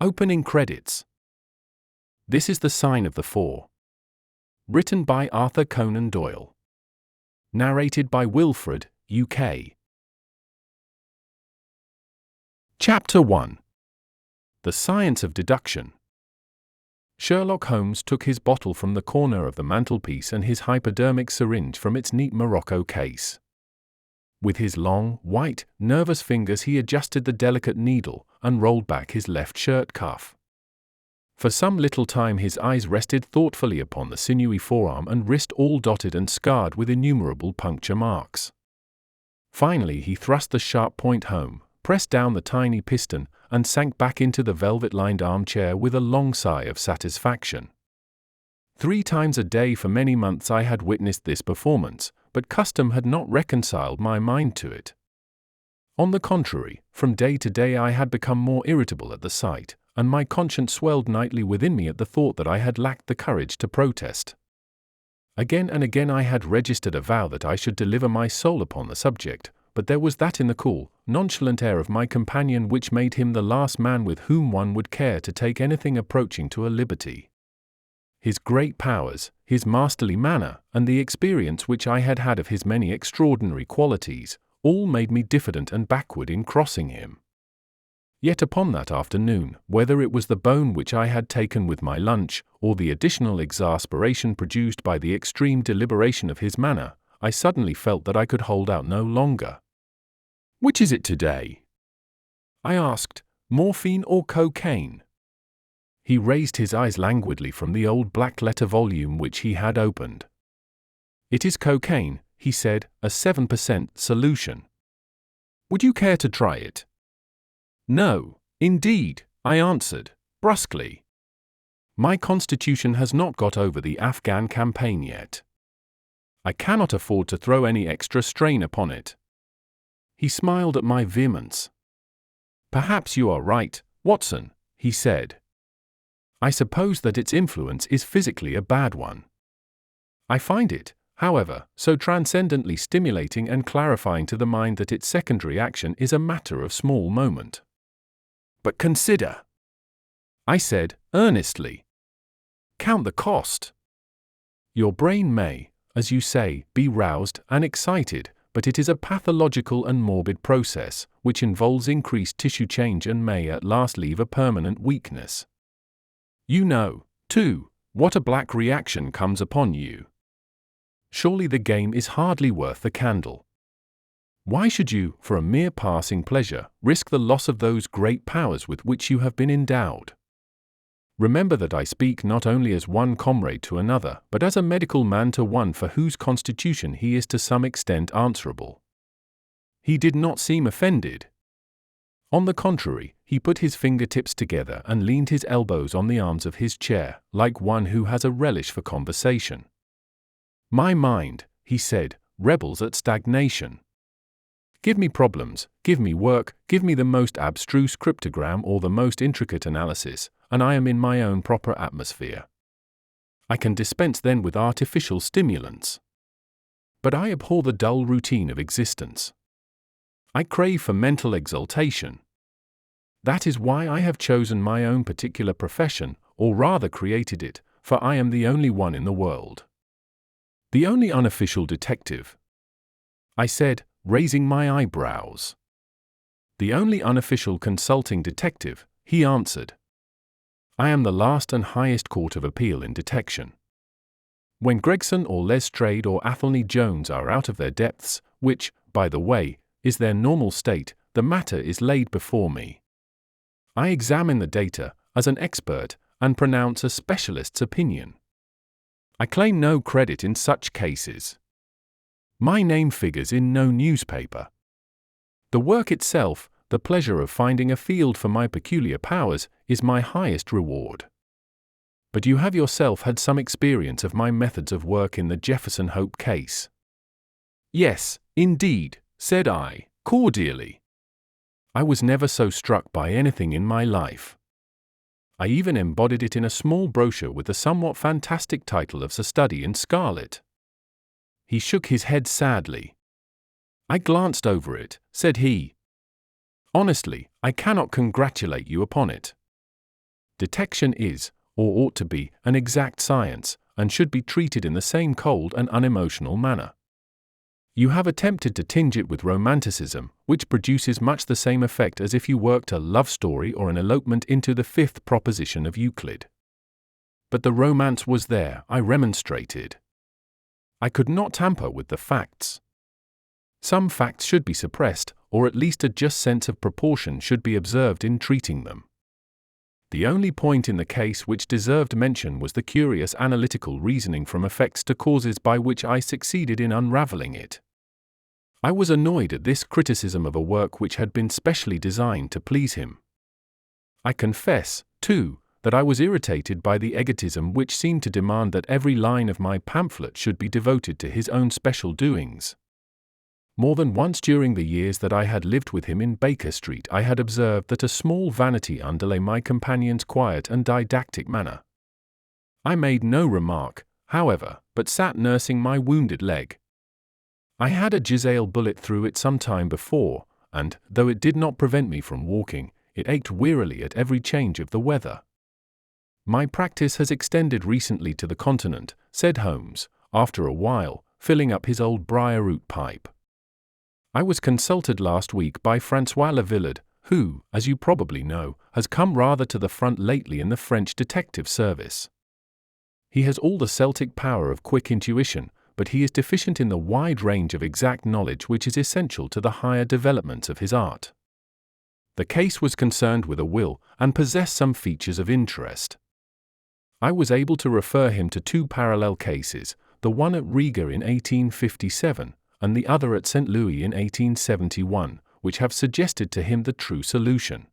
Opening credits. This is the Sign of the Four. Written by Arthur Conan Doyle. Narrated by Wilfred, UK. Chapter 1. The Science of Deduction. Sherlock Holmes took his bottle from the corner of the mantelpiece and his hypodermic syringe from its neat morocco case. With his long, white, nervous fingers he adjusted the delicate needle and rolled back his left shirt cuff. For some little time his eyes rested thoughtfully upon the sinewy forearm and wrist all dotted and scarred with innumerable puncture marks. Finally he thrust the sharp point home, pressed down the tiny piston, and sank back into the velvet-lined armchair with a long sigh of satisfaction. 3 times a day for many months I had witnessed this performance, but custom had not reconciled my mind to it. On the contrary, from day to day I had become more irritable at the sight, and my conscience swelled nightly within me at the thought that I had lacked the courage to protest. Again and again I had registered a vow that I should deliver my soul upon the subject, but there was that in the cool, nonchalant air of my companion which made him the last man with whom one would care to take anything approaching to a liberty. His great powers, his masterly manner, and the experience which I had had of his many extraordinary qualities, all made me diffident and backward in crossing him. Yet upon that afternoon, whether it was the bone which I had taken with my lunch, or the additional exasperation produced by the extreme deliberation of his manner, I suddenly felt that I could hold out no longer. "Which is it today?" I asked. "Morphine or cocaine?" He raised his eyes languidly from the old black-letter volume which he had opened. "It is cocaine," he said, "a 7% solution. Would you care to try it?" "No, indeed," I answered, brusquely. "My constitution has not got over the Afghan campaign yet. I cannot afford to throw any extra strain upon it." He smiled at my vehemence. "Perhaps you are right, Watson," he said. "I suppose that its influence is physically a bad one. I find it, however, so transcendently stimulating and clarifying to the mind that its secondary action is a matter of small moment." "But consider," I said, earnestly. "Count the cost. Your brain may, as you say, be roused and excited, but it is a pathological and morbid process, which involves increased tissue change and may at last leave a permanent weakness. You know, too, what a black reaction comes upon you. Surely the game is hardly worth the candle. Why should you, for a mere passing pleasure, risk the loss of those great powers with which you have been endowed? Remember that I speak not only as one comrade to another, but as a medical man to one for whose constitution he is to some extent answerable." He did not seem offended. On the contrary, he put his fingertips together and leaned his elbows on the arms of his chair, like one who has a relish for conversation. "My mind," he said, "rebels at stagnation. Give me problems, give me work, give me the most abstruse cryptogram or the most intricate analysis, and I am in my own proper atmosphere. I can dispense then with artificial stimulants. But I abhor the dull routine of existence. I crave for mental exaltation. That is why I have chosen my own particular profession, or rather created it, for I am the only one in the world. The only unofficial detective," I said, raising my eyebrows. "The only unofficial consulting detective," he answered. "I am the last and highest court of appeal in detection. When Gregson or Lestrade or Athelney Jones are out of their depths, which, by the way, is their normal state, the matter is laid before me. I examine the data, as an expert, and pronounce a specialist's opinion. I claim no credit in such cases. My name figures in no newspaper. The work itself, the pleasure of finding a field for my peculiar powers, is my highest reward. But you have yourself had some experience of my methods of work in the Jefferson Hope case." "Yes, indeed," said I, cordially. "I was never so struck by anything in my life. I even embodied it in a small brochure with the somewhat fantastic title of A Study in Scarlet." He shook his head sadly. "I glanced over it," said he. "Honestly, I cannot congratulate you upon it. Detection is, or ought to be, an exact science, and should be treated in the same cold and unemotional manner. You have attempted to tinge it with romanticism, which produces much the same effect as if you worked a love story or an elopement into the fifth proposition of Euclid. But the romance was there, I remonstrated. I could not tamper with the facts. Some facts should be suppressed, or at least a just sense of proportion should be observed in treating them. The only point in the case which deserved mention was the curious analytical reasoning from effects to causes by which I succeeded in unraveling it. I was annoyed at this criticism of a work which had been specially designed to please him. I confess, too, that I was irritated by the egotism which seemed to demand that every line of my pamphlet should be devoted to his own special doings. More than once during the years that I had lived with him in Baker Street I had observed that a small vanity underlay my companion's quiet and didactic manner. I made no remark, however, but sat nursing my wounded leg. I had a Giselle bullet through it some time before, and, though it did not prevent me from walking, it ached wearily at every change of the weather. My practice has extended recently to the continent, said Holmes, after a while, filling up his old briar-root pipe. I was consulted last week by François Lavillard, who, as you probably know, has come rather to the front lately in the French detective service. He has all the Celtic power of quick intuition, but he is deficient in the wide range of exact knowledge which is essential to the higher developments of his art. The case was concerned with a will, and possessed some features of interest. I was able to refer him to two parallel cases, the one at Riga in 1857, and the other at St. Louis in 1871, which have suggested to him the true solution.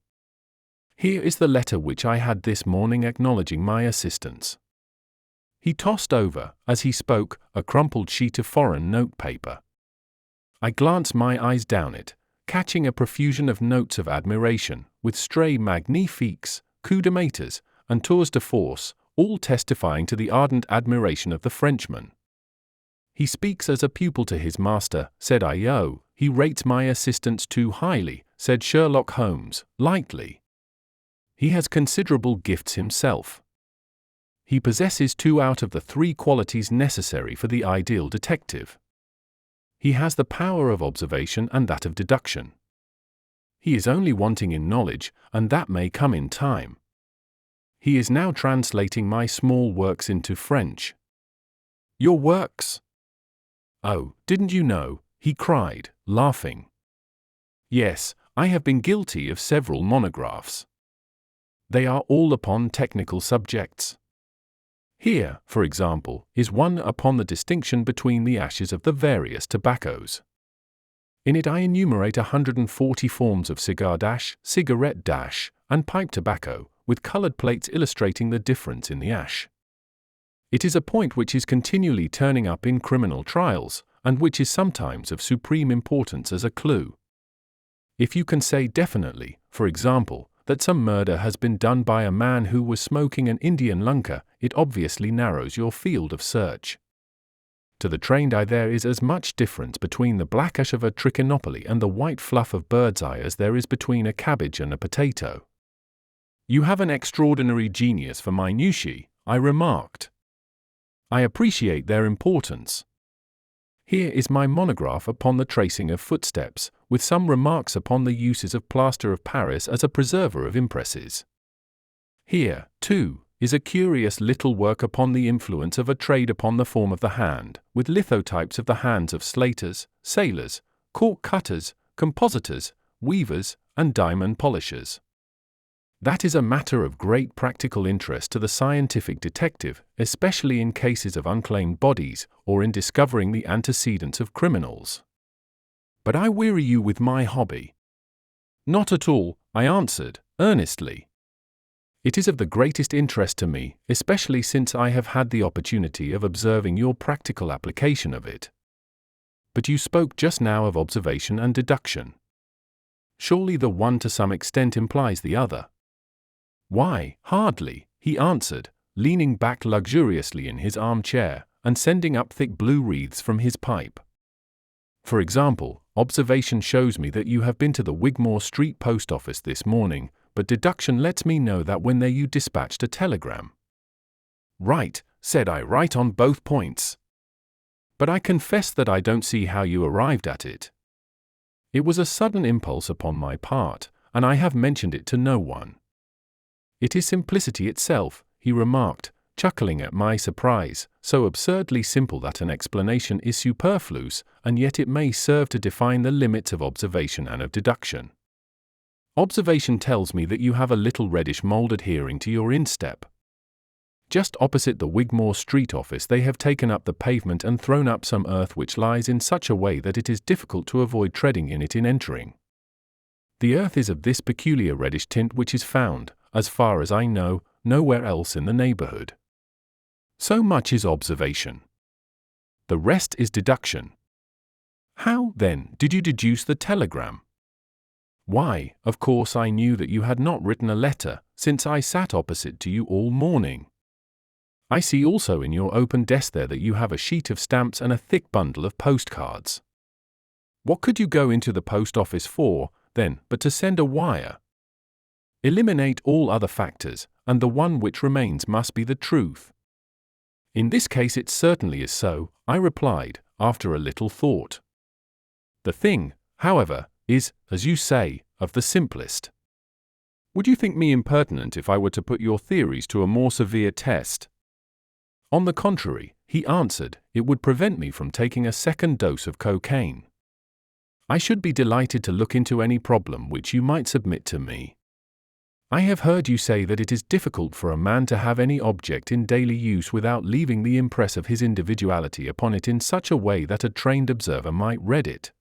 Here is the letter which I had this morning acknowledging my assistance. He tossed over, as he spoke, a crumpled sheet of foreign notepaper. I glanced my eyes down it, catching a profusion of notes of admiration, with stray magnifiques, coups de maîtres, and tours de force, all testifying to the ardent admiration of the Frenchman. He speaks as a pupil to his master, said I. Oh, he rates my assistance too highly, said Sherlock Holmes, lightly. He has considerable gifts himself. He possesses 2 out of the 3 qualities necessary for the ideal detective. He has the power of observation and that of deduction. He is only wanting in knowledge, and that may come in time. He is now translating my small works into French. Your works? Oh, didn't you know? He cried, laughing. Yes, I have been guilty of several monographs. They are all upon technical subjects. Here, for example, is one upon the distinction between the ashes of the various tobaccos. In it I enumerate 140 forms of cigar-dash, cigarette-dash, and pipe tobacco, with colored plates illustrating the difference in the ash. It is a point which is continually turning up in criminal trials, and which is sometimes of supreme importance as a clue. If you can say definitely, for example, that some murder has been done by a man who was smoking an Indian lunka, it obviously narrows your field of search. To the trained eye there is as much difference between the black ash of a trichinopoly and the white fluff of bird's eye as there is between a cabbage and a potato. You have an extraordinary genius for minutiae, I remarked. I appreciate their importance. Here is my monograph upon the tracing of footsteps, with some remarks upon the uses of plaster of Paris as a preserver of impresses. Here, too, is a curious little work upon the influence of a trade upon the form of the hand, with lithotypes of the hands of slaters, sailors, cork cutters, compositors, weavers, and diamond polishers. That is a matter of great practical interest to the scientific detective, especially in cases of unclaimed bodies, or in discovering the antecedents of criminals. But I weary you with my hobby. Not at all, I answered, earnestly. It is of the greatest interest to me, especially since I have had the opportunity of observing your practical application of it. But you spoke just now of observation and deduction. Surely the one to some extent implies the other. Why, hardly, he answered, leaning back luxuriously in his armchair, and sending up thick blue wreaths from his pipe. For example, observation shows me that you have been to the Wigmore Street post office this morning, but deduction lets me know that when there you dispatched a telegram. Right, said I, right on both points. But I confess that I don't see how you arrived at it. It was a sudden impulse upon my part, and I have mentioned it to no one. It is simplicity itself, he remarked, chuckling at my surprise, so absurdly simple that an explanation is superfluous, and yet it may serve to define the limits of observation and of deduction. Observation tells me that you have a little reddish mold adhering to your instep. Just opposite the Wigmore Street office they have taken up the pavement and thrown up some earth which lies in such a way that it is difficult to avoid treading in it in entering. The earth is of this peculiar reddish tint which is found, as far as I know, nowhere else in the neighborhood. So much is observation. The rest is deduction. How, then, did you deduce the telegram? Why, of course I knew that you had not written a letter, since I sat opposite to you all morning. I see also in your open desk there that you have a sheet of stamps and a thick bundle of postcards. What could you go into the post office for, then, but to send a wire? Eliminate all other factors, and the one which remains must be the truth. In this case it certainly is so, I replied, after a little thought. The thing, however, is, as you say, of the simplest. Would you think me impertinent if I were to put your theories to a more severe test? On the contrary, he answered, it would prevent me from taking a second dose of cocaine. I should be delighted to look into any problem which you might submit to me. I have heard you say that it is difficult for a man to have any object in daily use without leaving the impress of his individuality upon it in such a way that a trained observer might read it.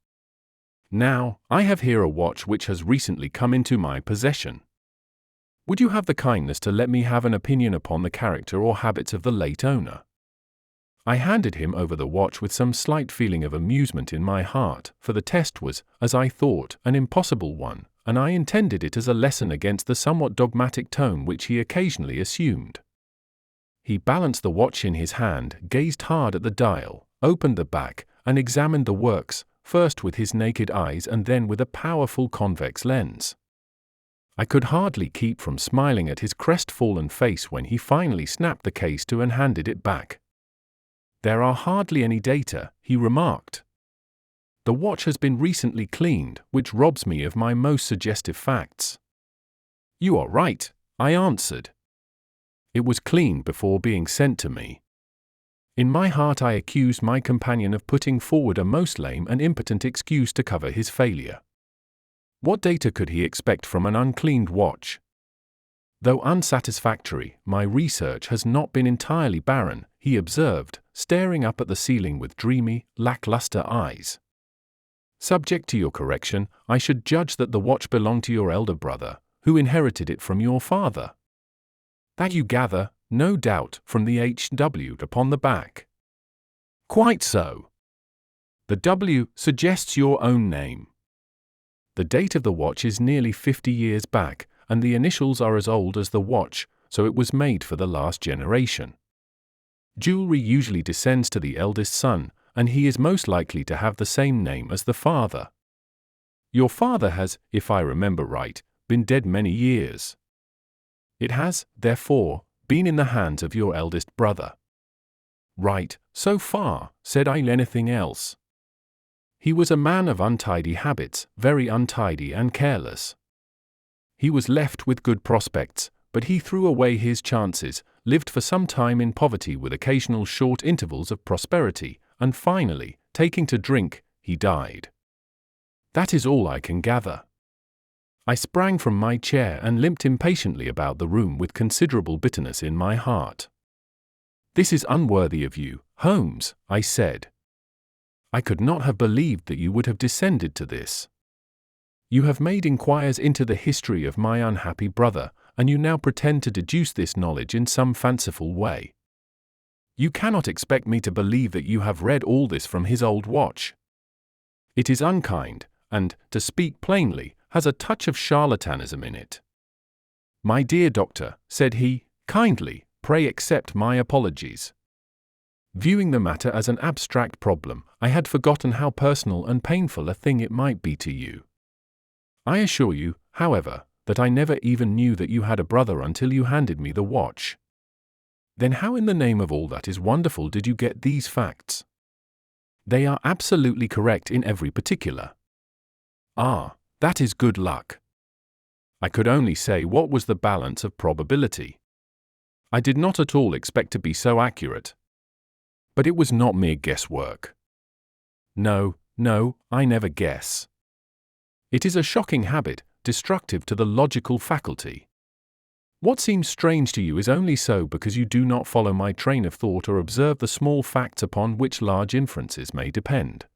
Now, I have here a watch which has recently come into my possession. Would you have the kindness to let me have an opinion upon the character or habits of the late owner? I handed him over the watch with some slight feeling of amusement in my heart, for the test was, as I thought, an impossible one, and I intended it as a lesson against the somewhat dogmatic tone which he occasionally assumed. He balanced the watch in his hand, gazed hard at the dial, opened the back, and examined the works, first with his naked eyes and then with a powerful convex lens. I could hardly keep from smiling at his crestfallen face when he finally snapped the case to and handed it back. There are hardly any data, he remarked. The watch has been recently cleaned, which robs me of my most suggestive facts. You are right, I answered. It was cleaned before being sent to me. In my heart I accused my companion of putting forward a most lame and impotent excuse to cover his failure. What data could he expect from an uncleaned watch? Though unsatisfactory, my research has not been entirely barren, he observed, staring up at the ceiling with dreamy, lackluster eyes. Subject to your correction, I should judge that the watch belonged to your elder brother, who inherited it from your father. That you gather, no doubt, from the HW upon the back. Quite so. The W suggests your own name. The date of the watch is nearly 50 years back, and the initials are as old as the watch, so it was made for the last generation. Jewelry usually descends to the eldest son, and he is most likely to have the same name as the father. Your father has, if I remember right, been dead many years. It has, therefore, been in the hands of your eldest brother. Right, so far, said I. Anything else? He was a man of untidy habits, very untidy and careless. He was left with good prospects, but he threw away his chances, lived for some time in poverty with occasional short intervals of prosperity, and finally, taking to drink, he died. That is all I can gather. I sprang from my chair and limped impatiently about the room with considerable bitterness in my heart. This is unworthy of you, Holmes, I said. I could not have believed that you would have descended to this. You have made inquiries into the history of my unhappy brother, and you now pretend to deduce this knowledge in some fanciful way. You cannot expect me to believe that you have read all this from his old watch. It is unkind, and, to speak plainly, has a touch of charlatanism in it. My dear doctor, said he, kindly, pray accept my apologies. Viewing the matter as an abstract problem, I had forgotten how personal and painful a thing it might be to you. I assure you, however, that I never even knew that you had a brother until you handed me the watch. Then how in the name of all that is wonderful did you get these facts? They are absolutely correct in every particular. Ah, that is good luck. I could only say what was the balance of probability. I did not at all expect to be so accurate. But it was not mere guesswork. No, I never guess. It is a shocking habit, destructive to the logical faculty. What seems strange to you is only so because you do not follow my train of thought or observe the small facts upon which large inferences may depend.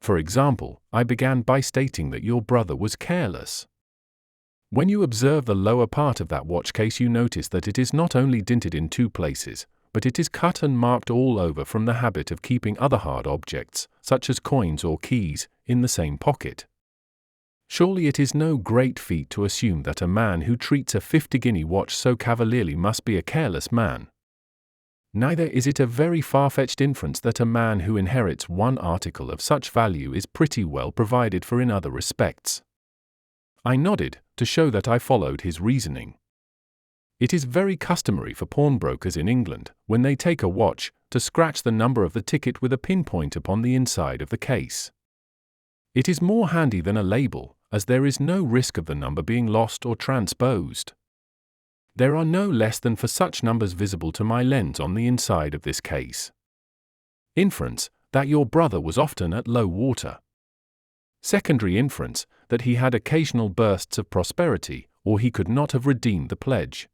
For example, I began by stating that your brother was careless. When you observe the lower part of that watch case, you notice that it is not only dinted in 2 places, but it is cut and marked all over from the habit of keeping other hard objects, such as coins or keys, in the same pocket. Surely it is no great feat to assume that a man who treats a 50-guinea watch so cavalierly must be a careless man. Neither is it a very far-fetched inference that a man who inherits one article of such value is pretty well provided for in other respects. I nodded, to show that I followed his reasoning. It is very customary for pawnbrokers in England, when they take a watch, to scratch the number of the ticket with a pinpoint upon the inside of the case. It is more handy than a label, as there is no risk of the number being lost or transposed. There are no less than 4 such numbers visible to my lens on the inside of this case. Inference, that your brother was often at low water. Secondary inference, that he had occasional bursts of prosperity, or he could not have redeemed the pledge.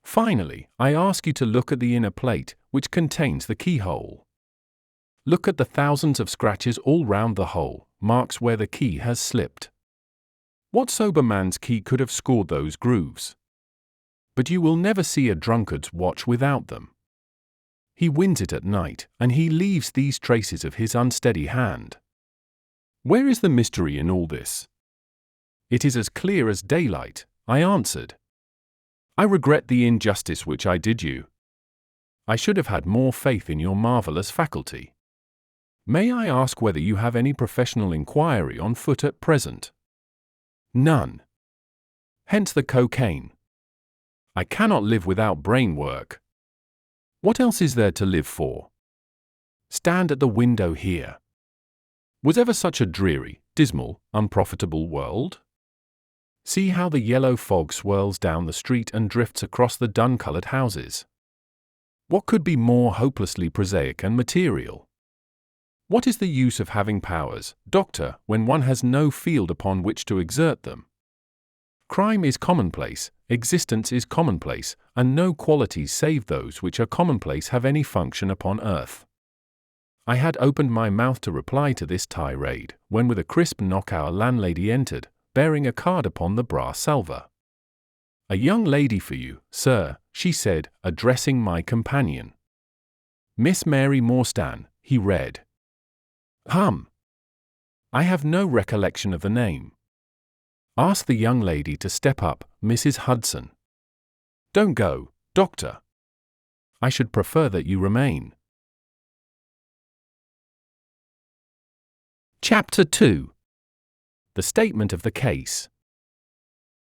Finally, I ask you to look at the inner plate, which contains the keyhole. Look at the thousands of scratches all round the hole, marks where the key has slipped. What sober man's key could have scored those grooves? But you will never see a drunkard's watch without them. He wins it at night, and he leaves these traces of his unsteady hand. Where is the mystery in all this? It is as clear as daylight, I answered. I regret the injustice which I did you. I should have had more faith in your marvelous faculty. May I ask whether you have any professional inquiry on foot at present? None. Hence the cocaine. I cannot live without brain work. What else is there to live for? Stand at the window here. Was ever such a dreary, dismal, unprofitable world? See how the yellow fog swirls down the street and drifts across the dun-coloured houses. What could be more hopelessly prosaic and material? What is the use of having powers, doctor, when one has no field upon which to exert them? Crime is commonplace, existence is commonplace, and no qualities save those which are commonplace have any function upon earth. I had opened my mouth to reply to this tirade, when with a crisp knock our landlady entered, bearing a card upon the brass salver. "A young lady for you, sir," she said, addressing my companion. "Miss Mary Morstan," he read. I have no recollection of the name. Ask the young lady to step up, Mrs. Hudson. Don't go, doctor. I should prefer that you remain. Chapter 2. The statement of the case.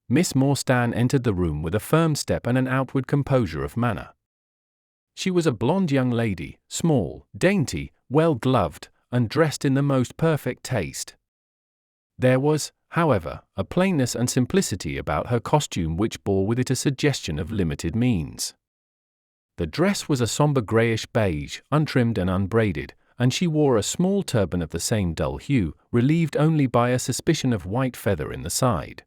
Miss Morstan entered the room with a firm step and an outward composure of manner. She was a blonde young lady, small, dainty, well-gloved, and dressed in the most perfect taste. There was, however, a plainness and simplicity about her costume which bore with it a suggestion of limited means. The dress was a sombre greyish beige, untrimmed and unbraided, and she wore a small turban of the same dull hue, relieved only by a suspicion of white feather in the side.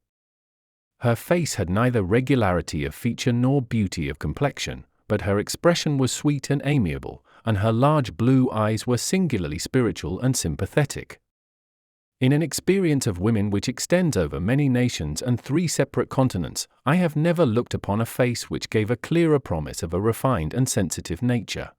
Her face had neither regularity of feature nor beauty of complexion, but her expression was sweet and amiable, and her large blue eyes were singularly spiritual and sympathetic. In an experience of women which extends over many nations and 3 separate continents, I have never looked upon a face which gave a clearer promise of a refined and sensitive nature.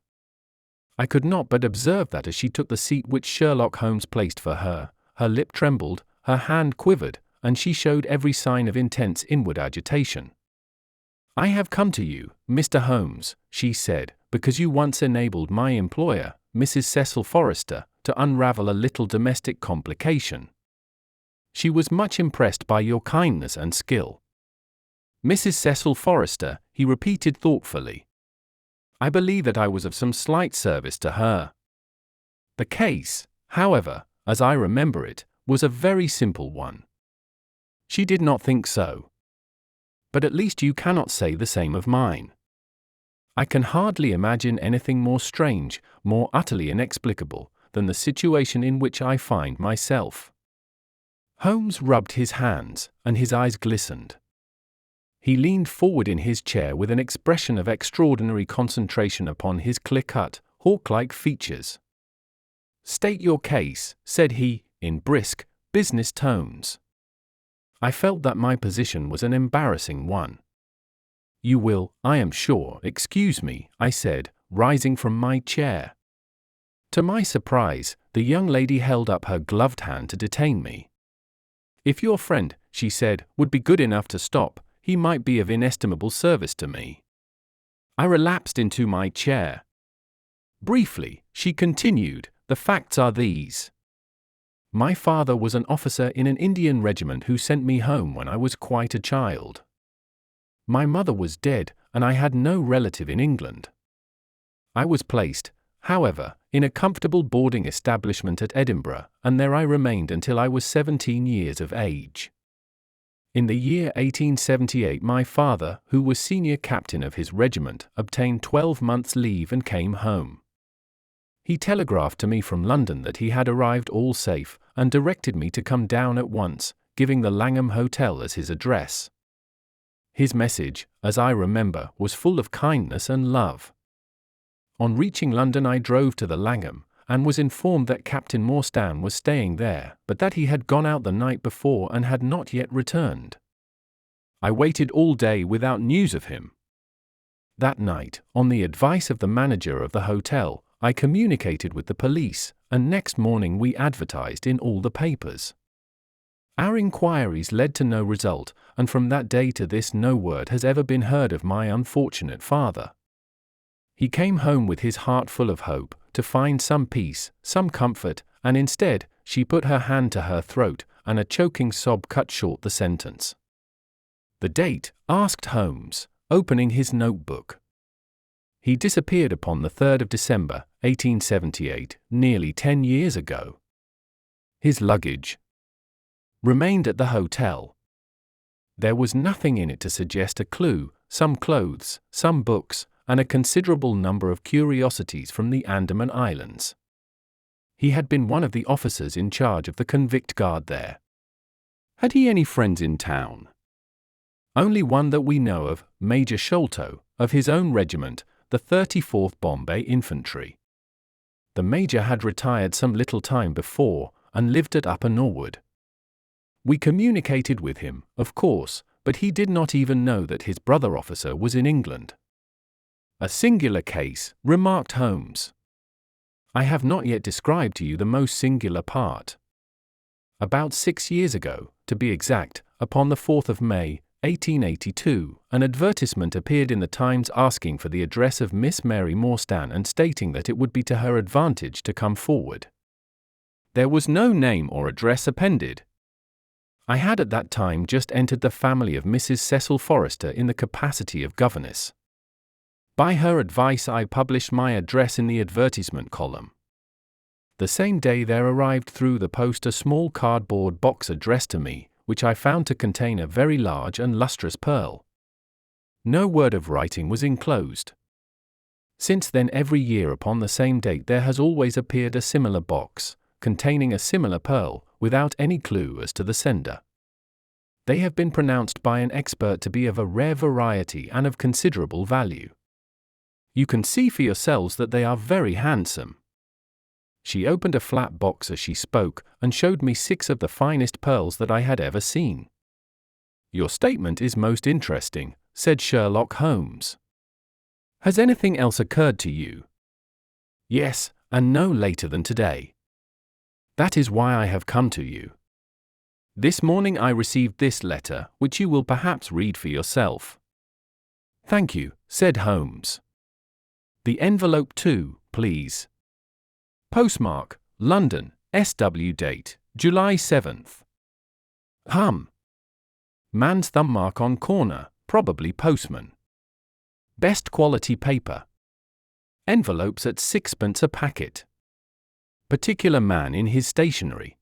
I could not but observe that as she took the seat which Sherlock Holmes placed for her, her lip trembled, her hand quivered, and she showed every sign of intense inward agitation. "I have come to you, Mr. Holmes," she said, "because you once enabled my employer, Mrs. Cecil Forrester, to unravel a little domestic complication." She was much impressed by your kindness and skill." "Mrs. Cecil Forrester," he repeated thoughtfully. "I believe that I was of some slight service to her. The case, however, as I remember it, was a very simple one." "She did not think so. But at least you cannot say the same of mine. I can hardly imagine anything more strange, more utterly inexplicable, than the situation in which I find myself." Holmes rubbed his hands, and his eyes glistened. He leaned forward in his chair with an expression of extraordinary concentration upon his clear-cut, hawk-like features. "State your case," said he, in brisk, business tones. I felt that my position was an embarrassing one. "You will, I am sure, excuse me," I said, rising from my chair. To my surprise, the young lady held up her gloved hand to detain me. "If your friend," she said, "would be good enough to stop, he might be of inestimable service to me." I relapsed into my chair. "Briefly," she continued, "the facts are these. My father was an officer in an Indian regiment who sent me home when I was quite a child. My mother was dead, and I had no relative in England. I was placed, however, in a comfortable boarding establishment at Edinburgh, and there I remained until I was 17 years of age. In the year 1878 my father, who was senior captain of his regiment, obtained 12 months' leave and came home. He telegraphed to me from London that he had arrived all safe, and directed me to come down at once, giving the Langham Hotel as his address. His message, as I remember, was full of kindness and love. On reaching London I drove to the Langham, and was informed that Captain Morstan was staying there, but that he had gone out the night before and had not yet returned. I waited all day without news of him. That night, on the advice of the manager of the hotel, I communicated with the police, and next morning we advertised in all the papers. Our inquiries led to no result, and from that day to this no word has ever been heard of my unfortunate father. He came home with his heart full of hope, to find some peace, some comfort, and instead, she put her hand to her throat, and a choking sob cut short the sentence. "The date?" asked Holmes, opening his notebook. "He disappeared upon the 3rd of December, 1878, nearly 10 years ago. His luggage remained at the hotel. There was nothing in it to suggest a clue, some clothes, some books, and a considerable number of curiosities from the Andaman Islands. He had been one of the officers in charge of the convict guard there." "Had he any friends in town?" "Only one that we know of, Major Sholto, of his own regiment, the 34th Bombay Infantry. The Major had retired some little time before, and lived at Upper Norwood. We communicated with him, of course, but he did not even know that his brother officer was in England." "A singular case," remarked Holmes. "I have not yet described to you the most singular part. About 6 years ago, to be exact, upon the 4th of May, 1882, an advertisement appeared in the Times asking for the address of Miss Mary Morstan and stating that it would be to her advantage to come forward. There was no name or address appended. I had at that time just entered the family of Mrs. Cecil Forrester in the capacity of governess. By her advice I published my address in the advertisement column. The same day there arrived through the post a small cardboard box addressed to me, which I found to contain a very large and lustrous pearl. No word of writing was enclosed. Since then every year upon the same date there has always appeared a similar box, containing a similar pearl, without any clue as to the sender. They have been pronounced by an expert to be of a rare variety and of considerable value. You can see for yourselves that they are very handsome." She opened a flat box as she spoke, and showed me 6 of the finest pearls that I had ever seen. "Your statement is most interesting," said Sherlock Holmes. "Has anything else occurred to you?" "Yes, and no later than today. That is why I have come to you. This morning I received this letter, which you will perhaps read for yourself." "Thank you," said Holmes. "The envelope too, please. Postmark, London, SW date, July 7th. Man's thumb mark on corner, probably postman. Best quality paper. Envelopes at 6p a packet. Particular man in his stationery.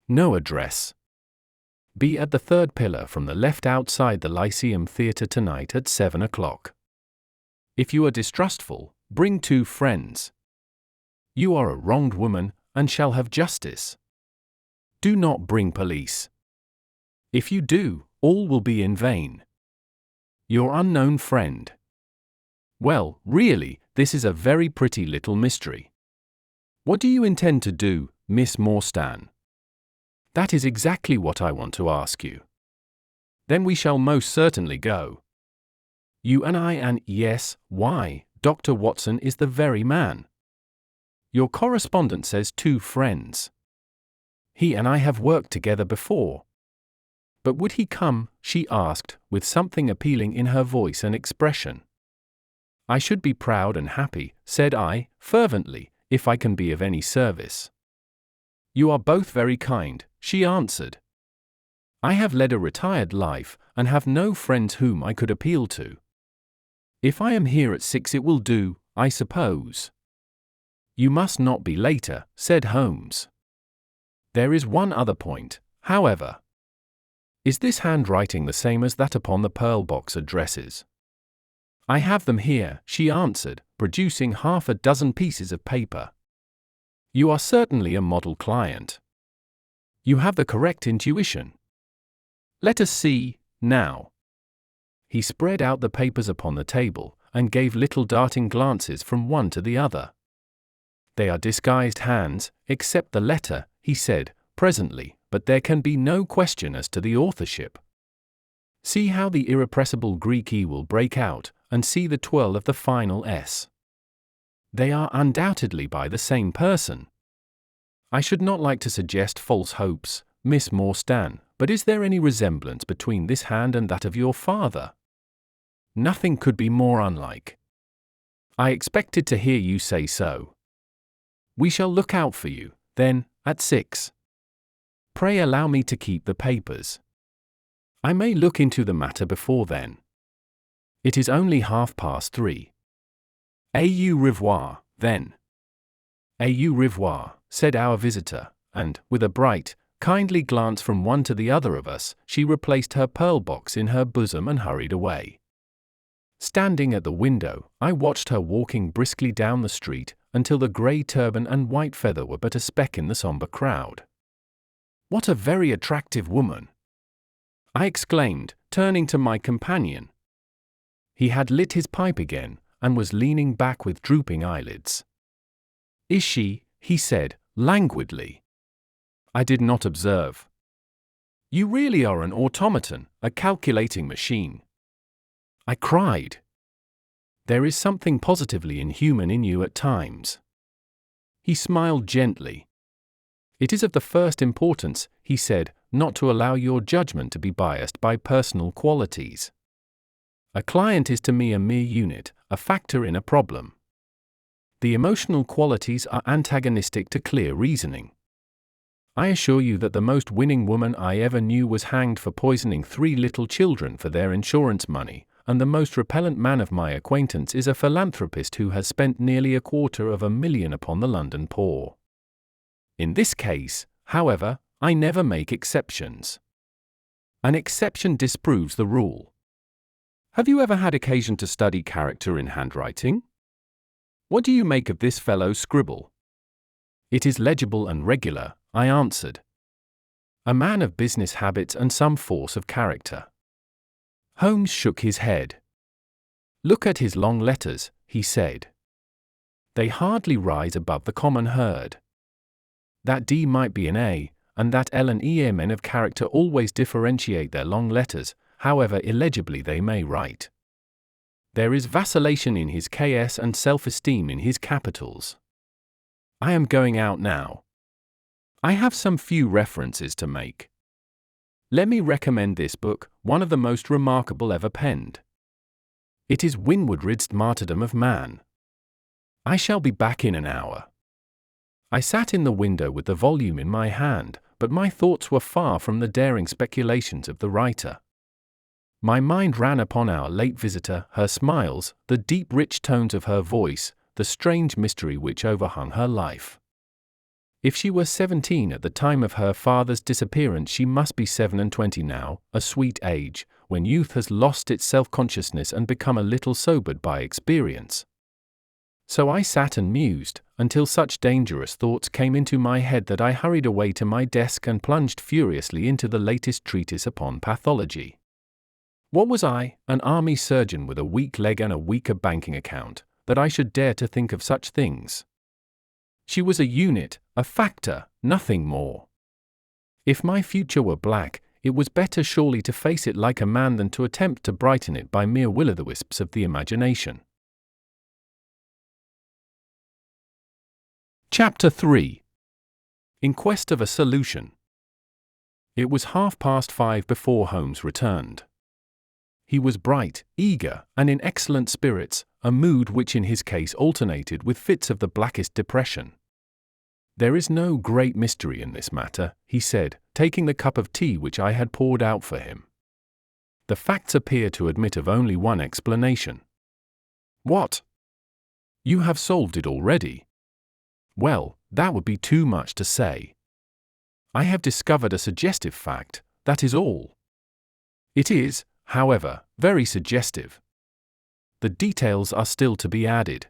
No address. Be at the third pillar from the left outside the Lyceum Theatre tonight at 7 o'clock. If you are distrustful, bring 2 friends. You are a wronged woman, and shall have justice. Do not bring police. If you do, all will be in vain. Your unknown friend. Well, really, this is a very pretty little mystery. What do you intend to do, Miss Morstan? That is exactly what I want to ask you. Then we shall most certainly go. You and I and yes, why, Dr. Watson is the very man. Your correspondent says 2 friends. He and I have worked together before. But would he come, she asked, with something appealing in her voice and expression. I should be proud and happy, said I, fervently, if I can be of any service. You are both very kind, she answered. I have led a retired life, and have no friends whom I could appeal to. If I am here at 6 it will do, I suppose. You must not be later, said Holmes. There is one other point, however. Is this handwriting the same as that upon the pearl box addresses? I have them here, she answered, producing 6 pieces of paper. You are certainly a model client. You have the correct intuition. Let us see, now. He spread out the papers upon the table, and gave little darting glances from one to the other. They are disguised hands, except the letter, he said, presently, but there can be no question as to the authorship. See how the irrepressible Greek E will break out, and see the twirl of the final S. They are undoubtedly by the same person. I should not like to suggest false hopes, Miss Morstan, but is there any resemblance between this hand and that of your father? Nothing could be more unlike. I expected to hear you say so. We shall look out for you, then, at 6. Pray allow me to keep the papers. I may look into the matter before then. It is only 3:30. Au revoir, then. Au revoir, said our visitor, and, with a bright, kindly glance from one to the other of us, she replaced her pearl box in her bosom and hurried away. Standing at the window, I watched her walking briskly down the street, until the grey turban and white feather were but a speck in the sombre crowd. What a very attractive woman! I exclaimed, turning to my companion. He had lit his pipe again, and was leaning back with drooping eyelids. Is she? He said, languidly. I did not observe. You really are an automaton, a calculating machine. I cried. There is something positively inhuman in you at times. He smiled gently. It is of the first importance, he said, not to allow your judgment to be biased by personal qualities. A client is to me a mere unit, a factor in a problem. The emotional qualities are antagonistic to clear reasoning. I assure you that the most winning woman I ever knew was hanged for poisoning 3 little children for their insurance money, and the most repellent man of my acquaintance is a philanthropist who has spent nearly $250,000 upon the London poor. In this case, however, I never make exceptions. An exception disproves the rule. Have you ever had occasion to study character in handwriting? What do you make of this fellow's scribble? It is legible and regular, I answered. A man of business habits and some force of character. Holmes shook his head. Look at his long letters, he said. They hardly rise above the common herd. That D might be an A, and that L and E. Men of character always differentiate their long letters, however illegibly they may write. There is vacillation in his KS and self-esteem in his capitals. I am going out now. I have some few references to make. Let me recommend this book, one of the most remarkable ever penned. It is Winwoodrid's Martyrdom of Man. I shall be back in an hour. I sat in the window with the volume in my hand, but my thoughts were far from the daring speculations of the writer. My mind ran upon our late visitor, her smiles, the deep rich tones of her voice, the strange mystery which overhung her life. If she were 17 at the time of her father's disappearance, she must be 27 now, a sweet age, when youth has lost its self-consciousness and become a little sobered by experience. So I sat and mused, until such dangerous thoughts came into my head that I hurried away to my desk and plunged furiously into the latest treatise upon pathology. What was I, an army surgeon with a weak leg and a weaker banking account, that I should dare to think of such things? She was a unit, a factor, nothing more. If my future were black, it was better surely to face it like a man than to attempt to brighten it by mere will-o'-the-wisps of the imagination. Chapter 3. In Quest of a Solution. It was 5:30 before Holmes returned. He was bright, eager, and in excellent spirits, a mood which in his case alternated with fits of the blackest depression. "There is no great mystery in this matter," he said, taking the cup of tea which I had poured out for him. "The facts appear to admit of only one explanation." "What?" "You have solved it already." "Well, that would be too much to say. I have discovered a suggestive fact, that is all. It is, however, very suggestive. The details are still to be added.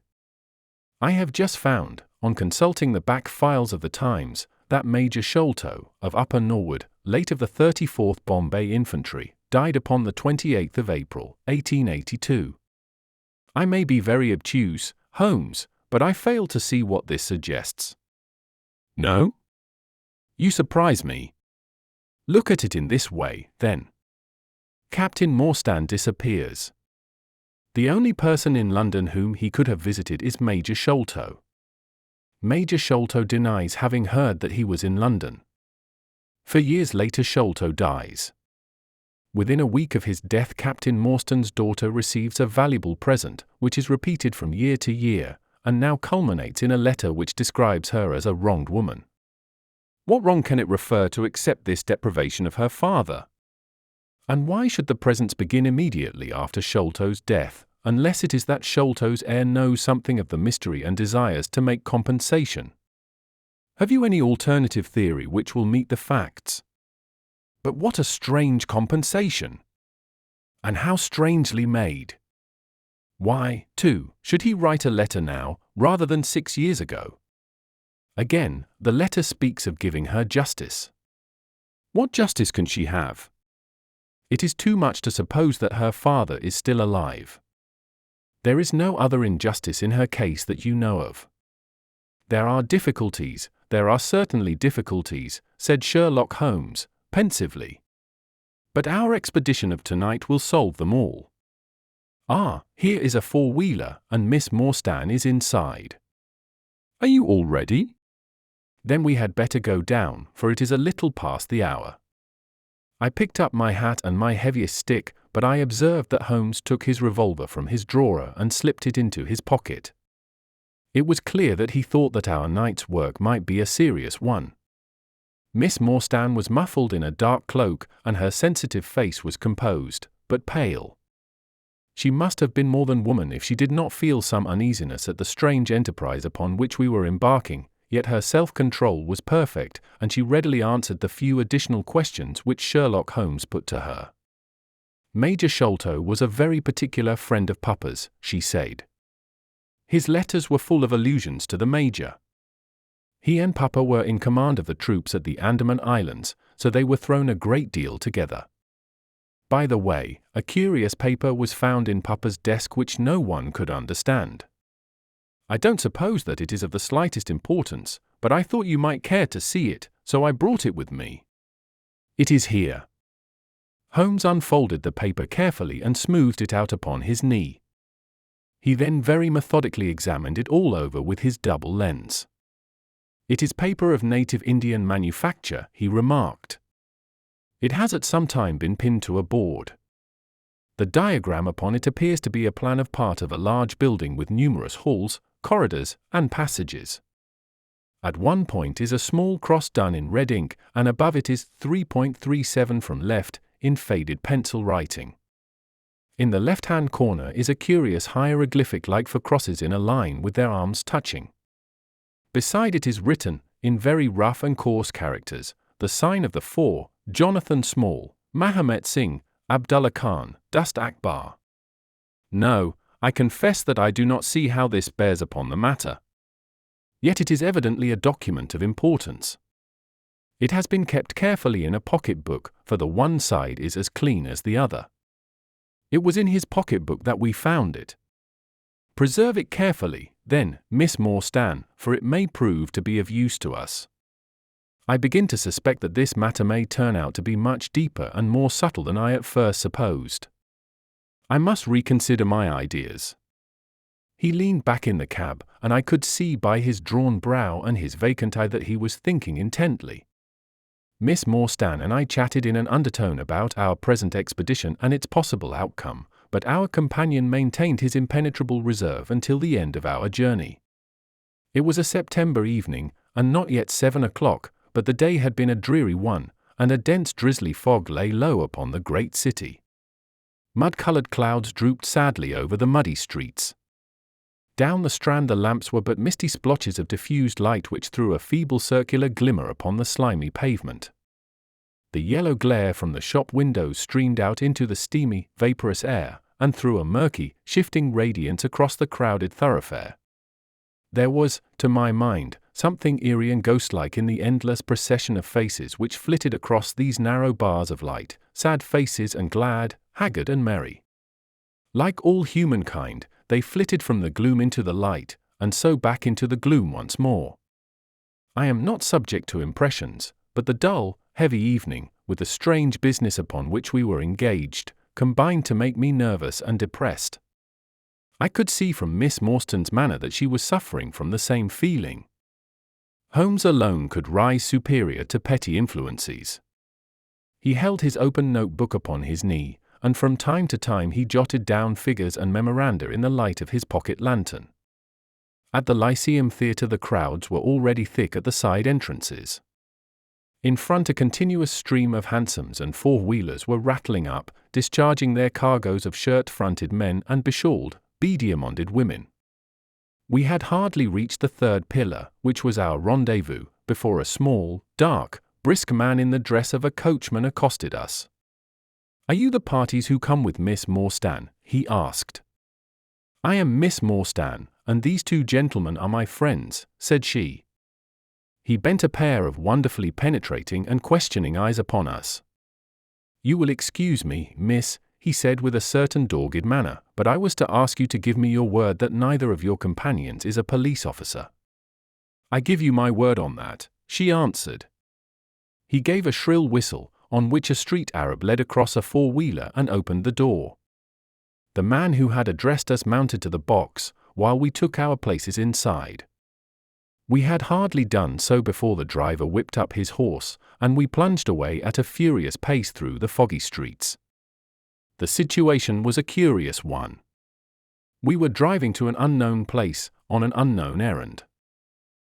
I have just found, on consulting the back files of the Times, that Major Sholto, of Upper Norwood, late of the 34th Bombay Infantry, died upon the 28th of April, 1882. I may be very obtuse, Holmes, but I fail to see what this suggests." "No? You surprise me. Look at it in this way, then. Captain Morstan disappears. The only person in London whom he could have visited is Major Sholto. Major Sholto denies having heard that he was in London. For years later Sholto dies. Within a week of his death Captain Morstan's daughter receives a valuable present, which is repeated from year to year, and now culminates in a letter which describes her as a wronged woman. What wrong can it refer to except this deprivation of her father? And why should the presents begin immediately after Sholto's death, unless it is that Sholto's heir knows something of the mystery and desires to make compensation? Have you any alternative theory which will meet the facts? But what a strange compensation! And how strangely made! Why, too, should he write a letter now, rather than 6 years ago? Again, the letter speaks of giving her justice. What justice can she have? It is too much to suppose that her father is still alive. There is no other injustice in her case that you know of. There are certainly difficulties, said Sherlock Holmes, pensively. But our expedition of tonight will solve them all. Ah, here is a four-wheeler, and Miss Morstan is inside. Are you all ready? Then we had better go down, for it is a little past the hour. I picked up my hat and my heaviest stick, but I observed that Holmes took his revolver from his drawer and slipped it into his pocket. It was clear that he thought that our night's work might be a serious one. Miss Morstan was muffled in a dark cloak, and her sensitive face was composed, but pale. She must have been more than woman if she did not feel some uneasiness at the strange enterprise upon which we were embarking, yet her self-control was perfect, and she readily answered the few additional questions which Sherlock Holmes put to her. Major Sholto was a very particular friend of Papa's, she said. His letters were full of allusions to the Major. He and Papa were in command of the troops at the Andaman Islands, so they were thrown a great deal together. By the way, a curious paper was found in Papa's desk which no one could understand. I don't suppose that it is of the slightest importance, but I thought you might care to see it, so I brought it with me. It is here. Holmes unfolded the paper carefully and smoothed it out upon his knee. He then very methodically examined it all over with his double lens. It is paper of native Indian manufacture, he remarked. It has at some time been pinned to a board. The diagram upon it appears to be a plan of part of a large building with numerous halls, corridors, and passages. At one point is a small cross done in red ink, and above it is 3.37 from left in faded pencil writing. In the left-hand corner is a curious hieroglyphic like for crosses in a line with their arms touching. Beside it is written, in very rough and coarse characters, the sign of the four: Jonathan Small, Mahomet Singh, Abdullah Khan, Dust Akbar. No, I confess that I do not see how this bears upon the matter. Yet it is evidently a document of importance. It has been kept carefully in a pocket-book, for the one side is as clean as the other. It was in his pocket-book that we found it. Preserve it carefully, then, Miss Morstan, for it may prove to be of use to us. I begin to suspect that this matter may turn out to be much deeper and more subtle than I at first supposed. I must reconsider my ideas. He leaned back in the cab, and I could see by his drawn brow and his vacant eye that he was thinking intently. Miss Morstan and I chatted in an undertone about our present expedition and its possible outcome, but our companion maintained his impenetrable reserve until the end of our journey. It was a September evening, and not yet 7 o'clock, but the day had been a dreary one, and a dense drizzly fog lay low upon the great city. Mud-coloured clouds drooped sadly over the muddy streets. Down the Strand the lamps were but misty splotches of diffused light which threw a feeble circular glimmer upon the slimy pavement. The yellow glare from the shop windows streamed out into the steamy, vaporous air, and threw a murky, shifting radiance across the crowded thoroughfare. There was, to my mind, something eerie and ghost-like in the endless procession of faces which flitted across these narrow bars of light, sad faces and glad, haggard and merry. Like all humankind, they flitted from the gloom into the light, and so back into the gloom once more. I am not subject to impressions, but the dull, heavy evening, with the strange business upon which we were engaged, combined to make me nervous and depressed. I could see from Miss Morstan's manner that she was suffering from the same feeling. Holmes alone could rise superior to petty influences. He held his open notebook upon his knee, and from time to time he jotted down figures and memoranda in the light of his pocket lantern. At the Lyceum Theatre the crowds were already thick at the side entrances. In front a continuous stream of hansoms and four-wheelers were rattling up, discharging their cargoes of shirt-fronted men and beshawled, be-diamonded women. We had hardly reached the third pillar, which was our rendezvous, before a small, dark, brisk man in the dress of a coachman accosted us. "Are you the parties who come with Miss Morstan?" he asked. "I am Miss Morstan, and these two gentlemen are my friends," said she. He bent a pair of wonderfully penetrating and questioning eyes upon us. "You will excuse me, miss," he said with a certain dogged manner, "but I was to ask you to give me your word that neither of your companions is a police officer." "I give you my word on that," she answered. He gave a shrill whistle, on which a street Arab led across a four-wheeler and opened the door. The man who had addressed us mounted to the box, while we took our places inside. We had hardly done so before the driver whipped up his horse, and we plunged away at a furious pace through the foggy streets. The situation was a curious one. We were driving to an unknown place, on an unknown errand.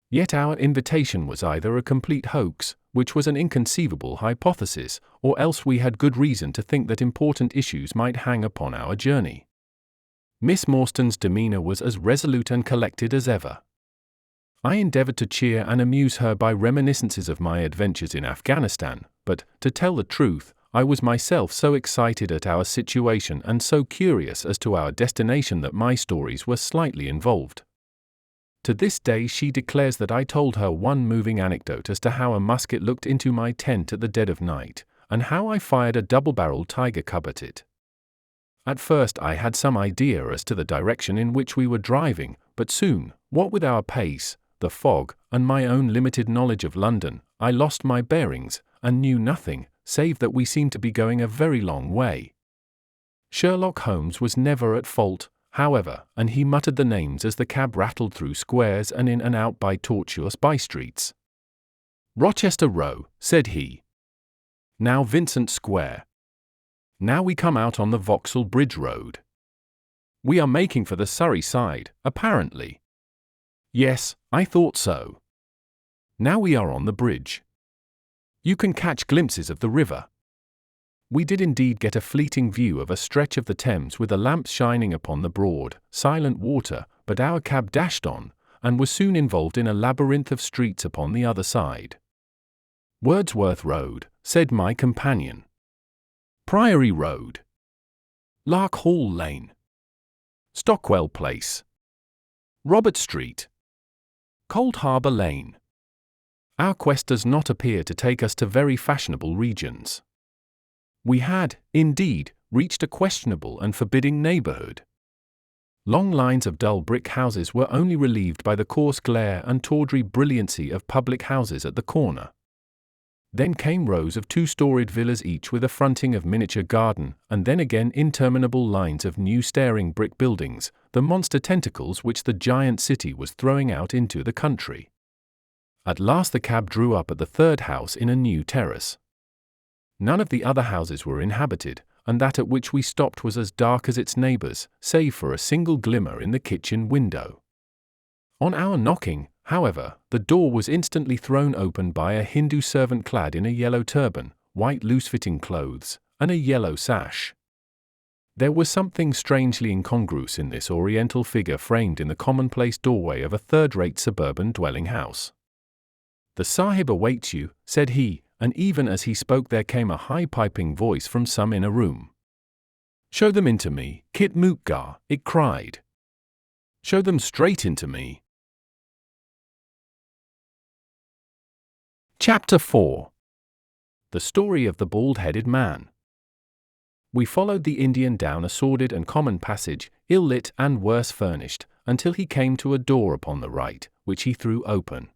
Yet our invitation was either a complete hoax, which was an inconceivable hypothesis, or else we had good reason to think that important issues might hang upon our journey. Miss Morstan's demeanour was as resolute and collected as ever. I endeavoured to cheer and amuse her by reminiscences of my adventures in Afghanistan, but, to tell the truth, I was myself so excited at our situation and so curious as to our destination that my stories were slightly involved. To this day she declares that I told her one moving anecdote as to how a musket looked into my tent at the dead of night, and how I fired a double-barreled tiger cub at it. At first I had some idea as to the direction in which we were driving, but soon, what with our pace, the fog, and my own limited knowledge of London, I lost my bearings, and knew nothing, save that we seemed to be going a very long way. Sherlock Holmes was never at fault, however, and he muttered the names as the cab rattled through squares and in and out by tortuous by-streets. "Rochester Row," said he. "Now Vincent Square. Now we come out on the Vauxhall Bridge Road. We are making for the Surrey side, apparently." "Yes, I thought so." Now we are on the bridge. You can catch glimpses of the river. We did indeed get a fleeting view of a stretch of the Thames with the lamps shining upon the broad, silent water, but our cab dashed on, and was soon involved in a labyrinth of streets upon the other side. Wordsworth Road, said my companion. Priory Road. Lark Hall Lane. Stockwell Place. Robert Street. Cold Harbour Lane. Our quest does not appear to take us to very fashionable regions. We had, indeed, reached a questionable and forbidding neighbourhood. Long lines of dull brick houses were only relieved by the coarse glare and tawdry brilliancy of public houses at the corner. Then came rows of two-storied villas each with a fronting of miniature garden, and then again interminable lines of new staring brick buildings, the monster tentacles which the giant city was throwing out into the country. At last the cab drew up at the third house in a new terrace. None of the other houses were inhabited, and that at which we stopped was as dark as its neighbours, save for a single glimmer in the kitchen window. On our knocking, however, the door was instantly thrown open by a Hindu servant clad in a yellow turban, white loose-fitting clothes, and a yellow sash. There was something strangely incongruous in this oriental figure framed in the commonplace doorway of a third-rate suburban dwelling house. "The Sahib awaits you," said he, and even as he spoke there came a high-piping voice from some inner room. "Show them into me, Kit Mootgar," it cried. "Show them straight into me." Chapter 4. The Story of the Bald-Headed Man. We followed the Indian down a sordid and common passage, ill-lit and worse furnished, until he came to a door upon the right, which he threw open.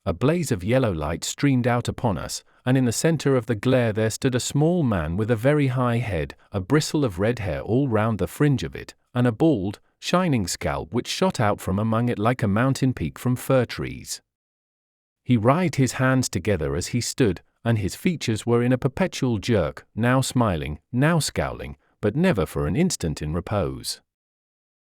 A blaze of yellow light streamed out upon us, and in the centre of the glare there stood a small man with a very high head, a bristle of red hair all round the fringe of it, and a bald, shining scalp which shot out from among it like a mountain peak from fir trees. He writhed his hands together as he stood, and his features were in a perpetual jerk, now smiling, now scowling, but never for an instant in repose.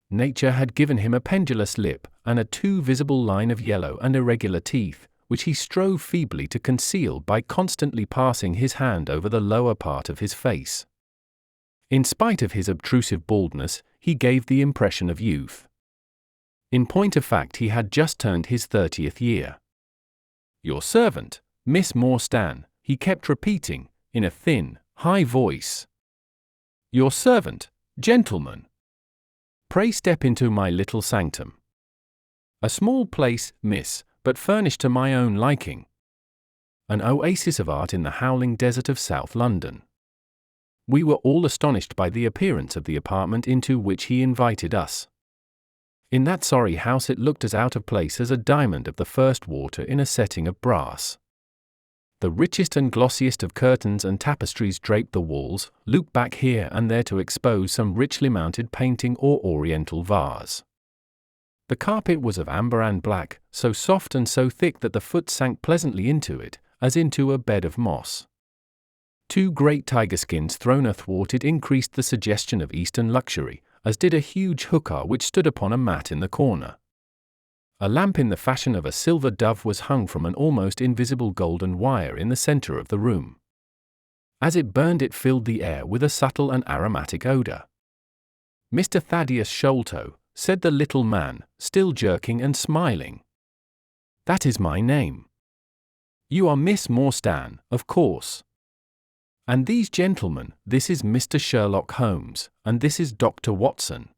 Nature had given him a pendulous lip, and a too visible line of yellow and irregular teeth, which he strove feebly to conceal by constantly passing his hand over the lower part of his face. In spite of his obtrusive baldness, he gave the impression of youth. In point of fact, he had just turned his 30th year. "Your servant, Miss Morstan," he kept repeating, in a thin, high voice. "Your servant, gentlemen. Pray step into my little sanctum. A small place, miss, but furnished to my own liking. An oasis of art in the howling desert of South London." We were all astonished by the appearance of the apartment into which he invited us. In that sorry house it looked as out of place as a diamond of the first water in a setting of brass. The richest and glossiest of curtains and tapestries draped the walls, looped back here and there to expose some richly mounted painting or oriental vase. The carpet was of amber and black, so soft and so thick that the foot sank pleasantly into it, as into a bed of moss. Two great tiger skins thrown athwart it increased the suggestion of Eastern luxury, as did a huge hookah which stood upon a mat in the corner. A lamp in the fashion of a silver dove was hung from an almost invisible golden wire in the centre of the room. As it burned it filled the air with a subtle and aromatic odour. "Mr. Thaddeus Sholto," said the little man, still jerking and smiling. "That is my name. You are Miss Morstan, of course. And these gentlemen, this is Mr. Sherlock Holmes, and this is Dr. Watson."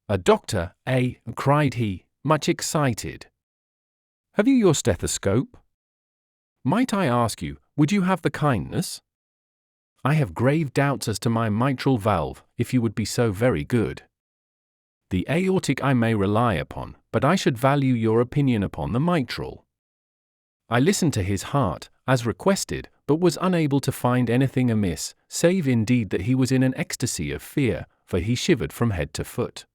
"A doctor, eh?" cried he, much excited. "Have you your stethoscope? Might I ask you, would you have the kindness? I have grave doubts as to my mitral valve, if you would be so very good. The aortic I may rely upon, but I should value your opinion upon the mitral." I listened to his heart, as requested, but was unable to find anything amiss, save indeed that he was in an ecstasy of fear, for he shivered from head to foot.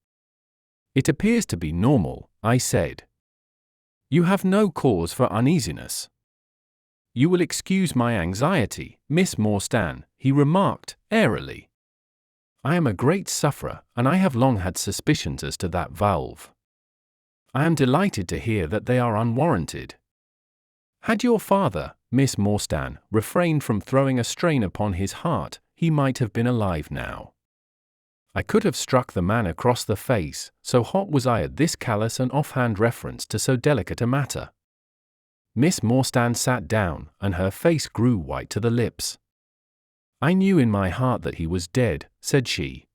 "It appears to be normal," I said. "You have no cause for uneasiness." "You will excuse my anxiety, Miss Morstan," he remarked, airily. "I am a great sufferer, and I have long had suspicions as to that valve. I am delighted to hear that they are unwarranted. Had your father, Miss Morstan, refrained from throwing a strain upon his heart, he might have been alive now. I could have struck the man across the face, so hot was I at this callous and offhand reference to so delicate a matter. Miss Morstan sat down, and her face grew white to the lips. I knew in my heart that he was dead, said she.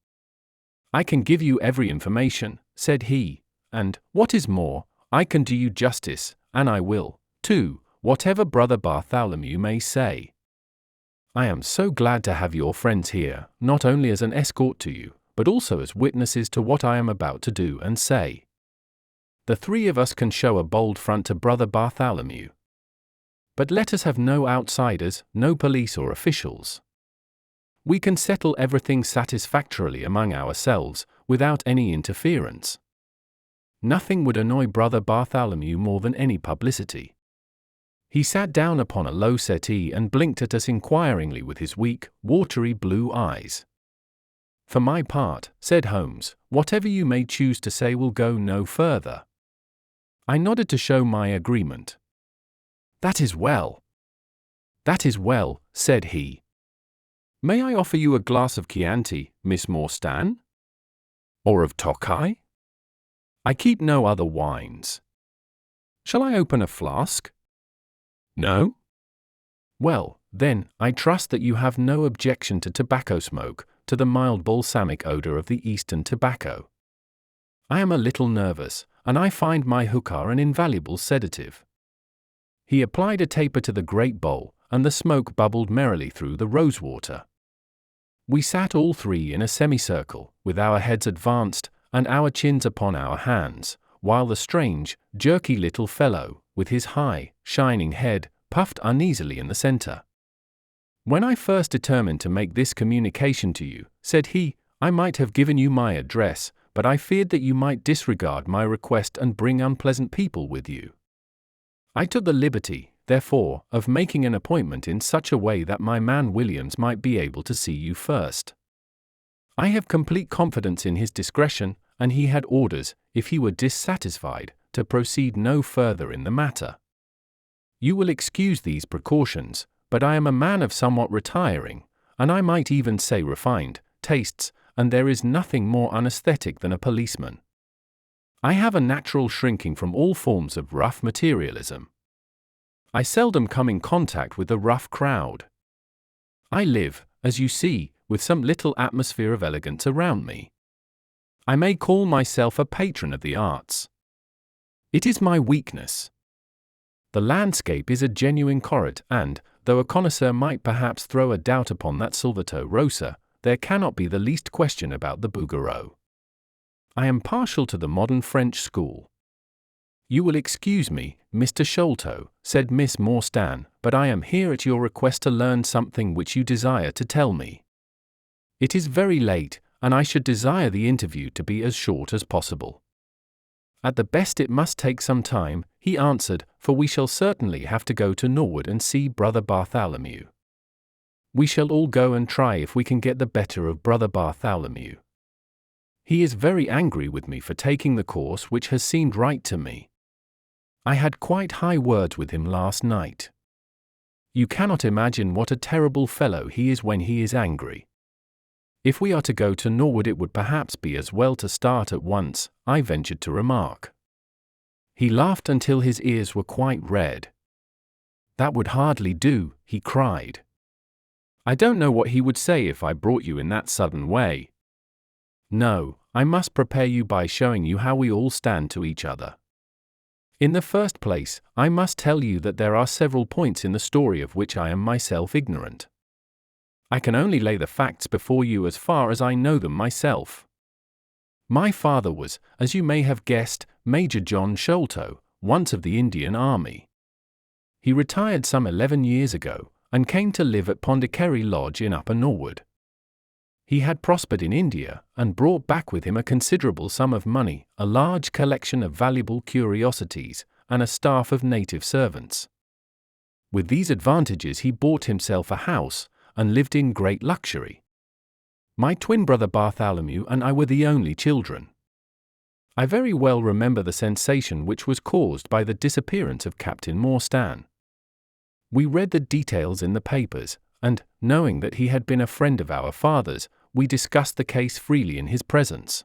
I can give you every information, said he, and, what is more, I can do you justice, and I will, too, whatever Brother Bartholomew may say. I am so glad to have your friends here, not only as an escort to you, but also as witnesses to what I am about to do and say. The three of us can show a bold front to Brother Bartholomew. But let us have no outsiders, no police or officials. We can settle everything satisfactorily among ourselves, without any interference. Nothing would annoy Brother Bartholomew more than any publicity. He sat down upon a low settee and blinked at us inquiringly with his weak, watery blue eyes. For my part, said Holmes, whatever you may choose to say will go no further. I nodded to show my agreement. That is well. That is well, said he. May I offer you a glass of Chianti, Miss Morstan? Or of Tokai? I keep no other wines. Shall I open a flask? No? Well, then, I trust that you have no objection to tobacco smoke, to the mild balsamic odor of the Eastern tobacco. I am a little nervous, and I find my hookah an invaluable sedative. He applied a taper to the great bowl, and the smoke bubbled merrily through the rosewater. We sat all three in a semicircle, with our heads advanced, and our chins upon our hands, while the strange, jerky little fellow, with his high, shining head, puffed uneasily in the center. When I first determined to make this communication to you, said he, I might have given you my address, but I feared that you might disregard my request and bring unpleasant people with you. I took the liberty, therefore, of making an appointment in such a way that my man Williams might be able to see you first. I have complete confidence in his discretion, and he had orders, if he were dissatisfied, to proceed no further in the matter. You will excuse these precautions, but I am a man of somewhat retiring, and I might even say refined, tastes, and there is nothing more unaesthetic than a policeman. I have a natural shrinking from all forms of rough materialism. I seldom come in contact with the rough crowd. I live, as you see, with some little atmosphere of elegance around me. I may call myself a patron of the arts. It is my weakness. The landscape is a genuine correct, and, though a connoisseur might perhaps throw a doubt upon that Salvator Rosa, there cannot be the least question about the Bouguereau. I am partial to the modern French school. You will excuse me, Mr. Sholto, said Miss Morstan, but I am here at your request to learn something which you desire to tell me. It is very late, and I should desire the interview to be as short as possible. At the best it must take some time, he answered, for we shall certainly have to go to Norwood and see Brother Bartholomew. We shall all go and try if we can get the better of Brother Bartholomew. He is very angry with me for taking the course which has seemed right to me. I had quite high words with him last night. You cannot imagine what a terrible fellow he is when he is angry. If we are to go to Norwood it would perhaps be as well to start at once, I ventured to remark. He laughed until his ears were quite red. That would hardly do, he cried. I don't know what he would say if I brought you in that sudden way. No, I must prepare you by showing you how we all stand to each other. In the first place, I must tell you that there are several points in the story of which I am myself ignorant. I can only lay the facts before you as far as I know them myself. My father was, as you may have guessed, Major John Sholto, once of the Indian Army. He retired some 11 years ago, and came to live at Pondicherry Lodge in Upper Norwood. He had prospered in India, and brought back with him a considerable sum of money, a large collection of valuable curiosities, and a staff of native servants. With these advantages he bought himself a house, and lived in great luxury. My twin brother Bartholomew and I were the only children. I very well remember the sensation which was caused by the disappearance of Captain Morstan. We read the details in the papers, and, knowing that he had been a friend of our father's, we discussed the case freely in his presence.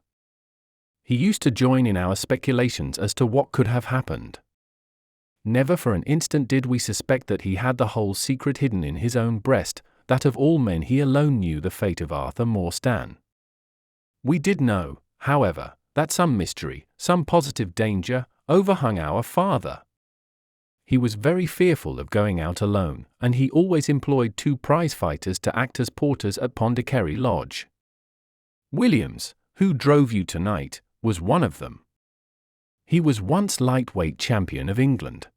He used to join in our speculations as to what could have happened. Never for an instant did we suspect that he had the whole secret hidden in his own breast, that of all men he alone knew the fate of Arthur Morstan. We did know, however, that some mystery, some positive danger, overhung our father. He was very fearful of going out alone, and he always employed 2 prize-fighters to act as porters at Pondicherry Lodge. Williams, who drove you tonight, was one of them. He was once lightweight champion of England.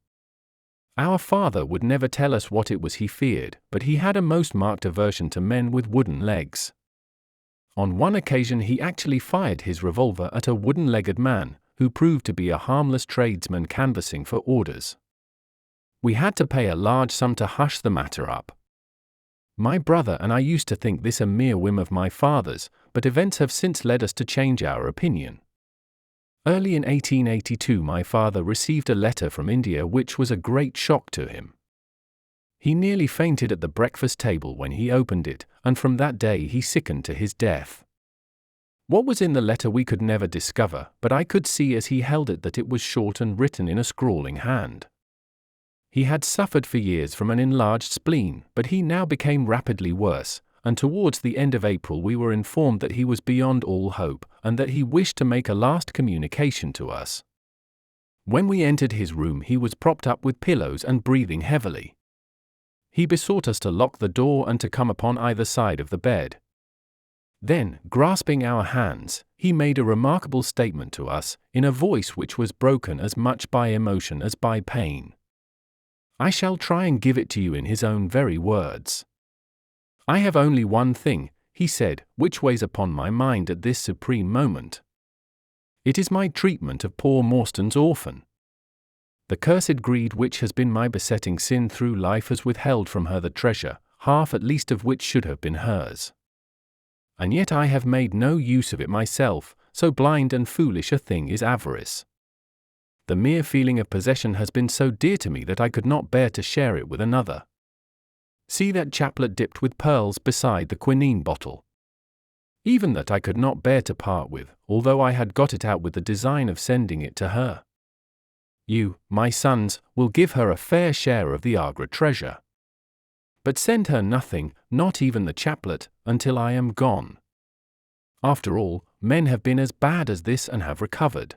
Our father would never tell us what it was he feared, but he had a most marked aversion to men with wooden legs. On one occasion he actually fired his revolver at a wooden-legged man, who proved to be a harmless tradesman canvassing for orders. We had to pay a large sum to hush the matter up. My brother and I used to think this a mere whim of my father's, but events have since led us to change our opinion. Early in 1882 my father received a letter from India which was a great shock to him. He nearly fainted at the breakfast table when he opened it, and from that day he sickened to his death. What was in the letter we could never discover, but I could see as he held it that it was short and written in a scrawling hand. He had suffered for years from an enlarged spleen, but he now became rapidly worse, and towards the end of April we were informed that he was beyond all hope, and that he wished to make a last communication to us. When we entered his room he was propped up with pillows and breathing heavily. He besought us to lock the door and to come upon either side of the bed. Then, grasping our hands, he made a remarkable statement to us, in a voice which was broken as much by emotion as by pain. I shall try and give it to you in his own very words. I have only one thing, he said, which weighs upon my mind at this supreme moment. It is my treatment of poor Morstan's orphan. The cursed greed which has been my besetting sin through life has withheld from her the treasure, half at least of which should have been hers. And yet I have made no use of it myself, so blind and foolish a thing is avarice. The mere feeling of possession has been so dear to me that I could not bear to share it with another. See that chaplet dipped with pearls beside the quinine bottle. Even that I could not bear to part with, although I had got it out with the design of sending it to her. You, my sons, will give her a fair share of the Agra treasure. But send her nothing, not even the chaplet, until I am gone. After all, men have been as bad as this and have recovered.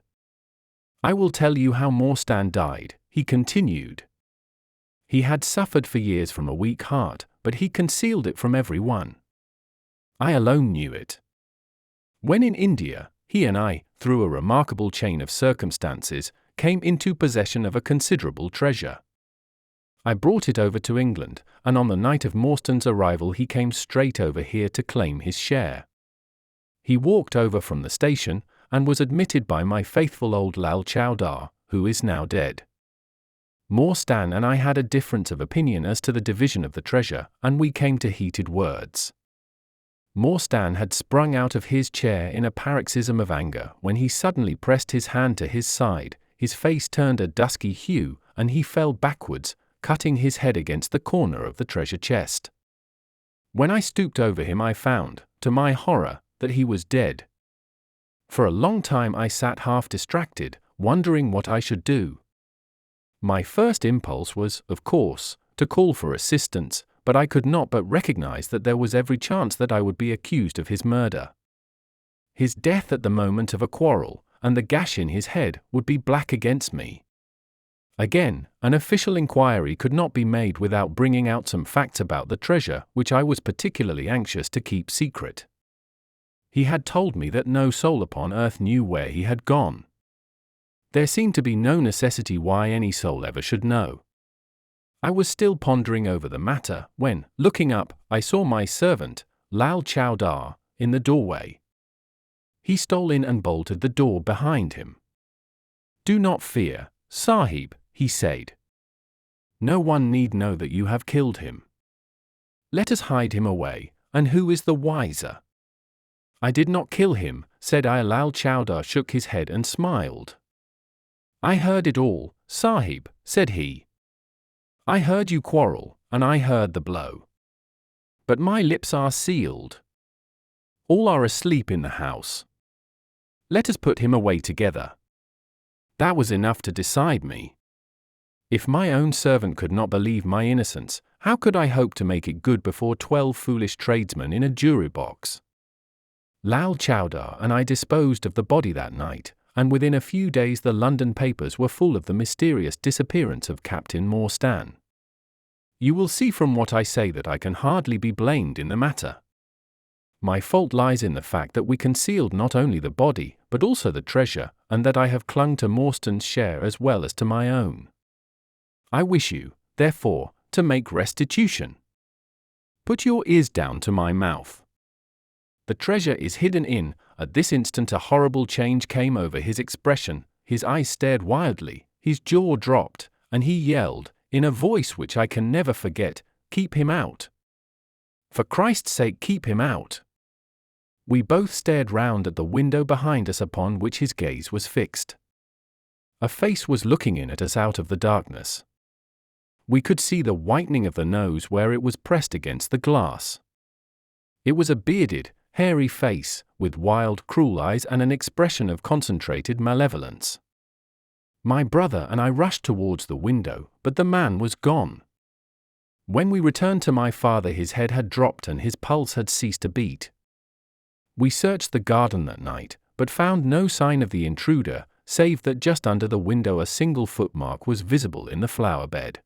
I will tell you how Morstan died, he continued. He had suffered for years from a weak heart, but he concealed it from every one. I alone knew it. When in India, he and I, through a remarkable chain of circumstances, came into possession of a considerable treasure. I brought it over to England, and on the night of Morstan's arrival he came straight over here to claim his share. He walked over from the station, and was admitted by my faithful old Lal Chowdar, who is now dead. Morstan and I had a difference of opinion as to the division of the treasure, and we came to heated words. Morstan had sprung out of his chair in a paroxysm of anger when he suddenly pressed his hand to his side, his face turned a dusky hue, and he fell backwards, cutting his head against the corner of the treasure chest. When I stooped over him I found, to my horror, that he was dead. For a long time I sat half distracted, wondering what I should do. My first impulse was, of course, to call for assistance, but I could not but recognize that there was every chance that I would be accused of his murder. His death at the moment of a quarrel, and the gash in his head, would be black against me. Again, an official inquiry could not be made without bringing out some facts about the treasure which I was particularly anxious to keep secret. He had told me that no soul upon earth knew where he had gone. There seemed to be no necessity why any soul ever should know. I was still pondering over the matter, when, looking up, I saw my servant, Lal Chowdar, in the doorway. He stole in and bolted the door behind him. "Do not fear, Sahib," he said. "No one need know that you have killed him. Let us hide him away, and who is the wiser?" "I did not kill him," said I. Lal Chowdar shook his head and smiled. "I heard it all, Sahib," said he. I heard you quarrel, and I heard the blow. But my lips are sealed. All are asleep in the house. Let us put him away together. That was enough to decide me. If my own servant could not believe my innocence, how could I hope to make it good before 12 foolish tradesmen in a jury box? Lal Chowdar and I disposed of the body that night, and within a few days the London papers were full of the mysterious disappearance of Captain Morstan. You will see from what I say that I can hardly be blamed in the matter. My fault lies in the fact that we concealed not only the body, but also the treasure, and that I have clung to Morstan's share as well as to my own. I wish you, therefore, to make restitution. Put your ears down to my mouth. The treasure is hidden in. At this instant a horrible change came over his expression, his eyes stared wildly, his jaw dropped, and he yelled, in a voice which I can never forget, "Keep him out! For Christ's sake, keep him out!" We both stared round at the window behind us upon which his gaze was fixed. A face was looking in at us out of the darkness. We could see the whitening of the nose where it was pressed against the glass. It was a bearded, hairy face, with wild, cruel eyes and an expression of concentrated malevolence. My brother and I rushed towards the window, but the man was gone. When we returned to my father, his head had dropped and his pulse had ceased to beat. We searched the garden that night, but found no sign of the intruder, save that just under the window a single footmark was visible in the flower bed.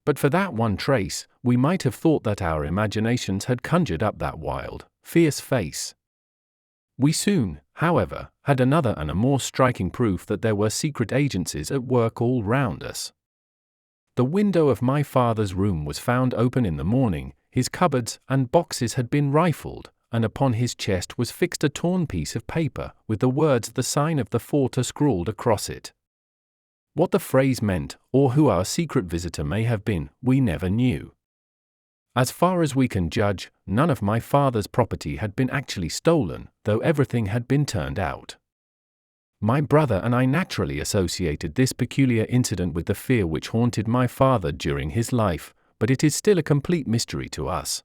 But for that one trace, we might have thought that our imaginations had conjured up that wild, fierce face. We soon, however, had another and a more striking proof that there were secret agencies at work all round us. The window of my father's room was found open in the morning, his cupboards and boxes had been rifled, and upon his chest was fixed a torn piece of paper, with the words "The sign of the Forter" scrawled across it. What the phrase meant, or who our secret visitor may have been, we never knew. As far as we can judge, none of my father's property had been actually stolen, though everything had been turned out. My brother and I naturally associated this peculiar incident with the fear which haunted my father during his life, but it is still a complete mystery to us.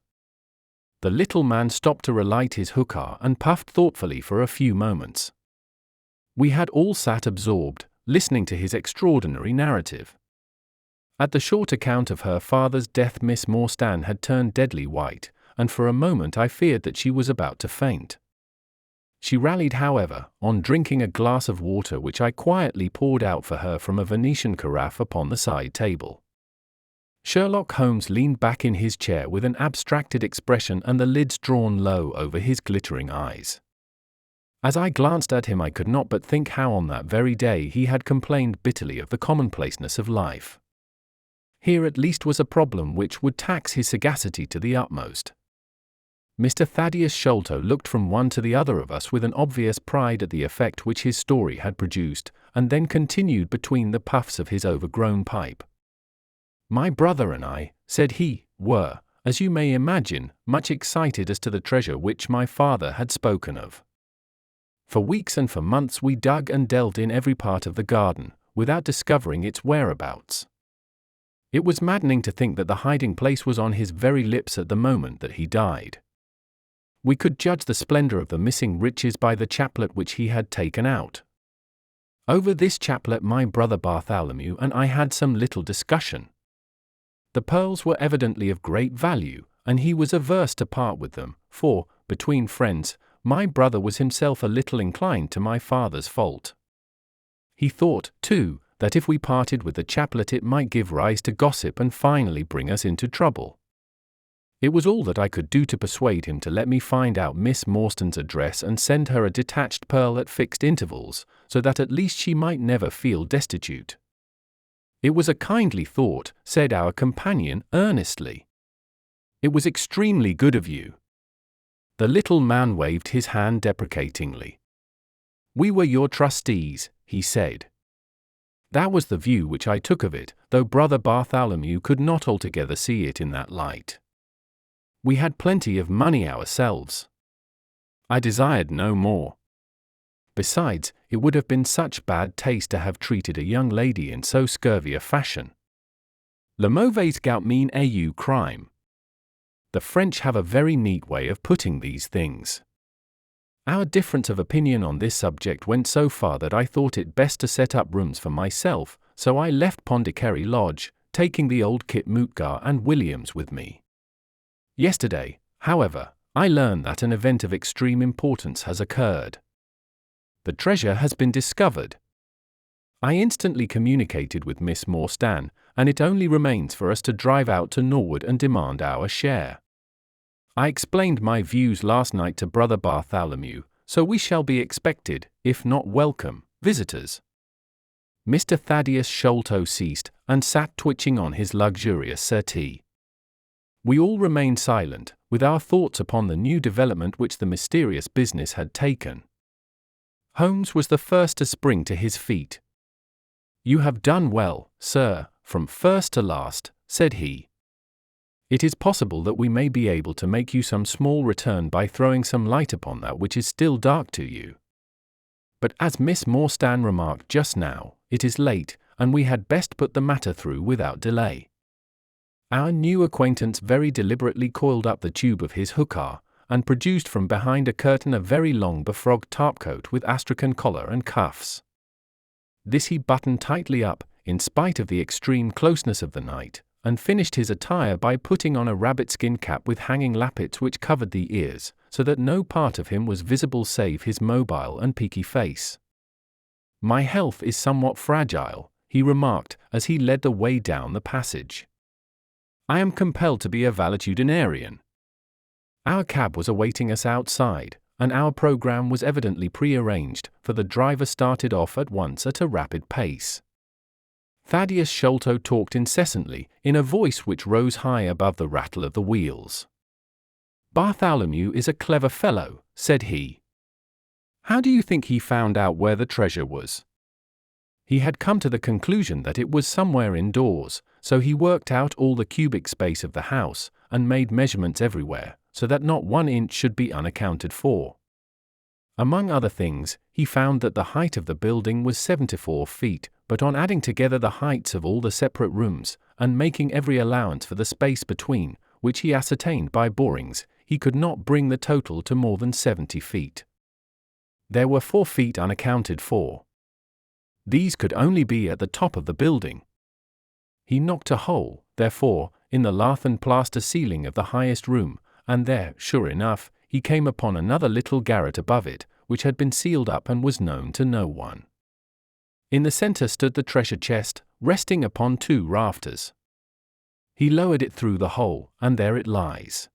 The little man stopped to relight his hookah and puffed thoughtfully for a few moments. We had all sat absorbed, listening to his extraordinary narrative. At the short account of her father's death, Miss Morstan had turned deadly white, and for a moment I feared that she was about to faint. She rallied, however, on drinking a glass of water which I quietly poured out for her from a Venetian carafe upon the side table. Sherlock Holmes leaned back in his chair with an abstracted expression and the lids drawn low over his glittering eyes. As I glanced at him, I could not but think how on that very day he had complained bitterly of the commonplaceness of life. Here at least was a problem which would tax his sagacity to the utmost. Mr. Thaddeus Sholto looked from one to the other of us with an obvious pride at the effect which his story had produced, and then continued between the puffs of his overgrown pipe. "My brother and I," said he, "were, as you may imagine, much excited as to the treasure which my father had spoken of. For weeks and for months we dug and delved in every part of the garden, without discovering its whereabouts. It was maddening to think that the hiding place was on his very lips at the moment that he died. We could judge the splendor of the missing riches by the chaplet which he had taken out. Over this chaplet my brother Bartholomew and I had some little discussion. The pearls were evidently of great value, and he was averse to part with them, for, between friends, my brother was himself a little inclined to my father's fault. He thought, too, that if we parted with the chaplet it might give rise to gossip and finally bring us into trouble. It was all that I could do to persuade him to let me find out Miss Morstan's address and send her a detached pearl at fixed intervals, so that at least she might never feel destitute. It was a kindly thought, said our companion earnestly. It was extremely good of you. The little man waved his hand deprecatingly. We were your trustees, he said. That was the view which I took of it, though brother Bartholomew could not altogether see it in that light. We had plenty of money ourselves. I desired no more. Besides, it would have been such bad taste to have treated a young lady in so scurvy a fashion. Le mauvais goût mène au crime. The French have a very neat way of putting these things. Our difference of opinion on this subject went so far that I thought it best to set up rooms for myself, so I left Pondicherry Lodge, taking the old Kit Mootgar and Williams with me. Yesterday, however, I learned that an event of extreme importance has occurred. The treasure has been discovered. I instantly communicated with Miss Morstan, and it only remains for us to drive out to Norwood and demand our share. I explained my views last night to Brother Bartholomew, so we shall be expected, if not welcome, visitors. Mr. Thaddeus Sholto ceased, and sat twitching on his luxurious settee. We all remained silent, with our thoughts upon the new development which the mysterious business had taken. Holmes was the first to spring to his feet. "You have done well, sir, from first to last," said he. "It is possible that we may be able to make you some small return by throwing some light upon that which is still dark to you. But as Miss Morstan remarked just now, it is late, and we had best put the matter through without delay." Our new acquaintance very deliberately coiled up the tube of his hookah, and produced from behind a curtain a very long befrogged topcoat with astrakhan collar and cuffs. This he buttoned tightly up, in spite of the extreme closeness of the night, and finished his attire by putting on a rabbit-skin cap with hanging lappets which covered the ears, so that no part of him was visible save his mobile and peaky face. "My health is somewhat fragile," he remarked, as he led the way down the passage. "I am compelled to be a valetudinarian." Our cab was awaiting us outside, and our program was evidently prearranged, for the driver started off at once at a rapid pace. Thaddeus Sholto talked incessantly, in a voice which rose high above the rattle of the wheels. "Bartholomew is a clever fellow," said he. "How do you think he found out where the treasure was?" He had come to the conclusion that it was somewhere indoors, so he worked out all the cubic space of the house, and made measurements everywhere, so that not 1 inch should be unaccounted for. Among other things, he found that the height of the building was 74 feet, but on adding together the heights of all the separate rooms, and making every allowance for the space between, which he ascertained by borings, he could not bring the total to more than 70 feet. There were 4 feet unaccounted for. These could only be at the top of the building. He knocked a hole, therefore, in the lath and plaster ceiling of the highest room, and there, sure enough, he came upon another little garret above it, which had been sealed up and was known to no one. In the center stood the treasure chest, resting upon 2 rafters. He lowered it through the hole, and there it lies.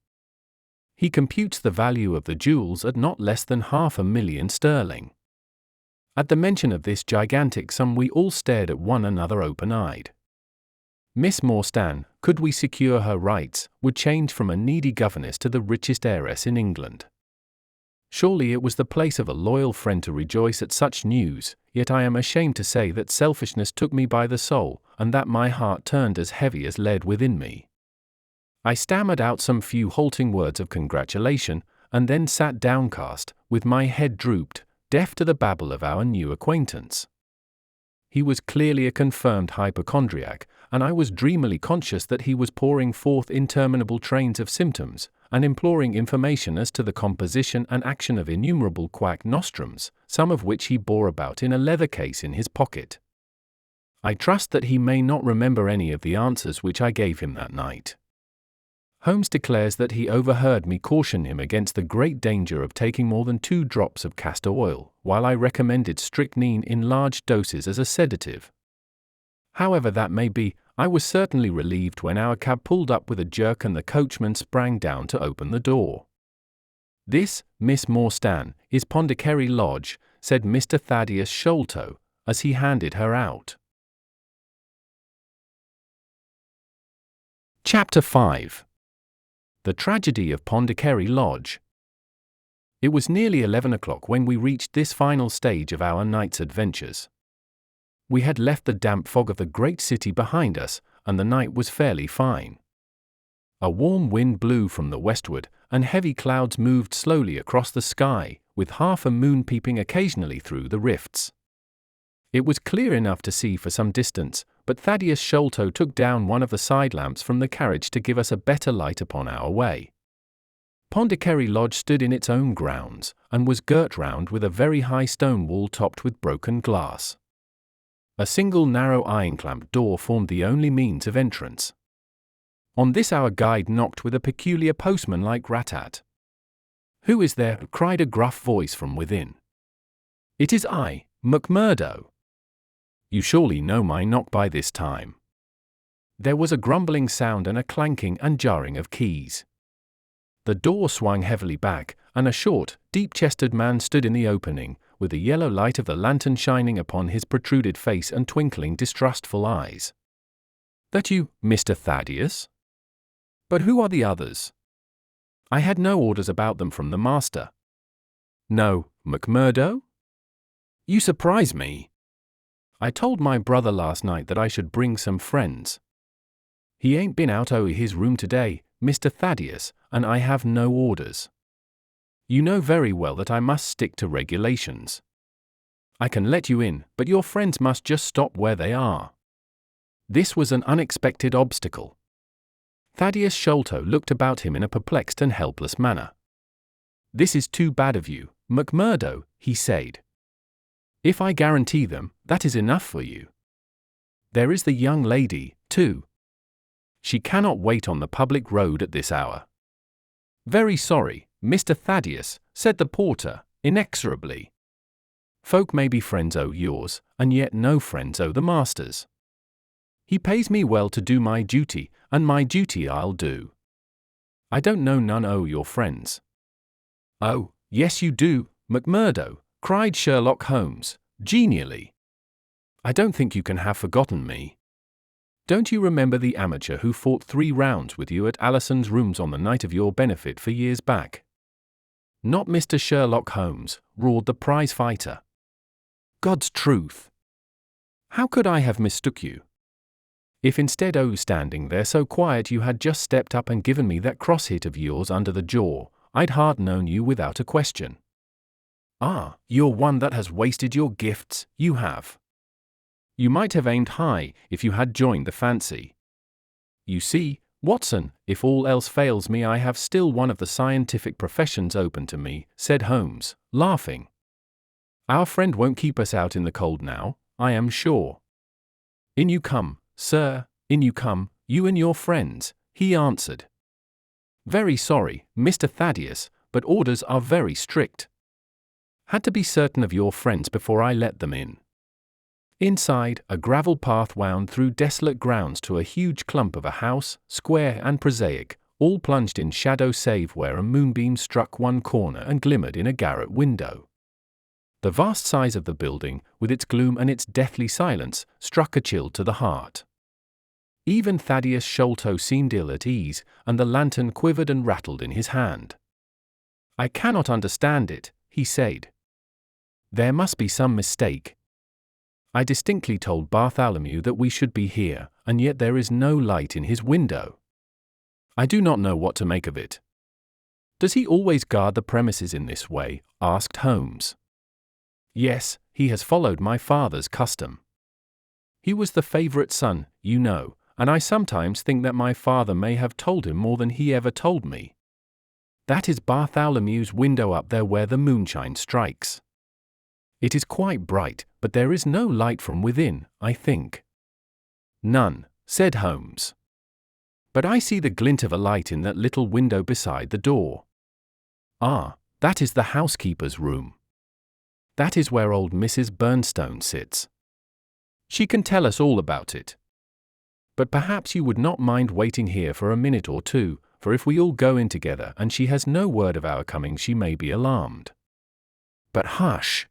He computes the value of the jewels at not less than £500,000 sterling. At the mention of this gigantic sum we all stared at one another open-eyed. Miss Morstan, could we secure her rights, would change from a needy governess to the richest heiress in England. Surely it was the place of a loyal friend to rejoice at such news, yet I am ashamed to say that selfishness took me by the soul, and that my heart turned as heavy as lead within me. I stammered out some few halting words of congratulation, and then sat downcast, with my head drooped, deaf to the babble of our new acquaintance. He was clearly a confirmed hypochondriac, and I was dreamily conscious that he was pouring forth interminable trains of symptoms, and imploring information as to the composition and action of innumerable quack nostrums, some of which he bore about in a leather case in his pocket. I trust that he may not remember any of the answers which I gave him that night. Holmes declares that he overheard me caution him against the great danger of taking more than 2 drops of castor oil, while I recommended strychnine in large doses as a sedative. However that may be, I was certainly relieved when our cab pulled up with a jerk and the coachman sprang down to open the door. "This, Miss Morstan, is Pondicherry Lodge," said Mr. Thaddeus Sholto, as he handed her out. Chapter 5. The Tragedy of Pondicherry Lodge. It was nearly 11 o'clock when we reached this final stage of our night's adventures. We had left the damp fog of the great city behind us, and the night was fairly fine. A warm wind blew from the westward, and heavy clouds moved slowly across the sky, with half a moon peeping occasionally through the rifts. It was clear enough to see for some distance, but Thaddeus Sholto took down one of the side lamps from the carriage to give us a better light upon our way. Pondicherry Lodge stood in its own grounds, and was girt round with a very high stone wall topped with broken glass. A single narrow iron-clamped door formed the only means of entrance. On this our guide knocked with a peculiar postman-like rat-tat. "Who is there?" cried a gruff voice from within. "It is I, McMurdo." "You surely know my knock by this time." There was a grumbling sound and a clanking and jarring of keys. The door swung heavily back, and a short, deep-chested man stood in the opening, with the yellow light of the lantern shining upon his protruded face and twinkling distrustful eyes. "That you, Mr. Thaddeus? But who are the others?" "I had no orders about them from the master." "No, McMurdo? You surprise me. I told my brother last night that I should bring some friends. He ain't been out o' his room today, Mr. Thaddeus, and I have no orders. You know very well that I must stick to regulations. I can let you in, but your friends must just stop where they are." This was an unexpected obstacle. Thaddeus Sholto looked about him in a perplexed and helpless manner. "This is too bad of you, McMurdo," he said. "If I guarantee them, that is enough for you. There is the young lady, too. She cannot wait on the public road at this hour." "Very sorry, Mr. Thaddeus," said the porter, inexorably. "Folk may be friends o' yours, and yet no friends o' the master's. He pays me well to do my duty, and my duty I'll do. I don't know none o' your friends." "Oh, yes you do, McMurdo," cried Sherlock Holmes, genially. "I don't think you can have forgotten me. Don't you remember the amateur who fought 3 rounds with you at Alison's rooms on the night of your benefit for years back?" "Not Mr. Sherlock Holmes," roared the prize fighter. "God's truth! How could I have mistook you? If instead o' standing there so quiet you had just stepped up and given me that cross hit of yours under the jaw, I'd hard known you without a question. Ah, you're one that has wasted your gifts, you have. You might have aimed high if you had joined the fancy. You see, Watson, if all else fails me I have still one of the scientific professions open to me," said Holmes, laughing. "Our friend won't keep us out in the cold now, I am sure." "In you come, sir, in you come, you and your friends," he answered. "Very sorry, Mr. Thaddeus, but orders are very strict. Had to be certain of your friends before I let them in." Inside, a gravel path wound through desolate grounds to a huge clump of a house, square and prosaic, all plunged in shadow save where a moonbeam struck one corner and glimmered in a garret window. The vast size of the building, with its gloom and its deathly silence, struck a chill to the heart. Even Thaddeus Sholto seemed ill at ease, and the lantern quivered and rattled in his hand. "I cannot understand it," he said. "There must be some mistake. I distinctly told Bartholomew that we should be here, and yet there is no light in his window. I do not know what to make of it." "Does he always guard the premises in this way?" asked Holmes. "Yes, he has followed my father's custom. He was the favorite son, you know, and I sometimes think that my father may have told him more than he ever told me. That is Bartholomew's window up there where the moonshine strikes. It is quite bright, but there is no light from within, I think." "None," said Holmes. "But I see the glint of a light in that little window beside the door. Ah, that is the housekeeper's room. That is where old Mrs. Bernstone sits. She can tell us all about it. But perhaps you would not mind waiting here for a minute or two, for if we all go in together and she has no word of our coming she may be alarmed." "But hush!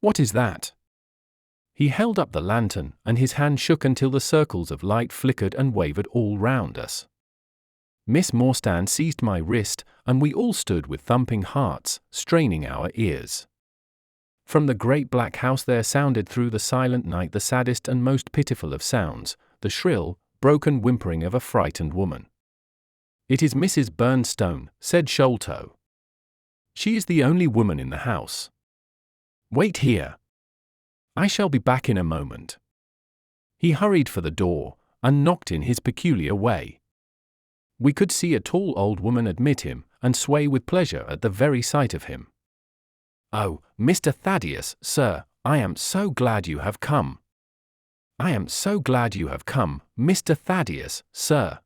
What is that?" He held up the lantern, and his hand shook until the circles of light flickered and wavered all round us. Miss Morstan seized my wrist, and we all stood with thumping hearts, straining our ears. From the great black house there sounded through the silent night the saddest and most pitiful of sounds, the shrill, broken whimpering of a frightened woman. "It is Mrs. Bernstone," said Sholto. "She is the only woman in the house. Wait here. I shall be back in a moment." He hurried for the door, and knocked in his peculiar way. We could see a tall old woman admit him, and sway with pleasure at the very sight of him. "Oh, Mr. Thaddeus, sir, I am so glad you have come. I am so glad you have come, Mr. Thaddeus, sir."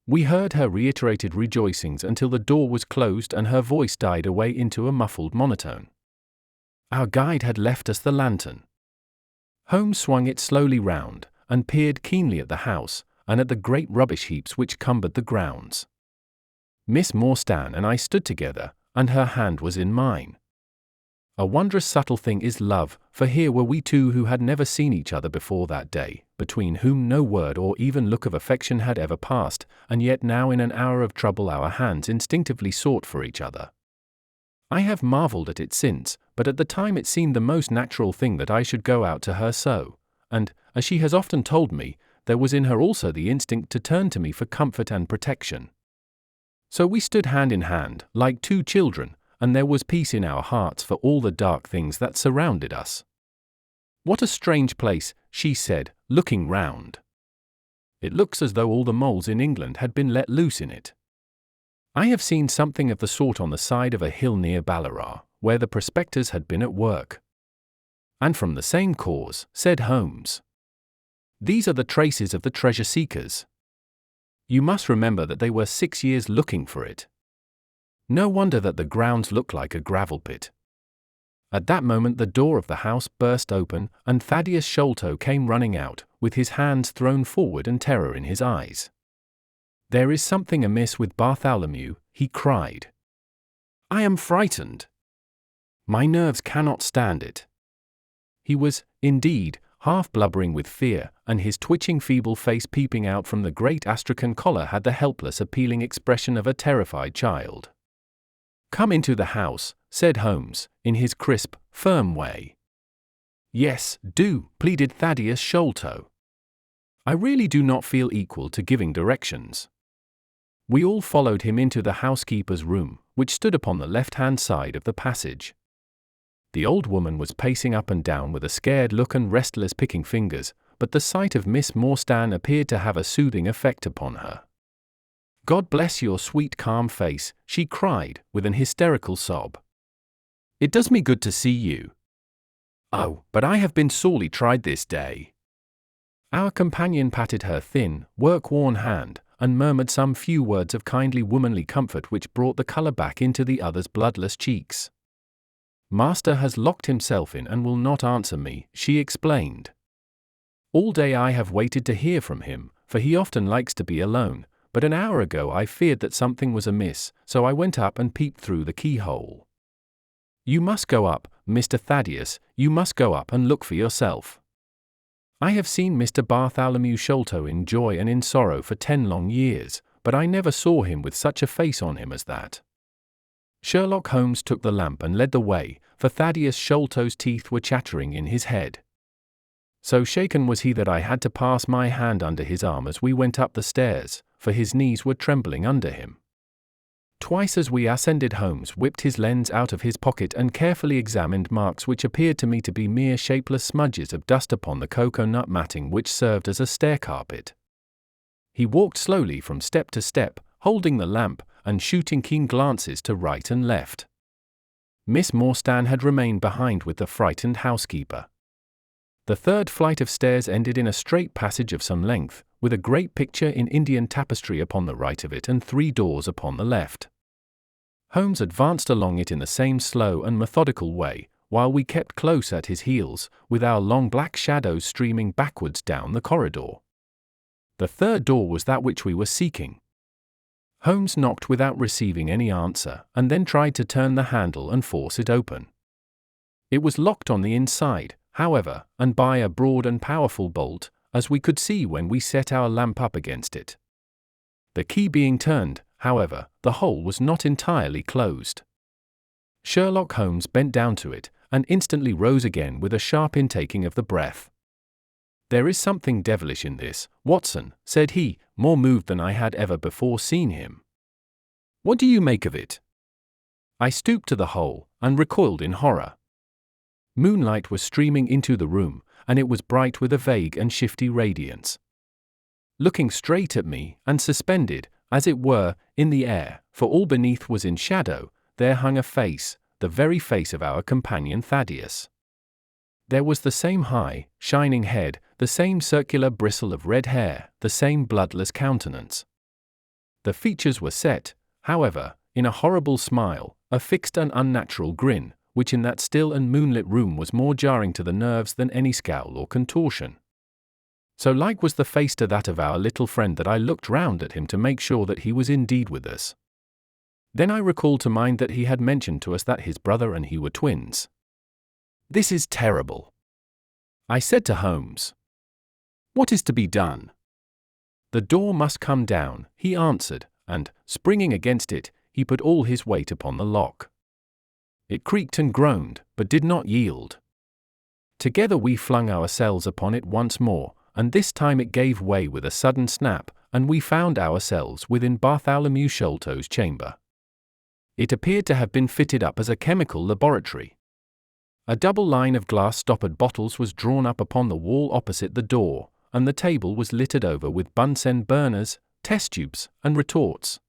We heard her reiterated rejoicings until the door was closed and her voice died away into a muffled monotone. Our guide had left us the lantern. Holmes swung it slowly round, and peered keenly at the house, and at the great rubbish heaps which cumbered the grounds. Miss Morstan and I stood together, and her hand was in mine. A wondrous subtle thing is love, for here were we two who had never seen each other before that day, between whom no word or even look of affection had ever passed, and yet now in an hour of trouble our hands instinctively sought for each other. I have marvelled at it since, but at the time it seemed the most natural thing that I should go out to her so, and, as she has often told me, there was in her also the instinct to turn to me for comfort and protection. So we stood hand in hand, like two children, and there was peace in our hearts for all the dark things that surrounded us. "What a strange place," she said, looking round. "It looks as though all the moles in England had been let loose in it. I have seen something of the sort on the side of a hill near Ballarat, where the prospectors had been at work." "And from the same cause," said Holmes. "These are the traces of the treasure-seekers. You must remember that they were 6 years looking for it. No wonder that the grounds look like a gravel pit." At that moment the door of the house burst open, and Thaddeus Sholto came running out, with his hands thrown forward and terror in his eyes. "There is something amiss with Bartholomew," he cried. "I am frightened. My nerves cannot stand it." He was, indeed, half blubbering with fear, and his twitching feeble face peeping out from the great astrakhan collar had the helpless appealing expression of a terrified child. "Come into the house," said Holmes, in his crisp, firm way. "Yes, do," pleaded Thaddeus Sholto. "I really do not feel equal to giving directions." We all followed him into the housekeeper's room, which stood upon the left-hand side of the passage. The old woman was pacing up and down with a scared look and restless picking fingers, but the sight of Miss Morstan appeared to have a soothing effect upon her. "God bless your sweet calm face," she cried, with an hysterical sob. "It does me good to see you. Oh, but I have been sorely tried this day." Our companion patted her thin, work-worn hand, and murmured some few words of kindly womanly comfort which brought the colour back into the other's bloodless cheeks. "Master has locked himself in and will not answer me," she explained. "All day I have waited to hear from him, for he often likes to be alone, but an hour ago I feared that something was amiss, so I went up and peeped through the keyhole. You must go up, Mr. Thaddeus, you must go up and look for yourself. I have seen Mr. Bartholomew Sholto in joy and in sorrow for 10 long years, but I never saw him with such a face on him as that." Sherlock Holmes took the lamp and led the way, for Thaddeus Sholto's teeth were chattering in his head. So shaken was he that I had to pass my hand under his arm as we went up the stairs, for his knees were trembling under him. Twice as we ascended Holmes whipped his lens out of his pocket and carefully examined marks which appeared to me to be mere shapeless smudges of dust upon the cocoa-nut matting which served as a stair-carpet. He walked slowly from step to step, holding the lamp, and shooting keen glances to right and left. Miss Morstan had remained behind with the frightened housekeeper. The third flight of stairs ended in a straight passage of some length, with a great picture in Indian tapestry upon the right of it and 3 doors upon the left. Holmes advanced along it in the same slow and methodical way, while we kept close at his heels, with our long black shadows streaming backwards down the corridor. The third door was that which we were seeking. Holmes knocked without receiving any answer, and then tried to turn the handle and force it open. It was locked on the inside, however, and by a broad and powerful bolt, as we could see when we set our lamp up against it. The key being turned, however, the hole was not entirely closed. Sherlock Holmes bent down to it, and instantly rose again with a sharp intaking of the breath. "There is something devilish in this, Watson," said he, more moved than I had ever before seen him. "What do you make of it?" I stooped to the hole, and recoiled in horror. Moonlight was streaming into the room, and it was bright with a vague and shifty radiance. Looking straight at me, and suspended, as it were, in the air, for all beneath was in shadow, there hung a face, the very face of our companion Thaddeus. There was the same high, shining head, the same circular bristle of red hair, the same bloodless countenance. The features were set, however, in a horrible smile, a fixed and unnatural grin, which in that still and moonlit room was more jarring to the nerves than any scowl or contortion. So like was the face to that of our little friend that I looked round at him to make sure that he was indeed with us. Then I recalled to mind that he had mentioned to us that his brother and he were twins. "This is terrible," I said to Holmes. "What is to be done?" "The door must come down," he answered, and, springing against it, he put all his weight upon the lock. It creaked and groaned, but did not yield. Together we flung ourselves upon it once more, and this time it gave way with a sudden snap, and we found ourselves within Bartholomew Sholto's chamber. It appeared to have been fitted up as a chemical laboratory. A double line of glass-stoppered bottles was drawn up upon the wall opposite the door, and the table was littered over with Bunsen burners, test tubes, and retorts.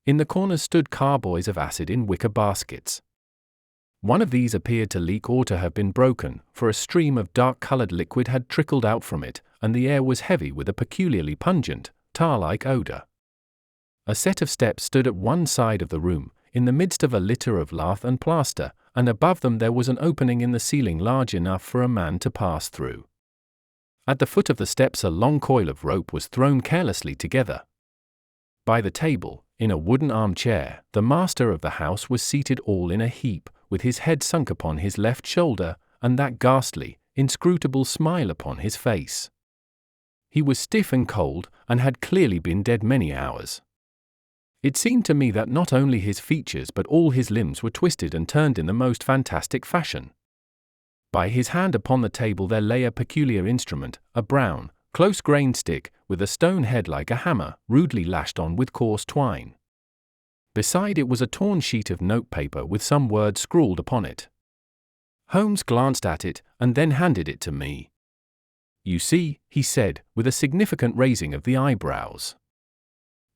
In the corners stood carboys of acid in wicker baskets. One of these appeared to leak or to have been broken, for a stream of dark-colored liquid had trickled out from it, and the air was heavy with a peculiarly pungent, tar-like odor. A set of steps stood at one side of the room, in the midst of a litter of lath and plaster, and above them there was an opening in the ceiling large enough for a man to pass through. At the foot of the steps a long coil of rope was thrown carelessly together. By the table, in a wooden armchair, the master of the house was seated all in a heap, with his head sunk upon his left shoulder, and that ghastly, inscrutable smile upon his face. He was stiff and cold, and had clearly been dead many hours. It seemed to me that not only his features but all his limbs were twisted and turned in the most fantastic fashion. By his hand upon the table there lay a peculiar instrument, a brown, close-grained stick, with a stone head like a hammer, rudely lashed on with coarse twine. Beside it was a torn sheet of notepaper with some words scrawled upon it. Holmes glanced at it, and then handed it to me. "You see," he said, with a significant raising of the eyebrows.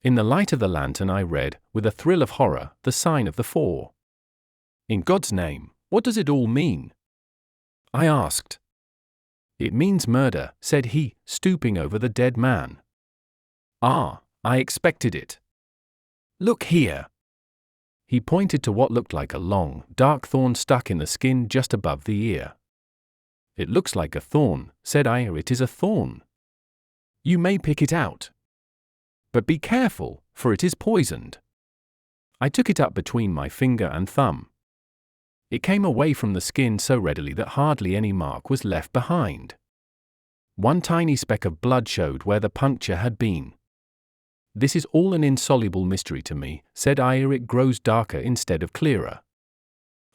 In the light of the lantern I read, with a thrill of horror, the sign of the four. "In God's name, what does it all mean?" I asked. "It means murder," said he, stooping over the dead man. "Ah, I expected it. Look here." He pointed to what looked like a long, dark thorn stuck in the skin just above the ear. "It looks like a thorn," said I. "It is a thorn. You may pick it out. But be careful, for it is poisoned." I took it up between my finger and thumb. It came away from the skin so readily that hardly any mark was left behind. One tiny speck of blood showed where the puncture had been. "This is all an insoluble mystery to me," said I. "It grows darker instead of clearer."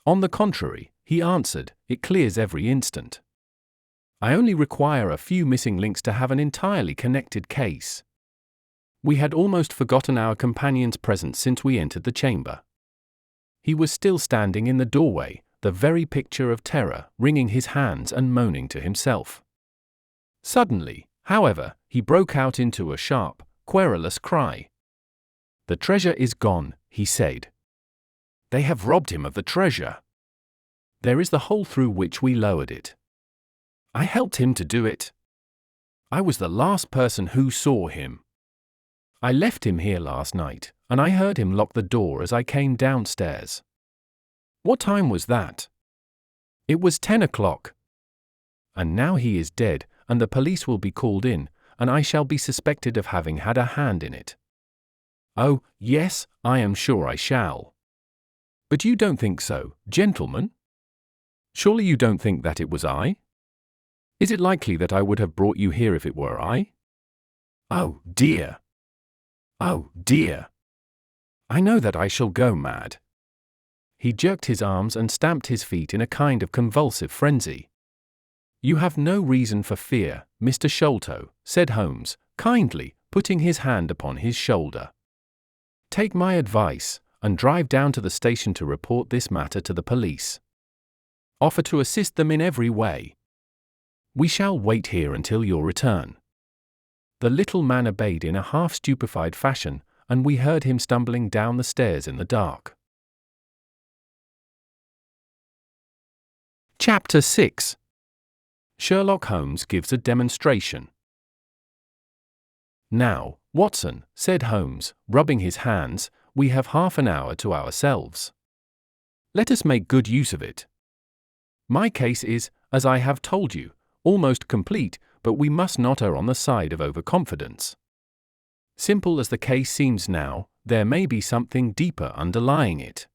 "On the contrary," he answered, "it clears every instant. I only require a few missing links to have an entirely connected case." We had almost forgotten our companion's presence since we entered the chamber. He was still standing in the doorway, the very picture of terror, wringing his hands and moaning to himself. Suddenly, however, he broke out into a sharp, querulous cry. "The treasure is gone," he said. "They have robbed him of the treasure. There is the hole through which we lowered it. I helped him to do it. I was the last person who saw him. I left him here last night, and I heard him lock the door as I came downstairs." "What time was that?" "It was 10 o'clock. And now he is dead, and the police will be called in, and I shall be suspected of having had a hand in it." "Oh, yes, I am sure I shall." "But you don't think so, gentlemen? Surely you don't think that it was I? Is it likely that I would have brought you here if it were I? Oh, dear! Oh, dear! I know that I shall go mad." He jerked his arms and stamped his feet in a kind of convulsive frenzy. "You have no reason for fear, Mr. Sholto," said Holmes, kindly, putting his hand upon his shoulder. "Take my advice, and drive down to the station to report this matter to the police. Offer to assist them in every way. We shall wait here until your return." The little man obeyed in a half-stupefied fashion, and we heard him stumbling down the stairs in the dark. Chapter 6. Sherlock Holmes gives a demonstration. "Now, Watson," said Holmes, rubbing his hands, "we have half an hour to ourselves. Let us make good use of it. My case is, as I have told you, almost complete, but we must not err on the side of overconfidence. Simple as the case seems now, there may be something deeper underlying it."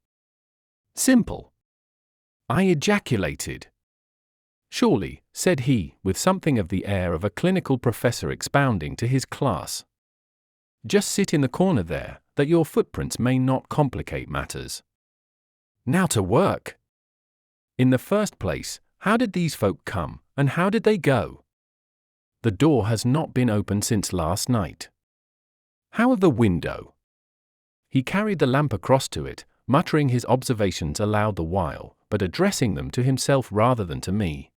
"Simple?" I ejaculated. "Surely," said he, with something of the air of a clinical professor expounding to his class. "Just sit in the corner there, that your footprints may not complicate matters. Now to work. In the first place, how did these folk come, and how did they go? The door has not been opened since last night. How of the window?" He carried the lamp across to it, muttering his observations aloud the while, but addressing them to himself rather than to me.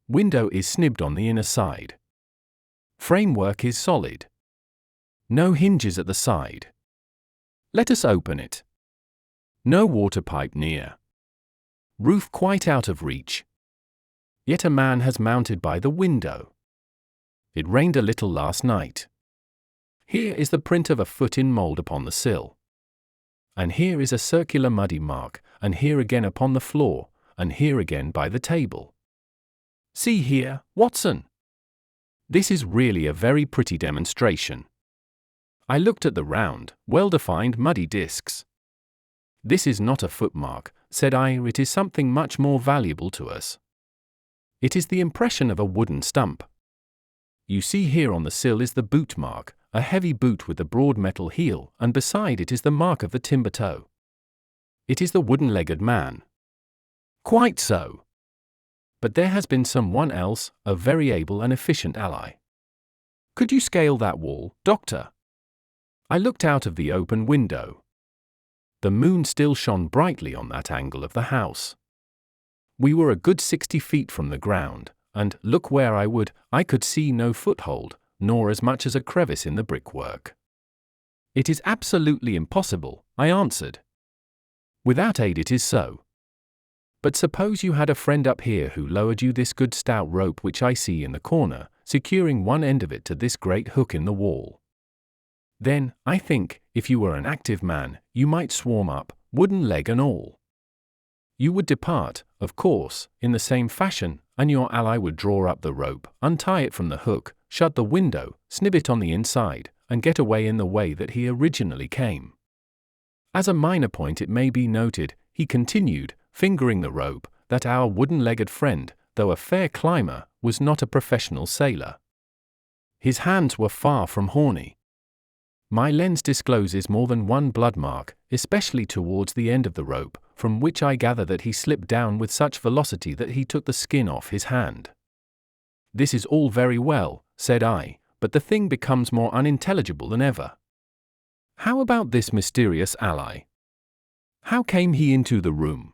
"Window is snibbed on the inner side. Framework is solid. No hinges at the side. Let us open it. No water pipe near. Roof quite out of reach. Yet a man has mounted by the window. It rained a little last night. Here is the print of a foot in mould upon the sill. And here is a circular muddy mark, and here again upon the floor, and here again by the table. See here, Watson. This is really a very pretty demonstration." I looked at the round, well-defined muddy discs. "This is not a footmark," said I, "it is something much more valuable to us. It is the impression of a wooden stump. You see here on the sill is the boot mark, a heavy boot with the broad metal heel, and beside it is the mark of the timber toe. It is the wooden-legged man." "Quite so. But there has been someone else, a very able and efficient ally. Could you scale that wall, Doctor?" I looked out of the open window. The moon still shone brightly on that angle of the house. We were a good 60 feet from the ground, and, look where I would, I could see no foothold, nor as much as a crevice in the brickwork. "It is absolutely impossible," I answered. "Without aid it is so. But suppose you had a friend up here who lowered you this good stout rope which I see in the corner, securing one end of it to this great hook in the wall. Then, I think, if you were an active man, you might swarm up, wooden leg and all. You would depart, of course, in the same fashion, and your ally would draw up the rope, untie it from the hook, shut the window, snib it on the inside, and get away in the way that he originally came. As a minor point it may be noted," he continued, fingering the rope, "that our wooden-legged friend, though a fair climber, was not a professional sailor. His hands were far from horny. My lens discloses more than one blood mark, especially towards the end of the rope, from which I gather that he slipped down with such velocity that he took the skin off his hand." "This is all very well," said I, "but the thing becomes more unintelligible than ever. How about this mysterious ally? How came he into the room?"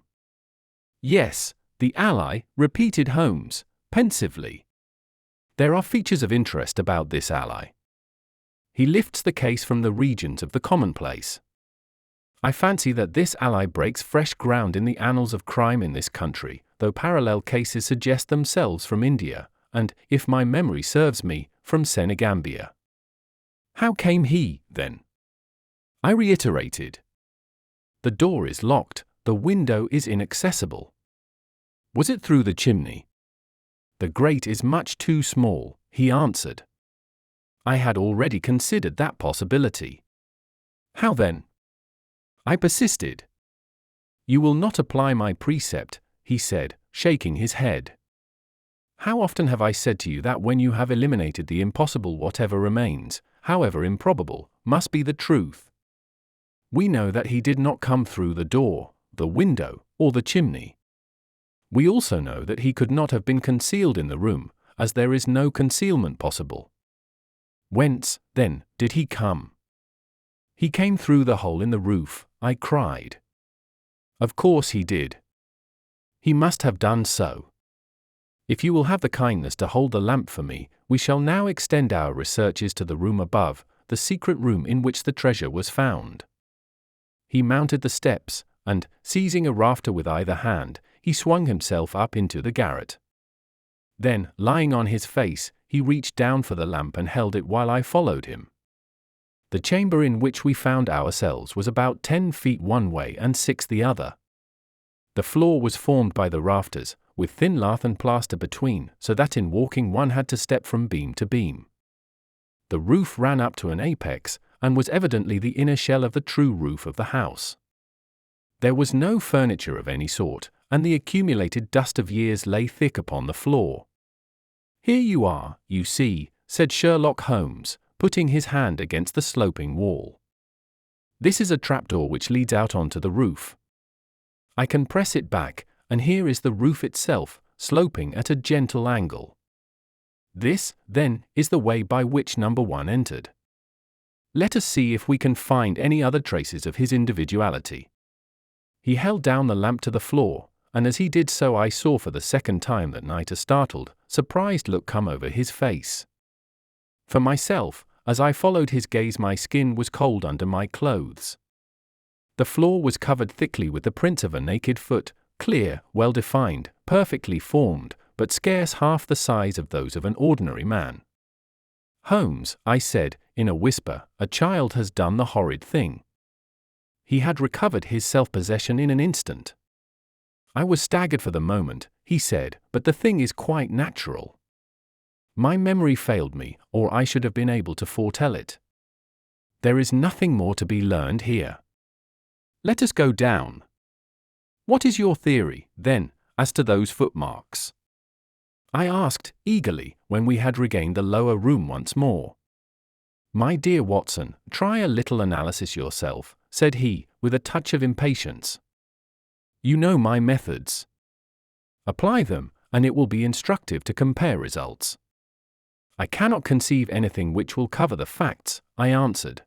"Yes, the ally," repeated Holmes, pensively. "There are features of interest about this ally. He lifts the case from the regions of the commonplace. I fancy that this ally breaks fresh ground in the annals of crime in this country, though parallel cases suggest themselves from India, and, if my memory serves me, from Senegambia." "How came he, then?" I reiterated. "The door is locked, the window is inaccessible." "Was it through the chimney?" "The grate is much too small," he answered. I had already considered that possibility. "How then?" I persisted. "You will not apply my precept," he said, shaking his head. "How often have I said to you that when you have eliminated the impossible, whatever remains, however improbable, must be the truth? We know that he did not come through the door, the window, or the chimney. We also know that he could not have been concealed in the room, as there is no concealment possible. Whence, then, did he come?" "He came through the hole in the roof," I cried. "Of course he did. He must have done so. If you will have the kindness to hold the lamp for me, we shall now extend our researches to the room above, the secret room in which the treasure was found. He mounted the steps, and, seizing a rafter with either hand, he swung himself up into the garret. Then, lying on his face, he reached down for the lamp and held it while I followed him. The chamber in which we found ourselves was about 10 feet one way and 6 the other. The floor was formed by the rafters, with thin lath and plaster between, so that in walking one had to step from beam to beam. The roof ran up to an apex, and was evidently the inner shell of the true roof of the house. There was no furniture of any sort, and the accumulated dust of years lay thick upon the floor. "Here you are, you see," said Sherlock Holmes, putting his hand against the sloping wall. "This is a trapdoor which leads out onto the roof. I can press it back, and here is the roof itself, sloping at a gentle angle. This, then, is the way by which number 1 entered. Let us see if we can find any other traces of his individuality." He held down the lamp to the floor, and as he did so I saw for the second time that night a startled, surprised look come over his face. For myself, as I followed his gaze, my skin was cold under my clothes. The floor was covered thickly with the prints of a naked foot, clear, well-defined, perfectly formed, but scarce half the size of those of an ordinary man. "Holmes," I said, in a whisper, "a child has done the horrid thing." He had recovered his self-possession in an instant. "I was staggered for the moment," he said, "but the thing is quite natural. My memory failed me, or I should have been able to foretell it. There is nothing more to be learned here. Let us go down. What is your theory, then, as to those footmarks?" I asked, eagerly, when we had regained the lower room once more. "My dear Watson, try a little analysis yourself," said he, with a touch of impatience. "You know my methods. Apply them, and it will be instructive to compare results." "I cannot conceive anything which will cover the facts," I answered.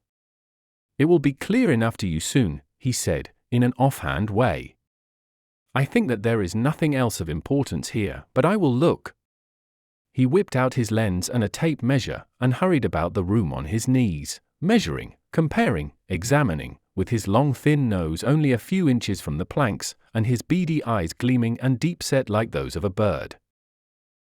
"It will be clear enough to you soon," he said, in an offhand way. "I think that there is nothing else of importance here, but I will look." He whipped out his lens and a tape measure, and hurried about the room on his knees, measuring, comparing, examining, with his long thin nose only a few inches from the planks, and his beady eyes gleaming and deep-set like those of a bird.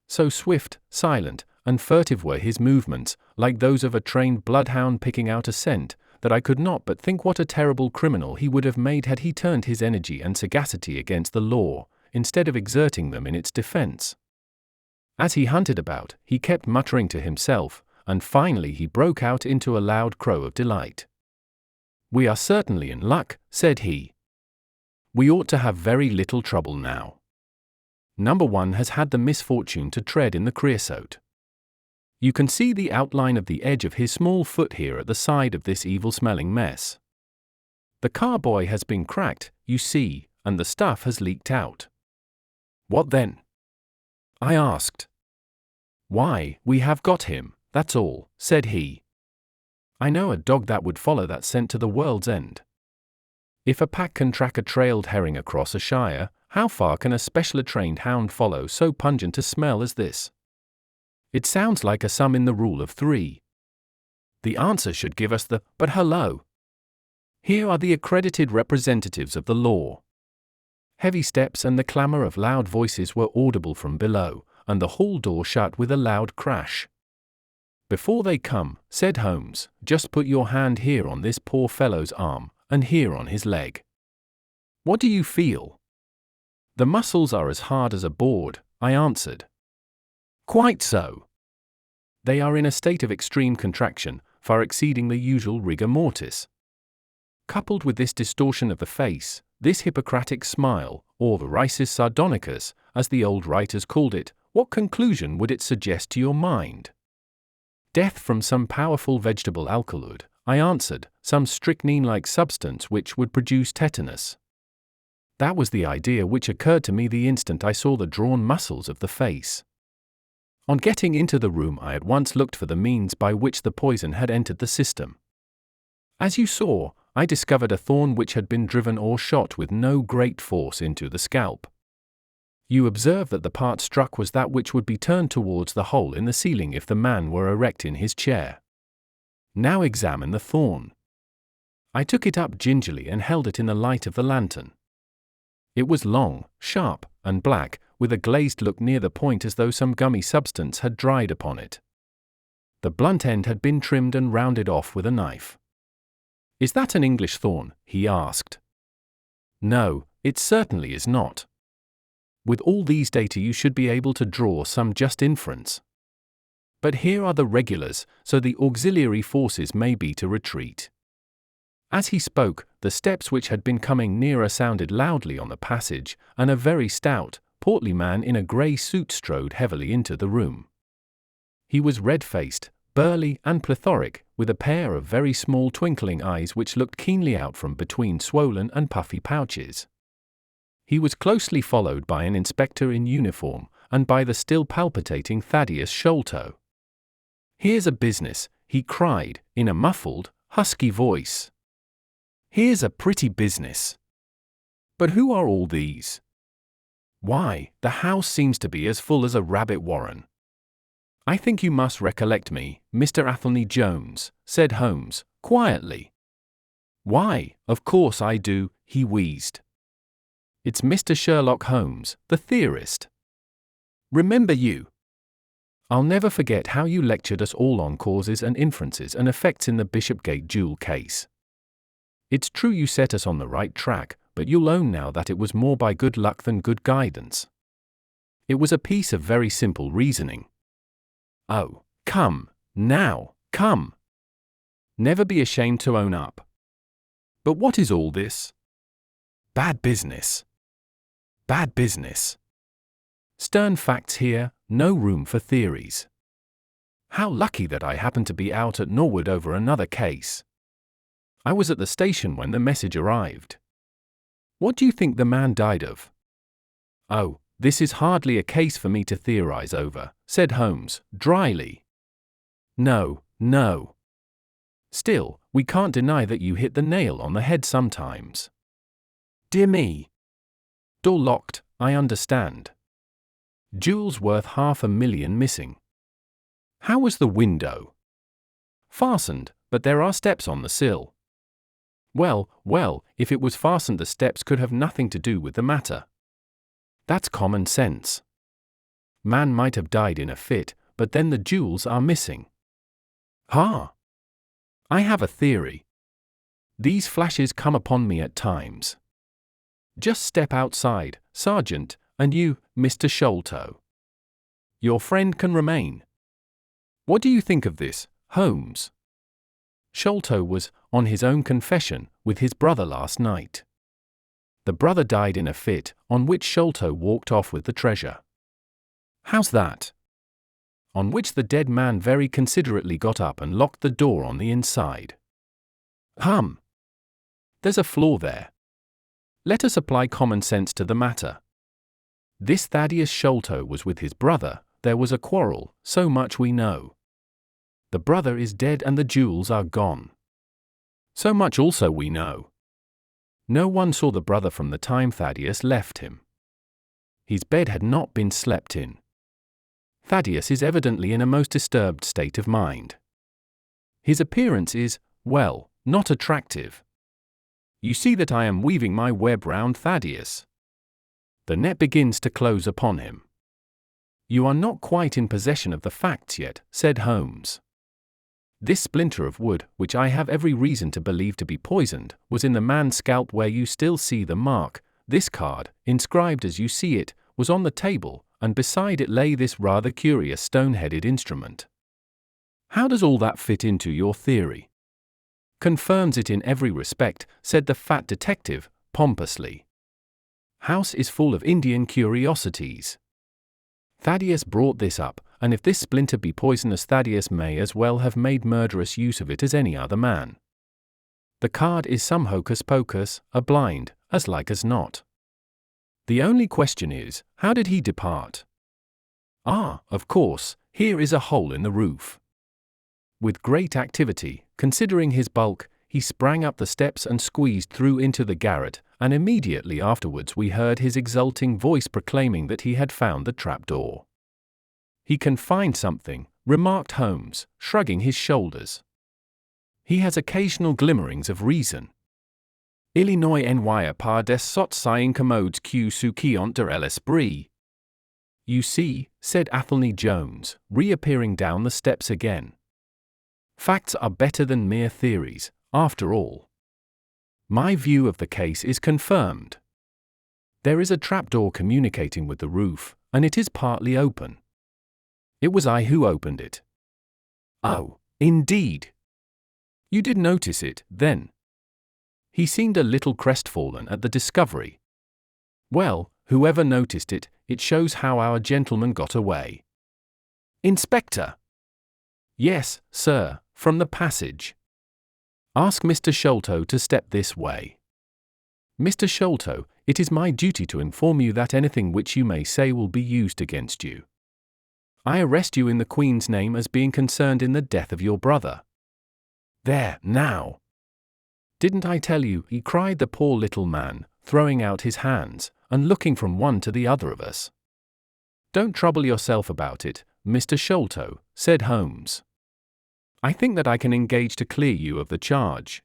So swift, silent, and furtive were his movements, like those of a trained bloodhound picking out a scent, that I could not but think what a terrible criminal he would have made had he turned his energy and sagacity against the law, instead of exerting them in its defense. As he hunted about, he kept muttering to himself, and finally he broke out into a loud crow of delight. "We are certainly in luck," said he. "We ought to have very little trouble now. Number 1 has had the misfortune to tread in the creosote. You can see the outline of the edge of his small foot here at the side of this evil-smelling mess. The carboy has been cracked, you see, and the stuff has leaked out." "What then?" I asked. "Why, we have got him, that's all," said he. "I know a dog that would follow that scent to the world's end. If a pack can track a trailed herring across a shire, how far can a specially trained hound follow so pungent a smell as this? It sounds like a sum in the rule of 3. The answer should give us the, but hello! Here are the accredited representatives of the law." Heavy steps and the clamour of loud voices were audible from below, and the hall door shut with a loud crash. "Before they come," said Holmes, "just put your hand here on this poor fellow's arm, and here on his leg. What do you feel?" "The muscles are as hard as a board," I answered. "Quite so. They are in a state of extreme contraction, far exceeding the usual rigor mortis. Coupled with this distortion of the face, this Hippocratic smile, or the risus sardonicus, as the old writers called it, what conclusion would it suggest to your mind?" "Death from some powerful vegetable alkaloid," I answered, "some strychnine-like substance which would produce tetanus." That was the idea which occurred to me the instant I saw the drawn muscles of the face. On getting into the room I at once looked for the means by which the poison had entered the system. As you saw, I discovered a thorn which had been driven or shot with no great force into the scalp. You observe that the part struck was that which would be turned towards the hole in the ceiling if the man were erect in his chair. Now examine the thorn. I took it up gingerly and held it in the light of the lantern. It was long, sharp, and black, with a glazed look near the point as though some gummy substance had dried upon it. The blunt end had been trimmed and rounded off with a knife. "Is that an English thorn?" he asked. "No, it certainly is not. With all these data you should be able to draw some just inference. But here are the regulars, so the auxiliary forces may be to retreat." As he spoke, the steps which had been coming nearer sounded loudly on the passage, and a very stout, portly man in a grey suit strode heavily into the room. He was red-faced, burly, and plethoric, with a pair of very small twinkling eyes which looked keenly out from between swollen and puffy pouches. He was closely followed by an inspector in uniform, and by the still palpitating Thaddeus Sholto. "Here's a business," he cried, in a muffled, husky voice. "Here's a pretty business. But who are all these? Why, the house seems to be as full as a rabbit warren." "I think you must recollect me, Mr. Athelney Jones," said Holmes, quietly. "Why, of course I do," he wheezed. "It's Mr. Sherlock Holmes, the theorist. Remember you? I'll never forget how you lectured us all on causes and inferences and effects in the Bishopgate jewel case. It's true you set us on the right track, but you'll own now that it was more by good luck than good guidance. It was a piece of very simple reasoning. Oh, come, now, come. Never be ashamed to own up. But what is all this? Bad business. Bad business. Stern facts here, no room for theories. How lucky that I happened to be out at Norwood over another case. I was at the station when the message arrived. What do you think the man died of?" "Oh, this is hardly a case for me to theorize over," said Holmes, dryly. No. Still, we can't deny that you hit the nail on the head sometimes." "Dear me. Door locked, I understand. Jewels worth $500,000 missing. How was the window?" "Fastened, but there are steps on the sill." Well, if it was fastened the steps could have nothing to do with the matter. That's common sense. Man might have died in a fit, but then the jewels are missing. Ha! I have a theory. These flashes come upon me at times. Just step outside, Sergeant, and you, Mr. Sholto. Your friend can remain. What do you think of this, Holmes?" Sholto was, on his own confession, with his brother last night. The brother died in a fit, on which Sholto walked off with the treasure. "How's that?" "On which the dead man very considerately got up and locked the door on the inside." "Hum! There's a flaw there. Let us apply common sense to the matter. This Thaddeus Sholto was with his brother, there was a quarrel, so much we know. The brother is dead and the jewels are gone. So much also we know. No one saw the brother from the time Thaddeus left him. His bed had not been slept in. Thaddeus is evidently in a most disturbed state of mind. His appearance is, well, not attractive. You see that I am weaving my web round Thaddeus. The net begins to close upon him." "You are not quite in possession of the facts yet," said Holmes. "This splinter of wood, which I have every reason to believe to be poisoned, was in the man's scalp where you still see the mark. This card, inscribed as you see it, was on the table, and beside it lay this rather curious stone-headed instrument. How does all that fit into your theory?" "Confirms it in every respect," said the fat detective, pompously. "House is full of Indian curiosities. Thaddeus brought this up, and if this splinter be poisonous, Thaddeus may as well have made murderous use of it as any other man. The card is some hocus-pocus, a blind, as like as not. The only question is, how did he depart? Ah, of course, here is a hole in the roof." With great activity, considering his bulk, he sprang up the steps and squeezed through into the garret, and immediately afterwards we heard his exulting voice proclaiming that he had found the trapdoor. "He can find something," remarked Holmes, shrugging his shoulders. "He has occasional glimmerings of reason. Illinois envoie par des sots incommodes que ceux qui ont de l'esprit." "You see," said Athelney Jones, reappearing down the steps again. "Facts are better than mere theories, after all. My view of the case is confirmed. There is a trapdoor communicating with the roof, and it is partly open. It was I who opened it." "Oh, indeed. You did notice it, then?" He seemed a little crestfallen at the discovery. "Well, whoever noticed it, it shows how our gentleman got away." "Inspector!" "Yes, sir, from the passage. Ask Mr. Sholto to step this way. Mr. Sholto, it is my duty to inform you that anything which you may say will be used against you. I arrest you in the Queen's name as being concerned in the death of your brother." "There, now! Didn't I tell you?" he cried, the poor little man, throwing out his hands, and looking from one to the other of us. "Don't trouble yourself about it, Mr. Sholto," said Holmes. "I think that I can engage to clear you of the charge."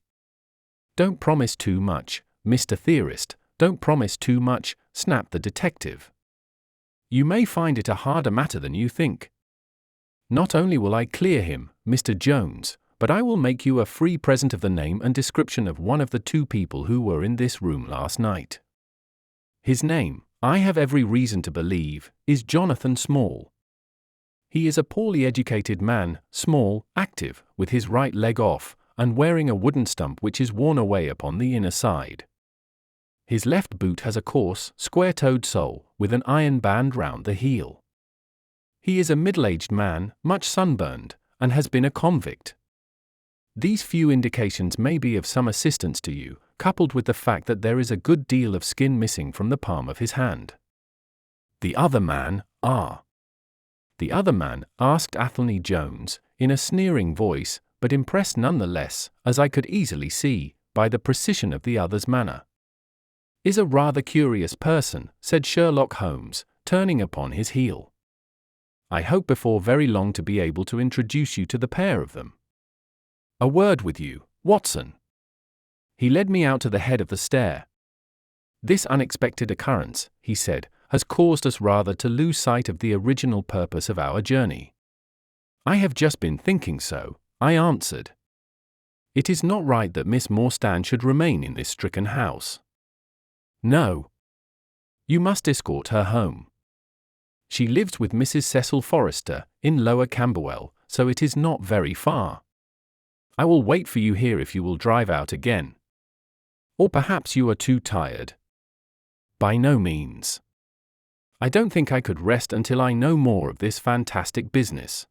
"Don't promise too much, Mr. Theorist, don't promise too much," snapped the detective. "You may find it a harder matter than you think. Not only will I clear him, Mr. Jones, but I will make you a free present of the name and description of one of the two people who were in this room last night. His name, I have every reason to believe, is Jonathan Small. He is a poorly educated man, small, active, with his right leg off, and wearing a wooden stump which is worn away upon the inner side. His left boot has a coarse, square-toed sole, with an iron band round the heel. He is a middle-aged man, much sunburned, and has been a convict. These few indications may be of some assistance to you, coupled with the fact that there is a good deal of skin missing from the palm of his hand." "The other man, The other man," asked Athelney Jones, in a sneering voice, but impressed none the less, as I could easily see, by the precision of the other's manner. "Is a rather curious person," said Sherlock Holmes, turning upon his heel. "I hope before very long to be able to introduce you to the pair of them. A word with you, Watson." He led me out to the head of the stair. "This unexpected occurrence," he said, "has caused us rather to lose sight of the original purpose of our journey." "I have just been thinking so," I answered. "It is not right that Miss Morstan should remain in this stricken house." "No. You must escort her home. She lives with Mrs. Cecil Forrester, in Lower Camberwell, so it is not very far. I will wait for you here if you will drive out again. Or perhaps you are too tired." "By no means. I don't think I could rest until I know more of this fantastic business.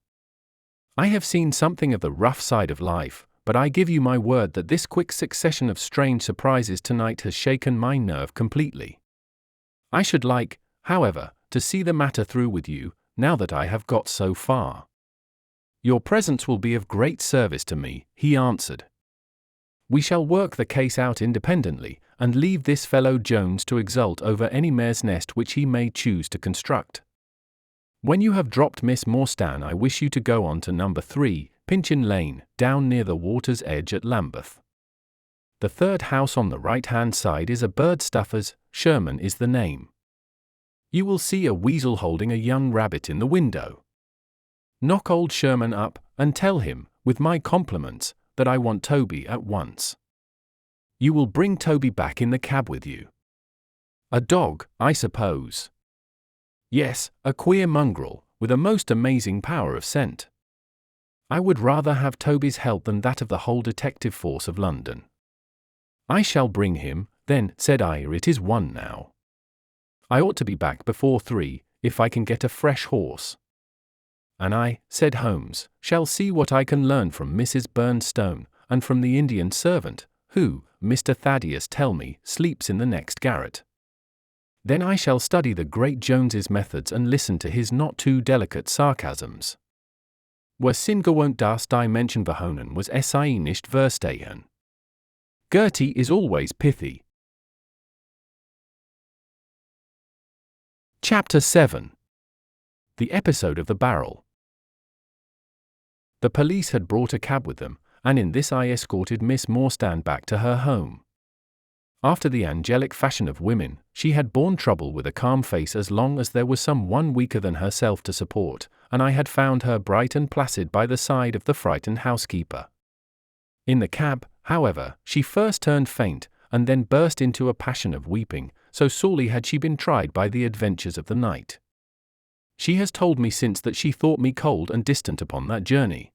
I have seen something of the rough side of life, but I give you my word that this quick succession of strange surprises tonight has shaken my nerve completely. I should like, however, to see the matter through with you, now that I have got so far." "Your presence will be of great service to me," he answered. "We shall work the case out independently, and leave this fellow Jones to exult over any mare's nest which he may choose to construct. When you have dropped Miss Morstan, I wish you to go on to number 3, Pinchin Lane, down near the water's edge at Lambeth. The third house on the right-hand side is a bird stuffer's, Sherman is the name. You will see a weasel holding a young rabbit in the window. Knock old Sherman up, and tell him, with my compliments, that I want Toby at once. You will bring Toby back in the cab with you. A dog, I suppose?" "Yes, a queer mongrel, with a most amazing power of scent. I would rather have Toby's help than that of the whole detective force of London." "I shall bring him, then," said I. "It is 1 now. I ought to be back before 3, if I can get a fresh horse." "And I," said Holmes, "shall see what I can learn from Mrs. Burnstone, and from the Indian servant, who, Mr. Thaddeus tell me, sleeps in the next garret. Then I shall study the great Jones's methods and listen to his not too delicate sarcasms. Was sin gewohnt das die Menschen behonen was sie nicht verstehen. Gertie is always pithy." Chapter 7. The Episode of the Barrel. The police had brought a cab with them, and in this I escorted Miss Morstan back to her home. After the angelic fashion of women, she had borne trouble with a calm face as long as there was some one weaker than herself to support, and I had found her bright and placid by the side of the frightened housekeeper. In the cab, however, she first turned faint, and then burst into a passion of weeping, so sorely had she been tried by the adventures of the night. She has told me since that she thought me cold and distant upon that journey.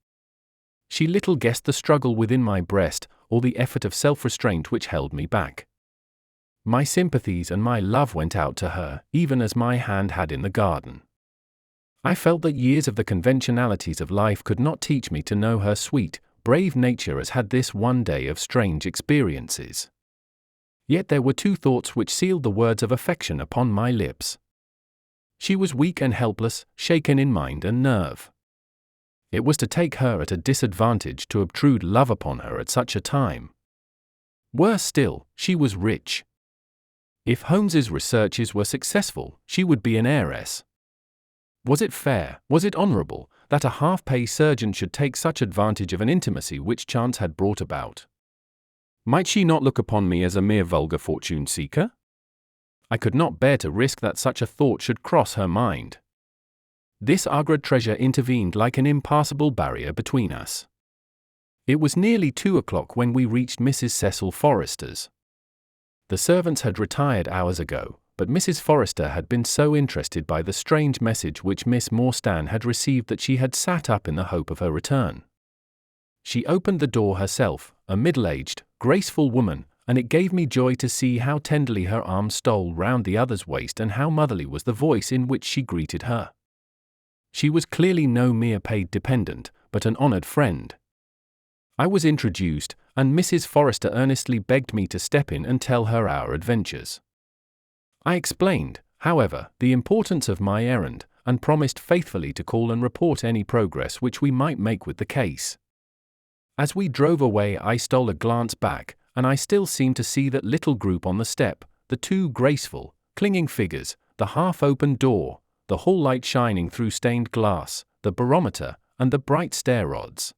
She little guessed the struggle within my breast, or the effort of self-restraint which held me back. My sympathies and my love went out to her, even as my hand had in the garden. I felt that years of the conventionalities of life could not teach me to know her sweet, brave nature as had this one day of strange experiences. Yet there were two thoughts which sealed the words of affection upon my lips. She was weak and helpless, shaken in mind and nerve. It was to take her at a disadvantage to obtrude love upon her at such a time. Worse still, she was rich. If Holmes's researches were successful, she would be an heiress. Was it fair, was it honourable, that a half-pay surgeon should take such advantage of an intimacy which chance had brought about? Might she not look upon me as a mere vulgar fortune-seeker? I could not bear to risk that such a thought should cross her mind. This Agra treasure intervened like an impassable barrier between us. It was nearly 2 o'clock when we reached Mrs. Cecil Forrester's. The servants had retired hours ago, but Mrs. Forrester had been so interested by the strange message which Miss Morstan had received that she had sat up in the hope of her return. She opened the door herself, a middle-aged, graceful woman, and it gave me joy to see how tenderly her arm stole round the other's waist and how motherly was the voice in which she greeted her. She was clearly no mere paid dependent, but an honoured friend. I was introduced, and Mrs. Forrester earnestly begged me to step in and tell her our adventures. I explained, however, the importance of my errand, and promised faithfully to call and report any progress which we might make with the case. As we drove away I stole a glance back, and I still seemed to see that little group on the step, the two graceful, clinging figures, the half-open door, the hall light shining through stained glass, the barometer, and the bright stair-rods.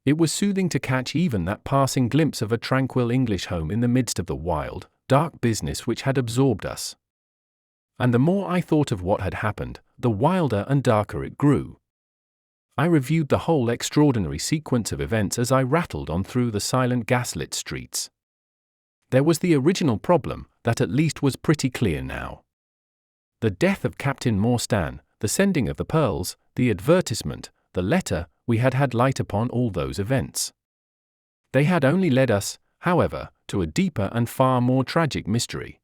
It was soothing to catch even that passing glimpse of a tranquil English home in the midst of the wild, dark business which had absorbed us. And the more I thought of what had happened, the wilder and darker it grew. I reviewed the whole extraordinary sequence of events as I rattled on through the silent gaslit streets. There was the original problem, that at least was pretty clear now. The death of Captain Morstan, the sending of the pearls, the advertisement, the letter, we had had light upon all those events. They had only led us, however, to a deeper and far more tragic mystery.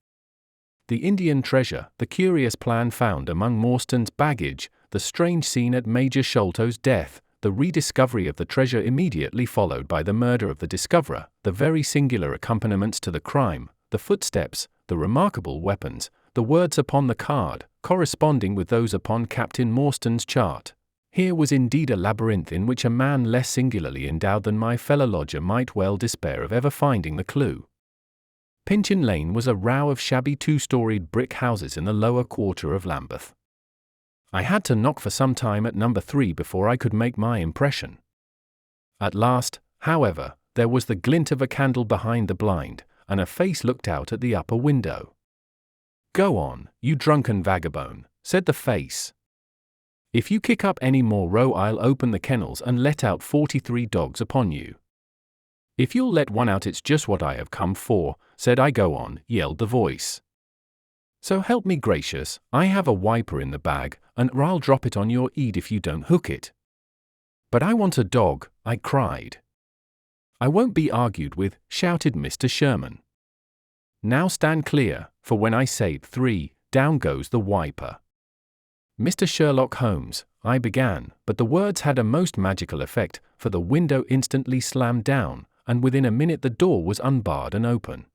The Indian treasure, the curious plan found among Morstan's baggage, the strange scene at Major Sholto's death, the rediscovery of the treasure immediately followed by the murder of the discoverer, the very singular accompaniments to the crime, the footsteps, the remarkable weapons, the words upon the card, corresponding with those upon Captain Morstan's chart. Here was indeed a labyrinth in which a man less singularly endowed than my fellow lodger might well despair of ever finding the clue. Pinchin Lane was a row of shabby 2-storied brick houses in the lower quarter of Lambeth. I had to knock for some time at number 3 before I could make my impression. At last, however, there was the glint of a candle behind the blind, and a face looked out at the upper window. "Go on, you drunken vagabond," said the face. "If you kick up any more row I'll open the kennels and let out 43 dogs upon you." "If you'll let one out it's just what I have come for," said I. "Go on," yelled the voice. "So help me gracious, I have a wiper in the bag, and I'll drop it on your head if you don't hook it." "But I want a dog," I cried. "I won't be argued with," shouted Mr. Sherman. "Now stand clear, for when I say 3, down goes the wiper." "Mr. Sherlock Holmes," I began, but the words had a most magical effect, for the window instantly slammed down, and within a minute the door was unbarred and open.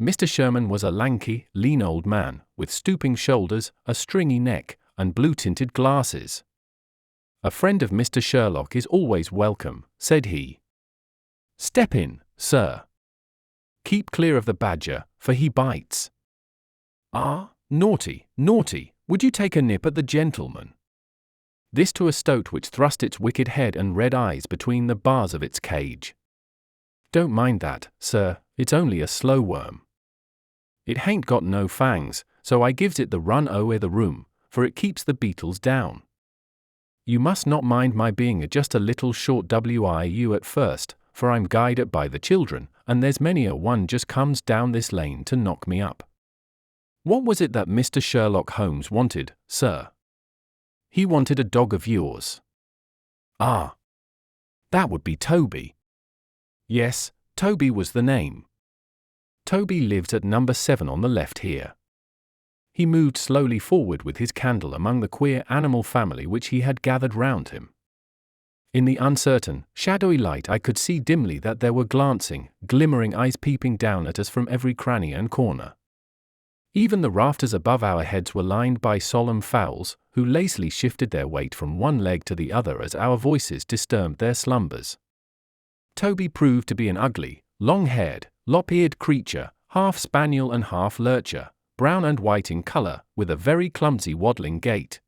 Mr. Sherman was a lanky, lean old man, with stooping shoulders, a stringy neck, and blue-tinted glasses. "A friend of Mr. Sherlock is always welcome," said he. "Step in, sir. Keep clear of the badger, for he bites." "Ah, Naughty, naughty, would you take a nip at the gentleman? This to a stoat which thrust its wicked head and red eyes between the bars of its cage. Don't mind that, sir, it's only a slow worm. It hain't got no fangs, so I gives it the run o'er the room, for it keeps the beetles down. You must not mind my being just a little short wiu at first, for I'm guided by the children, and there's many a one just comes down this lane to knock me up. What was it that Mr. Sherlock Holmes wanted, sir? He wanted a dog of yours. Ah. That would be Toby. Yes, Toby was the name. Toby lived at number 7 on the left here. He moved slowly forward with his candle among the queer animal family which he had gathered round him. In the uncertain, shadowy light I could see dimly that there were glancing, glimmering eyes peeping down at us from every cranny and corner. Even the rafters above our heads were lined by solemn fowls, who lazily shifted their weight from one leg to the other as our voices disturbed their slumbers. Toby proved to be an ugly, long-haired, lop-eared creature, half spaniel and half lurcher, brown and white in colour, with a very clumsy waddling gait.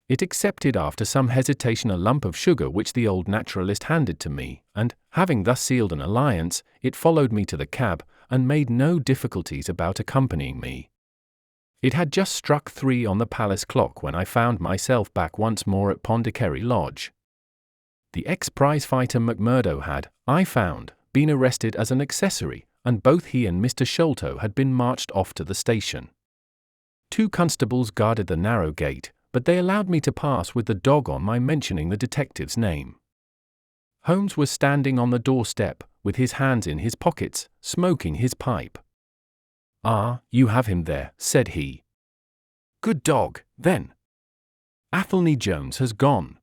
It accepted after some hesitation a lump of sugar which the old naturalist handed to me, and, having thus sealed an alliance, it followed me to the cab, and made no difficulties about accompanying me. It had just struck 3 on the palace clock when I found myself back once more at Pondicherry Lodge. The ex-prize-fighter McMurdo had, I found, been arrested as an accessory, and both he and Mr. Sholto had been marched off to the station. 2 constables guarded the narrow gate, but they allowed me to pass with the dog on my mentioning the detective's name. Holmes was standing on the doorstep, with his hands in his pockets, smoking his pipe. "Ah, you have him there," said he. "Good dog, then. Athelney Jones has gone.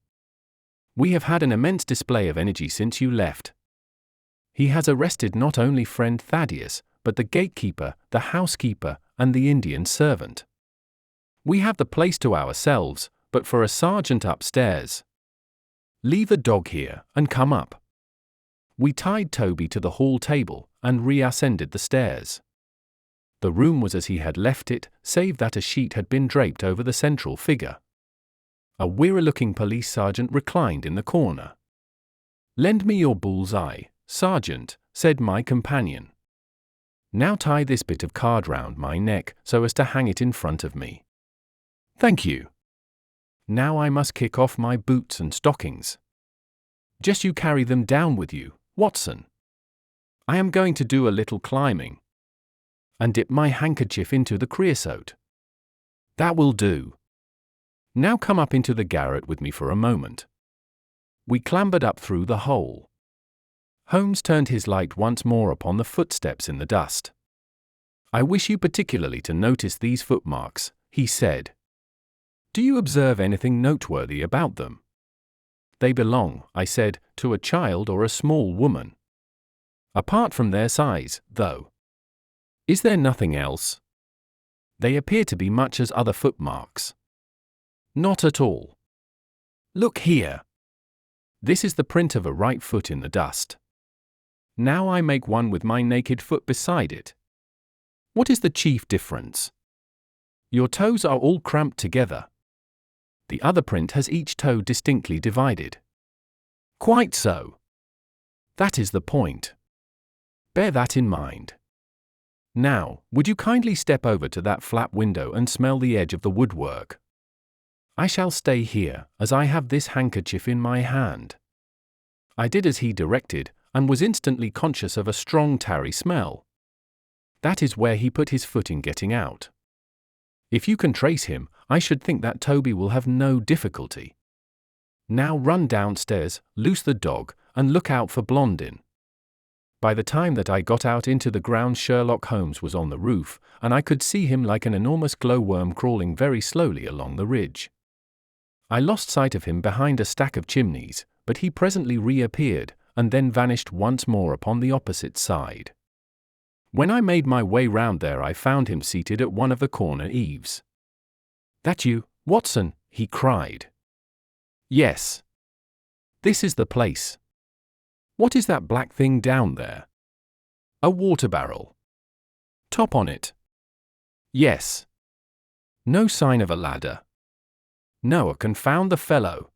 We have had an immense display of energy since you left. He has arrested not only friend Thaddeus, but the gatekeeper, the housekeeper, and the Indian servant. We have the place to ourselves, but for a sergeant upstairs. Leave the dog here, and come up." We tied Toby to the hall table, and reascended the stairs. The room was as he had left it, save that a sheet had been draped over the central figure. A weary-looking police sergeant reclined in the corner. "Lend me your bull's-eye, sergeant," said my companion. "Now tie this bit of card round my neck, so as to hang it in front of me. Thank you. Now I must kick off my boots and stockings. Just you carry them down with you, Watson. I am going to do a little climbing. And dip my handkerchief into the creosote. That will do. Now come up into the garret with me for a moment." We clambered up through the hole. Holmes turned his light once more upon the footsteps in the dust. "I wish you particularly to notice these footmarks," he said. "Do you observe anything noteworthy about them?" "They belong," I said, "to a child or a small woman. Apart from their size, though. Is there nothing else? They appear to be much as other footmarks." "Not at all. Look here. This is the print of a right foot in the dust. Now I make one with my naked foot beside it. What is the chief difference? Your toes are all cramped together. The other print has each toe distinctly divided." "Quite so. That is the point. Bear that in mind. Now, would you kindly step over to that flap window and smell the edge of the woodwork? I shall stay here, as I have this handkerchief in my hand." I did as he directed, and was instantly conscious of a strong tarry smell. That is where he put his foot in getting out. If you can trace him, I should think that Toby will have no difficulty. Now run downstairs, loose the dog, and look out for Blondin. By the time that I got out into the grounds, Sherlock Holmes was on the roof, and I could see him like an enormous glowworm crawling very slowly along the ridge. I lost sight of him behind a stack of chimneys, but he presently reappeared, and then vanished once more upon the opposite side. When I made my way round there, I found him seated at one of the corner eaves. "That you, Watson?" he cried. "Yes. This is the place. What is that black thing down there?" "A water barrel." "Top on it?" "Yes." No sign of a ladder. No, confound the fellow.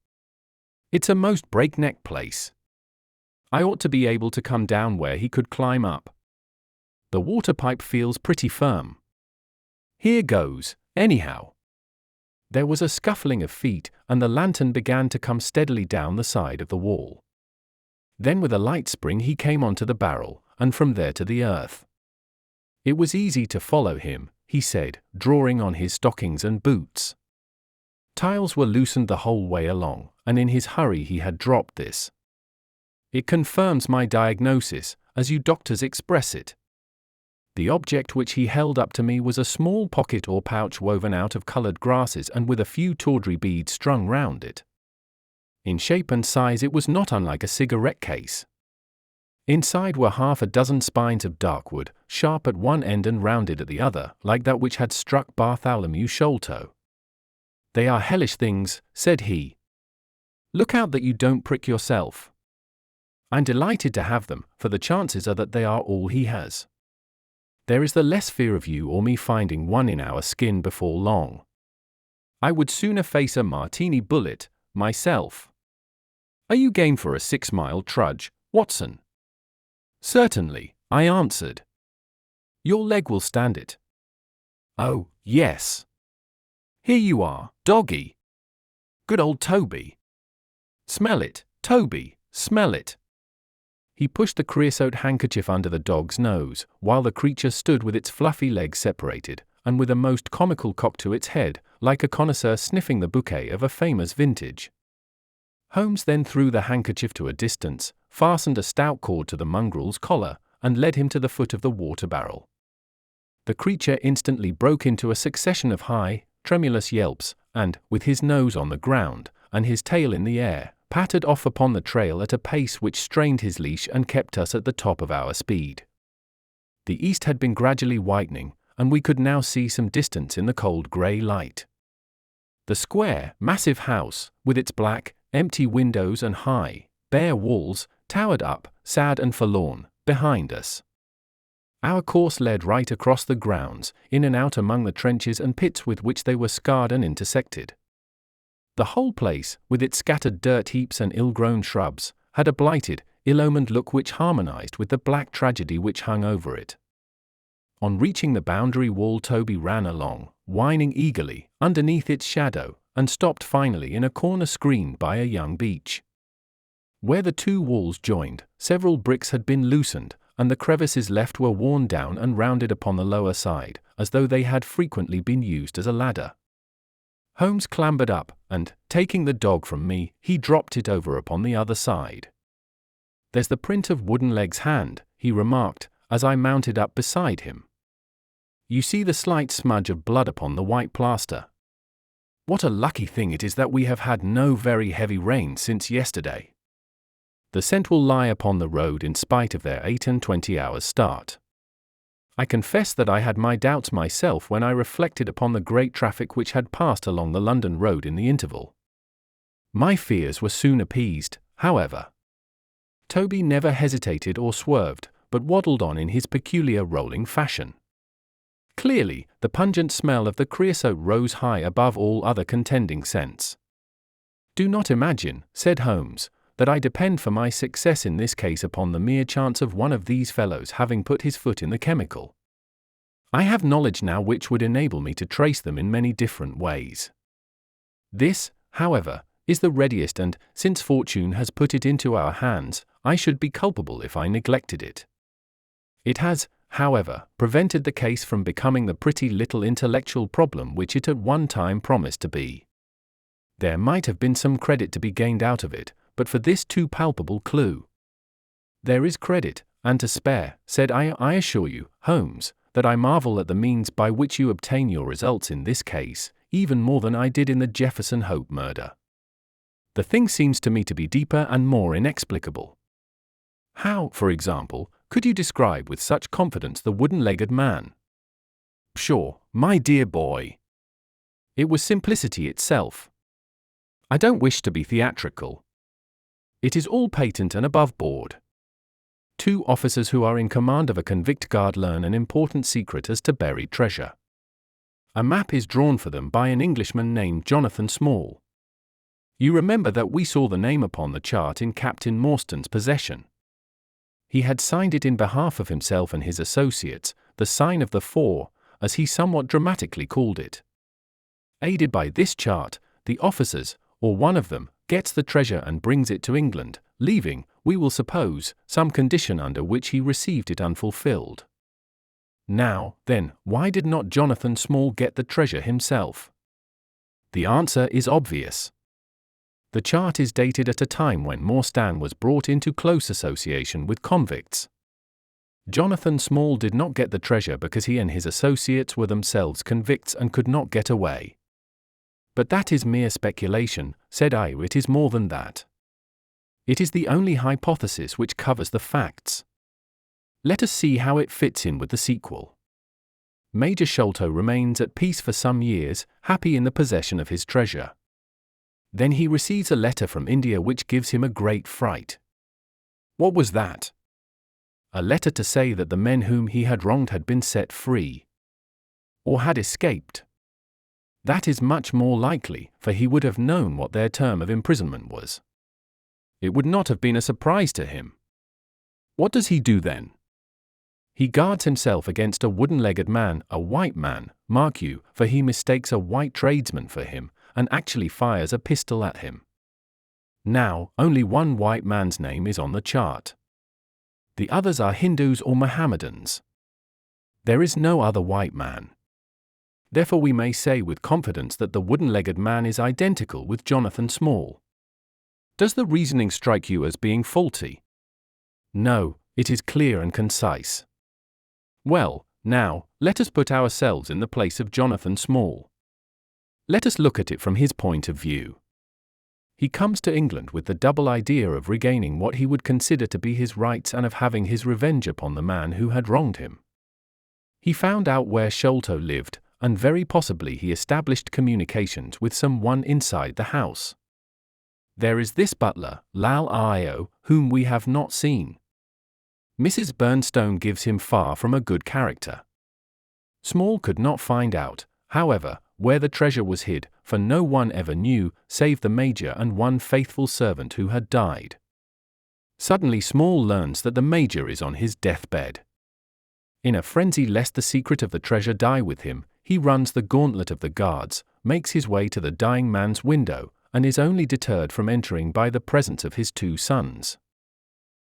It's a most breakneck place. I ought to be able to come down where he could climb up. The water pipe feels pretty firm. Here goes, anyhow. There was a scuffling of feet, and the lantern began to come steadily down the side of the wall. Then with a light spring he came onto the barrel, and from there to the earth. It was easy to follow him, he said, drawing on his stockings and boots. Tiles were loosened the whole way along, and in his hurry he had dropped this. It confirms my diagnosis, as you doctors express it. The object which he held up to me was a small pocket or pouch woven out of coloured grasses and with a few tawdry beads strung round it. In shape and size it was not unlike a cigarette case. Inside were half a dozen spines of dark wood, sharp at one end and rounded at the other, like that which had struck Bartholomew Sholto. "They are hellish things," said he. "Look out that you don't prick yourself. I'm delighted to have them, for the chances are that they are all he has. There is the less fear of you or me finding one in our skin before long. I would sooner face a martini bullet, myself. Are you game for a 6-mile trudge, Watson?" "Certainly," I answered. "Your leg will stand it." "Oh, yes. Here you are, doggy. Good old Toby. Smell it, Toby, smell it." He pushed the creosote handkerchief under the dog's nose, while the creature stood with its fluffy legs separated, and with a most comical cock to its head, like a connoisseur sniffing the bouquet of a famous vintage. Holmes then threw the handkerchief to a distance, fastened a stout cord to the mongrel's collar, and led him to the foot of the water barrel. The creature instantly broke into a succession of high, tremulous yelps, and, with his nose on the ground, and his tail in the air, pattered off upon the trail at a pace which strained his leash and kept us at the top of our speed. The east had been gradually whitening, and we could now see some distance in the cold grey light. The square, massive house, with its black, empty windows and high, bare walls, towered up, sad and forlorn, behind us. Our course led right across the grounds, in and out among the trenches and pits with which they were scarred and intersected. The whole place, with its scattered dirt heaps and ill-grown shrubs, had a blighted, ill-omened look which harmonized with the black tragedy which hung over it. On reaching the boundary wall Toby ran along, whining eagerly, underneath its shadow, and stopped finally in a corner screened by a young beech. Where the two walls joined, several bricks had been loosened, and the crevices left were worn down and rounded upon the lower side, as though they had frequently been used as a ladder. Holmes clambered up, and, taking the dog from me, he dropped it over upon the other side. "There's the print of Woodenleg's hand," he remarked, as I mounted up beside him. "You see the slight smudge of blood upon the white plaster. What a lucky thing it is that we have had no very heavy rain since yesterday. The scent will lie upon the road in spite of their 8 hours start. I confess that I had my doubts myself when I reflected upon the great traffic which had passed along the London road in the interval. My fears were soon appeased, however. Toby never hesitated or swerved, but waddled on in his peculiar rolling fashion. Clearly, the pungent smell of the creosote rose high above all other contending scents. "Do not imagine," said Holmes, "that I depend for my success in this case upon the mere chance of one of these fellows having put his foot in the chemical. I have knowledge now which would enable me to trace them in many different ways. This, however, is the readiest and, since fortune has put it into our hands, I should be culpable if I neglected it. It has, however, prevented the case from becoming the pretty little intellectual problem which it at one time promised to be. There might have been some credit to be gained out of it, but for this too palpable clue. There is credit, and to spare, said I assure you, Holmes, that I marvel at the means by which you obtain your results in this case, even more than I did in the Jefferson Hope murder. The thing seems to me to be deeper and more inexplicable. How, for example, could you describe with such confidence the wooden-legged man? Pshaw, my dear boy. It was simplicity itself. I don't wish to be theatrical. It is all patent and above board. Two officers who are in command of a convict guard learn an important secret as to buried treasure. A map is drawn for them by an Englishman named Jonathan Small. You remember that we saw the name upon the chart in Captain Morstan's possession. He had signed it in behalf of himself and his associates, the sign of the four, as he somewhat dramatically called it. Aided by this chart, the officers, or one of them, gets the treasure and brings it to England, leaving, we will suppose, some condition under which he received it unfulfilled. Now, then, why did not Jonathan Small get the treasure himself? The answer is obvious. The chart is dated at a time when Morstan was brought into close association with convicts. Jonathan Small did not get the treasure because he and his associates were themselves convicts and could not get away. But that is mere speculation, said I. It is more than that. It is the only hypothesis which covers the facts. Let us see how it fits in with the sequel. Major Sholto remains at peace for some years, happy in the possession of his treasure. Then he receives a letter from India which gives him a great fright. What was that? A letter to say that the men whom he had wronged had been set free. Or had escaped. That is much more likely, for he would have known what their term of imprisonment was. It would not have been a surprise to him. What does he do then? He guards himself against a wooden-legged man, a white man, mark you, for he mistakes a white tradesman for him, and actually fires a pistol at him. Now, only one white man's name is on the chart. The others are Hindus or Mohammedans. There is no other white man. Therefore we may say with confidence that the wooden-legged man is identical with Jonathan Small. Does the reasoning strike you as being faulty? No, it is clear and concise. Well, now, let us put ourselves in the place of Jonathan Small. Let us look at it from his point of view. He comes to England with the double idea of regaining what he would consider to be his rights and of having his revenge upon the man who had wronged him. He found out where Sholto lived, and very possibly he established communications with someone inside the house. There is this butler, Lal-Io, whom we have not seen. Mrs. Bernstone gives him far from a good character. Small could not find out, however, where the treasure was hid, for no one ever knew, save the Major and one faithful servant who had died. Suddenly Small learns that the Major is on his deathbed. In a frenzy lest the secret of the treasure die with him, he runs the gauntlet of the guards, makes his way to the dying man's window, and is only deterred from entering by the presence of his two sons.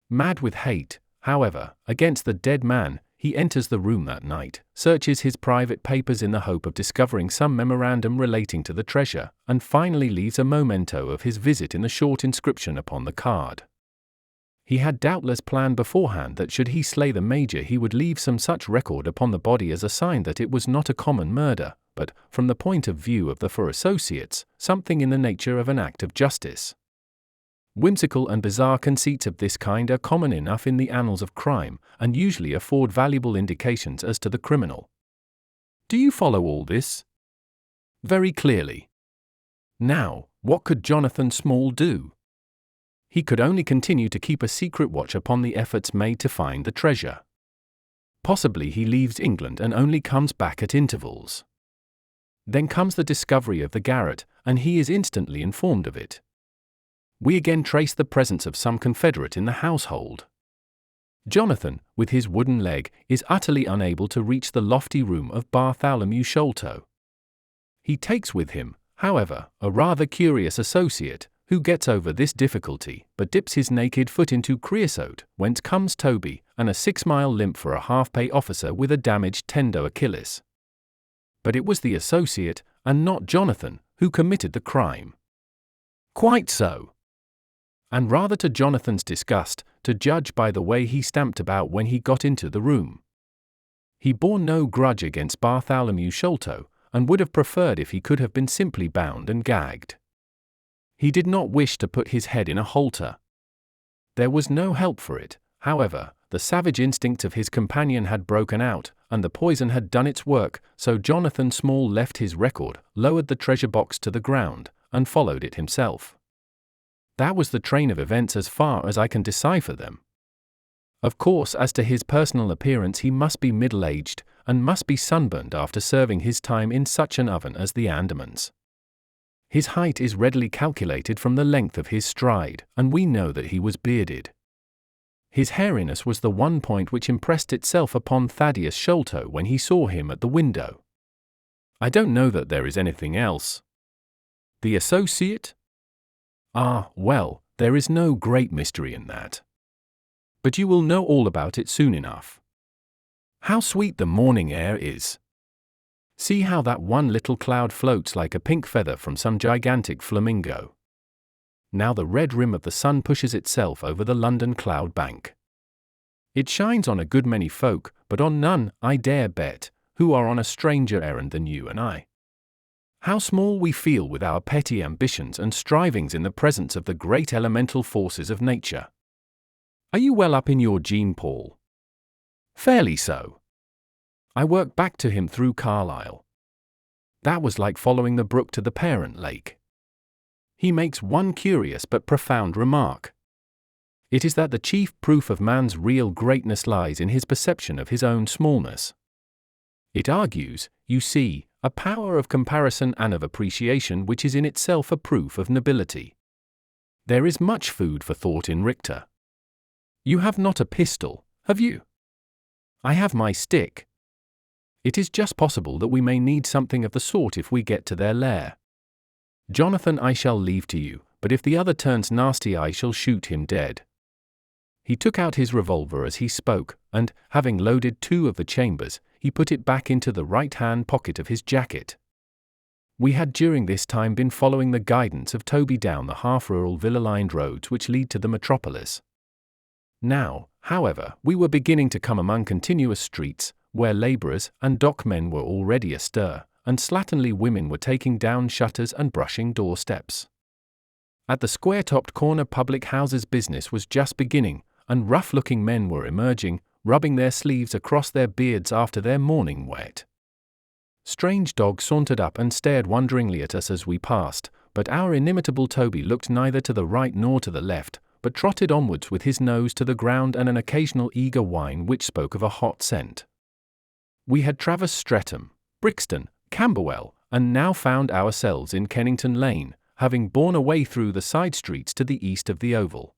Mad with hate, however, against the dead man, he enters the room that night, searches his private papers in the hope of discovering some memorandum relating to the treasure, and finally leaves a memento of his visit in the short inscription upon the card. He had doubtless planned beforehand that should he slay the Major he would leave some such record upon the body as a sign that it was not a common murder, but, from the point of view of the four associates, something in the nature of an act of justice. Whimsical and bizarre conceits of this kind are common enough in the annals of crime, and usually afford valuable indications as to the criminal. Do you follow all this? Very clearly. Now, what could Jonathan Small do? He could only continue to keep a secret watch upon the efforts made to find the treasure. Possibly he leaves England and only comes back at intervals. Then comes the discovery of the garret, and he is instantly informed of it. We again trace the presence of some confederate in the household. Jonathan, with his wooden leg, is utterly unable to reach the lofty room of Bartholomew Sholto. He takes with him, however, a rather curious associate, who gets over this difficulty, but dips his naked foot into creosote, whence comes Toby, and a 6-mile limp for a half-pay officer with a damaged tendo Achilles. But it was the associate, and not Jonathan, who committed the crime. Quite so. And rather to Jonathan's disgust, to judge by the way he stamped about when he got into the room. He bore no grudge against Bartholomew Sholto, and would have preferred if he could have been simply bound and gagged. He did not wish to put his head in a halter. There was no help for it, however, the savage instinct of his companion had broken out, and the poison had done its work, so Jonathan Small left his record, lowered the treasure box to the ground, and followed it himself. That was the train of events as far as I can decipher them. Of course, as to his personal appearance he must be middle-aged, and must be sunburned after serving his time in such an oven as the Andamans. His height is readily calculated from the length of his stride, and we know that he was bearded. His hairiness was the one point which impressed itself upon Thaddeus Sholto when he saw him at the window. I don't know that there is anything else. The associate? Ah, well, there is no great mystery in that. But you will know all about it soon enough. How sweet the morning air is! See how that one little cloud floats like a pink feather from some gigantic flamingo. Now the red rim of the sun pushes itself over the London cloud bank. It shines on a good many folk, but on none, I dare bet, who are on a stranger errand than you and I. How small we feel with our petty ambitions and strivings in the presence of the great elemental forces of nature. Are you well up in your gene, Paul? Fairly so. I worked back to him through Carlisle. That was like following the brook to the parent lake. He makes one curious but profound remark. It is that the chief proof of man's real greatness lies in his perception of his own smallness. It argues, you see, a power of comparison and of appreciation which is in itself a proof of nobility. There is much food for thought in Richter. You have not a pistol, have you? I have my stick. It is just possible that we may need something of the sort if we get to their lair. Jonathan I shall leave to you, but if the other turns nasty I shall shoot him dead. He took out his revolver as he spoke, and, having loaded 2 of the chambers, he put it back into the right-hand pocket of his jacket. We had during this time been following the guidance of Toby down the half-rural villa-lined roads which lead to the metropolis. Now, however, we were beginning to come among continuous streets, where labourers and dockmen were already astir, and slatternly women were taking down shutters and brushing doorsteps. At the square-topped corner public houses business was just beginning, and rough-looking men were emerging, rubbing their sleeves across their beards after their morning wet. Strange dogs sauntered up and stared wonderingly at us as we passed, but our inimitable Toby looked neither to the right nor to the left, but trotted onwards with his nose to the ground and an occasional eager whine which spoke of a hot scent. We had traversed Streatham, Brixton, Camberwell, and now found ourselves in Kennington Lane, having borne away through the side streets to the east of the Oval.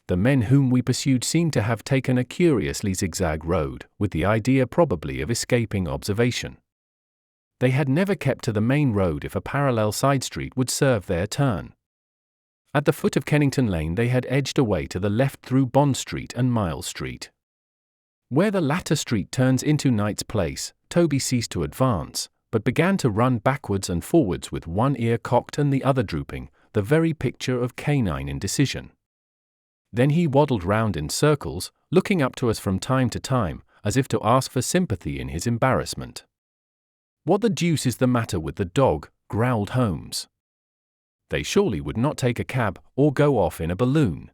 The men whom we pursued seemed to have taken a curiously zigzag road, with the idea probably of escaping observation. They had never kept to the main road if a parallel side street would serve their turn. At the foot of Kennington Lane they had edged away to the left through Bond Street and Miles Street. Where the latter street turns into Knight's Place, Toby ceased to advance, but began to run backwards and forwards with one ear cocked and the other drooping, the very picture of canine indecision. Then he waddled round in circles, looking up to us from time to time, as if to ask for sympathy in his embarrassment. "What the deuce is the matter with the dog?" growled Holmes. "They surely would not take a cab, or go off in a balloon."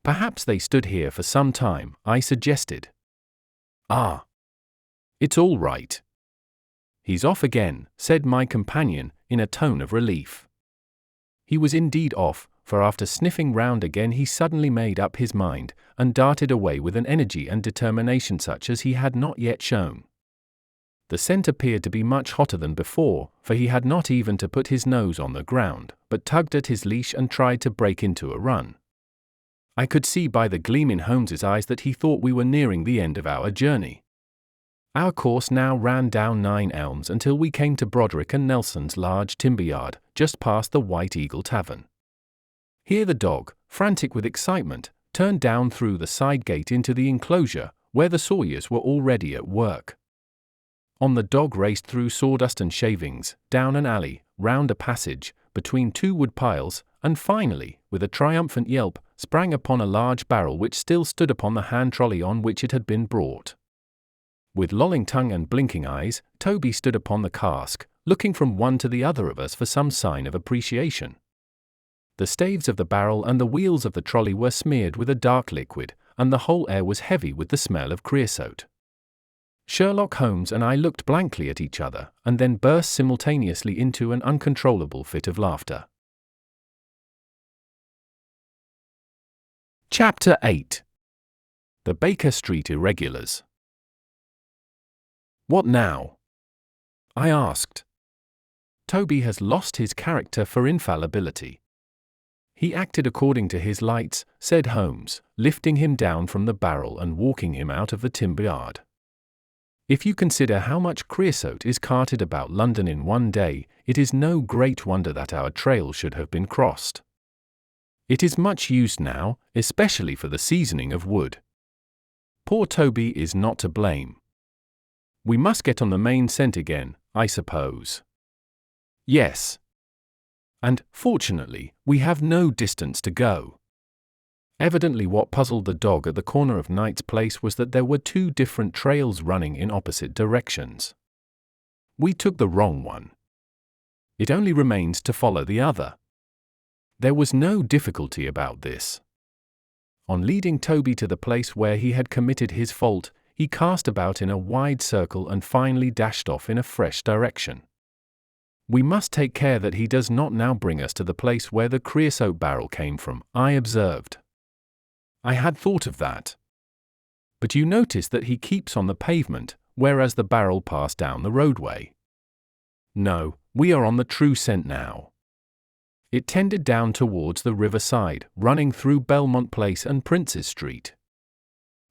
"Perhaps they stood here for some time," I suggested. "Ah, it's all right. He's off again," said my companion, in a tone of relief. He was indeed off, for after sniffing round again he suddenly made up his mind, and darted away with an energy and determination such as he had not yet shown. The scent appeared to be much hotter than before, for he had not even to put his nose on the ground, but tugged at his leash and tried to break into a run. I could see by the gleam in Holmes's eyes that he thought we were nearing the end of our journey. Our course now ran down 9 Elms until we came to Broderick and Nelson's large timber yard, just past the White Eagle Tavern. Here the dog, frantic with excitement, turned down through the side gate into the enclosure, where the sawyers were already at work. On the dog raced through sawdust and shavings, down an alley, round a passage, between 2 wood piles, and finally, with a triumphant yelp, sprang upon a large barrel which still stood upon the hand trolley on which it had been brought. With lolling tongue and blinking eyes, Toby stood upon the cask, looking from one to the other of us for some sign of appreciation. The staves of the barrel and the wheels of the trolley were smeared with a dark liquid, and the whole air was heavy with the smell of creosote. Sherlock Holmes and I looked blankly at each other, and then burst simultaneously into an uncontrollable fit of laughter. Chapter 8. The Baker Street Irregulars. What now? I asked. Toby has lost his character for infallibility. He acted according to his lights, said Holmes, lifting him down from the barrel and walking him out of the timber yard. If you consider how much creosote is carted about London in one day, it is no great wonder that our trail should have been crossed. It is much used now, especially for the seasoning of wood. Poor Toby is not to blame. We must get on the main scent again, I suppose. Yes. And, fortunately, we have no distance to go. Evidently what puzzled the dog at the corner of Knight's Place was that there were two different trails running in opposite directions. We took the wrong one. It only remains to follow the other. There was no difficulty about this. On leading Toby to the place where he had committed his fault, he cast about in a wide circle and finally dashed off in a fresh direction. We must take care that he does not now bring us to the place where the creosote barrel came from, I observed. I had thought of that. But you notice that he keeps on the pavement, whereas the barrel passed down the roadway. No, we are on the true scent now. It tended down towards the riverside, running through Belmont Place and Prince's Street.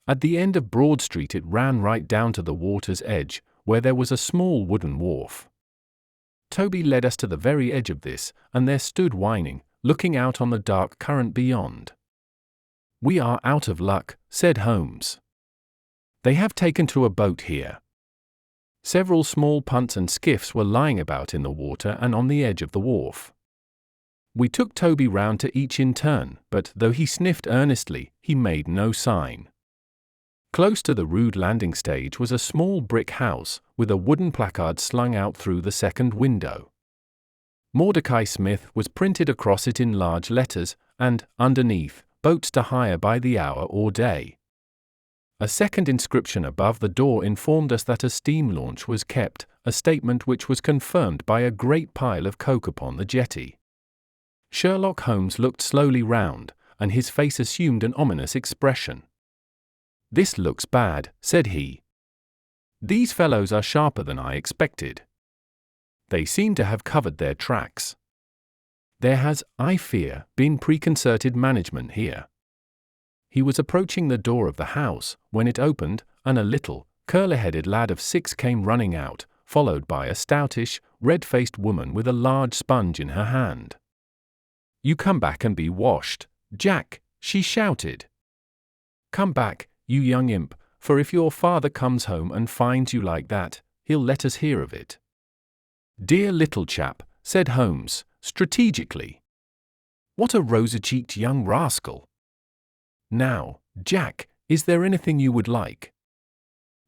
At the end of Broad Street it ran right down to the water's edge, where there was a small wooden wharf. Toby led us to the very edge of this, and there stood whining, looking out on the dark current beyond. We are out of luck, said Holmes. They have taken to a boat here. Several small punts and skiffs were lying about in the water and on the edge of the wharf. We took Toby round to each in turn, but though he sniffed earnestly, he made no sign. Close to the rude landing stage was a small brick house, with a wooden placard slung out through the second window. Mordecai Smith was printed across it in large letters, and, underneath, boats to hire by the hour or day. A second inscription above the door informed us that a steam launch was kept, a statement which was confirmed by a great pile of coke upon the jetty. Sherlock Holmes looked slowly round, and his face assumed an ominous expression. "This looks bad," said he. "These fellows are sharper than I expected. They seem to have covered their tracks. There has, I fear, been preconcerted management here." He was approaching the door of the house, when it opened, and a little, curly-headed lad of 6 came running out, followed by a stoutish, red-faced woman with a large sponge in her hand. "You come back and be washed, Jack," she shouted. "Come back, you young imp, for if your father comes home and finds you like that, he'll let us hear of it." "Dear little chap," said Holmes, strategically. "What a rosy-cheeked young rascal. Now, Jack, is there anything you would like?"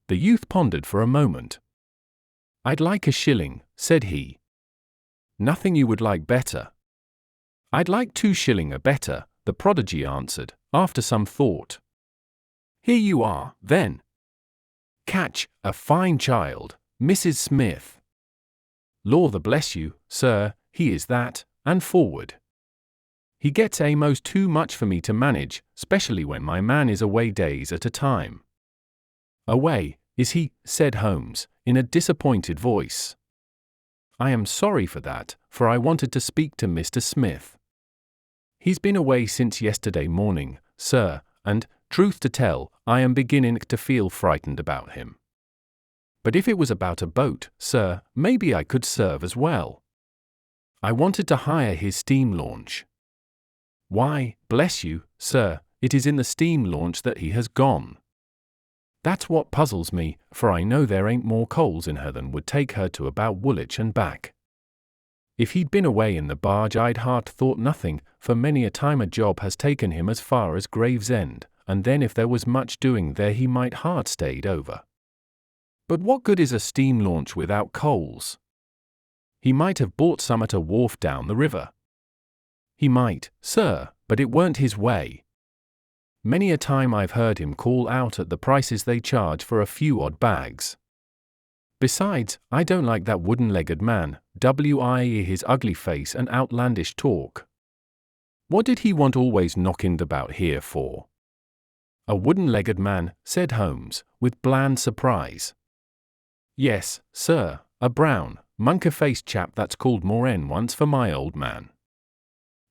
The youth pondered for a moment. "I'd like a shilling," said he. "Nothing you would like better?" "I'd like 2 shilling a better," the prodigy answered, after some thought. "Here you are, then. Catch, a fine child, Mrs. Smith. Law the bless you, sir, he is that, and forward. He gets a'most too much for me to manage, specially when my man is away days at a time." "Away, is he?" said Holmes, in a disappointed voice. "I am sorry for that, for I wanted to speak to Mr. Smith. He's been away since yesterday morning, sir, and, truth to tell, I am beginning to feel frightened about him. But if it was about a boat, sir, maybe I could serve as well. I wanted to hire his steam launch." "Why, bless you, sir, it is in the steam launch that he has gone. That's what puzzles me, for I know there ain't more coals in her than would take her to about Woolwich and back. If he'd been away in the barge I'd hard thought nothing, for many a time a job has taken him as far as Gravesend, and then if there was much doing there he might hard stayed over. But what good is a steam launch without coals? He might have bought some at a wharf down the river." "He might, sir, but it weren't his way. Many a time I've heard him call out at the prices they charge for a few odd bags. Besides, I don't like that wooden-legged man, w.i.e. his ugly face and outlandish talk. What did he want always knocking about here for?" "A wooden-legged man," said Holmes, with bland surprise. Yes, sir, a brown, monkey-faced chap that's called Moren once for my old man.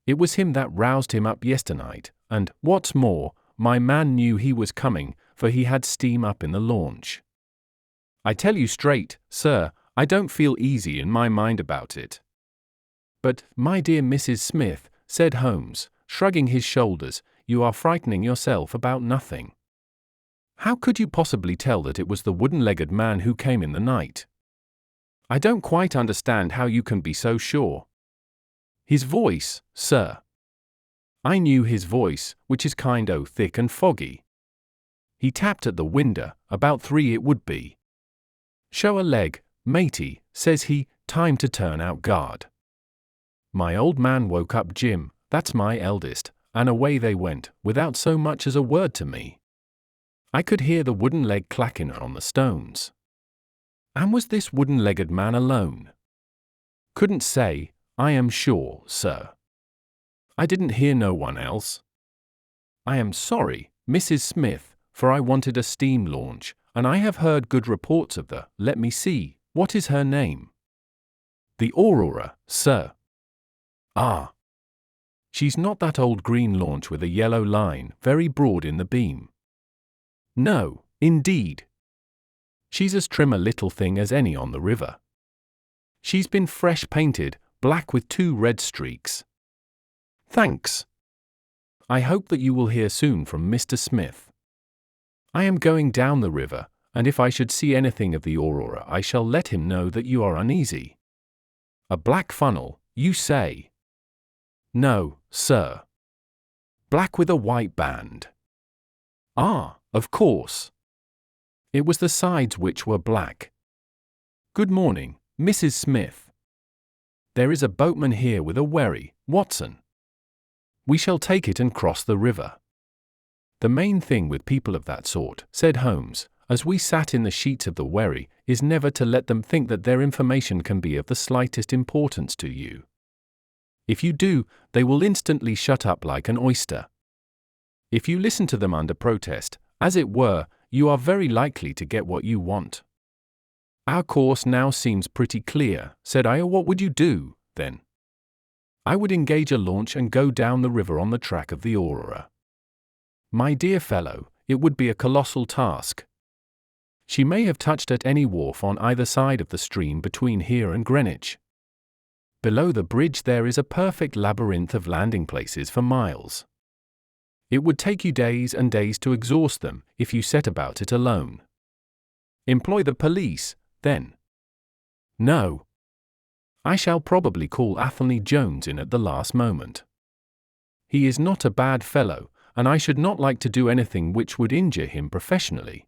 It was him that roused him up yesternight, and, what's more, my man knew he was coming, for he had steam up in the launch. I tell you straight, sir, I don't feel easy in my mind about it. But, my dear Mrs. Smith, said Holmes, shrugging his shoulders, you are frightening yourself about nothing. How could you possibly tell that it was the wooden-legged man who came in the night? I don't quite understand how you can be so sure. His voice, sir. I knew his voice, which is kind o' thick and foggy. He tapped at the window, about 3 it would be. Show a leg, matey, says he, time to turn out guard. My old man woke up Jim, that's my eldest, and away they went, without so much as a word to me. I could hear the wooden leg clacking on the stones. And was this wooden-legged man alone? Couldn't say, I am sure, sir. I didn't hear no one else. I am sorry, Mrs. Smith, for I wanted a steam launch, and I have heard good reports of the, let me see, what is her name? The Aurora, sir. Ah. She's not that old green launch with a yellow line, very broad in the beam. No, indeed. She's as trim a little thing as any on the river. She's been fresh painted, black with 2 red streaks. Thanks. I hope that you will hear soon from Mr. Smith. I am going down the river, and if I should see anything of the Aurora I shall let him know that you are uneasy. A black funnel, you say? No, sir. Black with a white band. Ah, of course. It was the sides which were black. Good morning, Mrs. Smith. There is a boatman here with a wherry, Watson. We shall take it and cross the river. The main thing with people of that sort, said Holmes, as we sat in the sheets of the wherry, is never to let them think that their information can be of the slightest importance to you. If you do, they will instantly shut up like an oyster. If you listen to them under protest, as it were, you are very likely to get what you want. Our course now seems pretty clear, said I. What would you do, then? I would engage a launch and go down the river on the track of the Aurora. My dear fellow, it would be a colossal task. She may have touched at any wharf on either side of the stream between here and Greenwich. Below the bridge there is a perfect labyrinth of landing places for miles. It would take you days and days to exhaust them if you set about it alone. Employ the police, then. No. I shall probably call Athelney Jones in at the last moment. He is not a bad fellow, and I should not like to do anything which would injure him professionally.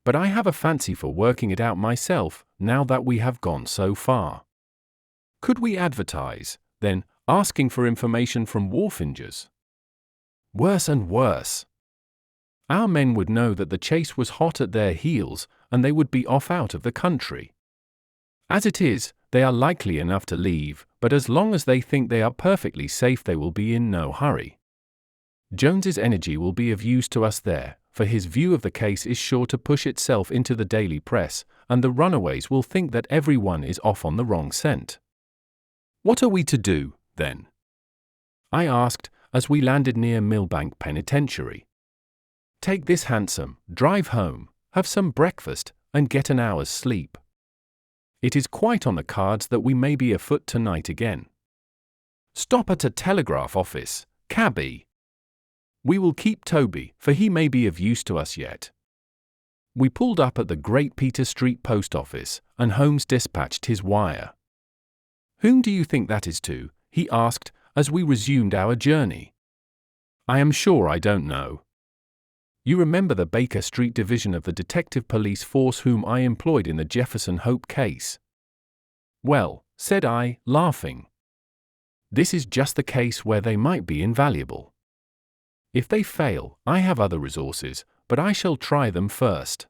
But I have a fancy for working it out myself, now that we have gone so far. Could we advertise, then, asking for information from wharfingers? Worse and worse. Our men would know that the chase was hot at their heels, and they would be off out of the country. As it is, they are likely enough to leave, but as long as they think they are perfectly safe they will be in no hurry. Jones's energy will be of use to us there, for his view of the case is sure to push itself into the daily press, and the runaways will think that every one is off on the wrong scent. What are we to do, then? I asked, as we landed near Millbank Penitentiary. Take this hansom, drive home, have some breakfast, and get an hour's sleep. It is quite on the cards that we may be afoot tonight again. Stop at a telegraph office, cabby. We will keep Toby, for he may be of use to us yet. We pulled up at the Great Peter Street Post Office, and Holmes dispatched his wire. Whom do you think that is to? He asked, as we resumed our journey. I am sure I don't know. You remember the Baker Street division of the detective police force whom I employed in the Jefferson Hope case? Well, said I, laughing. This is just the case where they might be invaluable. If they fail, I have other resources, but I shall try them first.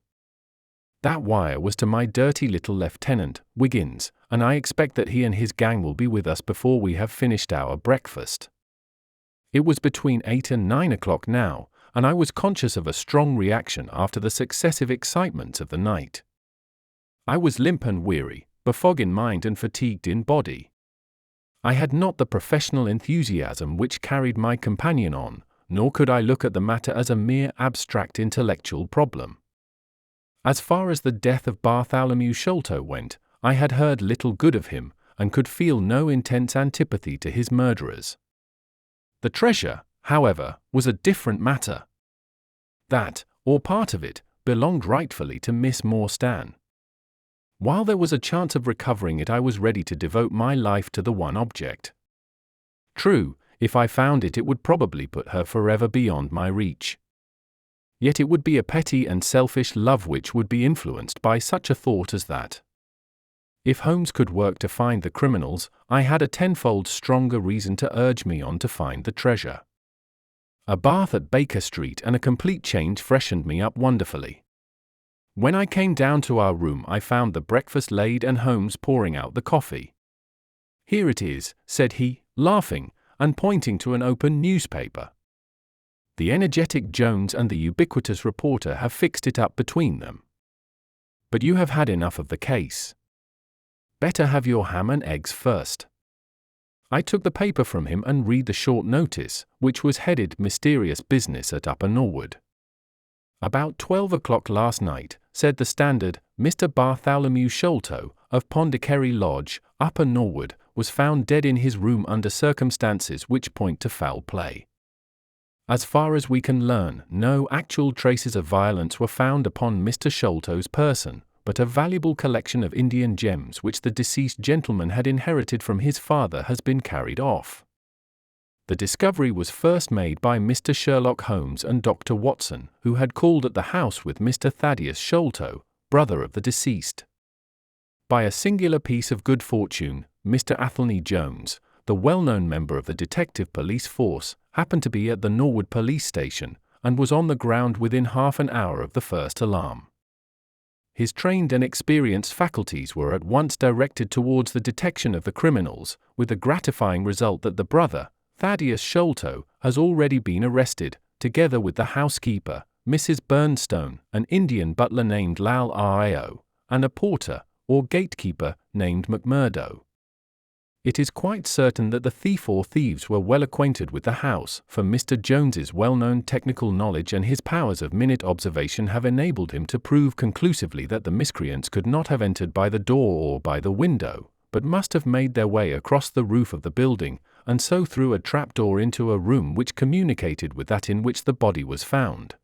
That wire was to my dirty little lieutenant, Wiggins, and I expect that he and his gang will be with us before we have finished our breakfast. It was between 8 and 9 o'clock now, and I was conscious of a strong reaction after the successive excitements of the night. I was limp and weary, befogged in mind and fatigued in body. I had not the professional enthusiasm which carried my companion on, nor could I look at the matter as a mere abstract intellectual problem. As far as the death of Bartholomew Sholto went, I had heard little good of him, and could feel no intense antipathy to his murderers. The treasure, however, was a different matter. That, or part of it, belonged rightfully to Miss Morstan. While there was a chance of recovering it, I was ready to devote my life to the one object. True, if I found it, it would probably put her forever beyond my reach. Yet it would be a petty and selfish love which would be influenced by such a thought as that. If Holmes could work to find the criminals, I had a tenfold stronger reason to urge me on to find the treasure. A bath at Baker Street and a complete change freshened me up wonderfully. When I came down to our room, I found the breakfast laid and Holmes pouring out the coffee. "Here it is," said he, laughing, and pointing to an open newspaper. "The energetic Jones and the ubiquitous reporter have fixed it up between them. But you have had enough of the case. Better have your ham and eggs first." I took the paper from him and read the short notice, which was headed "Mysterious Business at Upper Norwood." "About 12 o'clock last night," said the Standard, "Mr. Bartholomew Sholto, of Pondicherry Lodge, Upper Norwood, was found dead in his room under circumstances which point to foul play. As far as we can learn, no actual traces of violence were found upon Mr. Sholto's person, but a valuable collection of Indian gems which the deceased gentleman had inherited from his father has been carried off. The discovery was first made by Mr. Sherlock Holmes and Dr. Watson, who had called at the house with Mr. Thaddeus Sholto, brother of the deceased. By a singular piece of good fortune, Mr. Athelney Jones, the well-known member of the detective police force, happened to be at the Norwood police station, and was on the ground within half an hour of the first alarm. His trained and experienced faculties were at once directed towards the detection of the criminals, with the gratifying result that the brother, Thaddeus Sholto, has already been arrested, together with the housekeeper, Mrs. Burnstone, an Indian butler named Lal Rao, and a porter, or gatekeeper, named McMurdo. It is quite certain that the thief or thieves were well acquainted with the house, for Mr. Jones's well-known technical knowledge and his powers of minute observation have enabled him to prove conclusively that the miscreants could not have entered by the door or by the window, but must have made their way across the roof of the building, and so through a trapdoor into a room which communicated with that in which the body was found.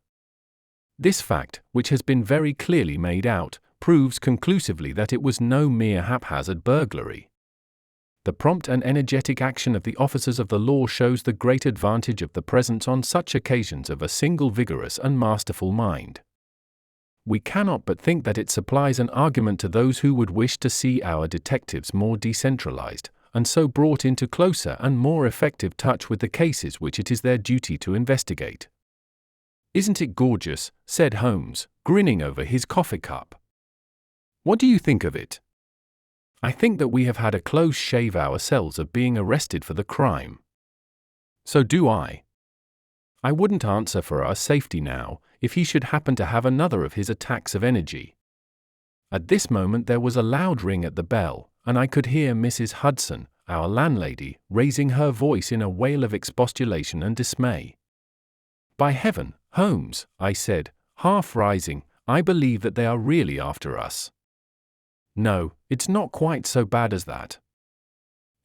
This fact, which has been very clearly made out, proves conclusively that it was no mere haphazard burglary. The prompt and energetic action of the officers of the law shows the great advantage of the presence on such occasions of a single vigorous and masterful mind. We cannot but think that it supplies an argument to those who would wish to see our detectives more decentralized, and so brought into closer and more effective touch with the cases which it is their duty to investigate. "Isn't it gorgeous?" said Holmes, grinning over his coffee cup. "What do you think of it?" "I think that we have had a close shave ourselves of being arrested for the crime." "So do I. I wouldn't answer for our safety now, if he should happen to have another of his attacks of energy." At this moment there was a loud ring at the bell, and I could hear Mrs. Hudson, our landlady, raising her voice in a wail of expostulation and dismay. "By heaven, Holmes," I said, half rising, "I believe that they are really after us." "No, it's not quite so bad as that.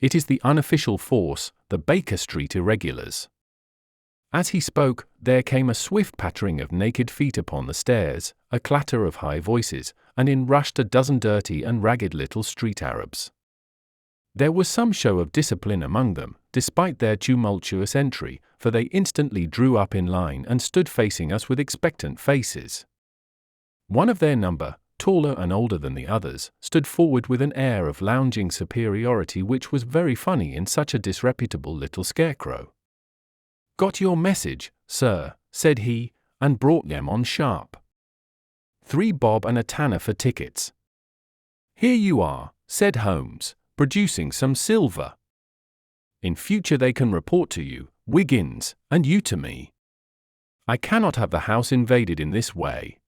It is the unofficial force, the Baker Street Irregulars." As he spoke, there came a swift pattering of naked feet upon the stairs, a clatter of high voices, and in rushed a dozen dirty and ragged little street Arabs. There was some show of discipline among them, despite their tumultuous entry, for they instantly drew up in line and stood facing us with expectant faces. One of their number, taller and older than the others, stood forward with an air of lounging superiority which was very funny in such a disreputable little scarecrow. "Got your message, sir," said he, and brought them on sharp. 3 bob and a tanner for tickets." "Here you are," said Holmes, producing some silver. "In future they can report to you, Wiggins, and you to me. I cannot have the house invaded in this way."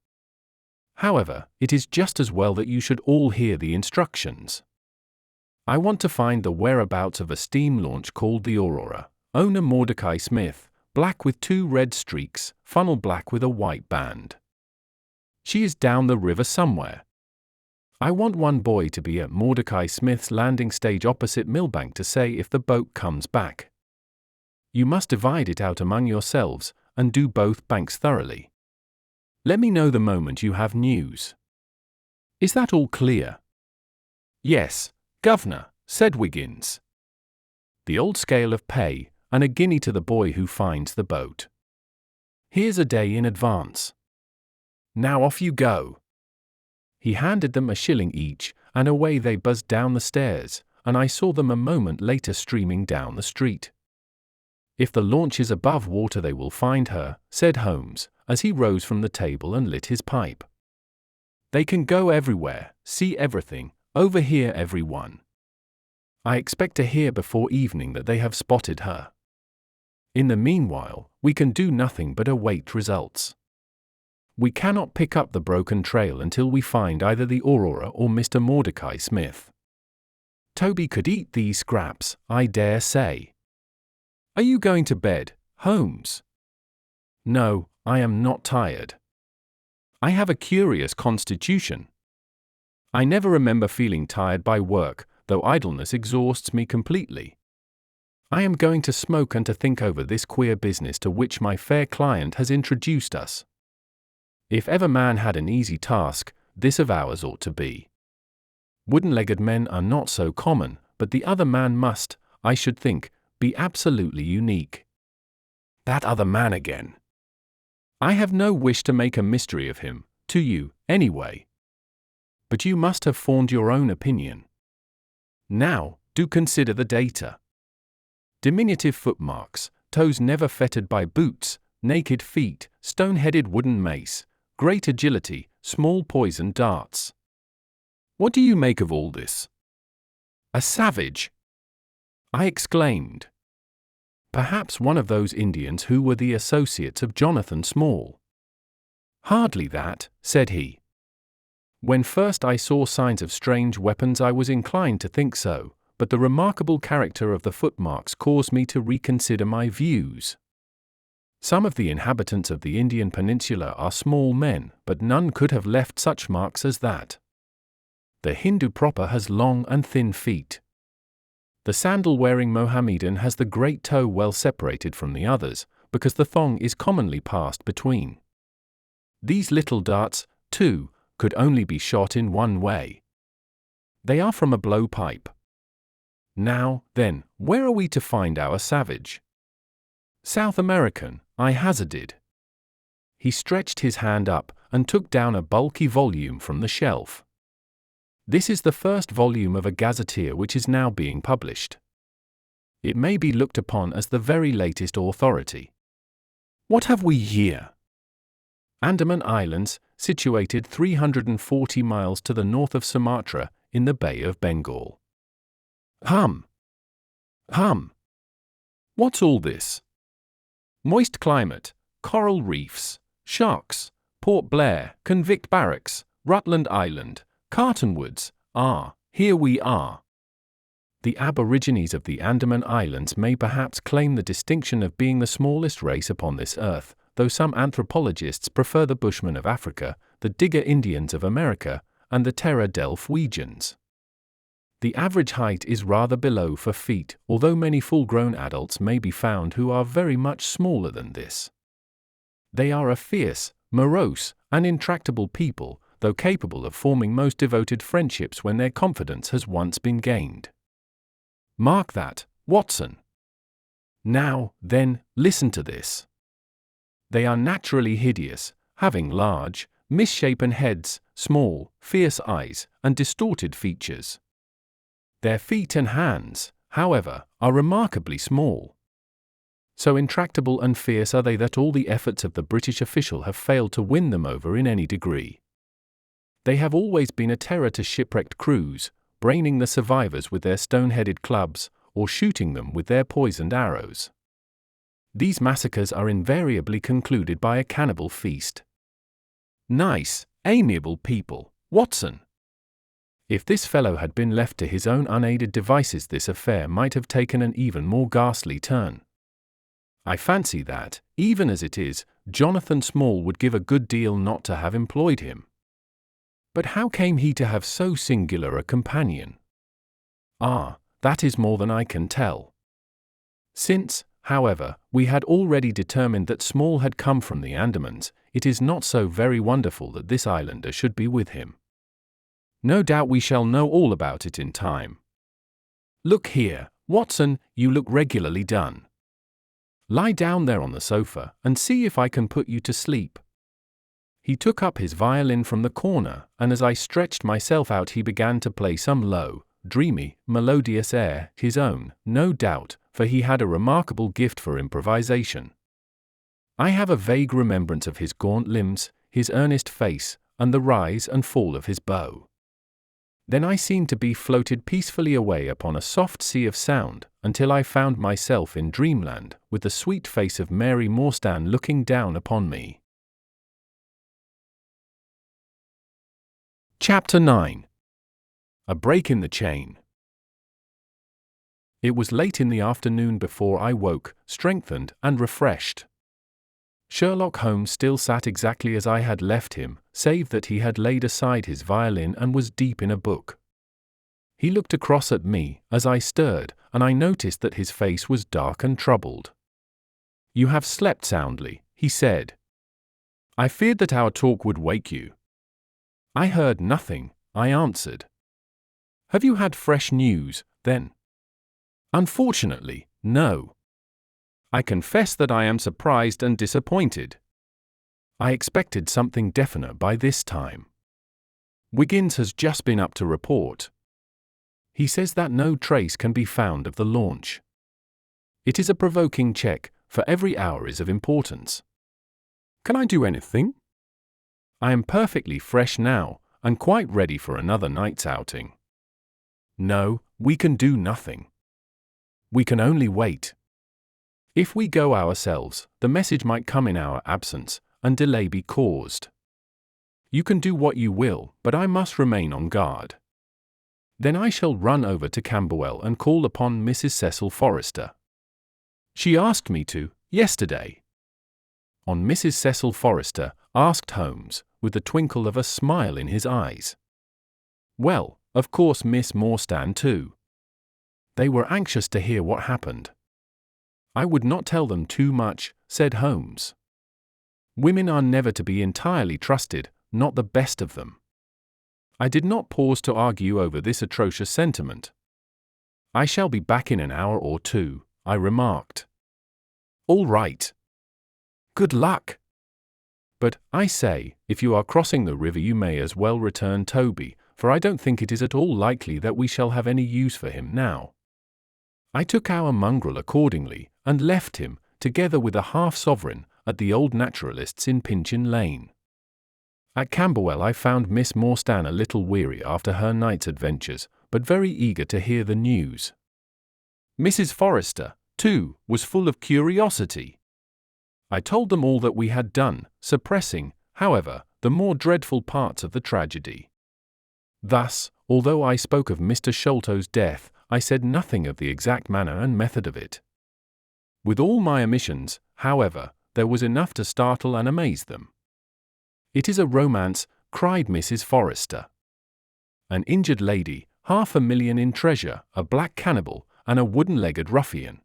However, it is just as well that you should all hear the instructions. I want to find the whereabouts of a steam launch called the Aurora, owner Mordecai Smith, black with 2 red streaks, funnel black with a white band. She is down the river somewhere. I want one boy to be at Mordecai Smith's landing stage opposite Millbank to say if the boat comes back. You must divide it out among yourselves, and do both banks thoroughly. Let me know the moment you have news. Is that all clear? Yes, Governor, said Wiggins. The old scale of pay, and a guinea to the boy who finds the boat. Here's a day in advance. Now off you go. He handed them a shilling each, and away they buzzed down the stairs, and I saw them a moment later streaming down the street. If the launch is above water they will find her, said Holmes, as he rose from the table and lit his pipe. They can go everywhere, see everything, overhear everyone. I expect to hear before evening that they have spotted her. In the meanwhile, we can do nothing but await results. We cannot pick up the broken trail until we find either the Aurora or Mr. Mordecai Smith. Toby could eat these scraps, I dare say. Are you going to bed, Holmes? No, I am not tired. I have a curious constitution. I never remember feeling tired by work, though idleness exhausts me completely. I am going to smoke and to think over this queer business to which my fair client has introduced us. If ever man had an easy task, this of ours ought to be. Wooden-legged men are not so common, but the other man must, I should think, be absolutely unique. That other man again. I have no wish to make a mystery of him, to you, anyway. But you must have formed your own opinion. Now, do consider the data. Diminutive footmarks, toes never fettered by boots, naked feet, stone-headed wooden mace, great agility, small poisoned darts. What do you make of all this? A savage! I exclaimed. Perhaps one of those Indians who were the associates of Jonathan Small. Hardly that, said he. When first I saw signs of strange weapons I was inclined to think so, but the remarkable character of the footmarks caused me to reconsider my views. Some of the inhabitants of the Indian peninsula are small men, but none could have left such marks as that. The Hindu proper has long and thin feet. The sandal-wearing Mohammedan has the great toe well separated from the others, because the thong is commonly passed between. These little darts, too, could only be shot in one way. They are from a blowpipe. Now, then, where are we to find our savage? South American, I hazarded. He stretched his hand up and took down a bulky volume from the shelf. This is the first volume of a gazetteer which is now being published. It may be looked upon as the very latest authority. What have we here? Andaman Islands, situated 340 miles to the north of Sumatra, in the Bay of Bengal. Hum. What's all this? Moist climate, coral reefs, sharks, Port Blair, convict barracks, Rutland Island, Cartonwoods, here we are. The Aborigines of the Andaman Islands may perhaps claim the distinction of being the smallest race upon this earth, though some anthropologists prefer the Bushmen of Africa, the Digger Indians of America, and the Terra del Fuegians. The average height is rather below 4 feet, although many full-grown adults may be found who are very much smaller than this. They are a fierce, morose, and intractable people, though capable of forming most devoted friendships when their confidence has once been gained. Mark that, Watson. Now, then, listen to this. They are naturally hideous, having large, misshapen heads, small, fierce eyes, and distorted features. Their feet and hands, however, are remarkably small. So intractable and fierce are they that all the efforts of the British official have failed to win them over in any degree. They have always been a terror to shipwrecked crews, braining the survivors with their stone-headed clubs, or shooting them with their poisoned arrows. These massacres are invariably concluded by a cannibal feast. Nice, Amiable people, Watson. If this fellow had been left to his own unaided devices, this affair might have taken an even more ghastly turn. I fancy that, even as it is, Jonathan Small would give a good deal not to have employed him. But how came he to have so singular a companion? Ah, that is more than I can tell. Since, however, we had already determined that Small had come from the Andamans, it is not so very wonderful that this islander should be with him. No doubt we shall know all about it in time. Look here, Watson, you look regularly done. Lie down there on the sofa and see if I can put you to sleep. He took up his violin from the corner, and as I stretched myself out he began to play some low, dreamy, melodious air, his own, no doubt, for he had a remarkable gift for improvisation. I have a vague remembrance of his gaunt limbs, his earnest face, and the rise and fall of his bow. Then I seemed to be floated peacefully away upon a soft sea of sound, until I found myself in dreamland, with the sweet face of Mary Morstan looking down upon me. Chapter 9. A Break in the Chain. It was late in the afternoon before I woke, strengthened and refreshed. Sherlock Holmes still sat exactly as I had left him, save that he had laid aside his violin and was deep in a book. He looked across at me as I stirred, and I noticed that his face was dark and troubled. "You have slept soundly," he said. "I feared that our talk would wake you." "I heard nothing," I answered. "Have you had fresh news, then?" "Unfortunately, no. I confess that I am surprised and disappointed. I expected something definite by this time. Wiggins has just been up to report. He says that no trace can be found of the launch. It is a provoking check, for every hour is of importance. Can I do anything? I am perfectly fresh now, and quite ready for another night's outing. No, we can do nothing. We can only wait. If we go ourselves, the message might come in our absence, and delay be caused. You can do what you will, but I must remain on guard. Then I shall run over to Camberwell and call upon Mrs. Cecil Forrester. She asked me to, yesterday." On Mrs. Cecil Forrester, asked Holmes, with the twinkle of a smile in his eyes. "Well, of course Miss Morstan too. They were anxious to hear what happened." "I would not tell them too much," said Holmes. "Women are never to be entirely trusted, not the best of them." I did not pause to argue over this atrocious sentiment. "I shall be back in an hour or two," I remarked. "All right. Good luck. But, I say, if you are crossing the river you may as well return Toby, for I don't think it is at all likely that we shall have any use for him now." I took our mongrel accordingly, and left him, together with a half-sovereign, at the old naturalist's in Pinchin Lane. At Camberwell I found Miss Morstan a little weary after her night's adventures, but very eager to hear the news. Mrs. Forrester, too, was full of curiosity. I told them all that we had done, suppressing, however, the more dreadful parts of the tragedy. Thus, although I spoke of Mr. Sholto's death, I said nothing of the exact manner and method of it. With all my omissions, however, there was enough to startle and amaze them. "It is a romance," cried Mrs. Forrester. "An injured lady, 500,000 in treasure, a black cannibal, and a wooden-legged ruffian.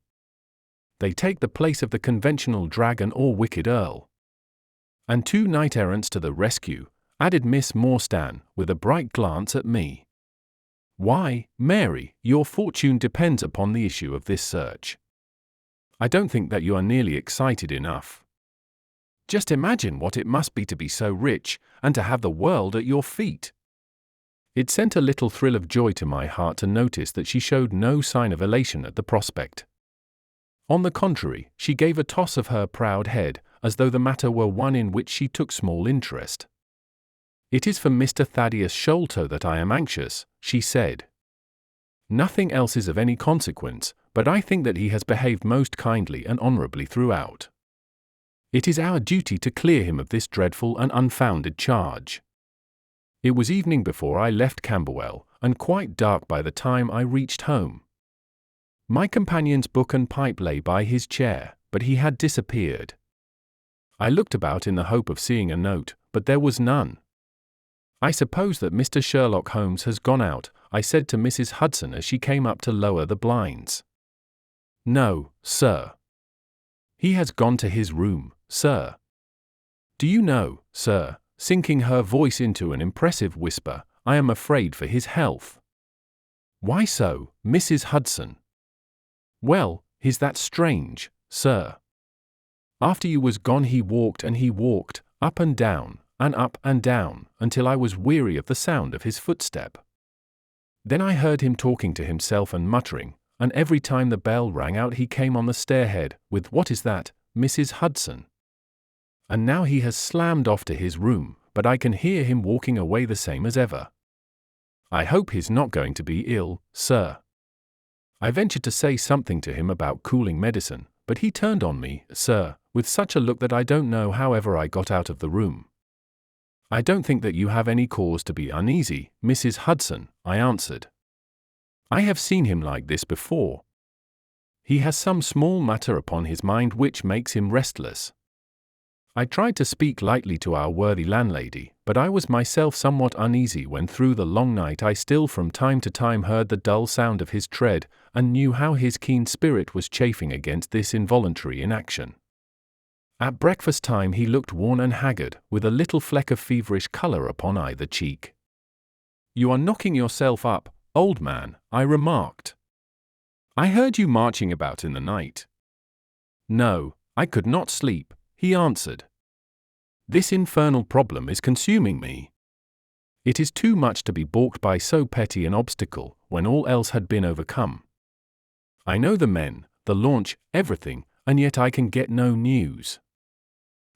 They take the place of the conventional dragon or wicked earl. And 2 knight-errants to the rescue," added Miss Morstan, with a bright glance at me. "Why, Mary, your fortune depends upon the issue of this search. I don't think that you are nearly excited enough. Just imagine what it must be to be so rich, and to have the world at your feet." It sent a little thrill of joy to my heart to notice that she showed no sign of elation at the prospect. On the contrary, she gave a toss of her proud head, as though the matter were one in which she took small interest. "It is for Mr. Thaddeus Sholto that I am anxious," she said. "Nothing else is of any consequence, but I think that he has behaved most kindly and honourably throughout. It is our duty to clear him of this dreadful and unfounded charge. It was evening before I left Camberwell, and quite dark by the time I reached home. My companion's book and pipe lay by his chair, but he had disappeared. I looked about in the hope of seeing a note, but there was none. "I suppose that Mr. Sherlock Holmes has gone out," I said to Mrs. Hudson as she came up to lower the blinds. "No, sir. He has gone to his room, sir. Do you know, sir," sinking her voice into an impressive whisper, "I am afraid for his health." "Why so, Mrs. Hudson?" "Well, is that strange, sir? After you was gone he walked, up and down, until I was weary of the sound of his footstep. Then I heard him talking to himself and muttering, and every time the bell rang out he came on the stairhead, with 'What is that, Mrs. Hudson?' And now he has slammed off to his room, but I can hear him walking away the same as ever. I hope he's not going to be ill, sir." I ventured to say something to him about cooling medicine, but he turned on me, sir, with such a look that I don't know how ever I got out of the room. "I don't think that you have any cause to be uneasy, Mrs. Hudson," I answered. "I have seen him like this before. He has some small matter upon his mind which makes him restless." I tried to speak lightly to our worthy landlady, but I was myself somewhat uneasy when through the long night I still from time to time heard the dull sound of his tread, and knew how his keen spirit was chafing against this involuntary inaction. At breakfast time he looked worn and haggard, with a little fleck of feverish colour upon either cheek. "You are knocking yourself up, old man," I remarked. "I heard you marching about in the night." "No, I could not sleep," he answered. "This infernal problem is consuming me. It is too much to be balked by so petty an obstacle, when all else had been overcome. I know the men, the launch, everything, and yet I can get no news.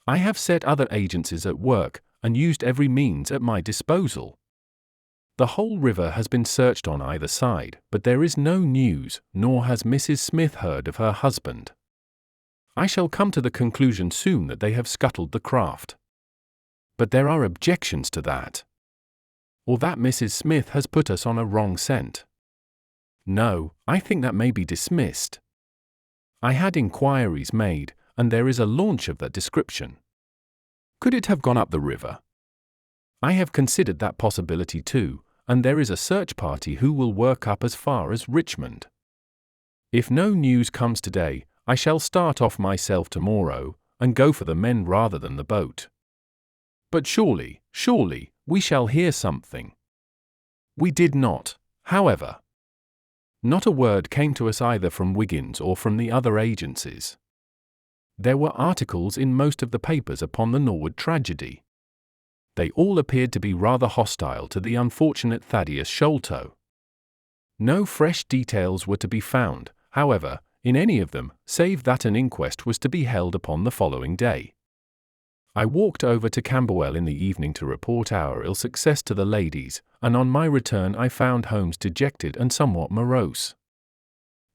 I have set other agencies at work, and used every means at my disposal. The whole river has been searched on either side, but there is no news, nor has Mrs. Smith heard of her husband. I shall come to the conclusion soon that they have scuttled the craft. But there are objections to that. Or that Mrs. Smith has put us on a wrong scent. No, I think that may be dismissed. I had inquiries made, and there is a launch of that description. Could it have gone up the river? I have considered that possibility too, and there is a search party who will work up as far as Richmond. If no news comes today, I shall start off myself tomorrow, and go for the men rather than the boat. But surely, we shall hear something." We did not, however. Not a word came to us either from Wiggins or from the other agencies. There were articles in most of the papers upon the Norwood tragedy. They all appeared to be rather hostile to the unfortunate Thaddeus Sholto. No fresh details were to be found, however, in any of them, save that an inquest was to be held upon the following day. I walked over to Camberwell in the evening to report our ill success to the ladies, and on my return I found Holmes dejected and somewhat morose.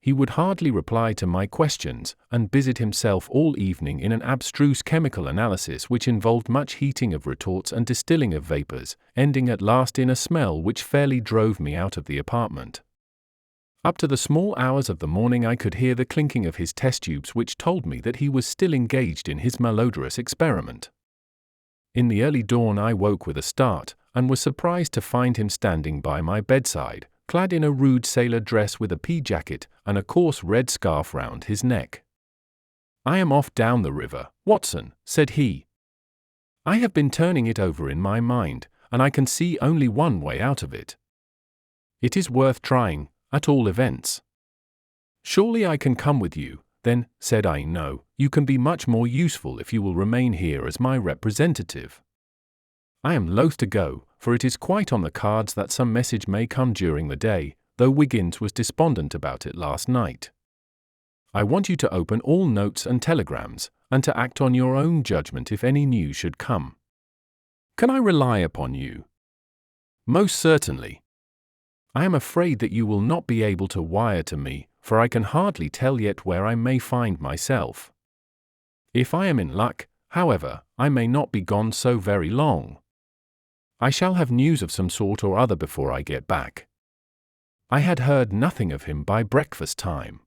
He would hardly reply to my questions, and busied himself all evening in an abstruse chemical analysis which involved much heating of retorts and distilling of vapours, ending at last in a smell which fairly drove me out of the apartment. Up to the small hours of the morning I could hear the clinking of his test tubes which told me that he was still engaged in his malodorous experiment. In the early dawn I woke with a start, and was surprised to find him standing by my bedside, clad in a rude sailor dress with a pea-jacket and a coarse red scarf round his neck. "I am off down the river, Watson," said he. "I have been turning it over in my mind, and I can see only one way out of it. It is worth trying, at all events." "Surely I can come with you, then," said I. "No, you can be much more useful if you will remain here as my representative." "I am loath to go, for it is quite on the cards that some message may come during the day, though Wiggins was despondent about it last night. I want you to open all notes and telegrams, and to act on your own judgment if any news should come. Can I rely upon you?" "Most certainly." "I am afraid that you will not be able to wire to me, for I can hardly tell yet where I may find myself. If I am in luck, however, I may not be gone so very long. I shall have news of some sort or other before I get back." I had heard nothing of him by breakfast time.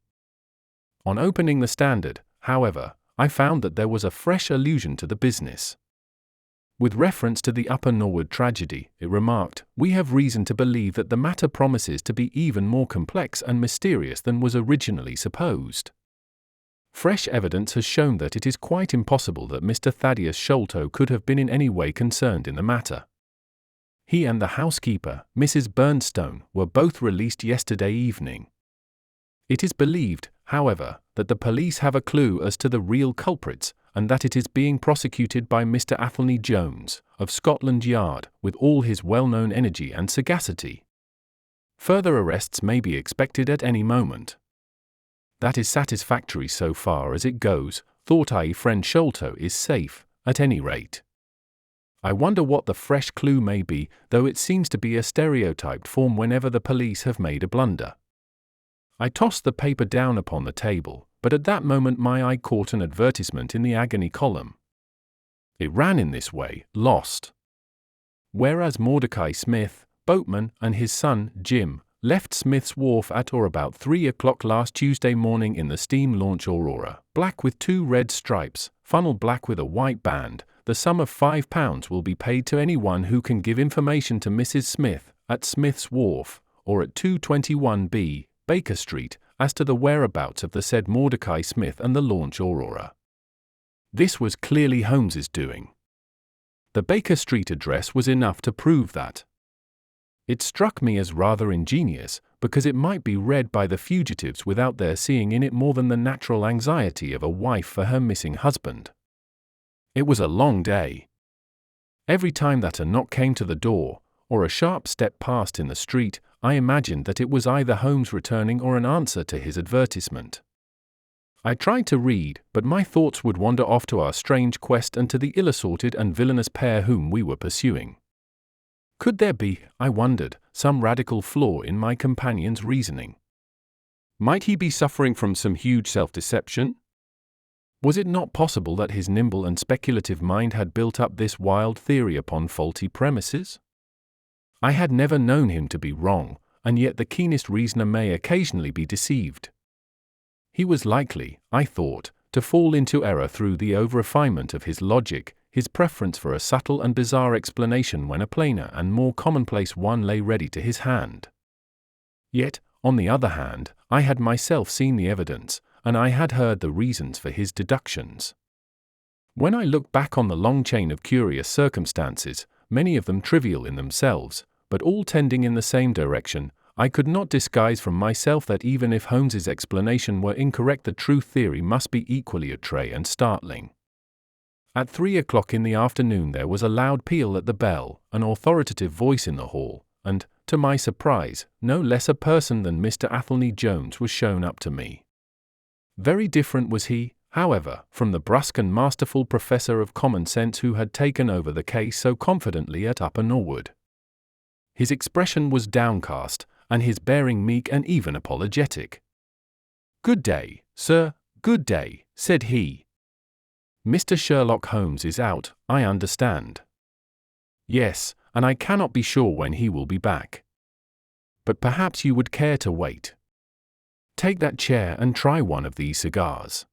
On opening the Standard, however, I found that there was a fresh allusion to the business. With reference to the Upper Norwood tragedy, it remarked, "We have reason to believe that the matter promises to be even more complex and mysterious than was originally supposed. Fresh evidence has shown that it is quite impossible that Mr. Thaddeus Sholto could have been in any way concerned in the matter. He and the housekeeper, Mrs. Burnstone, were both released yesterday evening. It is believed, however, that the police have a clue as to the real culprits, and that it is being prosecuted by Mr. Athelney Jones, of Scotland Yard, with all his well-known energy and sagacity. Further arrests may be expected at any moment. That is satisfactory so far as it goes, thought I. Friend Sholto is safe, at any rate. I wonder what the fresh clue may be, though it seems to be a stereotyped form whenever the police have made a blunder." I tossed the paper down upon the table, but at that moment my eye caught an advertisement in the agony column. It ran in this way: "Lost. Whereas Mordecai Smith, boatman, and his son, Jim, left Smith's Wharf at or about 3 o'clock last Tuesday morning in the steam launch Aurora, black with 2 red stripes, funnel black with a white band, the sum of £5 will be paid to anyone who can give information to Mrs. Smith, at Smith's Wharf, or at 221B, Baker Street, as to the whereabouts of the said Mordecai Smith and the launch Aurora." This was clearly Holmes's doing. The Baker Street address was enough to prove that. It struck me as rather ingenious, because it might be read by the fugitives without their seeing in it more than the natural anxiety of a wife for her missing husband. It was a long day. Every time that a knock came to the door, or a sharp step passed in the street, I imagined that it was either Holmes returning or an answer to his advertisement. I tried to read, but my thoughts would wander off to our strange quest and to the ill-assorted and villainous pair whom we were pursuing. Could there be, I wondered, some radical flaw in my companion's reasoning? Might he be suffering from some huge self-deception? Was it not possible that his nimble and speculative mind had built up this wild theory upon faulty premises? I had never known him to be wrong, and yet the keenest reasoner may occasionally be deceived. He was likely, I thought, to fall into error through the over-refinement of his logic, his preference for a subtle and bizarre explanation when a plainer and more commonplace one lay ready to his hand. Yet, on the other hand, I had myself seen the evidence, and I had heard the reasons for his deductions. When I look back on the long chain of curious circumstances, many of them trivial in themselves, but all tending in the same direction, I could not disguise from myself that even if Holmes's explanation were incorrect, the true theory must be equally outré and startling. At 3 o'clock in the afternoon there was a loud peal at the bell, an authoritative voice in the hall, and, to my surprise, no less a person than Mr. Athelney Jones was shown up to me. Very different was he, however, from the brusque and masterful professor of common sense who had taken over the case so confidently at Upper Norwood. His expression was downcast, and his bearing meek and even apologetic. "Good day, sir, good day," said he. "Mr. Sherlock Holmes is out, I understand." "Yes, and I cannot be sure when he will be back. But perhaps you would care to wait. Take that chair and try one of these cigars."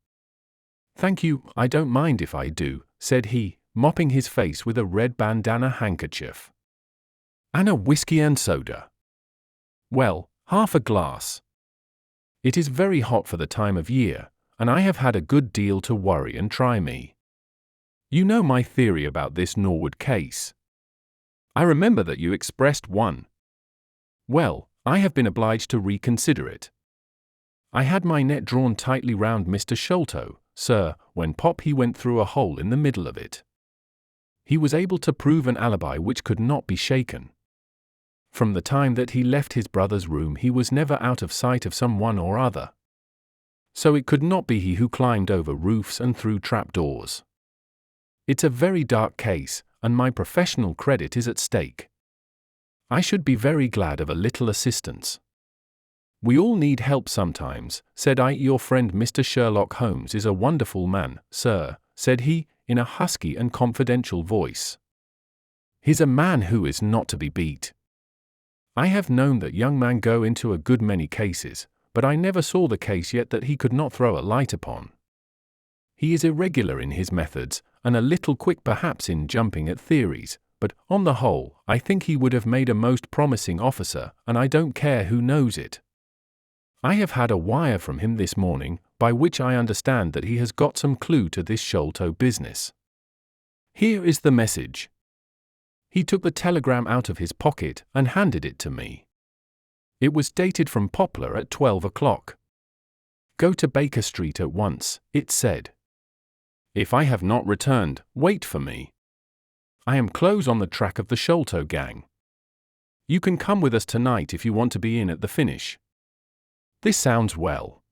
"Thank you, I don't mind if I do," said he, mopping his face with a red bandana handkerchief. "And a whiskey and soda?" "Well, half a glass. It is very hot for the time of year, and I have had a good deal to worry and try me. You know my theory about this Norwood case. I remember that you expressed one. Well, I have been obliged to reconsider it. I had my net drawn tightly round Mr. Sholto, sir, when pop he went through a hole in the middle of it. He was able to prove an alibi which could not be shaken. From the time that he left his brother's room he was never out of sight of some one or other. So it could not be he who climbed over roofs and through trapdoors. It's a very dark case, and my professional credit is at stake. I should be very glad of a little assistance." "We all need help sometimes," said I. "Your friend Mr. Sherlock Holmes is a wonderful man, sir," said he, in a husky and confidential voice. He's a man who is not to be beat. I have known that young man go into a good many cases, but I never saw the case yet that he could not throw a light upon. He is irregular in his methods, and a little quick perhaps in jumping at theories, but on the whole, I think he would have made a most promising officer, and I don't care who knows it. I have had a wire from him this morning, by which I understand that he has got some clue to this Sholto business. Here is the message. He took the telegram out of his pocket and handed it to me. It was dated from Poplar at 12 o'clock. Go to Baker Street at once, it said. If I have not returned, wait for me. I am close on the track of the Sholto gang. You can come with us tonight if you want to be in at the finish. This sounds well.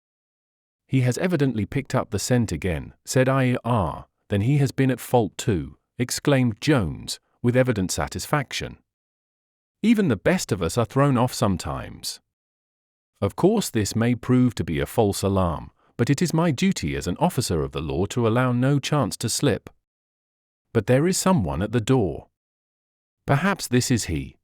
He has evidently picked up the scent again, said I. Then he has been at fault too, exclaimed Jones, with evident satisfaction. Even the best of us are thrown off sometimes. Of course this may prove to be a false alarm, but it is my duty as an officer of the law to allow no chance to slip. But there is someone at the door. Perhaps this is he.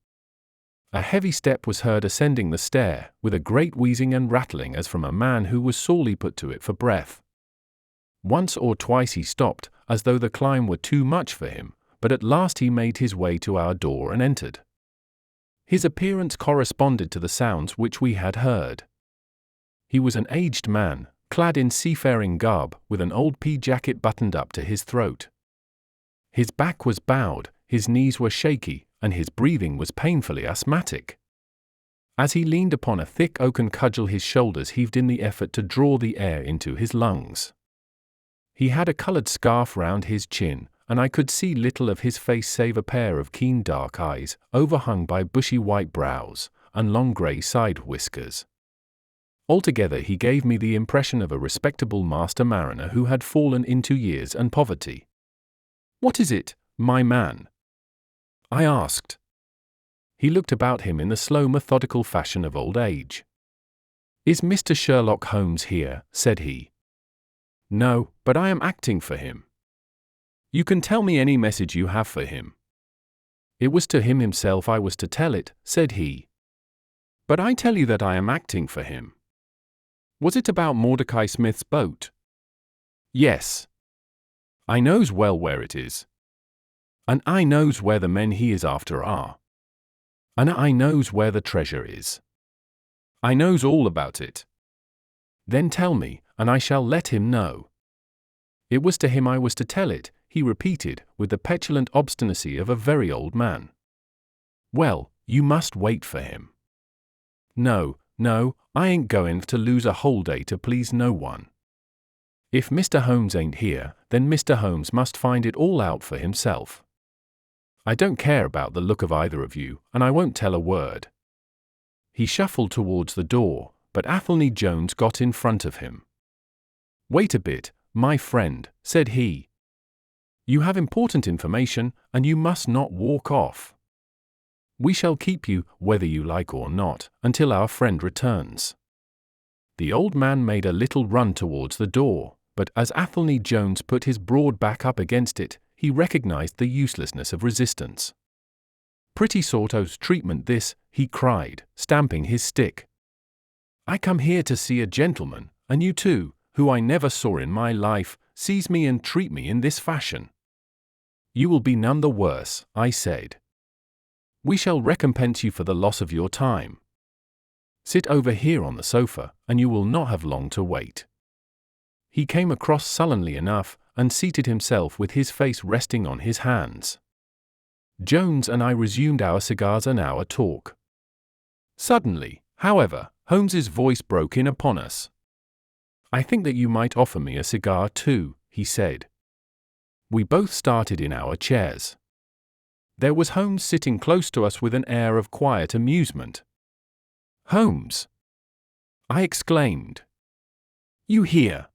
A heavy step was heard ascending the stair, with a great wheezing and rattling as from a man who was sorely put to it for breath. Once or twice he stopped, as though the climb were too much for him, but at last he made his way to our door and entered. His appearance corresponded to the sounds which we had heard. He was an aged man, clad in seafaring garb, with an old pea jacket buttoned up to his throat. His back was bowed, his knees were shaky, and his breathing was painfully asthmatic. As he leaned upon a thick oaken cudgel, his shoulders heaved in the effort to draw the air into his lungs. He had a coloured scarf round his chin, and I could see little of his face save a pair of keen dark eyes, overhung by bushy white brows, and long grey side whiskers. Altogether he gave me the impression of a respectable master mariner who had fallen into years and poverty. "What is it, my man?" I asked. He looked about him in the slow methodical fashion of old age. "Is Mr. Sherlock Holmes here?" said he. "No, but I am acting for him." "You can tell me any message you have for him." "It was to him himself I was to tell it," said he. "But I tell you that I am acting for him." "Was it about Mordecai Smith's boat?" "Yes." "I knows well where it is. And I knows where the men he is after are. And I knows where the treasure is. I knows all about it." "Then tell me, and I shall let him know." "It was to him I was to tell it," he repeated, with the petulant obstinacy of a very old man. "Well, you must wait for him." No, I ain't going to lose a whole day to please no one. If Mr. Holmes ain't here, then Mr. Holmes must find it all out for himself. I don't care about the look of either of you, and I won't tell a word." He shuffled towards the door, but Athelney Jones got in front of him. "Wait a bit, my friend," said he. "You have important information, and you must not walk off. We shall keep you, whether you like or not, until our friend returns." The old man made a little run towards the door, but as Athelney Jones put his broad back up against it, he recognized the uselessness of resistance. "Pretty sort of treatment this," he cried, stamping his stick. "I come here to see a gentleman, and you too, who I never saw in my life, seize me and treat me in this fashion." "You will be none the worse," I said. "We shall recompense you for the loss of your time. Sit over here on the sofa, and you will not have long to wait." He came across sullenly enough, and seated himself with his face resting on his hands. Jones and I resumed our cigars and our talk. Suddenly, however, Holmes's voice broke in upon us. "I think that you might offer me a cigar too," he said. We both started in our chairs. There was Holmes sitting close to us with an air of quiet amusement. "Holmes!" I exclaimed. "You here?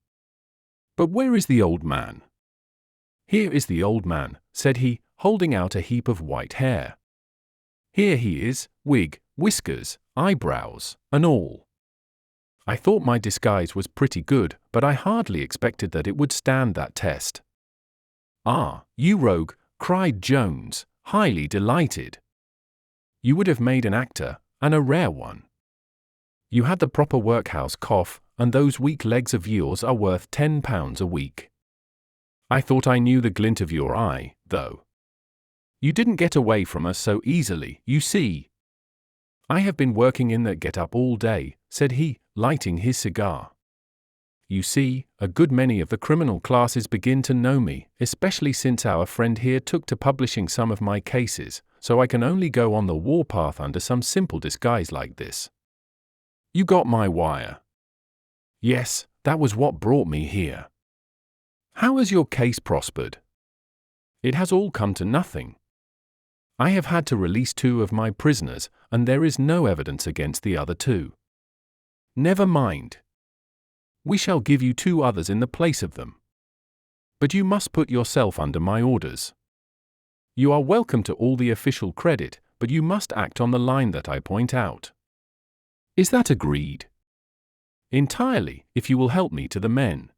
But where is the old man?" "Here is the old man," said he, holding out a heap of white hair. "Here he is, wig, whiskers, eyebrows, and all." I thought my disguise was pretty good, but I hardly expected that it would stand that test. "Ah, you rogue," cried Jones, highly delighted. You would have made an actor, and a rare one. You had the proper workhouse cough, and those weak legs of yours are worth £10 a week. I thought I knew the glint of your eye, though. You didn't get away from us so easily, you see. I have been working in that get-up all day, said he, lighting his cigar. You see, a good many of the criminal classes begin to know me, especially since our friend here took to publishing some of my cases, so I can only go on the warpath under some simple disguise like this. You got my wire. Yes, that was what brought me here. How has your case prospered? It has all come to nothing. I have had to release 2 of my prisoners, and there is no evidence against the other 2. Never mind. We shall give you 2 others in the place of them. But you must put yourself under my orders. You are welcome to all the official credit, but you must act on the line that I point out. Is that agreed? Entirely, if you will help me to the men.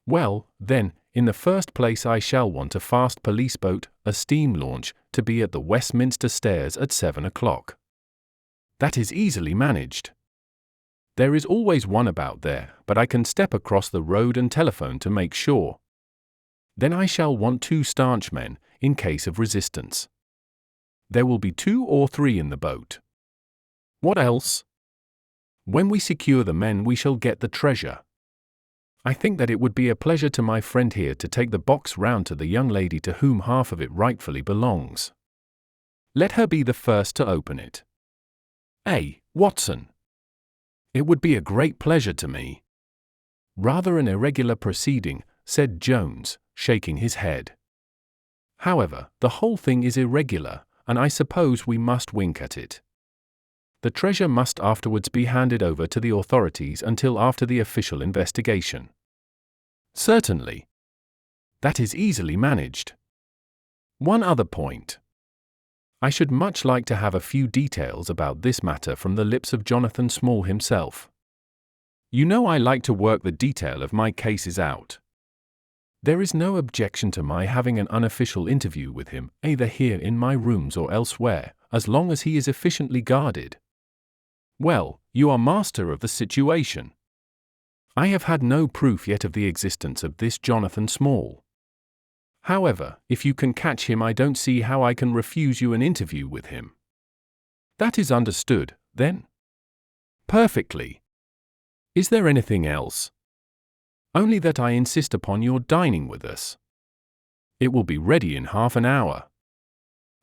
Well, then, in the first place I shall want a fast police boat, a steam launch, to be at the Westminster Stairs at 7 o'clock. That is easily managed. There is always one about there, but I can step across the road and telephone to make sure. Then I shall want 2 staunch men, in case of resistance. There will be 2 or 3 in the boat. What else? When we secure the men we shall get the treasure. I think that it would be a pleasure to my friend here to take the box round to the young lady to whom half of it rightfully belongs. Let her be the first to open it. Watson. It would be a great pleasure to me. Rather an irregular proceeding, said Jones, shaking his head. However, the whole thing is irregular, and I suppose we must wink at it. The treasure must afterwards be handed over to the authorities until after the official investigation. Certainly. That is easily managed. One other point. I should much like to have a few details about this matter from the lips of Jonathan Small himself. You know I like to work the detail of my cases out. There is no objection to my having an unofficial interview with him, either here in my rooms or elsewhere, as long as he is efficiently guarded. Well, you are master of the situation. I have had no proof yet of the existence of this Jonathan Small. However, if you can catch him, I don't see how I can refuse you an interview with him. That is understood, then? Perfectly. Is there anything else? Only that I insist upon your dining with us. It will be ready in half an hour.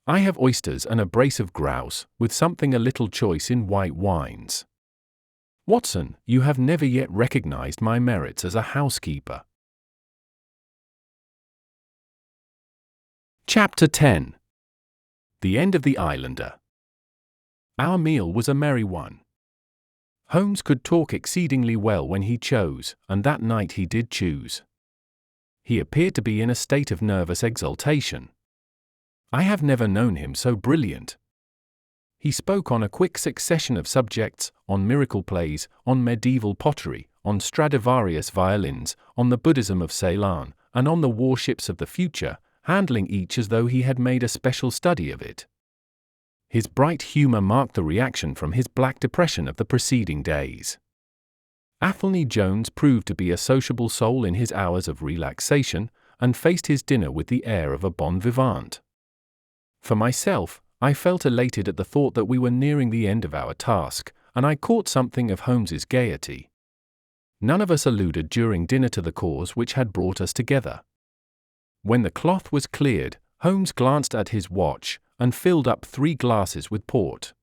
I have oysters and a brace of grouse, with something a little choice in white wines. Watson, you have never yet recognized my merits as a housekeeper. Chapter 10. The End of the Islander. Our meal was a merry one. Holmes could talk exceedingly well when he chose, and that night he did choose. He appeared to be in a state of nervous exultation. I have never known him so brilliant. He spoke on a quick succession of subjects, on miracle plays, on medieval pottery, on Stradivarius violins, on the Buddhism of Ceylon, and on the warships of the future, handling each as though he had made a special study of it. His bright humor marked the reaction from his black depression of the preceding days. Athelney Jones proved to be a sociable soul in his hours of relaxation, and faced his dinner with the air of a bon vivant. For myself, I felt elated at the thought that we were nearing the end of our task, and I caught something of Holmes's gaiety. None of us alluded during dinner to the cause which had brought us together. When the cloth was cleared, Holmes glanced at his watch, and filled up 3 glasses with port.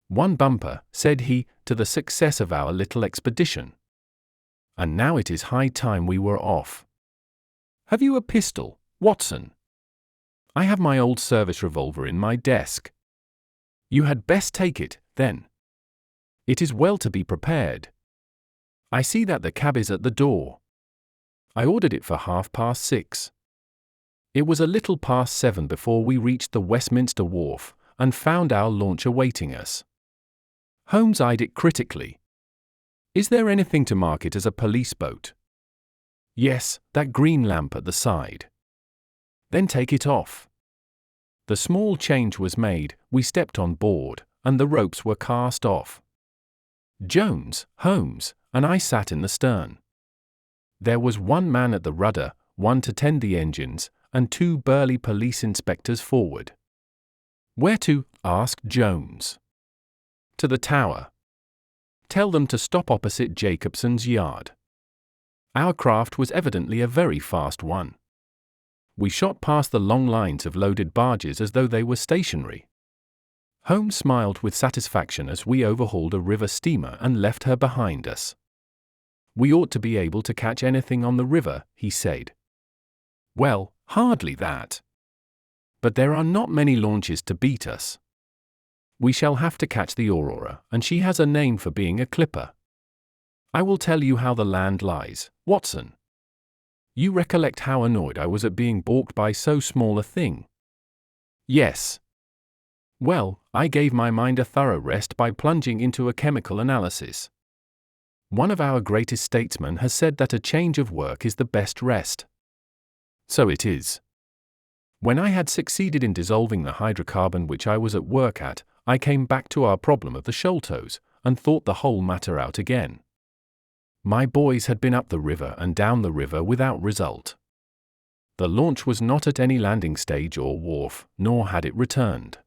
"One bumper," said he, "to the success of our little expedition. And now it is high time we were off. Have you a pistol, Watson? I have my old service revolver in my desk. You had best take it, then. It is well to be prepared. I see that the cab is at the door. I ordered it for 6:30. It was a little past 7 before we reached the Westminster Wharf, and found our launch awaiting us." Holmes eyed it critically. "Is there anything to mark it as a police boat?" "Yes, that green lamp at the side." "Then take it off." The small change was made, we stepped on board, and the ropes were cast off. Jones, Holmes, and I sat in the stern. There was one man at the rudder, one to tend the engines, and two burly police inspectors forward. "Where to?" asked Jones. "To the tower. Tell them to stop opposite Jacobson's yard." Our craft was evidently a very fast one. We shot past the long lines of loaded barges as though they were stationary. Holmes smiled with satisfaction as we overhauled a river steamer and left her behind us. "We ought to be able to catch anything on the river," he said. "Well, hardly that. But there are not many launches to beat us. We shall have to catch the Aurora, and she has a name for being a clipper. I will tell you how the land lies, Watson. You recollect how annoyed I was at being balked by so small a thing?" "Yes." "Well, I gave my mind a thorough rest by plunging into a chemical analysis. One of our greatest statesmen has said that a change of work is the best rest. So it is. When I had succeeded in dissolving the hydrocarbon which I was at work at, I came back to our problem of the Sholtos, and thought the whole matter out again. My boys had been up the river and down the river without result. The launch was not at any landing stage or wharf, nor had it returned.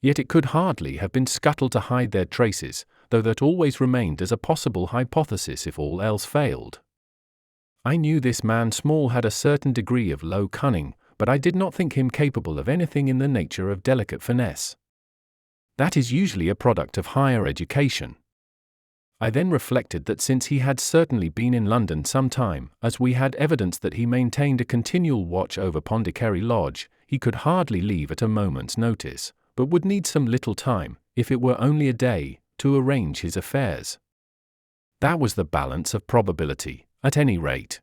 Yet it could hardly have been scuttled to hide their traces, though that always remained as a possible hypothesis if all else failed. I knew this man Small had a certain degree of low cunning, but I did not think him capable of anything in the nature of delicate finesse. That is usually a product of higher education. I then reflected that since he had certainly been in London some time, as we had evidence that he maintained a continual watch over Pondicherry Lodge, he could hardly leave at a moment's notice, but would need some little time, if it were only a day, to arrange his affairs. That was the balance of probability, at any rate.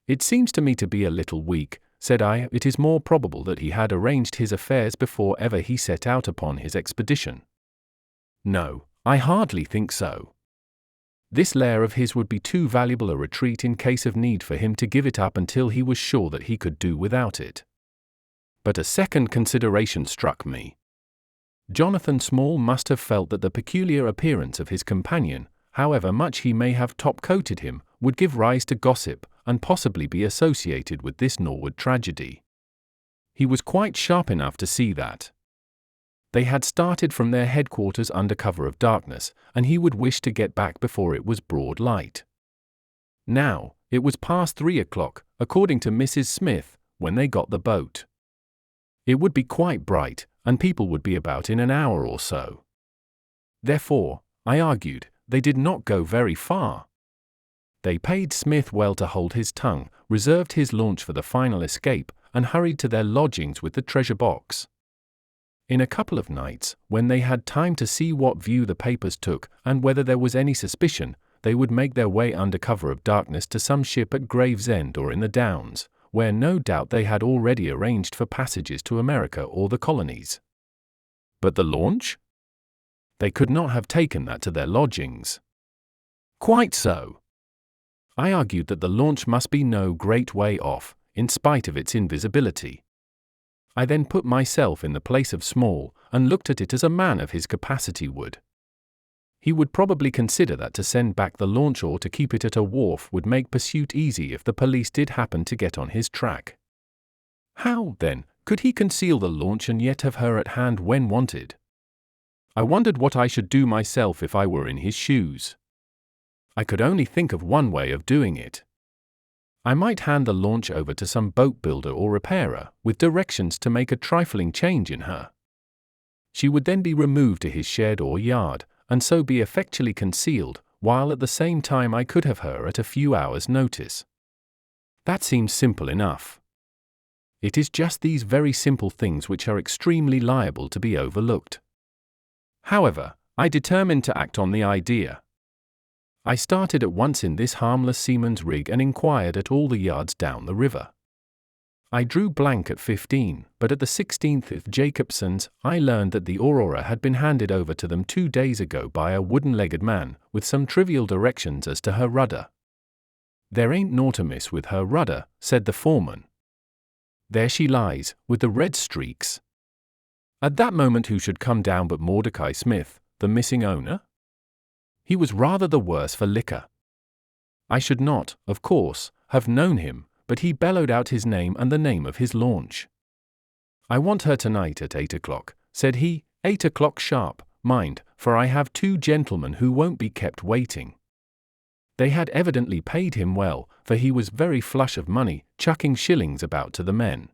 "It seems to me to be a little weak," said I. "It is more probable that he had arranged his affairs before ever he set out upon his expedition." "No, I hardly think so. This lair of his would be too valuable a retreat in case of need for him to give it up until he was sure that he could do without it." But a second consideration struck me. Jonathan Small must have felt that the peculiar appearance of his companion, however much he may have top-coated him, would give rise to gossip, and possibly be associated with this Norwood tragedy. He was quite sharp enough to see that. They had started from their headquarters under cover of darkness, and he would wish to get back before it was broad light. Now, it was past 3 o'clock, according to Mrs. Smith, when they got the boat. It would be quite bright, and people would be about in an hour or so. Therefore, I argued, they did not go very far. They paid Smith well to hold his tongue, reserved his launch for the final escape, and hurried to their lodgings with the treasure box. In a couple of nights, when they had time to see what view the papers took, and whether there was any suspicion, they would make their way under cover of darkness to some ship at Gravesend or in the Downs, where no doubt they had already arranged for passages to America or the colonies. But the launch? They could not have taken that to their lodgings. Quite so. I argued that the launch must be no great way off, in spite of its invisibility. I then put myself in the place of Small, and looked at it as a man of his capacity would. He would probably consider that to send back the launch or to keep it at a wharf would make pursuit easy if the police did happen to get on his track. How, then, could he conceal the launch and yet have her at hand when wanted? I wondered what I should do myself if I were in his shoes. I could only think of one way of doing it. I might hand the launch over to some boat builder or repairer, with directions to make a trifling change in her. She would then be removed to his shed or yard, and so be effectually concealed, while at the same time I could have her at a few hours' notice. That seems simple enough. It is just these very simple things which are extremely liable to be overlooked. However, I determined to act on the idea. I started at once in this harmless seaman's rig and inquired at all the yards down the river. I drew blank at 15, but at the 16th at Jacobson's, I learned that the Aurora had been handed over to them 2 days ago by a wooden-legged man, with some trivial directions as to her rudder. "There ain't naught amiss with her rudder," said the foreman. There she lies, with the red streaks. At that moment who should come down but Mordecai Smith, the missing owner? He was rather the worse for liquor. I should not, of course, have known him, but he bellowed out his name and the name of his launch. "I want her tonight at 8 o'clock, said he, 8 o'clock sharp, mind, for I have 2 gentlemen who won't be kept waiting. They had evidently paid him well, for he was very flush of money, chucking shillings about to the men.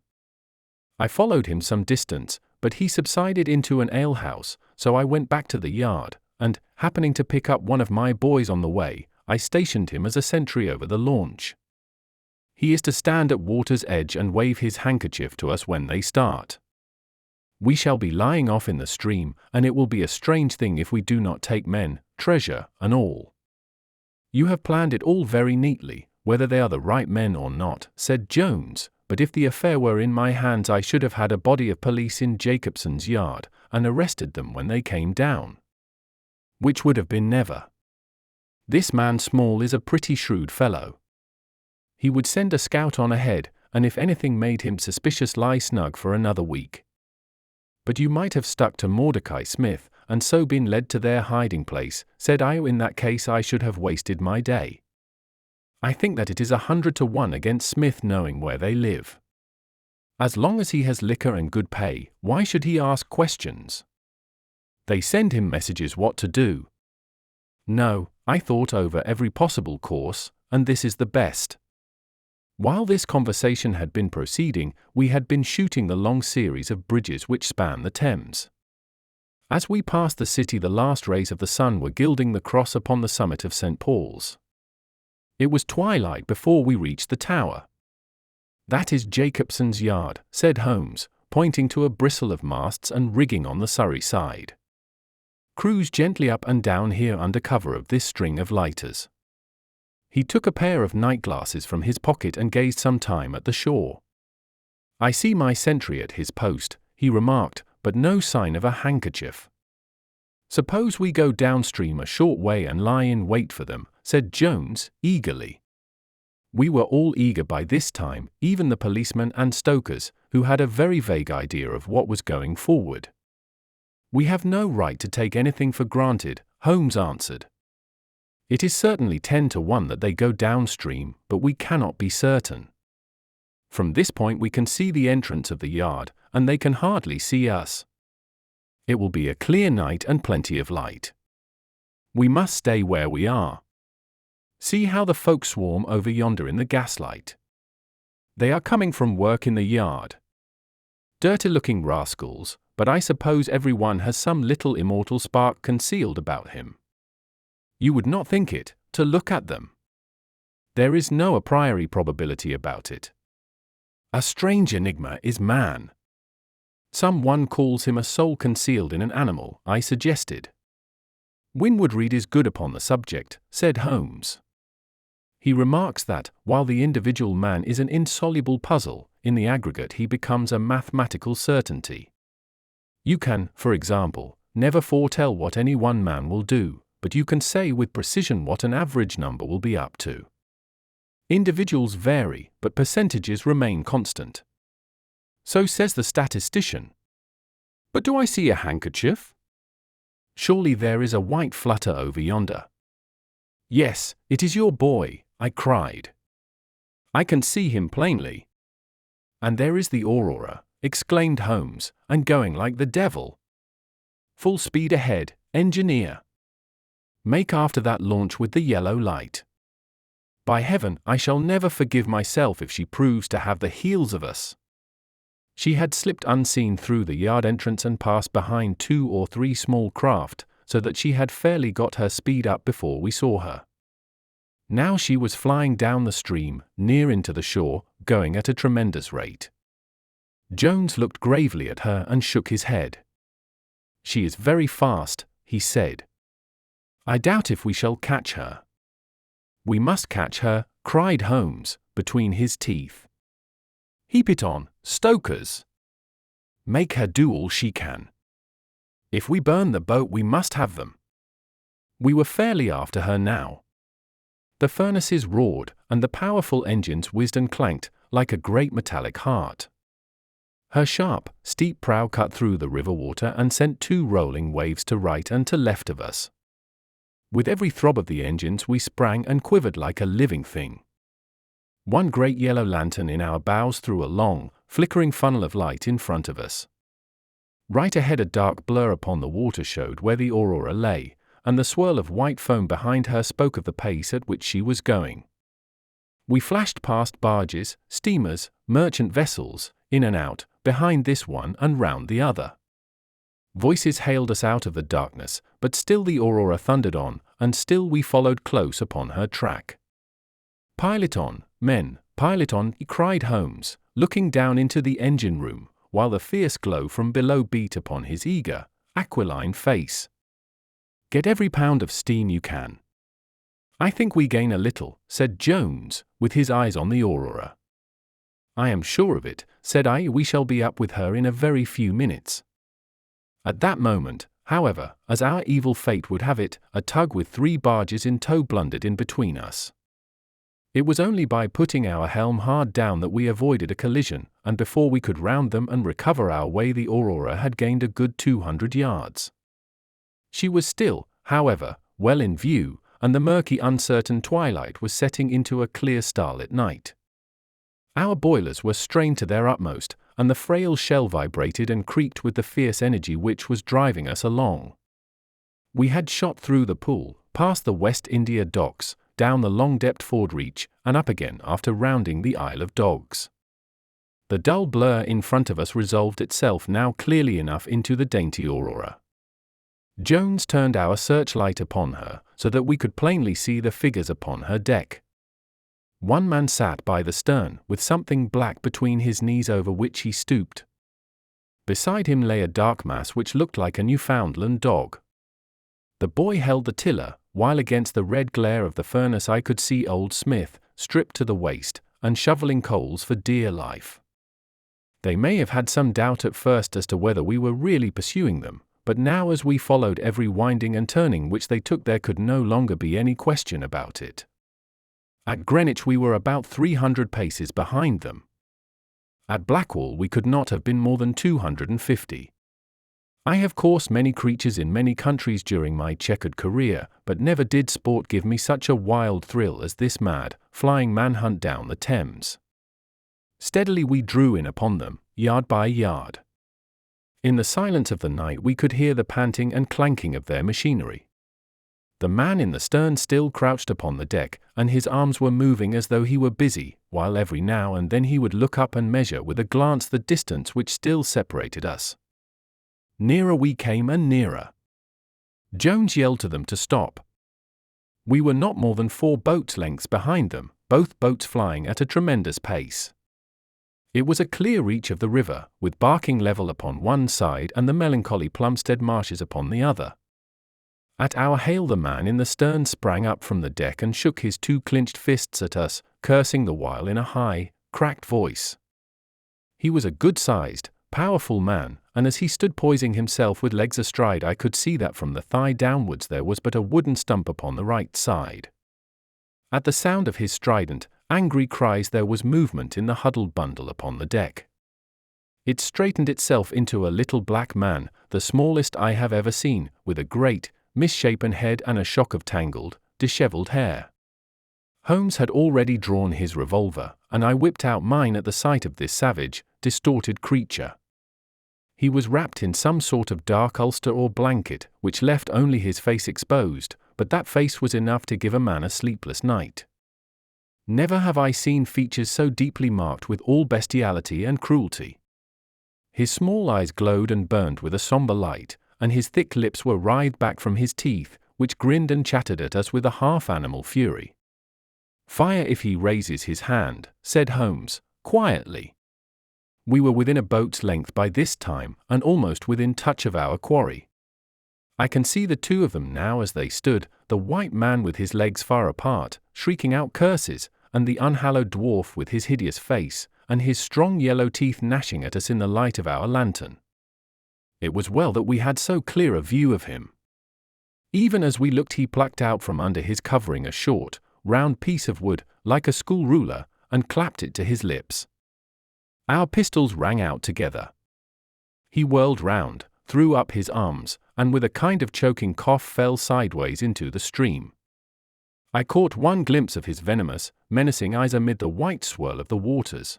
I followed him some distance, but he subsided into an alehouse, so I went back to the yard, and, happening to pick up one of my boys on the way, I stationed him as a sentry over the launch. He is to stand at water's edge and wave his handkerchief to us when they start. We shall be lying off in the stream, and it will be a strange thing if we do not take men, treasure, and all." "You have planned it all very neatly, whether they are the right men or not," said Jones, "but if the affair were in my hands I should have had a body of police in Jacobson's yard, and arrested them when they came down. Which would have been never. This man Small is a pretty shrewd fellow. He would send a scout on ahead, and if anything made him suspicious lie snug for another week. But you might have stuck to Mordecai Smith, and so been led to their hiding place, said I. In that case I should have wasted my day. I think that it is 100 to 1 against Smith knowing where they live. As long as he has liquor and good pay, why should he ask questions? They send him messages what to do. No, I thought over every possible course, and this is the best." While this conversation had been proceeding, we had been shooting the long series of bridges which span the Thames. As we passed the city the last rays of the sun were gilding the cross upon the summit of St. Paul's. It was twilight before we reached the tower. "That is Jacobson's yard," said Holmes, pointing to a bristle of masts and rigging on the Surrey side. "Cruise gently up and down here under cover of this string of lighters." He took a pair of night glasses from his pocket and gazed some time at the shore. "I see my sentry at his post," he remarked, "but no sign of a handkerchief." "Suppose we go downstream a short way and lie in wait for them," said Jones, eagerly. We were all eager by this time, even the policemen and stokers, who had a very vague idea of what was going forward. "We have no right to take anything for granted," Holmes answered. "It is certainly 10 to 1 that they go downstream, but we cannot be certain. From this point we can see the entrance of the yard, and they can hardly see us. It will be a clear night and plenty of light. We must stay where we are. See how the folk swarm over yonder in the gaslight. They are coming from work in the yard. Dirty-looking rascals, but I suppose every one has some little immortal spark concealed about him. You would not think it, to look at them. There is no a priori probability about it. A strange enigma is man. Some one calls him a soul concealed in an animal, I suggested. Winwood Reade is good upon the subject, said Holmes. He remarks that, while the individual man is an insoluble puzzle, in the aggregate he becomes a mathematical certainty. You can, for example, never foretell what any one man will do, but you can say with precision what an average number will be up to. Individuals vary, but percentages remain constant. So says the statistician. But do I see a handkerchief? Surely there is a white flutter over yonder. Yes, it is your boy, I cried. I can see him plainly. And there is the Aurora, exclaimed Holmes, and going like the devil. Full speed ahead, engineer. Make after that launch with the yellow light. By heaven, I shall never forgive myself if she proves to have the heels of us. She had slipped unseen through the yard entrance and passed behind 2 or 3 small craft, so that she had fairly got her speed up before we saw her. Now she was flying down the stream, near into the shore, going at a tremendous rate. Jones looked gravely at her and shook his head. She is very fast, he said. I doubt if we shall catch her. We must catch her, cried Holmes, between his teeth. Heap it on, stokers. Make her do all she can. If we burn the boat we must have them. We were fairly after her now. The furnaces roared, and the powerful engines whizzed and clanked, like a great metallic heart. Her sharp, steep prow cut through the river water and sent 2 rolling waves to right and to left of us. With every throb of the engines we sprang and quivered like a living thing. One great yellow lantern in our bows threw a long, flickering funnel of light in front of us. Right ahead a dark blur upon the water showed where the Aurora lay, and the swirl of white foam behind her spoke of the pace at which she was going. We flashed past barges, steamers, merchant vessels, in and out, behind this one and round the other. Voices hailed us out of the darkness, but still the Aurora thundered on, and still we followed close upon her track. "Pilot on, men, pilot on," cried Holmes, looking down into the engine room, while the fierce glow from below beat upon his eager, aquiline face. "Get every pound of steam you can." "I think we gain a little," said Jones, with his eyes on the Aurora. "I am sure of it," said I. "We shall be up with her in a very few minutes." At that moment, however, as our evil fate would have it, a tug with 3 barges in tow blundered in between us. It was only by putting our helm hard down that we avoided a collision, and before we could round them and recover our way the Aurora had gained a good 200 yards. She was still, however, well in view, and the murky uncertain twilight was setting into a clear starlit night. Our boilers were strained to their utmost, and the frail shell vibrated and creaked with the fierce energy which was driving us along. We had shot through the pool, past the West India docks, down the long Deptford Reach, and up again after rounding the Isle of Dogs. The dull blur in front of us resolved itself now clearly enough into the dainty Aurora. Jones turned our searchlight upon her, so that we could plainly see the figures upon her deck. One man sat by the stern, with something black between his knees over which he stooped. Beside him lay a dark mass which looked like a Newfoundland dog. The boy held the tiller, while against the red glare of the furnace I could see old Smith, stripped to the waist, and shoveling coals for dear life. They may have had some doubt at first as to whether we were really pursuing them, but now as we followed every winding and turning which they took there could no longer be any question about it. At Greenwich we were about 300 paces behind them. At Blackwall we could not have been more than 250. I have coursed many creatures in many countries during my checkered career, but never did sport give me such a wild thrill as this mad, flying manhunt down the Thames. Steadily we drew in upon them, yard by yard. In the silence of the night we could hear the panting and clanking of their machinery. The man in the stern still crouched upon the deck, and his arms were moving as though he were busy, while every now and then he would look up and measure with a glance the distance which still separated us. Nearer we came and nearer. Jones yelled to them to stop. We were not more than 4 boats' lengths behind them, both boats flying at a tremendous pace. It was a clear reach of the river, with Barking level upon one side and the melancholy Plumstead marshes upon the other. At our hail the man in the stern sprang up from the deck and shook his 2 clenched fists at us, cursing the while in a high, cracked voice. He was a good-sized, powerful man, and as he stood poising himself with legs astride I could see that from the thigh downwards there was but a wooden stump upon the right side. At the sound of his strident, angry cries there was movement in the huddled bundle upon the deck. It straightened itself into a little black man, the smallest I have ever seen, with a great, misshapen head and a shock of tangled, dishevelled hair. Holmes had already drawn his revolver, and I whipped out mine at the sight of this savage, distorted creature. He was wrapped in some sort of dark ulster or blanket, which left only his face exposed, but that face was enough to give a man a sleepless night. Never have I seen features so deeply marked with all bestiality and cruelty. His small eyes glowed and burned with a sombre light, and his thick lips were writhed back from his teeth, which grinned and chattered at us with a half-animal fury. "Fire if he raises his hand," said Holmes, quietly. We were within a boat's length by this time, and almost within touch of our quarry. I can see the 2 of them now as they stood, the white man with his legs far apart, shrieking out curses, and the unhallowed dwarf with his hideous face, and his strong yellow teeth gnashing at us in the light of our lantern. It was well that we had so clear a view of him. Even as we looked he plucked out from under his covering a short, round piece of wood, like a school ruler, and clapped it to his lips. Our pistols rang out together. He whirled round, threw up his arms, and with a kind of choking cough fell sideways into the stream. I caught one glimpse of his venomous, menacing eyes amid the white swirl of the waters.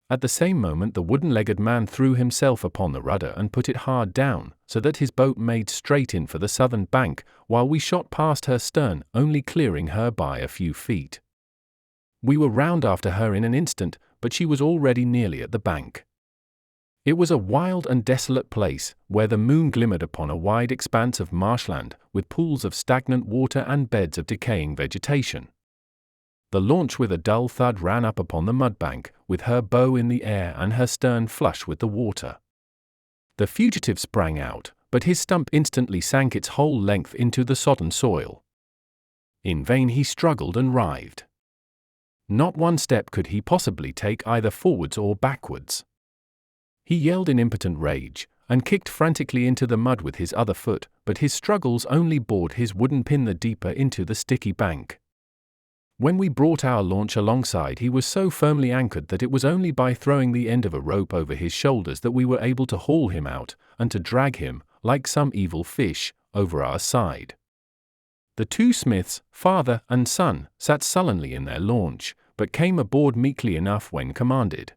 At the same moment the wooden-legged man threw himself upon the rudder and put it hard down, so that his boat made straight in for the southern bank, while we shot past her stern, only clearing her by a few feet. We were round after her in an instant, but she was already nearly at the bank. It was a wild and desolate place, where the moon glimmered upon a wide expanse of marshland, with pools of stagnant water and beds of decaying vegetation. The launch with a dull thud ran up upon the mudbank, with her bow in the air and her stern flush with the water. The fugitive sprang out, but his stump instantly sank its whole length into the sodden soil. In vain he struggled and writhed. Not one step could he possibly take either forwards or backwards. He yelled in impotent rage, and kicked frantically into the mud with his other foot, but his struggles only bored his wooden pin the deeper into the sticky bank. When we brought our launch alongside he was so firmly anchored that it was only by throwing the end of a rope over his shoulders that we were able to haul him out, and to drag him, like some evil fish, over our side. The two Smiths, father and son, sat sullenly in their launch, but came aboard meekly enough when commanded.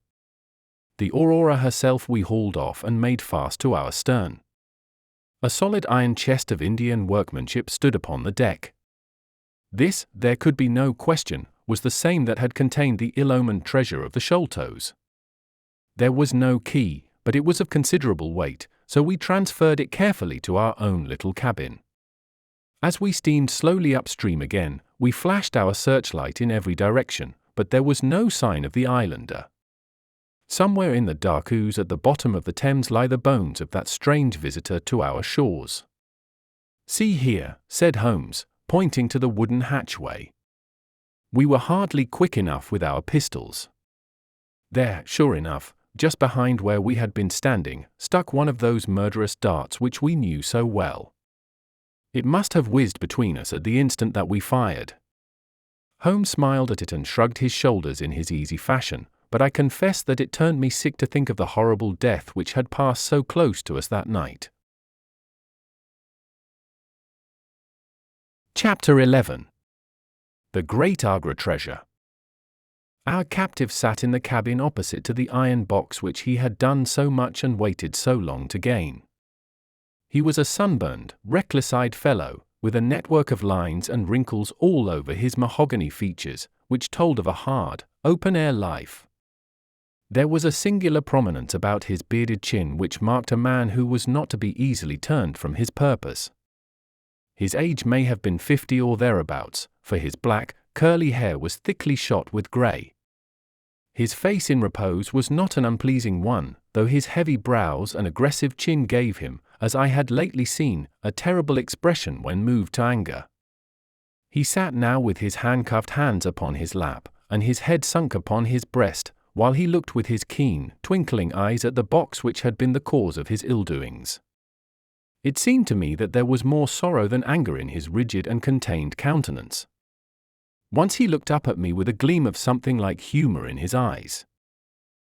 The Aurora herself we hauled off and made fast to our stern. A solid iron chest of Indian workmanship stood upon the deck. This, there could be no question, was the same that had contained the ill-omened treasure of the Sholtos. There was no key, but it was of considerable weight, so we transferred it carefully to our own little cabin. As we steamed slowly upstream again, we flashed our searchlight in every direction, but there was no sign of the islander. Somewhere in the dark ooze at the bottom of the Thames lie the bones of that strange visitor to our shores. "See here," said Holmes, pointing to the wooden hatchway. We were hardly quick enough with our pistols. There, sure enough, just behind where we had been standing, stuck one of those murderous darts which we knew so well. It must have whizzed between us at the instant that we fired. Holmes smiled at it and shrugged his shoulders in his easy fashion, but I confess that it turned me sick to think of the horrible death which had passed so close to us that night. Chapter 11. The Great Agra Treasure. Our captive sat in the cabin opposite to the iron box which he had done so much and waited so long to gain. He was a sunburned, reckless-eyed fellow, with a network of lines and wrinkles all over his mahogany features, which told of a hard, open-air life. There was a singular prominence about his bearded chin which marked a man who was not to be easily turned from his purpose. His age may have been 50 or thereabouts, for his black, curly hair was thickly shot with grey. His face in repose was not an unpleasing one, though his heavy brows and aggressive chin gave him, as I had lately seen, a terrible expression when moved to anger. He sat now with his handcuffed hands upon his lap, and his head sunk upon his breast, while he looked with his keen, twinkling eyes at the box which had been the cause of his ill-doings. It seemed to me that there was more sorrow than anger in his rigid and contained countenance. Once he looked up at me with a gleam of something like humour in his eyes.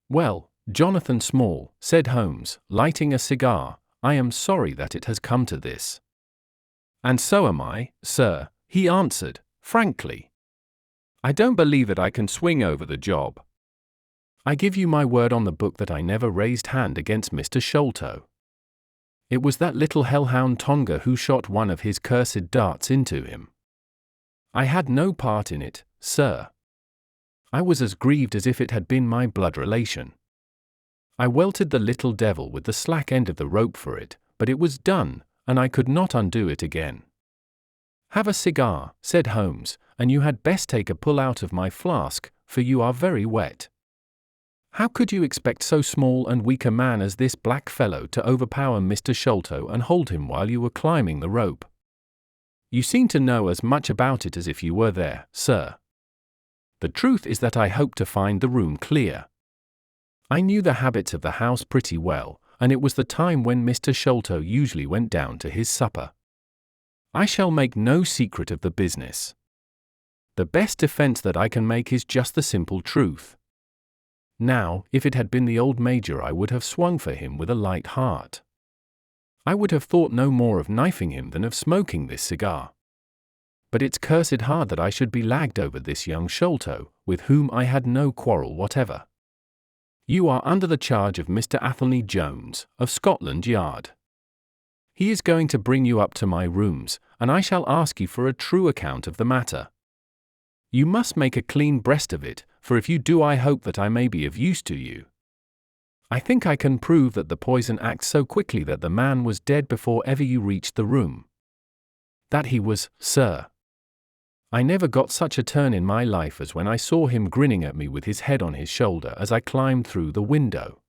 "Well, Jonathan Small," said Holmes, lighting a cigar, "I am sorry that it has come to this." "And so am I, sir," he answered, frankly. "I don't believe that I can swing over the job. I give you my word on the book that I never raised hand against Mr. Sholto. It was that little hellhound Tonga who shot one of his cursed darts into him. I had no part in it, sir. I was as grieved as if it had been my blood relation. I welted the little devil with the slack end of the rope for it, but it was done, and I could not undo it again." "Have a cigar," said Holmes, "and you had best take a pull out of my flask, for you are very wet. How could you expect so small and weak a man as this black fellow to overpower Mr. Sholto and hold him while you were climbing the rope? You seem to know as much about it as if you were there, sir. The truth is that I hoped to find the room clear. I knew the habits of the house pretty well, and it was the time when Mr. Sholto usually went down to his supper. I shall make no secret of the business. The best defense that I can make is just the simple truth. Now, if it had been the old Major, I would have swung for him with a light heart. I would have thought no more of knifing him than of smoking this cigar. But it's cursed hard that I should be lagged over this young Sholto, with whom I had no quarrel whatever. You are under the charge of Mr. Athelney Jones, of Scotland Yard. He is going to bring you up to my rooms, and I shall ask you for a true account of the matter. You must make a clean breast of it, for if you do I hope that I may be of use to you. I think I can prove that the poison acts so quickly that the man was dead before ever you reached the room. That he was, sir. I never got such a turn in my life as when I saw him grinning at me with his head on his shoulder as I climbed through the window.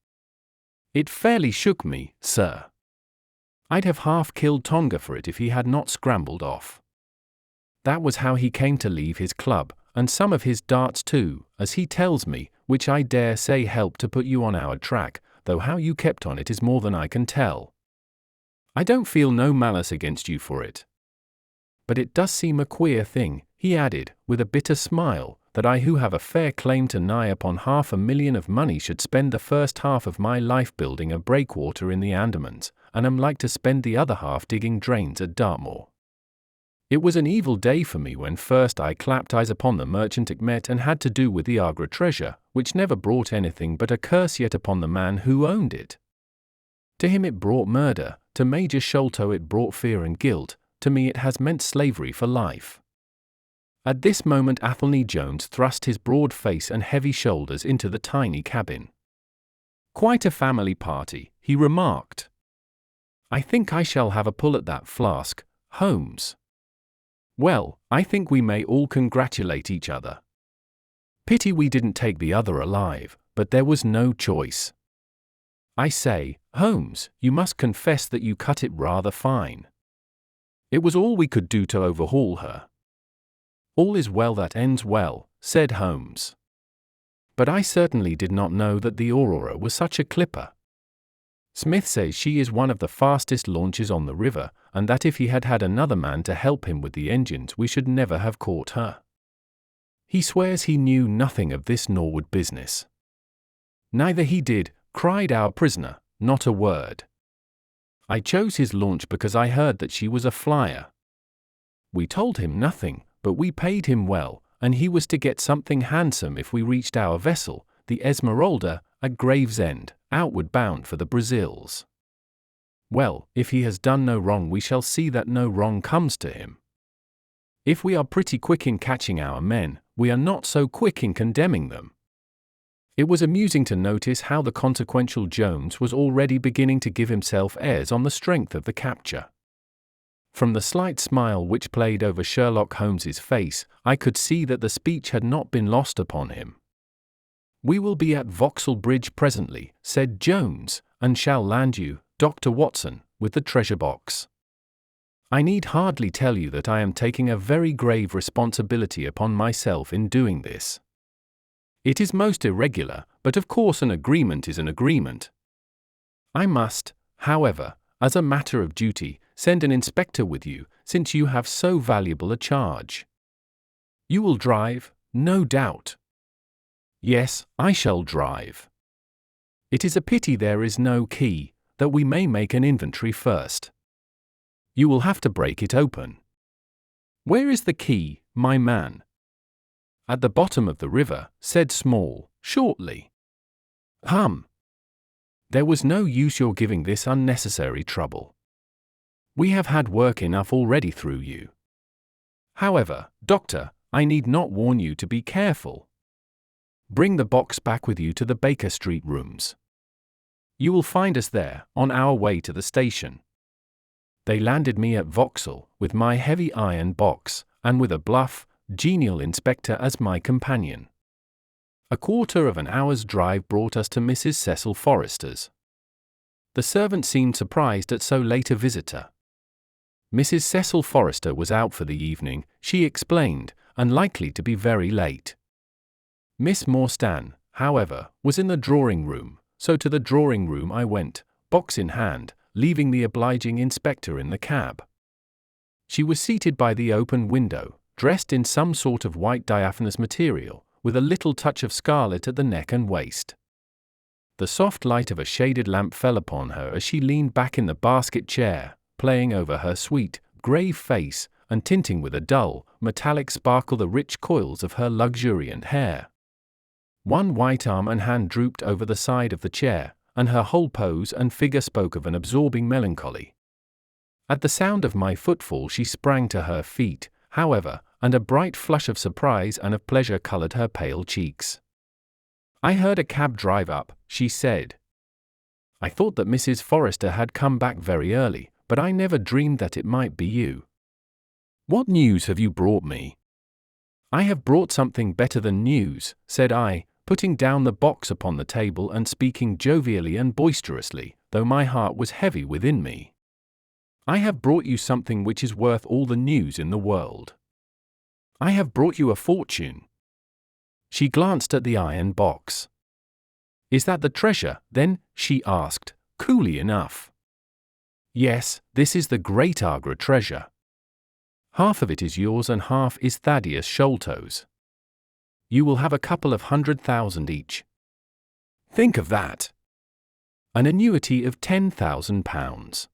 It fairly shook me, sir. I'd have half killed Tonga for it if he had not scrambled off. That was how he came to leave his club, and some of his darts too, as he tells me, which I dare say helped to put you on our track, though how you kept on it is more than I can tell. I don't feel no malice against you for it. But it does seem a queer thing, he added, with a bitter smile, that I who have a fair claim to nigh upon $500,000 of money should spend the first half of my life building a breakwater in the Andamans, and am like to spend the other half digging drains at Dartmoor. It was an evil day for me when first I clapped eyes upon the merchant I met and had to do with the Agra treasure, which never brought anything but a curse yet upon the man who owned it. To him it brought murder, to Major Sholto it brought fear and guilt, to me it has meant slavery for life. At this moment Athelney Jones thrust his broad face and heavy shoulders into the tiny cabin. Quite a family party, he remarked. I think I shall have a pull at that flask, Holmes. Well, I think we may all congratulate each other. Pity we didn't take the other alive, but there was no choice. I say, Holmes, you must confess that you cut it rather fine. It was all we could do to overhaul her. All is well that ends well, said Holmes. But I certainly did not know that the Aurora was such a clipper. Smith says she is one of the fastest launches on the river, and that if he had had another man to help him with the engines we should never have caught her. He swears he knew nothing of this Norwood business. Neither he did, cried our prisoner, not a word. I chose his launch because I heard that she was a flyer. We told him nothing, but we paid him well, and he was to get something handsome if we reached our vessel, the Esmeralda, at Gravesend, outward bound for the Brazils. Well, if he has done no wrong we shall see that no wrong comes to him. If we are pretty quick in catching our men, we are not so quick in condemning them. It was amusing to notice how the consequential Jones was already beginning to give himself airs on the strength of the capture. From the slight smile which played over Sherlock Holmes's face, I could see that the speech had not been lost upon him. We will be at Vauxhall Bridge presently, said Jones, and shall land you, Dr. Watson, with the treasure box. I need hardly tell you that I am taking a very grave responsibility upon myself in doing this. It is most irregular, but of course an agreement is an agreement. I must, however, as a matter of duty, send an inspector with you, since you have so valuable a charge. You will drive, no doubt. Yes, I shall drive. It is a pity there is no key, that we may make an inventory first. You will have to break it open. Where is the key, my man? At the bottom of the river, said Small, shortly. Hum. There was no use your giving this unnecessary trouble. We have had work enough already through you. However, Doctor, I need not warn you to be careful. Bring the box back with you to the Baker Street rooms. You will find us there, on our way to the station. They landed me at Vauxhall, with my heavy iron box, and with a bluff, genial inspector as my companion. A quarter of an hour's drive brought us to Mrs. Cecil Forrester's. The servant seemed surprised at so late a visitor. Mrs. Cecil Forrester was out for the evening, she explained, and likely to be very late. Miss Morstan, however, was in the drawing-room, so to the drawing-room I went, box in hand, leaving the obliging inspector in the cab. She was seated by the open window, dressed in some sort of white diaphanous material, with a little touch of scarlet at the neck and waist. The soft light of a shaded lamp fell upon her as she leaned back in the basket chair, playing over her sweet, grave face, and tinting with a dull, metallic sparkle the rich coils of her luxuriant hair. One white arm and hand drooped over the side of the chair, and her whole pose and figure spoke of an absorbing melancholy. At the sound of my footfall she sprang to her feet, however, and a bright flush of surprise and of pleasure colored her pale cheeks. "I heard a cab drive up," she said. "I thought that Mrs. Forrester had come back very early, but I never dreamed that it might be you. What news have you brought me?" "I have brought something better than news," said I, putting down the box upon the table and speaking jovially and boisterously, though my heart was heavy within me. "I have brought you something which is worth all the news in the world. I have brought you a fortune." She glanced at the iron box. "Is that the treasure, then?" she asked, coolly enough. "Yes, this is the great Agra treasure. Half of it is yours and half is Thaddeus Sholto's. You will have a couple of 100,000 each. Think of that! An annuity of £10,000.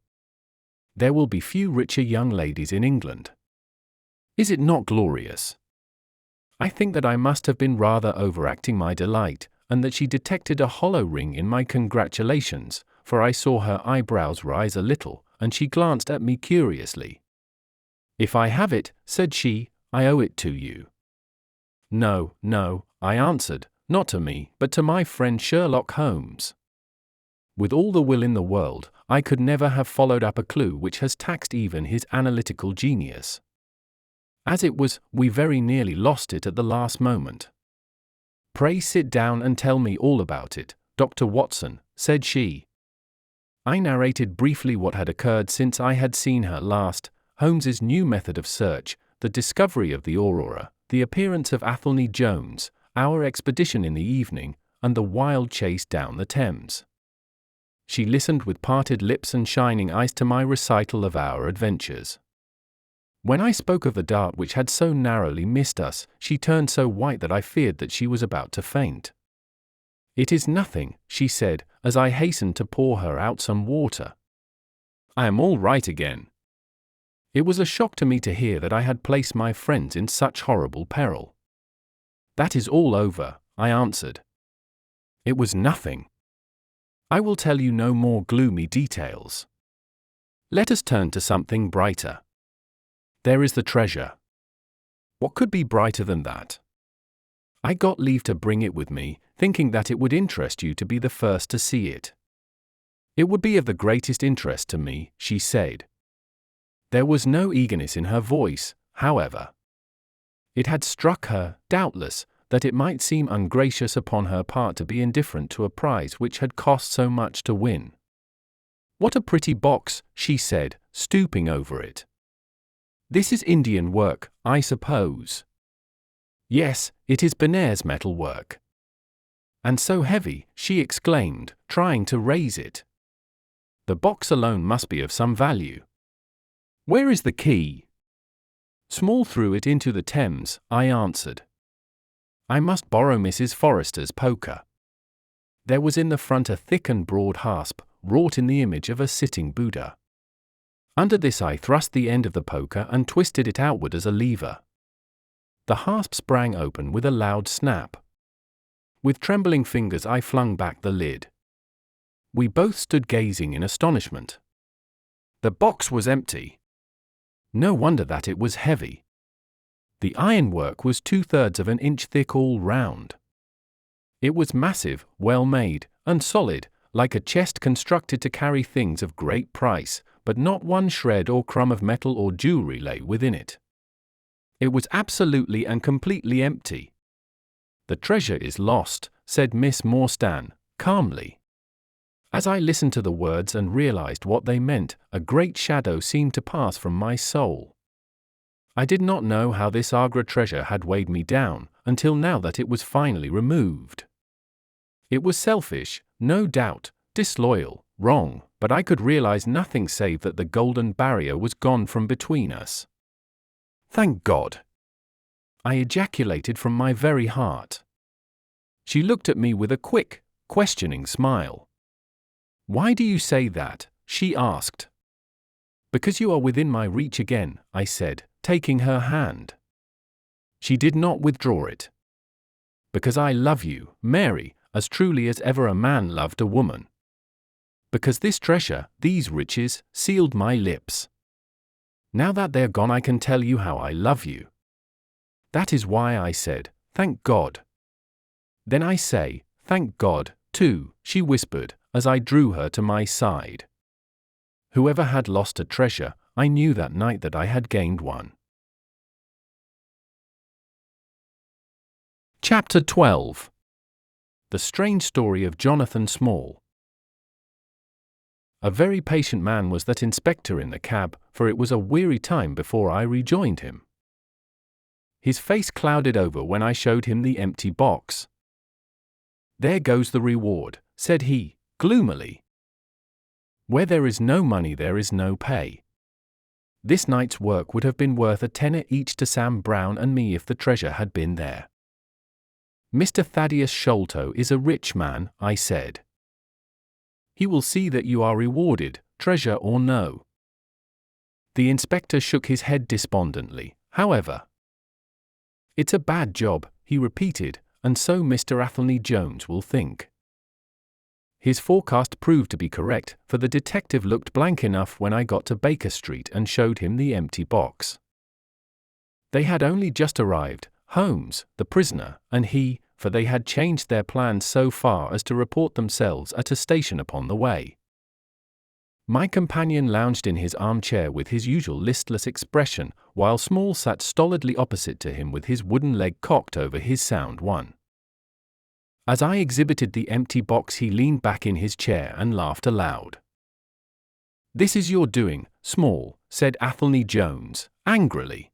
There will be few richer young ladies in England. Is it not glorious?" I think that I must have been rather overacting my delight, and that she detected a hollow ring in my congratulations, for I saw her eyebrows rise a little, and she glanced at me curiously. "If I have it," said she, "I owe it to you." "No, no," I answered, "not to me, but to my friend Sherlock Holmes." With all the will in the world, I could never have followed up a clue which has taxed even his analytical genius. As it was, we very nearly lost it at the last moment. "Pray sit down and tell me all about it, Dr. Watson," said she. I narrated briefly what had occurred since I had seen her last, Holmes's new method of search, the discovery of the aurora, the appearance of Athelney Jones, our expedition in the evening, and the wild chase down the Thames. She listened with parted lips and shining eyes to my recital of our adventures. When I spoke of the dart which had so narrowly missed us, she turned so white that I feared that she was about to faint. "It is nothing," she said, as I hastened to pour her out some water. "I am all right again." It was a shock to me to hear that I had placed my friends in such horrible peril. "That is all over," I answered. "It was nothing. I will tell you no more gloomy details. Let us turn to something brighter. There is the treasure. What could be brighter than that? I got leave to bring it with me, thinking that it would interest you to be the first to see it." "It would be of the greatest interest to me," she said. There was no eagerness in her voice, however. It had struck her, doubtless, that it might seem ungracious upon her part to be indifferent to a prize which had cost so much to win. "What a pretty box," she said, stooping over it. "This is Indian work, I suppose?" "Yes, it is Benares metal work." "And so heavy," she exclaimed, trying to raise it. "The box alone must be of some value. Where is the key?" "Small threw it into the Thames," I answered. "I must borrow Mrs. Forrester's poker." There was in the front a thick and broad hasp, wrought in the image of a sitting Buddha. Under this I thrust the end of the poker and twisted it outward as a lever. The hasp sprang open with a loud snap. With trembling fingers I flung back the lid. We both stood gazing in astonishment. The box was empty. No wonder that it was heavy. The ironwork was 2/3 of an inch thick all round. It was massive, well made, and solid, like a chest constructed to carry things of great price, but not one shred or crumb of metal or jewelry lay within it. It was absolutely and completely empty. "The treasure is lost," said Miss Morstan, calmly. As I listened to the words and realized what they meant, a great shadow seemed to pass from my soul. I did not know how this Agra treasure had weighed me down, until now that it was finally removed. It was selfish, no doubt, disloyal, wrong, but I could realize nothing save that the golden barrier was gone from between us. "Thank God!" I ejaculated from my very heart. She looked at me with a quick, questioning smile. "Why do you say that?" she asked. "Because you are within my reach again," I said, taking her hand. She did not withdraw it. "Because I love you, Mary, as truly as ever a man loved a woman. Because this treasure, these riches, sealed my lips. Now that they're gone, I can tell you how I love you. That is why I said, thank God. Then I say, thank God, too," she whispered, as I drew her to my side. Whoever had lost a treasure, I knew that night that I had gained one. Chapter 12. The Strange Story of Jonathan Small. A very patient man was that inspector in the cab, for it was a weary time before I rejoined him. His face clouded over when I showed him the empty box. "There goes the reward," said he, gloomily. "Where there is no money there is no pay. This night's work would have been worth a tenner each to Sam Brown and me if the treasure had been there." "Mr. Thaddeus Sholto is a rich man," I said. "He will see that you are rewarded, treasure or no." The inspector shook his head despondently, however. "It's a bad job," he repeated, "and so Mr. Athelney Jones will think." His forecast proved to be correct, for the detective looked blank enough when I got to Baker Street and showed him the empty box. They had only just arrived, Holmes, the prisoner, and he, for they had changed their plans so far as to report themselves at a station upon the way. My companion lounged in his armchair with his usual listless expression, while Small sat stolidly opposite to him with his wooden leg cocked over his sound one. As I exhibited the empty box, he leaned back in his chair and laughed aloud. "This is your doing, Small," said Athelney Jones, angrily.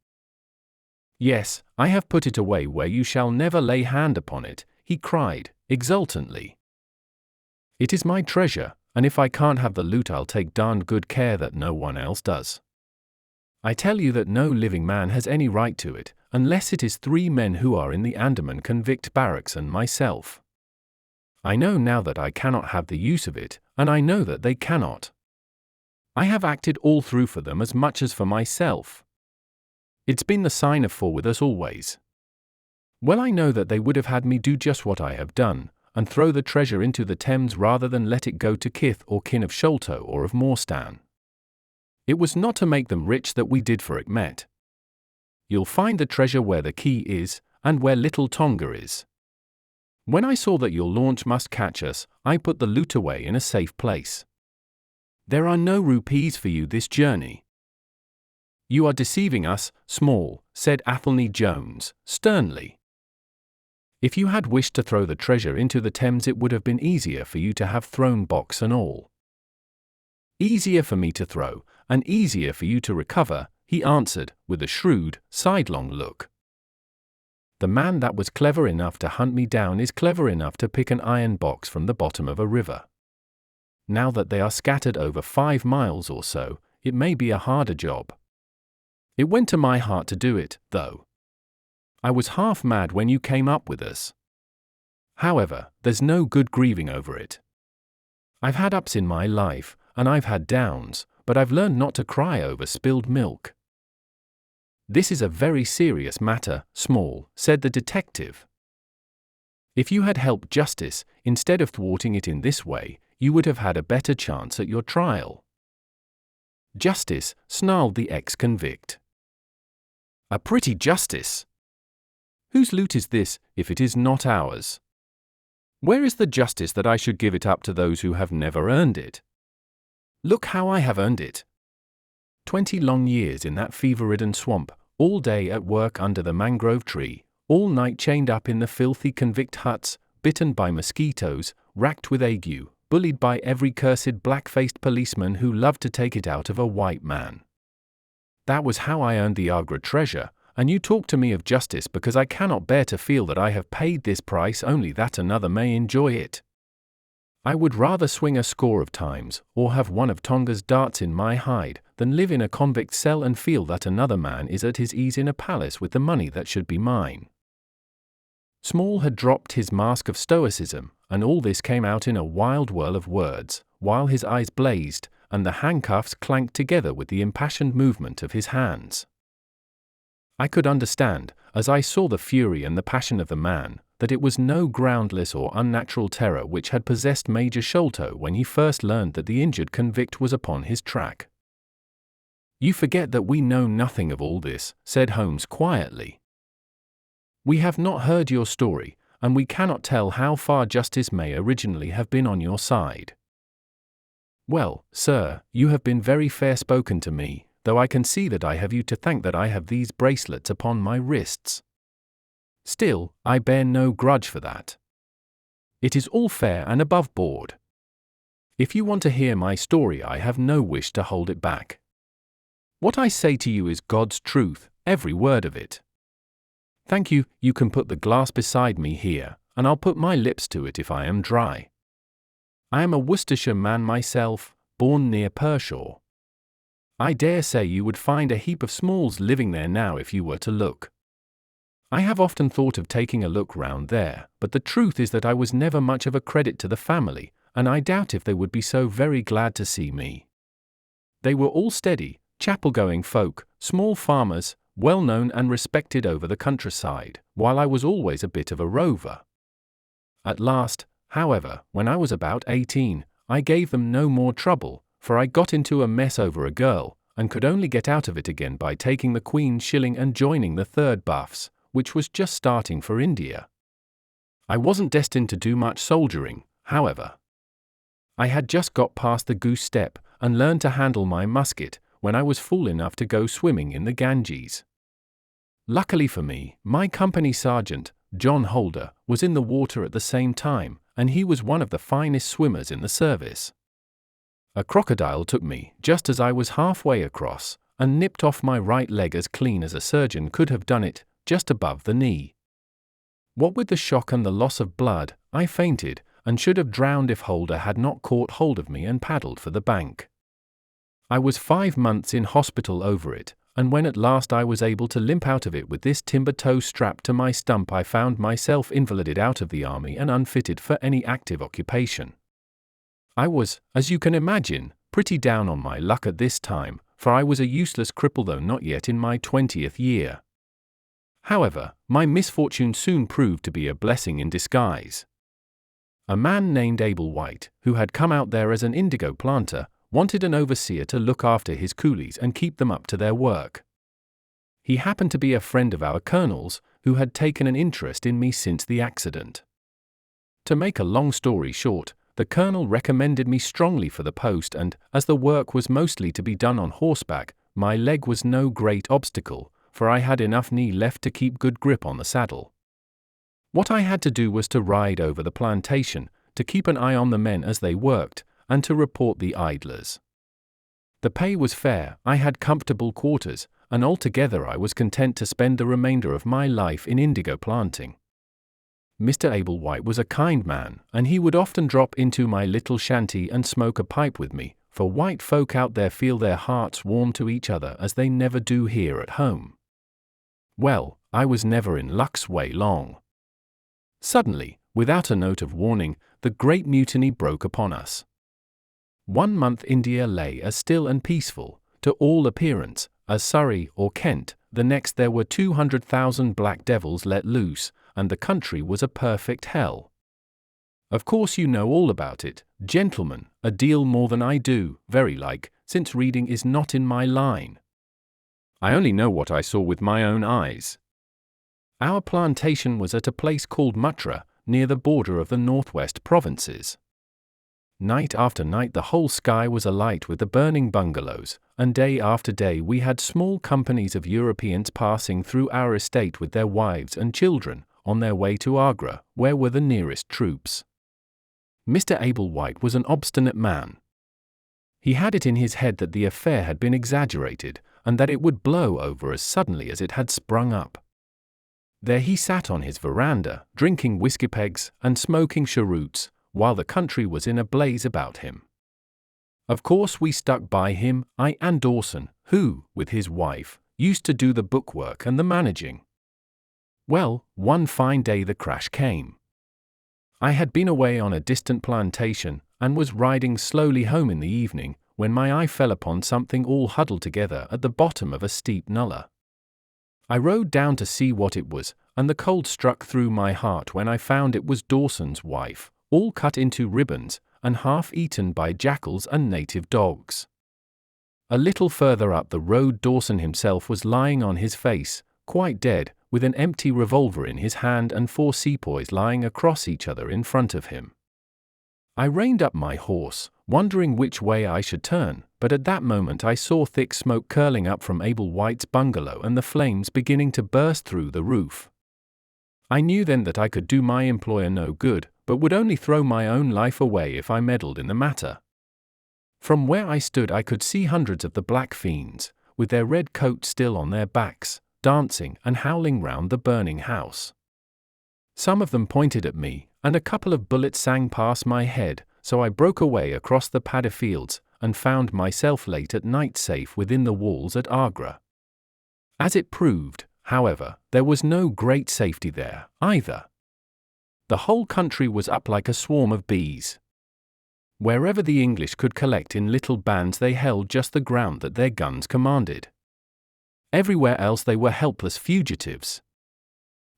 "Yes, I have put it away where you shall never lay hand upon it," he cried, exultantly. "It is my treasure, and if I can't have the loot I'll take darned good care that no one else does. I tell you that no living man has any right to it, unless it is 3 men who are in the Andaman convict barracks and myself. I know now that I cannot have the use of it, and I know that they cannot. I have acted all through for them as much as for myself. It's been the sign of 4 with us always. Well, I know that they would have had me do just what I have done, and throw the treasure into the Thames rather than let it go to kith or kin of Sholto or of Morstan. It was not to make them rich that we did for it met. You'll find the treasure where the key is, and where Little Tonga is. When I saw that your launch must catch us, I put the loot away in a safe place. There are no rupees for you this journey." "You are deceiving us, Small," said Athelney Jones, sternly. "If you had wished to throw the treasure into the Thames, it would have been easier for you to have thrown box and all." "Easier for me to throw, and easier for you to recover," he answered, with a shrewd, sidelong look. "The man that was clever enough to hunt me down is clever enough to pick an iron box from the bottom of a river. Now that they are scattered over 5 miles or so, it may be a harder job. It went to my heart to do it, though. I was half mad when you came up with us. However, there's no good grieving over it. I've had ups in my life, and I've had downs, but I've learned not to cry over spilled milk." "This is a very serious matter, Small," said the detective. "If you had helped justice, instead of thwarting it in this way, you would have had a better chance at your trial." "Justice," snarled the ex-convict. "A pretty justice! Whose loot is this, if it is not ours? Where is the justice that I should give it up to those who have never earned it? Look how I have earned it. 20 long years in that fever-ridden swamp, all day at work under the mangrove tree, all night chained up in the filthy convict huts, bitten by mosquitoes, racked with ague, bullied by every cursed black-faced policeman who loved to take it out of a white man. That was how I earned the Agra treasure, and you talk to me of justice because I cannot bear to feel that I have paid this price only that another may enjoy it. I would rather swing a score of times, or have one of Tonga's darts in my hide, than live in a convict cell and feel that another man is at his ease in a palace with the money that should be mine." Small had dropped his mask of stoicism, and all this came out in a wild whirl of words, while his eyes blazed, and the handcuffs clanked together with the impassioned movement of his hands. I could understand, as I saw the fury and the passion of the man, that it was no groundless or unnatural terror which had possessed Major Sholto when he first learned that the injured convict was upon his track. "You forget that we know nothing of all this," said Holmes quietly. "We have not heard your story, and we cannot tell how far justice may originally have been on your side." "Well, sir, you have been very fair-spoken to me, though I can see that I have you to thank that I have these bracelets upon my wrists. Still, I bear no grudge for that. It is all fair and above board. If you want to hear my story, I have no wish to hold it back. What I say to you is God's truth, every word of it. Thank you. You can put the glass beside me here, and I'll put my lips to it if I am dry. I am a Worcestershire man myself, born near Pershore. I dare say you would find a heap of Smalls living there now if you were to look. I have often thought of taking a look round there, but the truth is that I was never much of a credit to the family, and I doubt if they would be so very glad to see me. They were all steady, chapel-going folk, small farmers, well-known and respected over the countryside, while I was always a bit of a rover. At last, however, when I was about 18, I gave them no more trouble, for I got into a mess over a girl, and could only get out of it again by taking the Queen's shilling and joining the 3rd Buffs, which was just starting for India. I wasn't destined to do much soldiering, however. I had just got past the goose step, and learned to handle my musket, when I was fool enough to go swimming in the Ganges. Luckily for me, my company sergeant, John Holder, was in the water at the same time, and he was one of the finest swimmers in the service. A crocodile took me, just as I was halfway across, and nipped off my right leg as clean as a surgeon could have done it, just above the knee. What with the shock and the loss of blood, I fainted, and should have drowned if Holder had not caught hold of me and paddled for the bank. I was 5 months in hospital over it, and when at last I was able to limp out of it with this timber toe strapped to my stump, I found myself invalided out of the army and unfitted for any active occupation. I was, as you can imagine, pretty down on my luck at this time, for I was a useless cripple though not yet in my 20th year. However, my misfortune soon proved to be a blessing in disguise. A man named Abel White, who had come out there as an indigo planter, wanted an overseer to look after his coolies and keep them up to their work. He happened to be a friend of our colonel's, who had taken an interest in me since the accident. To make a long story short, the colonel recommended me strongly for the post, and, as the work was mostly to be done on horseback, my leg was no great obstacle, for I had enough knee left to keep good grip on the saddle. What I had to do was to ride over the plantation, to keep an eye on the men as they worked, and to report the idlers. The pay was fair, I had comfortable quarters, and altogether I was content to spend the remainder of my life in indigo planting. Mr. Abel White was a kind man, and he would often drop into my little shanty and smoke a pipe with me, for white folk out there feel their hearts warm to each other as they never do here at home. Well, I was never in luck's way long. Suddenly, without a note of warning, the Great Mutiny broke upon us. 1 month India lay as still and peaceful, to all appearance, as Surrey or Kent. The next there were 200,000 black devils let loose, and the country was a perfect hell. Of course you know all about it, gentlemen, a deal more than I do, very like, since reading is not in my line. I only know what I saw with my own eyes. Our plantation was at a place called Mutra, near the border of the northwest provinces. Night after night the whole sky was alight with the burning bungalows, and day after day we had small companies of Europeans passing through our estate with their wives and children, on their way to Agra, where were the nearest troops. Mr. Abel White was an obstinate man. He had it in his head that the affair had been exaggerated, and that it would blow over as suddenly as it had sprung up. There he sat on his veranda, drinking whiskey pegs and smoking cheroots, while the country was in a blaze about him. Of course we stuck by him, I and Dawson, who, with his wife, used to do the bookwork and the managing. Well, one fine day the crash came. I had been away on a distant plantation, and was riding slowly home in the evening, when my eye fell upon something all huddled together at the bottom of a steep nullah. I rode down to see what it was, and the cold struck through my heart when I found it was Dawson's wife, all cut into ribbons, and half eaten by jackals and native dogs. A little further up the road Dawson himself was lying on his face, quite dead, with an empty revolver in his hand and 4 sepoys lying across each other in front of him. I reined up my horse, wondering which way I should turn, but at that moment I saw thick smoke curling up from Abel White's bungalow and the flames beginning to burst through the roof. I knew then that I could do my employer no good, but would only throw my own life away if I meddled in the matter. From where I stood I could see hundreds of the black fiends, with their red coats still on their backs, dancing and howling round the burning house. Some of them pointed at me, and a couple of bullets sang past my head, so I broke away across the paddy fields, and found myself late at night safe within the walls at Agra. As it proved, however, there was no great safety there, either. The whole country was up like a swarm of bees. Wherever the English could collect in little bands they held just the ground that their guns commanded. Everywhere else they were helpless fugitives.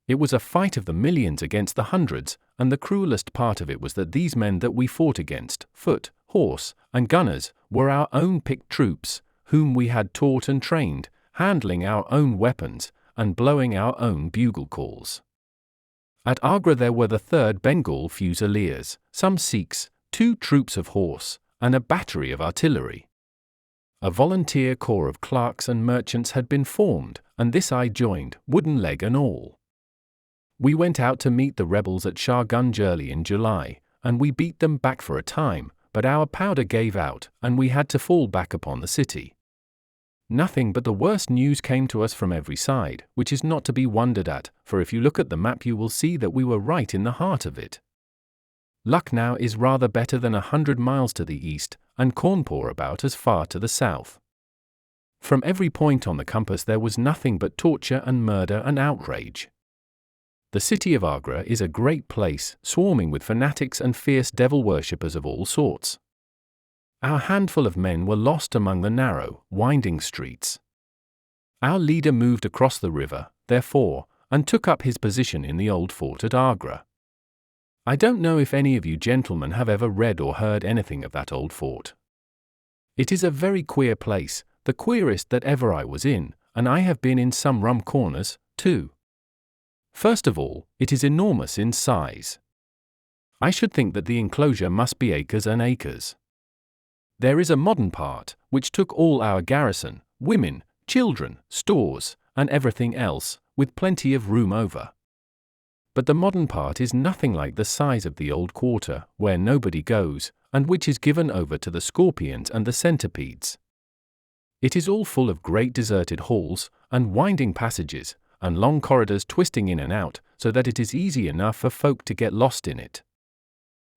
It was a fight of the millions against the hundreds, and the cruelest part of it was that these men that we fought against, foot, horse, and gunners, were our own picked troops, whom we had taught and trained, handling our own weapons, and blowing our own bugle calls. At Agra there were the 3rd Bengal Fusiliers, some Sikhs, 2 troops of horse, and a battery of artillery. A volunteer corps of clerks and merchants had been formed, and this I joined, wooden leg and all. We went out to meet the rebels at Shah Gunj early in July, and we beat them back for a time, but our powder gave out, and we had to fall back upon the city. Nothing but the worst news came to us from every side, which is not to be wondered at, for if you look at the map you will see that we were right in the heart of it. Lucknow is rather better than 100 miles to the east, and Cawnpore about as far to the south. From every point on the compass there was nothing but torture and murder and outrage. The city of Agra is a great place, swarming with fanatics and fierce devil worshippers of all sorts. Our handful of men were lost among the narrow, winding streets. Our leader moved across the river, therefore, and took up his position in the old fort at Agra. I don't know if any of you gentlemen have ever read or heard anything of that old fort. It is a very queer place, the queerest that ever I was in, and I have been in some rum corners, too. First of all, it is enormous in size. I should think that the enclosure must be acres and acres. There is a modern part, which took all our garrison, women, children, stores, and everything else, with plenty of room over. But the modern part is nothing like the size of the old quarter, where nobody goes, and which is given over to the scorpions and the centipedes. It is all full of great deserted halls, and winding passages, and long corridors twisting in and out, so that it is easy enough for folk to get lost in it.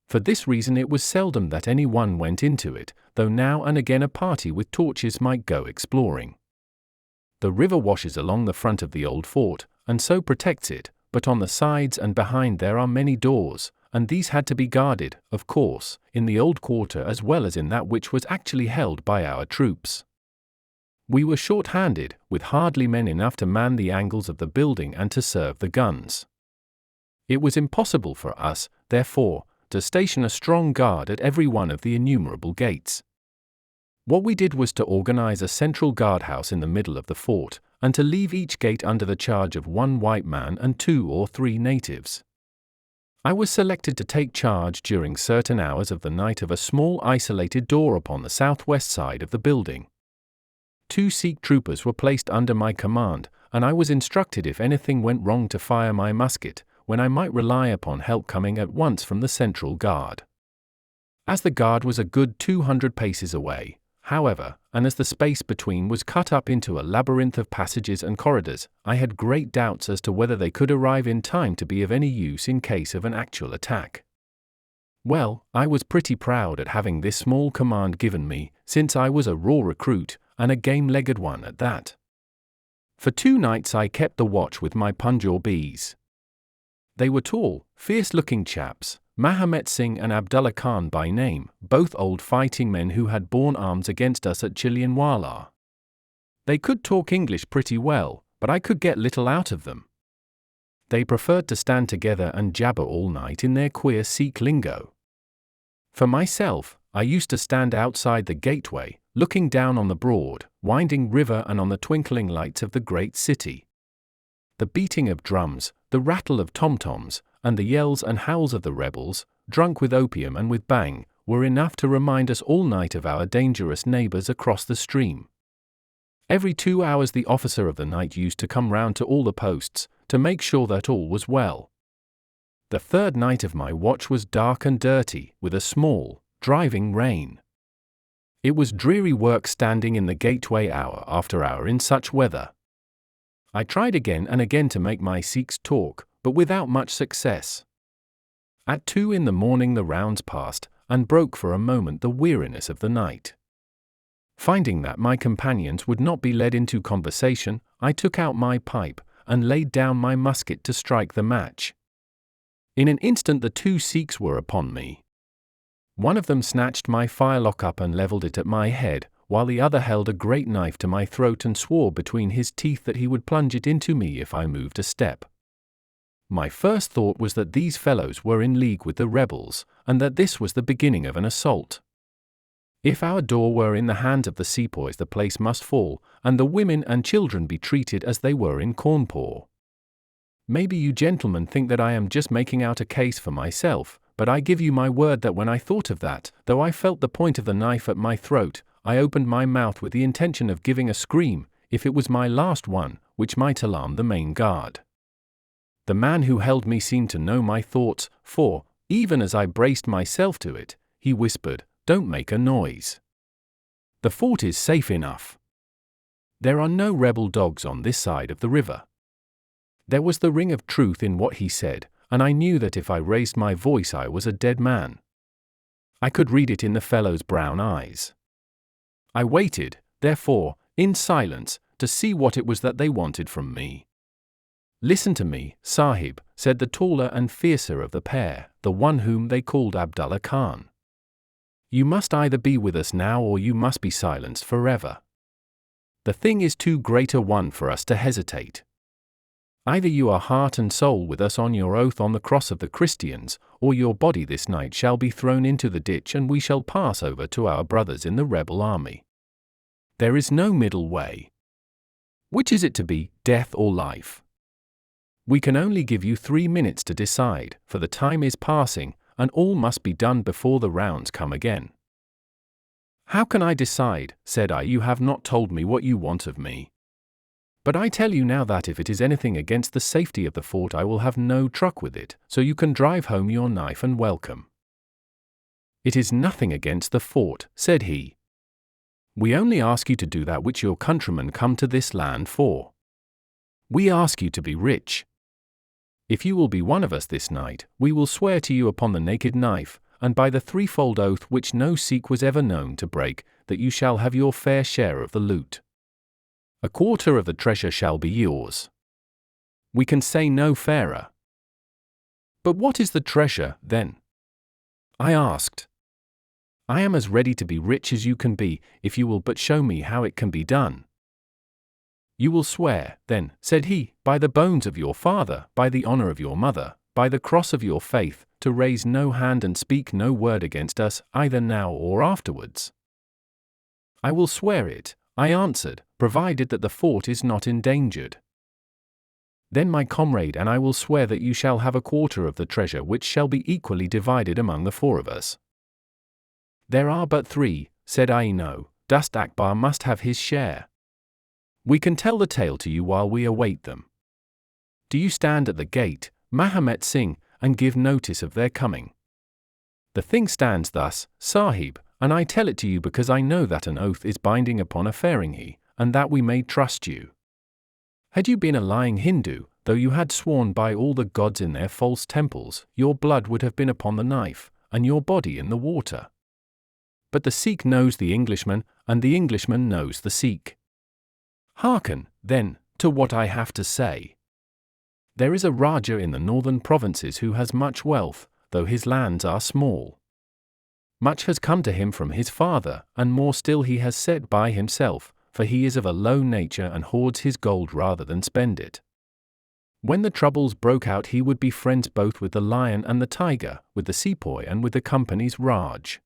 For this reason it was seldom that any one went into it, though now and again a party with torches might go exploring. The river washes along the front of the old fort, and so protects it, but on the sides and behind there are many doors, and these had to be guarded, of course, in the old quarter as well as in that which was actually held by our troops. We were short-handed, with hardly men enough to man the angles of the building and to serve the guns. It was impossible for us, therefore, to station a strong guard at every one of the innumerable gates. What we did was to organize a central guardhouse in the middle of the fort, and to leave each gate under the charge of 1 white man and 2 or 3 natives. I was selected to take charge during certain hours of the night of a small isolated door upon the southwest side of the building. 2 Sikh troopers were placed under my command, and I was instructed if anything went wrong to fire my musket, when I might rely upon help coming at once from the central guard. As the guard was a good 200 paces away, however, and as the space between was cut up into a labyrinth of passages and corridors, I had great doubts as to whether they could arrive in time to be of any use in case of an actual attack. Well, I was pretty proud at having this small command given me, since I was a raw recruit, and a game-legged one at that. For 2 nights I kept the watch with my Punjabis. They were tall, fierce-looking chaps, Mahomet Singh and Abdullah Khan by name, both old fighting men who had borne arms against us at Chilianwala. They could talk English pretty well, but I could get little out of them. They preferred to stand together and jabber all night in their queer Sikh lingo. For myself, I used to stand outside the gateway, looking down on the broad, winding river and on the twinkling lights of the great city. The beating of drums, the rattle of tom-toms, and the yells and howls of the rebels, drunk with opium and with bang, were enough to remind us all night of our dangerous neighbors across the stream. Every 2 hours the officer of the night used to come round to all the posts, to make sure that all was well. The 3rd night of my watch was dark and dirty, with a small, driving rain. It was dreary work standing in the gateway hour after hour in such weather. I tried again and again to make my Sikhs talk, but without much success. At 2 in the morning the rounds passed, and broke for a moment the weariness of the night. Finding that my companions would not be led into conversation, I took out my pipe, and laid down my musket to strike the match. In an instant the 2 Sikhs were upon me. One of them snatched my firelock up and levelled it at my head, while the other held a great knife to my throat and swore between his teeth that he would plunge it into me if I moved a step. My first thought was that these fellows were in league with the rebels, and that this was the beginning of an assault. If our door were in the hands of the sepoys the place must fall, and the women and children be treated as they were in Cawnpore. Maybe you gentlemen think that I am just making out a case for myself, but I give you my word that when I thought of that, though I felt the point of the knife at my throat, I opened my mouth with the intention of giving a scream, if it was my last one, which might alarm the main guard. The man who held me seemed to know my thoughts, for, even as I braced myself to it, he whispered, "Don't make a noise. The fort is safe enough. There are no rebel dogs on this side of the river." There was the ring of truth in what he said, and I knew that if I raised my voice I was a dead man. I could read it in the fellow's brown eyes. I waited, therefore, in silence, to see what it was that they wanted from me. "Listen to me, Sahib," said the taller and fiercer of the pair, the one whom they called Abdullah Khan. "You must either be with us now or you must be silenced forever. The thing is too great a one for us to hesitate. Either you are heart and soul with us on your oath on the cross of the Christians, or your body this night shall be thrown into the ditch and we shall pass over to our brothers in the rebel army. There is no middle way. Which is it to be, death or life? We can only give you 3 minutes to decide, for the time is passing, and all must be done before the rounds come again." "How can I decide?" said I. "You have not told me what you want of me. But I tell you now that if it is anything against the safety of the fort I will have no truck with it, so you can drive home your knife and welcome." "It is nothing against the fort," said he. "We only ask you to do that which your countrymen come to this land for. We ask you to be rich. If you will be one of us this night, we will swear to you upon the naked knife, and by the threefold oath which no Sikh was ever known to break, that you shall have your fair share of the loot. A quarter of the treasure shall be yours. We can say no fairer." "But what is the treasure, then?" I asked. "I am as ready to be rich as you can be, if you will but show me how it can be done." "You will swear, then," said he, "by the bones of your father, by the honor of your mother, by the cross of your faith, to raise no hand and speak no word against us, either now or afterwards." "I will swear it," I answered, "provided that the fort is not endangered." "Then my comrade and I will swear that you shall have a quarter of the treasure which shall be equally divided among the 4 of us." "There are but 3, said I. "No, Dust Akbar must have his share. We can tell the tale to you while we await them. Do you stand at the gate, Mahomet Singh, and give notice of their coming. The thing stands thus, Sahib, and I tell it to you because I know that an oath is binding upon a Feringi, and that we may trust you. Had you been a lying Hindu, though you had sworn by all the gods in their false temples, your blood would have been upon the knife, and your body in the water. But the Sikh knows the Englishman, and the Englishman knows the Sikh. Hearken, then, to what I have to say. There is a Raja in the northern provinces who has much wealth, though his lands are small. Much has come to him from his father, and more still he has set by himself, for he is of a low nature and hoards his gold rather than spend it. When the troubles broke out he would be friends both with the lion and the tiger, with the sepoy and with the company's Raj.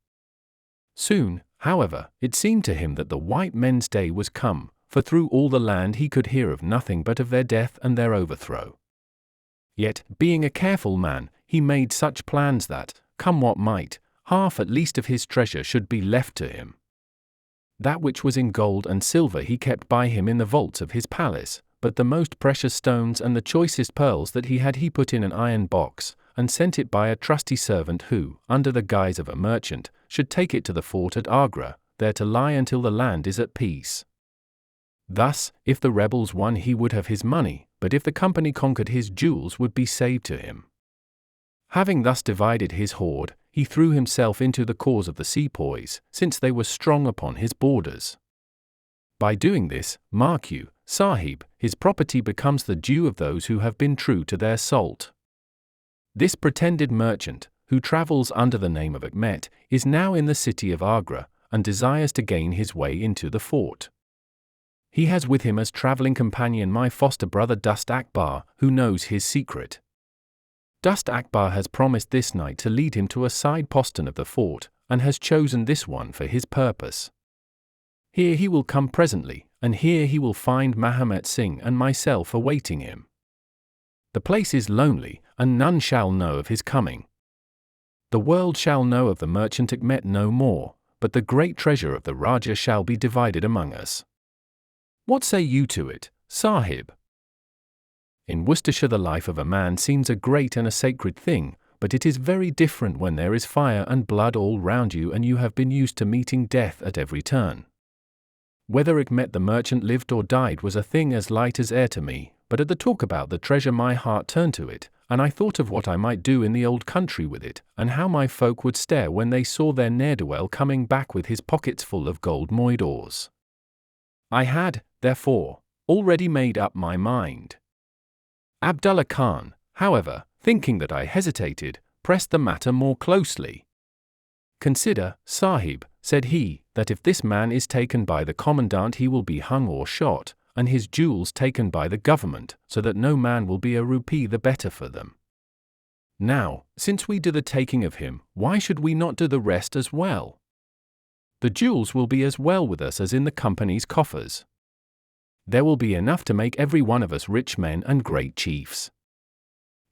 Soon, however, it seemed to him that the white men's day was come, for through all the land he could hear of nothing but of their death and their overthrow. Yet, being a careful man, he made such plans that, come what might, half at least of his treasure should be left to him. That which was in gold and silver he kept by him in the vaults of his palace, but the most precious stones and the choicest pearls that he had he put in an iron box, and sent it by a trusty servant who, under the guise of a merchant, should take it to the fort at Agra, there to lie until the land is at peace. Thus, if the rebels won he would have his money, but if the company conquered his jewels would be saved to him. Having thus divided his hoard, he threw himself into the cause of the sepoys, since they were strong upon his borders. By doing this, mark you, Sahib, his property becomes the due of those who have been true to their salt. This pretended merchant, who travels under the name of Ahmed, is now in the city of Agra, and desires to gain his way into the fort. He has with him as travelling companion my foster brother Dust Akbar, who knows his secret. Dust Akbar has promised this night to lead him to a side postern of the fort, and has chosen this one for his purpose. Here he will come presently, and here he will find Mahomet Singh and myself awaiting him. The place is lonely, and none shall know of his coming. The world shall know of the merchant Ahmed no more, but the great treasure of the Raja shall be divided among us. What say you to it, Sahib? In Worcestershire the life of a man seems a great and a sacred thing, but it is very different when there is fire and blood all round you and you have been used to meeting death at every turn. Whether Ahmed the merchant lived or died was a thing as light as air to me, but at the talk about the treasure my heart turned to it, and I thought of what I might do in the old country with it, and how my folk would stare when they saw their ne'er-do-well coming back with his pockets full of gold moidores. I had, therefore, already made up my mind. Abdullah Khan, however, thinking that I hesitated, pressed the matter more closely. Consider, Sahib, said he, that if this man is taken by the commandant he will be hung or shot, and his jewels taken by the government, so that no man will be a rupee the better for them. Now, since we do the taking of him, why should we not do the rest as well? The jewels will be as well with us as in the company's coffers. There will be enough to make every one of us rich men and great chiefs.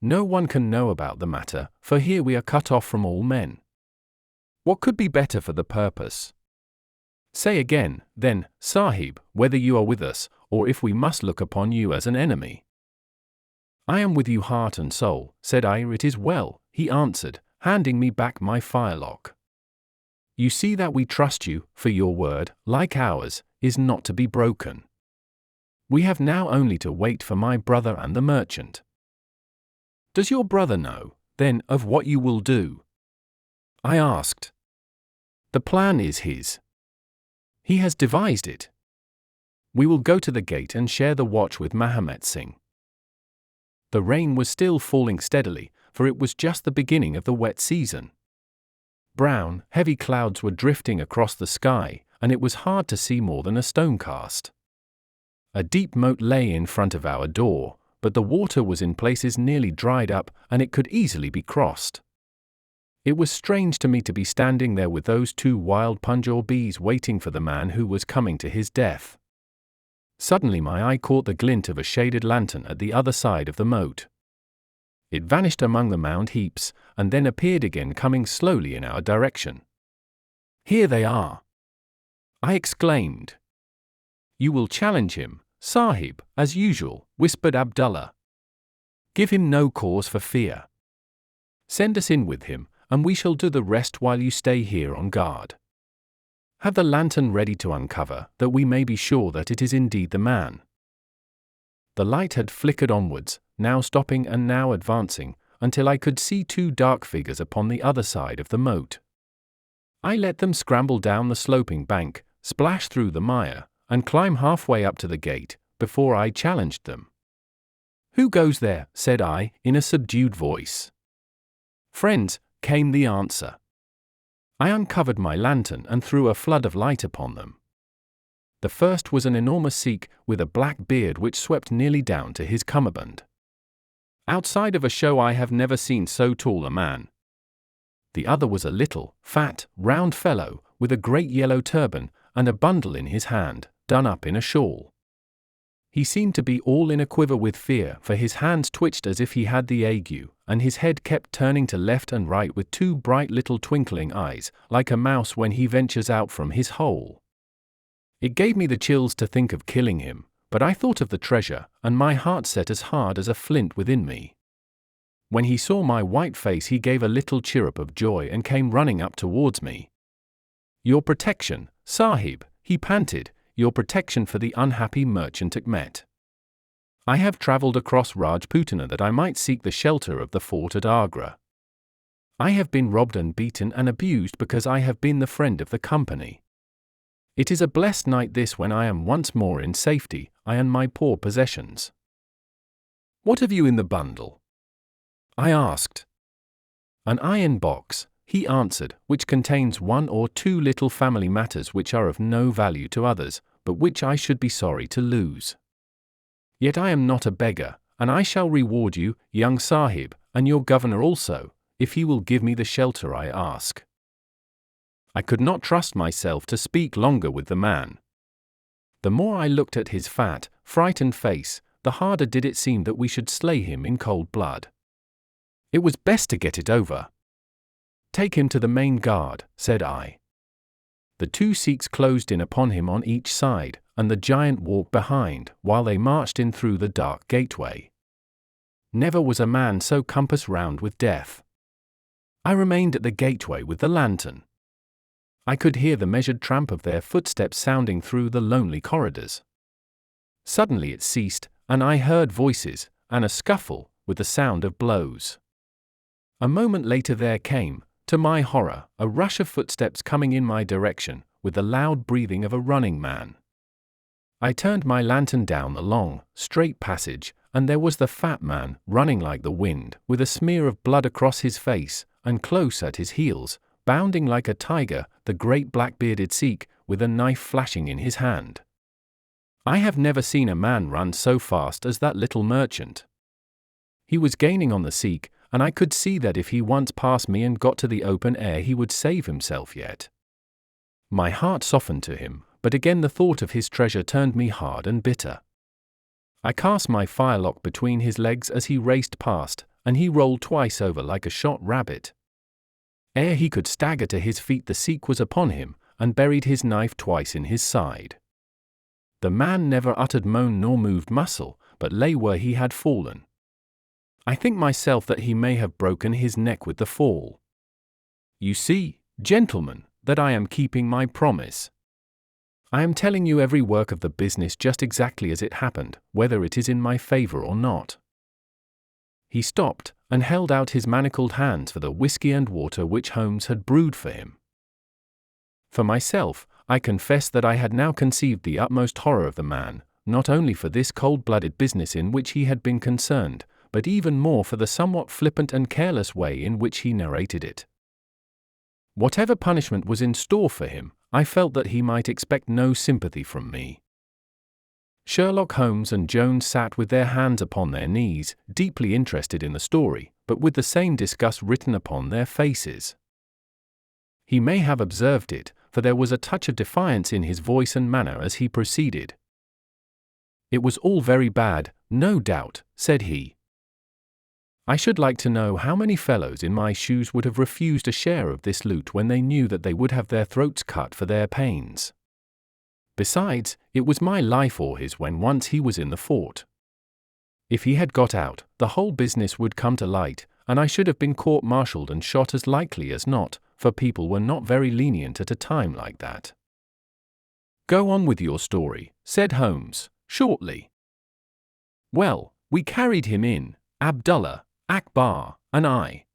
No one can know about the matter, for here we are cut off from all men. What could be better for the purpose? Say again, then, Sahib, whether you are with us, or if we must look upon you as an enemy. I am with you heart and soul, said I. It is well, he answered, handing me back my firelock. You see that we trust you, for your word, like ours, is not to be broken. We have now only to wait for my brother and the merchant. Does your brother know, then, of what you will do? I asked. The plan is his. He has devised it. We will go to the gate and share the watch with Mahomet Singh. The rain was still falling steadily, for it was just the beginning of the wet season. Brown, heavy clouds were drifting across the sky, and it was hard to see more than a stone-cast. A deep moat lay in front of our door, but the water was in places nearly dried up, and it could easily be crossed. It was strange to me to be standing there with those two wild Punjabis waiting for the man who was coming to his death. Suddenly my eye caught the glint of a shaded lantern at the other side of the moat. It vanished among the mound heaps, and then appeared again coming slowly in our direction. Here they are! I exclaimed. You will challenge him, Sahib, as usual, whispered Abdullah. Give him no cause for fear. Send us in with him, and we shall do the rest while you stay here on guard. Have the lantern ready to uncover, that we may be sure that it is indeed the man. The light had flickered onwards, now stopping and now advancing, until I could see two dark figures upon the other side of the moat. I let them scramble down the sloping bank, splash through the mire, and climb halfway up to the gate, before I challenged them. "Who goes there?" said I, in a subdued voice. "Friends," came the answer. I uncovered my lantern and threw a flood of light upon them. The first was an enormous Sikh with a black beard which swept nearly down to his cummerbund. Outside of a show I have never seen so tall a man. The other was a little, fat, round fellow, with a great yellow turban, and a bundle in his hand, done up in a shawl. He seemed to be all in a quiver with fear, for his hands twitched as if he had the ague, and his head kept turning to left and right with two bright little twinkling eyes, like a mouse when he ventures out from his hole. It gave me the chills to think of killing him, but I thought of the treasure, and my heart set as hard as a flint within me. When he saw my white face he gave a little chirrup of joy and came running up towards me. "Your protection, Sahib," he panted, "your protection for the unhappy merchant Achmet. I have travelled across Rajputana that I might seek the shelter of the fort at Agra. I have been robbed and beaten and abused because I have been the friend of the company. It is a blessed night this when I am once more in safety, I and my poor possessions." "What have you in the bundle?" I asked. "An iron box," he answered, "which contains one or two little family matters which are of no value to others, but which I should be sorry to lose. Yet I am not a beggar, and I shall reward you, young Sahib, and your governor also, if he will give me the shelter I ask." I could not trust myself to speak longer with the man. The more I looked at his fat, frightened face, the harder did it seem that we should slay him in cold blood. It was best to get it over. "Take him to the main guard," said I. The two Sikhs closed in upon him on each side, and the giant walked behind, while they marched in through the dark gateway. Never was a man so compassed round with death. I remained at the gateway with the lantern. I could hear the measured tramp of their footsteps sounding through the lonely corridors. Suddenly it ceased, and I heard voices, and a scuffle, with the sound of blows. A moment later there came, to my horror, a rush of footsteps coming in my direction, with the loud breathing of a running man. I turned my lantern down the long, straight passage, and there was the fat man, running like the wind, with a smear of blood across his face, and close at his heels, bounding like a tiger, the great black-bearded Sikh, with a knife flashing in his hand. I have never seen a man run so fast as that little merchant. He was gaining on the Sikh, and I could see that if he once passed me and got to the open air he would save himself yet. My heart softened to him, but again the thought of his treasure turned me hard and bitter. I cast my firelock between his legs as he raced past, and he rolled twice over like a shot rabbit. Ere he could stagger to his feet the Sikh was upon him, and buried his knife twice in his side. The man never uttered moan nor moved muscle, but lay where he had fallen. I think myself that he may have broken his neck with the fall. You see, gentlemen, that I am keeping my promise. I am telling you every work of the business just exactly as it happened, whether it is in my favor or not. He stopped, and held out his manacled hands for the whiskey and water which Holmes had brewed for him. For myself, I confess that I had now conceived the utmost horror of the man, not only for this cold-blooded business in which he had been concerned, but even more for the somewhat flippant and careless way in which he narrated it. Whatever punishment was in store for him, I felt that he might expect no sympathy from me. Sherlock Holmes and Jones sat with their hands upon their knees, deeply interested in the story, but with the same disgust written upon their faces. He may have observed it, for there was a touch of defiance in his voice and manner as he proceeded. "It was all very bad, no doubt," said he. "I should like to know how many fellows in my shoes would have refused a share of this loot when they knew that they would have their throats cut for their pains. Besides, it was my life or his when once he was in the fort. If he had got out, the whole business would come to light, and I should have been court-martialed and shot as likely as not, for people were not very lenient at a time like that." "Go on with your story," said Holmes, shortly. "Well, we carried him in, Abdullah, Akbar, and I.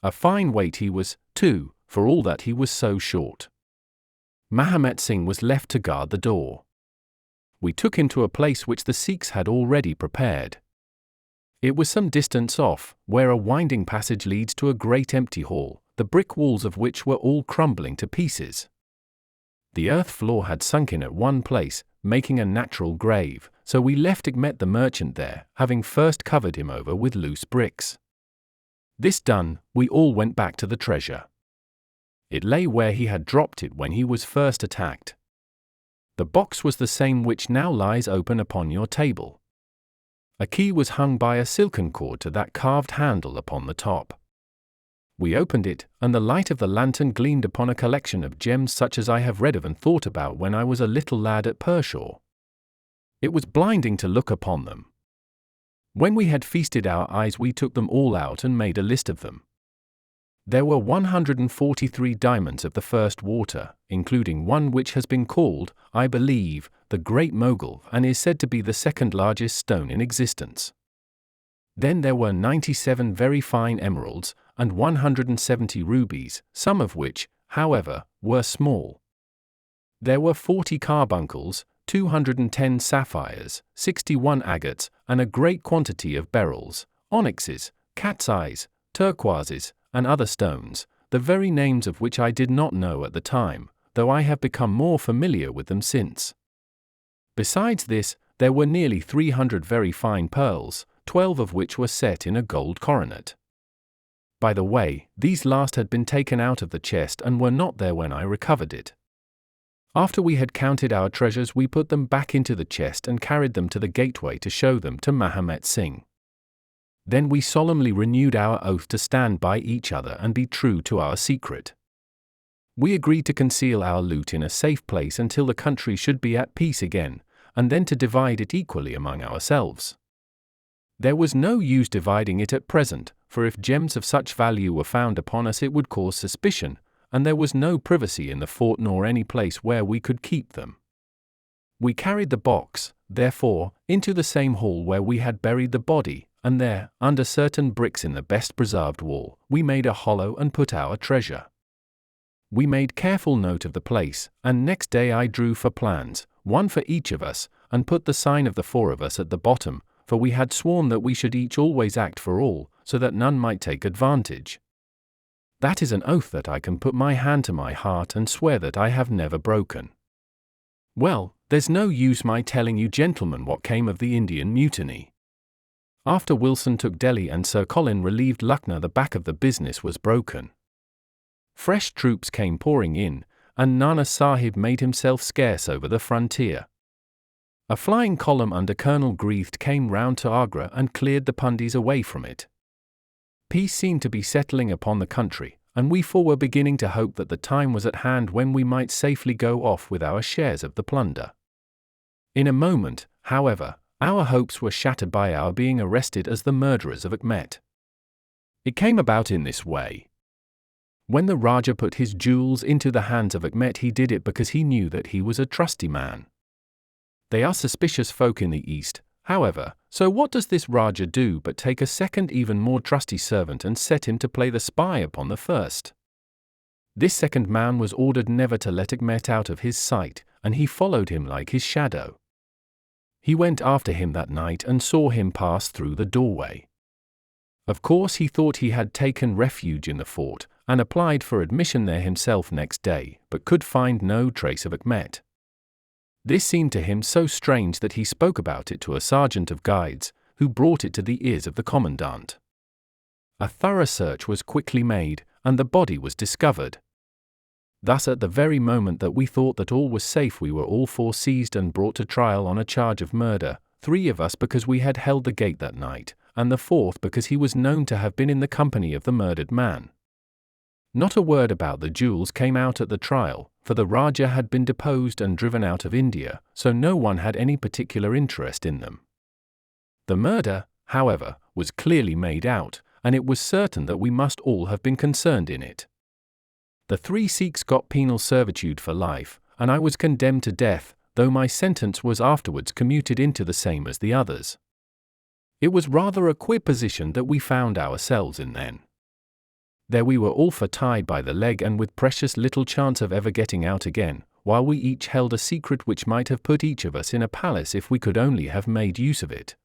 A fine weight he was, too, for all that he was so short. Mahomet Singh was left to guard the door. We took him to a place which the Sikhs had already prepared. It was some distance off, where a winding passage leads to a great empty hall, the brick walls of which were all crumbling to pieces. The earth floor had sunk in at one place, making a natural grave, so we left Achmet the merchant there, having first covered him over with loose bricks. This done, we all went back to the treasure. It lay where he had dropped it when he was first attacked. The box was the same which now lies open upon your table. A key was hung by a silken cord to that carved handle upon the top. We opened it, and the light of the lantern gleamed upon a collection of gems such as I have read of and thought about when I was a little lad at Pershore. It was blinding to look upon them. When we had feasted our eyes, we took them all out and made a list of them. There were 143 diamonds of the first water, including one which has been called, I believe, the Great Mogul, and is said to be the second largest stone in existence. Then there were 97 very fine emeralds, and 170 rubies, some of which, however, were small. There were 40 carbuncles, 210 sapphires, 61 agates, and a great quantity of beryls, onyxes, cat's eyes, turquoises, and other stones, the very names of which I did not know at the time, though I have become more familiar with them since. Besides this, there were nearly 300 very fine pearls, 12 of which were set in a gold coronet. By the way, these last had been taken out of the chest and were not there when I recovered it. After we had counted our treasures, we put them back into the chest and carried them to the gateway to show them to Mahomet Singh. Then we solemnly renewed our oath to stand by each other and be true to our secret. We agreed to conceal our loot in a safe place until the country should be at peace again, and then to divide it equally among ourselves. There was no use dividing it at present, for if gems of such value were found upon us it would cause suspicion, and there was no privacy in the fort nor any place where we could keep them. We carried the box, therefore, into the same hall where we had buried the body, and there, under certain bricks in the best preserved wall, we made a hollow and put our treasure. We made careful note of the place, and next day I drew 4 plans, one for each of us, and put the sign of the 4 of us at the bottom, for we had sworn that we should each always act for all, so that none might take advantage. That is an oath that I can put my hand to my heart and swear that I have never broken. Well, there's no use my telling you gentlemen what came of the Indian mutiny. After Wilson took Delhi and Sir Colin relieved Lucknow, the back of the business was broken. Fresh troops came pouring in, and Nana Sahib made himself scarce over the frontier. A flying column under Colonel Greath came round to Agra and cleared the Pundis away from it. Peace seemed to be settling upon the country, and we 4 were beginning to hope that the time was at hand when we might safely go off with our shares of the plunder. In a moment, however, our hopes were shattered by our being arrested as the murderers of Achmet. It came about in this way. When the Rajah put his jewels into the hands of Achmet, he did it because he knew that he was a trusty man. They are suspicious folk in the East, however, so what does this Rajah do but take a second even more trusty servant and set him to play the spy upon the first? This second man was ordered never to let Achmet out of his sight, and he followed him like his shadow. He went after him that night and saw him pass through the doorway. Of course he thought he had taken refuge in the fort, and applied for admission there himself next day, but could find no trace of Achmet. This seemed to him so strange that he spoke about it to a sergeant of guides, who brought it to the ears of the commandant. A thorough search was quickly made, and the body was discovered. Thus at the very moment that we thought that all was safe, we were all 4 seized and brought to trial on a charge of murder, 3 of us because we had held the gate that night, and the 4th because he was known to have been in the company of the murdered man. Not a word about the jewels came out at the trial, for the Rajah had been deposed and driven out of India, so no one had any particular interest in them. The murder, however, was clearly made out, and it was certain that we must all have been concerned in it. The 3 Sikhs got penal servitude for life, and I was condemned to death, though my sentence was afterwards commuted into the same as the others. It was rather a queer position that we found ourselves in then. There we were all 4 tied by the leg and with precious little chance of ever getting out again, while we each held a secret which might have put each of us in a palace if we could only have made use of it.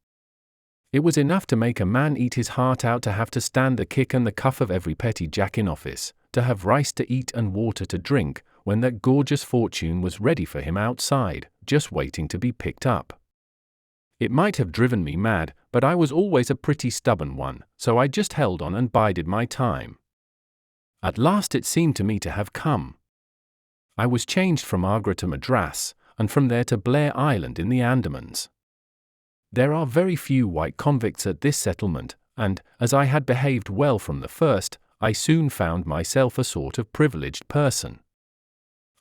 It was enough to make a man eat his heart out to have to stand the kick and the cuff of every petty jack in office, to have rice to eat and water to drink, when that gorgeous fortune was ready for him outside, just waiting to be picked up. It might have driven me mad, but I was always a pretty stubborn one, so I just held on and bided my time. At last it seemed to me to have come. I was changed from Agra to Madras, and from there to Blair Island in the Andamans. There are very few white convicts at this settlement, and, as I had behaved well from the first, I soon found myself a sort of privileged person.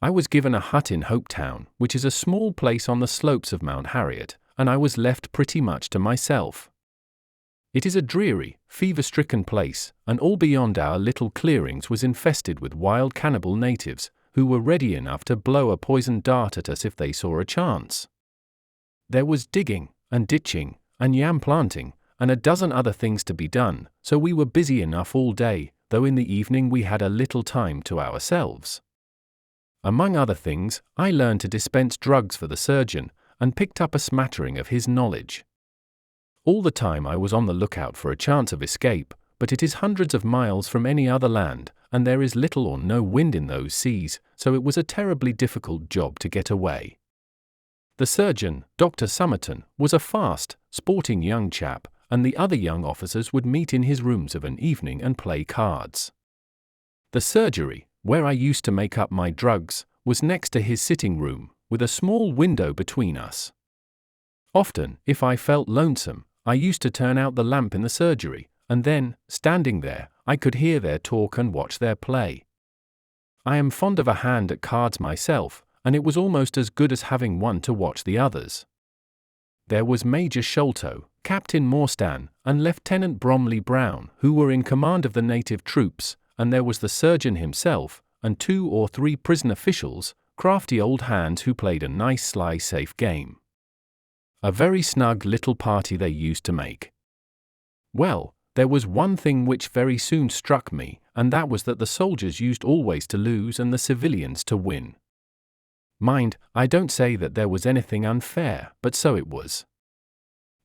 I was given a hut in Hopetown, which is a small place on the slopes of Mount Harriet, and I was left pretty much to myself. It is a dreary, fever-stricken place, and all beyond our little clearings was infested with wild cannibal natives, who were ready enough to blow a poisoned dart at us if they saw a chance. There was digging, and ditching, and yam planting, and a dozen other things to be done, so we were busy enough all day, though in the evening we had a little time to ourselves. Among other things, I learned to dispense drugs for the surgeon, and picked up a smattering of his knowledge. All the time I was on the lookout for a chance of escape, but it is hundreds of miles from any other land, and there is little or no wind in those seas, so it was a terribly difficult job to get away. The surgeon, Dr. Somerton, was a fast, sporting young chap, and the other young officers would meet in his rooms of an evening and play cards. The surgery, where I used to make up my drugs, was next to his sitting room, with a small window between us. Often, if I felt lonesome, I used to turn out the lamp in the surgery, and then, standing there, I could hear their talk and watch their play. I am fond of a hand at cards myself, and it was almost as good as having one to watch the others. There was Major Sholto, Captain Morstan, and Lieutenant Bromley Brown, who were in command of the native troops, and there was the surgeon himself, and 2 or 3 prison officials, crafty old hands who played a nice sly safe game. A very snug little party they used to make. Well, there was one thing which very soon struck me, and that was that the soldiers used always to lose and the civilians to win. Mind, I don't say that there was anything unfair, but so it was.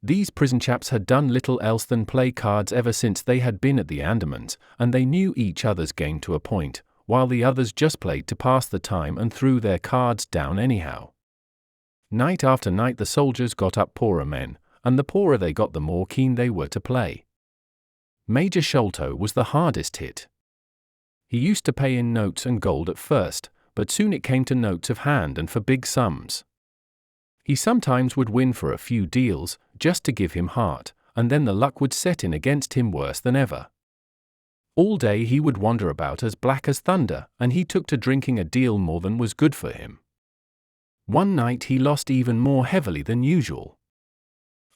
These prison chaps had done little else than play cards ever since they had been at the Andamans, and they knew each other's game to a point, while the others just played to pass the time and threw their cards down anyhow. Night after night the soldiers got up poorer men, and the poorer they got the more keen they were to play. Major Sholto was the hardest hit. He used to pay in notes and gold at first, but soon it came to notes of hand and for big sums. He sometimes would win for a few deals, just to give him heart, and then the luck would set in against him worse than ever. All day he would wander about as black as thunder, and he took to drinking a deal more than was good for him. One night he lost even more heavily than usual.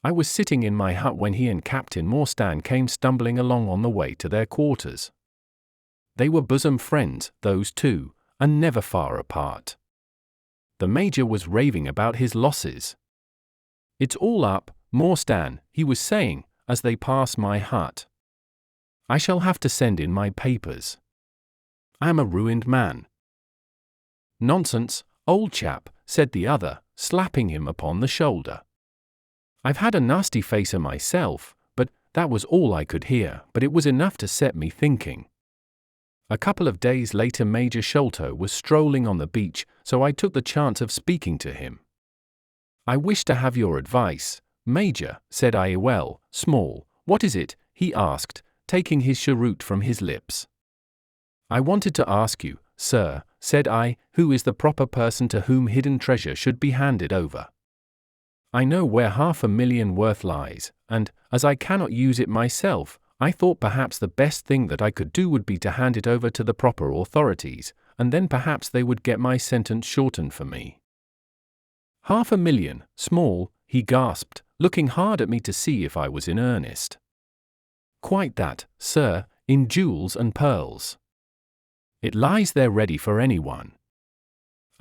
I was sitting in my hut when he and Captain Morstan came stumbling along on the way to their quarters. They were bosom friends, those two, and never far apart. The Major was raving about his losses. "It's all up, Morstan," he was saying, as they passed my hut. "I shall have to send in my papers. I am a ruined man." "Nonsense, old chap," said the other, slapping him upon the shoulder. "I've had a nasty facer myself, but that was all I could hear, but it was enough to set me thinking." A couple of days later Major Sholto was strolling on the beach, so I took the chance of speaking to him. "I wish to have your advice, Major," said I. "Well, Small, what is it?" he asked, taking his cheroot from his lips. "I wanted to ask you, sir," said I, "who is the proper person to whom hidden treasure should be handed over? I know where $500,000 worth lies, and, as I cannot use it myself, I thought perhaps the best thing that I could do would be to hand it over to the proper authorities, and then perhaps they would get my sentence shortened for me." "$500,000, Small," he gasped, looking hard at me to see if I was in earnest. "Quite that, sir, in jewels and pearls. It lies there ready for anyone.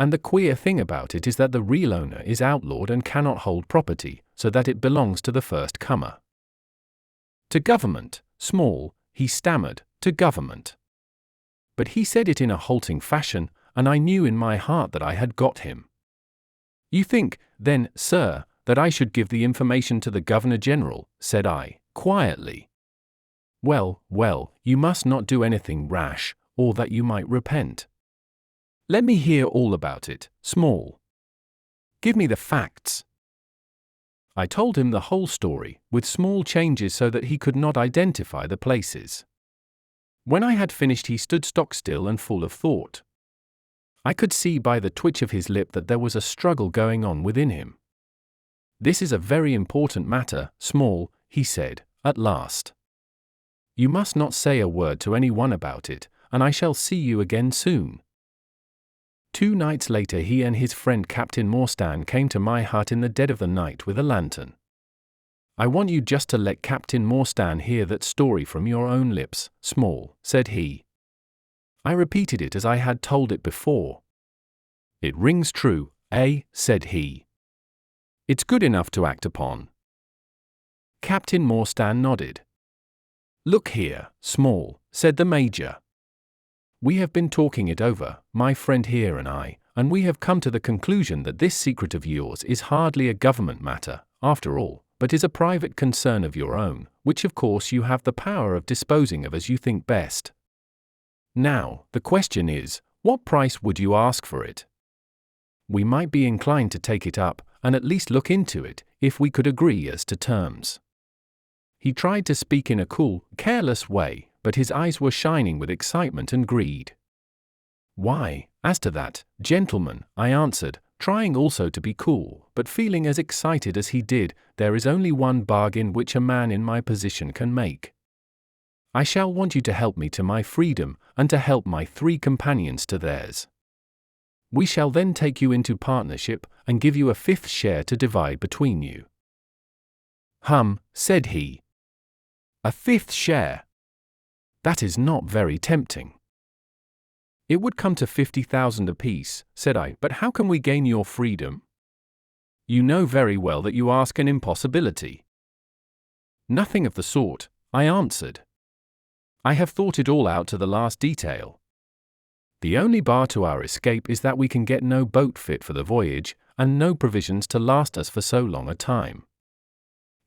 And the queer thing about it is that the real owner is outlawed and cannot hold property, so that it belongs to the first comer." "To government, Small," he stammered, "to government." But he said it in a halting fashion, and I knew in my heart that I had got him. You think, then, sir, that I should give the information to the Governor-General, said I, quietly. Well, you must not do anything rash, or that you might repent. Let me hear all about it, Small. Give me the facts. I told him the whole story, with small changes so that he could not identify the places. When I had finished, he stood stock-still and full of thought. I could see by the twitch of his lip that there was a struggle going on within him. This is a very important matter, Small, he said, at last. You must not say a word to anyone about it, and I shall see you again soon. 2 nights later he and his friend Captain Morstan came to my hut in the dead of the night with a lantern. I want you just to let Captain Morstan hear that story from your own lips, Small, said he. I repeated it as I had told it before. It rings true, eh, said he. It's good enough to act upon. Captain Morstan nodded. Look here, Small, said the Major. We have been talking it over, my friend here and I, and we have come to the conclusion that this secret of yours is hardly a government matter, after all, but is a private concern of your own, which of course you have the power of disposing of as you think best. Now, the question is, what price would you ask for it? We might be inclined to take it up, and at least look into it, if we could agree as to terms. He tried to speak in a cool, careless way, but his eyes were shining with excitement and greed. Why, as to that, gentlemen, I answered, trying also to be cool, but feeling as excited as he did, there is only one bargain which a man in my position can make. I shall want you to help me to my freedom, and to help my 3 companions to theirs. We shall then take you into partnership, and give you a 5th share to divide between you. Said he. A 5th share? That is not very tempting. It would come to 50,000 apiece, said I, but how can we gain your freedom? You know very well that you ask an impossibility. Nothing of the sort, I answered. I have thought it all out to the last detail. The only bar to our escape is that we can get no boat fit for the voyage, and no provisions to last us for so long a time.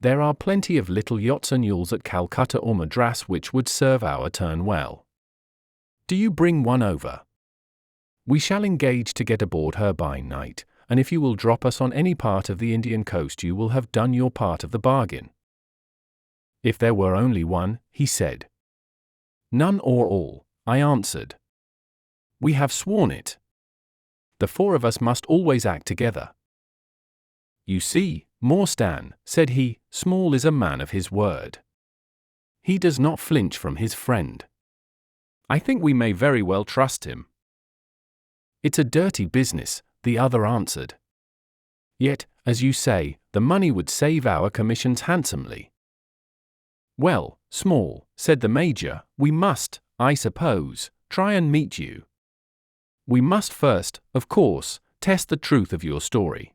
There are plenty of little yachts and yawls at Calcutta or Madras which would serve our turn well. Do you bring one over? We shall engage to get aboard her by night, and if you will drop us on any part of the Indian coast you will have done your part of the bargain. If there were only one, he said. None or all, I answered. We have sworn it. The 4 of us must always act together. You see, Morstan, said he, Small is a man of his word. He does not flinch from his friend. I think we may very well trust him. It's a dirty business, the other answered. Yet, as you say, the money would save our commissions handsomely. Well, Small, said the Major, we must, I suppose, try and meet you. We must first, of course, test the truth of your story.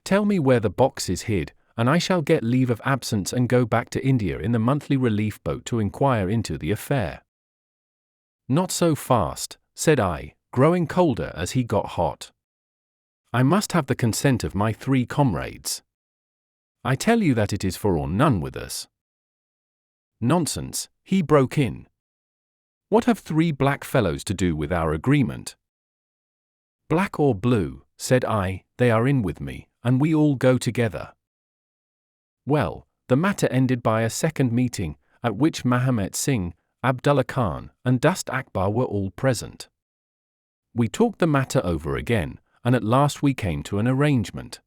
Tell me where the box is hid, and I shall get leave of absence and go back to India in the monthly relief boat to inquire into the affair. Not so fast, said I, growing colder as he got hot. I must have the consent of my 3 comrades. I tell you that it is for or none with us. Nonsense, he broke in. What have 3 black fellows to do with our agreement? Black or blue, said I, they are in with me, and we all go together. Well, the matter ended by a second meeting, at which Mahomet Singh, Abdullah Khan, and Dust Akbar were all present. We talked the matter over again, and at last we came to an arrangement.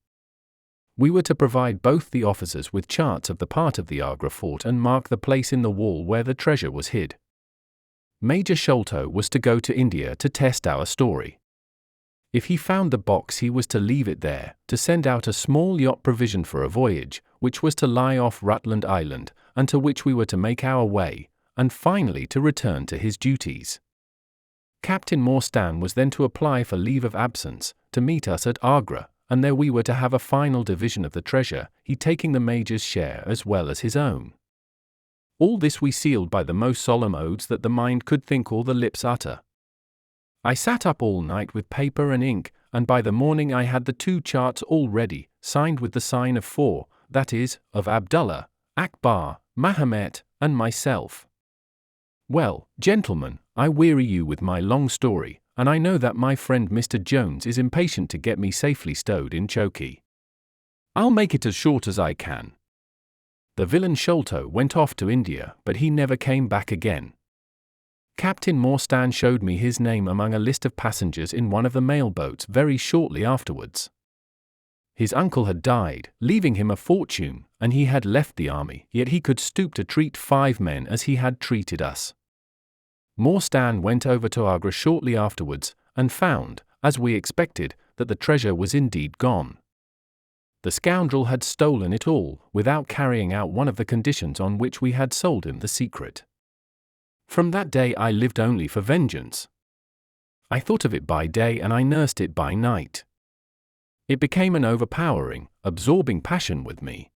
We were to provide both the officers with charts of the part of the Agra fort and mark the place in the wall where the treasure was hid. Major Sholto was to go to India to test our story. If he found the box he was to leave it there, to send out a small yacht provisioned for a voyage, which was to lie off Rutland Island, and to which we were to make our way, and finally to return to his duties. Captain Morstan was then to apply for leave of absence, to meet us at Agra, and there we were to have a final division of the treasure, he taking the Major's share as well as his own. All this we sealed by the most solemn oaths that the mind could think or the lips utter. I sat up all night with paper and ink, and by the morning I had the 2 charts all ready, signed with the sign of 4, that is, of Abdullah, Akbar, Mahomet, and myself. Well, gentlemen, I weary you with my long story, and I know that my friend Mr. Jones is impatient to get me safely stowed in Chokey. I'll make it as short as I can. The villain Sholto went off to India, but he never came back again. Captain Morstan showed me his name among a list of passengers in one of the mail boats very shortly afterwards. His uncle had died, leaving him a fortune, and he had left the army, yet he could stoop to treat 5 men as he had treated us. Morstan went over to Agra shortly afterwards, and found, as we expected, that the treasure was indeed gone. The scoundrel had stolen it all, without carrying out one of the conditions on which we had sold him the secret. From that day I lived only for vengeance. I thought of it by day and I nursed it by night. It became an overpowering, absorbing passion with me.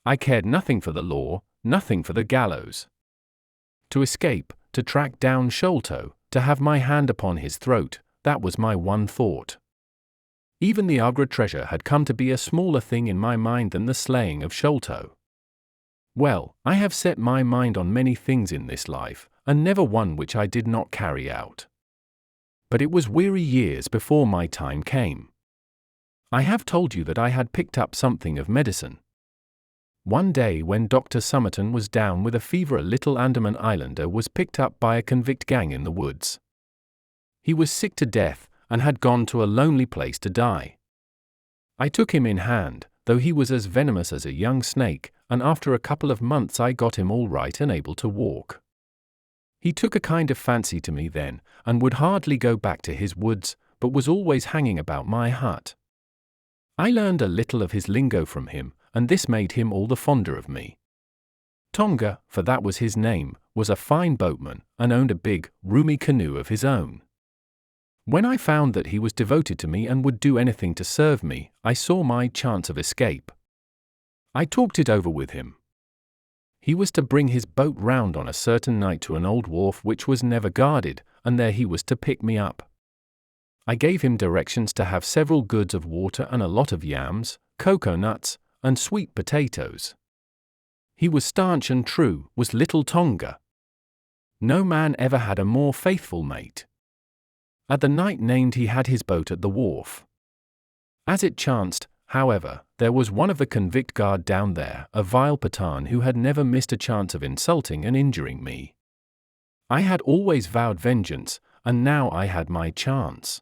I cared nothing for the law, nothing for the gallows. To escape, to track down Sholto, to have my hand upon his throat, that was my one thought. Even the Agra treasure had come to be a smaller thing in my mind than the slaying of Sholto. Well, I have set my mind on many things in this life, and never one which I did not carry out. But it was weary years before my time came. I have told you that I had picked up something of medicine. One day when Dr. Somerton was down with a fever, a little Andaman islander was picked up by a convict gang in the woods. He was sick to death, and had gone to a lonely place to die. I took him in hand, though he was as venomous as a young snake, and after a couple of months I got him all right and able to walk. He took a kind of fancy to me then, and would hardly go back to his woods, but was always hanging about my hut. I learned a little of his lingo from him, and this made him all the fonder of me. Tonga, for that was his name, was a fine boatman, and owned a big, roomy canoe of his own. When I found that he was devoted to me and would do anything to serve me, I saw my chance of escape. I talked it over with him. He was to bring his boat round on a certain night to an old wharf which was never guarded, and there he was to pick me up. I gave him directions to have several goods of water and a lot of yams, cocoa nuts, and sweet potatoes. He was stanch and true, was little Tonga. No man ever had a more faithful mate. At the night named he had his boat at the wharf. As it chanced, however, there was one of the convict guard down there, a vile Pathan who had never missed a chance of insulting and injuring me. I had always vowed vengeance, and now I had my chance.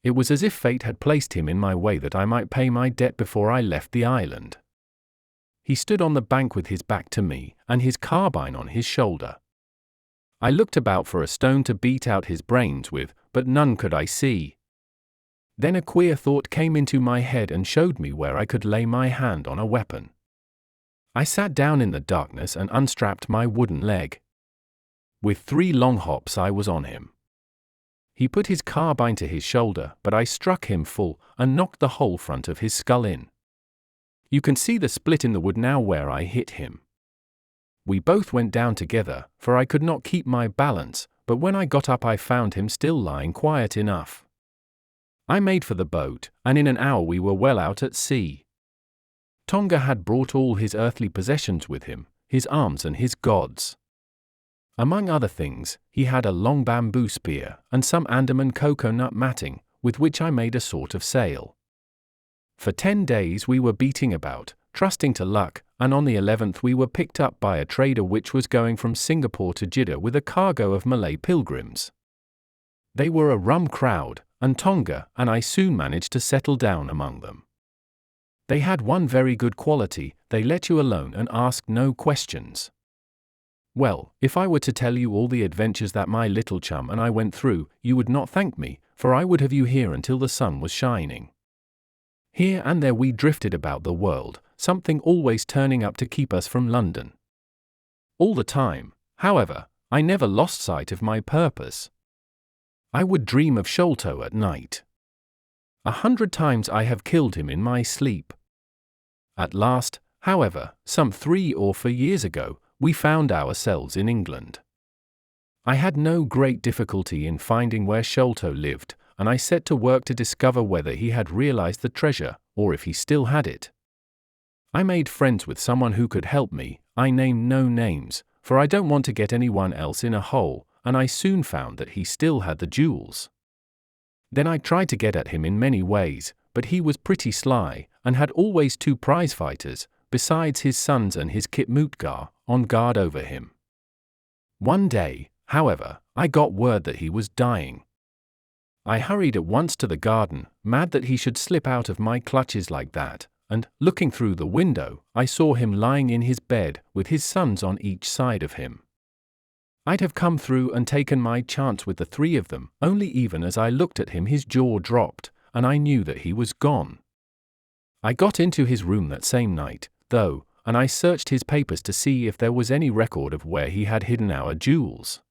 It was as if fate had placed him in my way that I might pay my debt before I left the island. He stood on the bank with his back to me, and his carbine on his shoulder. I looked about for a stone to beat out his brains with, but none could I see. Then a queer thought came into my head and showed me where I could lay my hand on a weapon. I sat down in the darkness and unstrapped my wooden leg. With 3 long hops I was on him. He put his carbine to his shoulder, but I struck him full, and knocked the whole front of his skull in. You can see the split in the wood now where I hit him. We both went down together, for I could not keep my balance, but when I got up I found him still lying quiet enough. I made for the boat, and in an hour we were well out at sea. Tonga had brought all his earthly possessions with him, his arms and his gods. Among other things, he had a long bamboo spear, and some Andaman cocoa-nut matting, with which I made a sort of sail. For 10 days we were beating about, trusting to luck, and on the 11th we were picked up by a trader which was going from Singapore to Jeddah with a cargo of Malay pilgrims. They were a rum crowd, and Tonga and I soon managed to settle down among them. They had one very good quality: they let you alone and asked no questions. Well, if I were to tell you all the adventures that my little chum and I went through, you would not thank me, for I would have you here until the sun was shining. Here and there we drifted about the world, something always turning up to keep us from London. All the time, however, I never lost sight of my purpose. I would dream of Sholto at night. 100 times I have killed him in my sleep. At last, however, some 3 or 4 years ago, we found ourselves in England. I had no great difficulty in finding where Sholto lived, and I set to work to discover whether he had realized the treasure, or if he still had it. I made friends with someone who could help me. I name no names, for I don't want to get anyone else in a hole, and I soon found that he still had the jewels. Then I tried to get at him in many ways, but he was pretty sly, and had always 2 prize-fighters, besides his sons and his Khitmutgar, on guard over him. One day, however, I got word that he was dying. I hurried at once to the garden, mad that he should slip out of my clutches like that, and, looking through the window, I saw him lying in his bed, with his sons on each side of him. I'd have come through and taken my chance with the 3 of them, only even as I looked at him his jaw dropped, and I knew that he was gone. I got into his room that same night, though, and I searched his papers to see if there was any record of where he had hidden our jewels.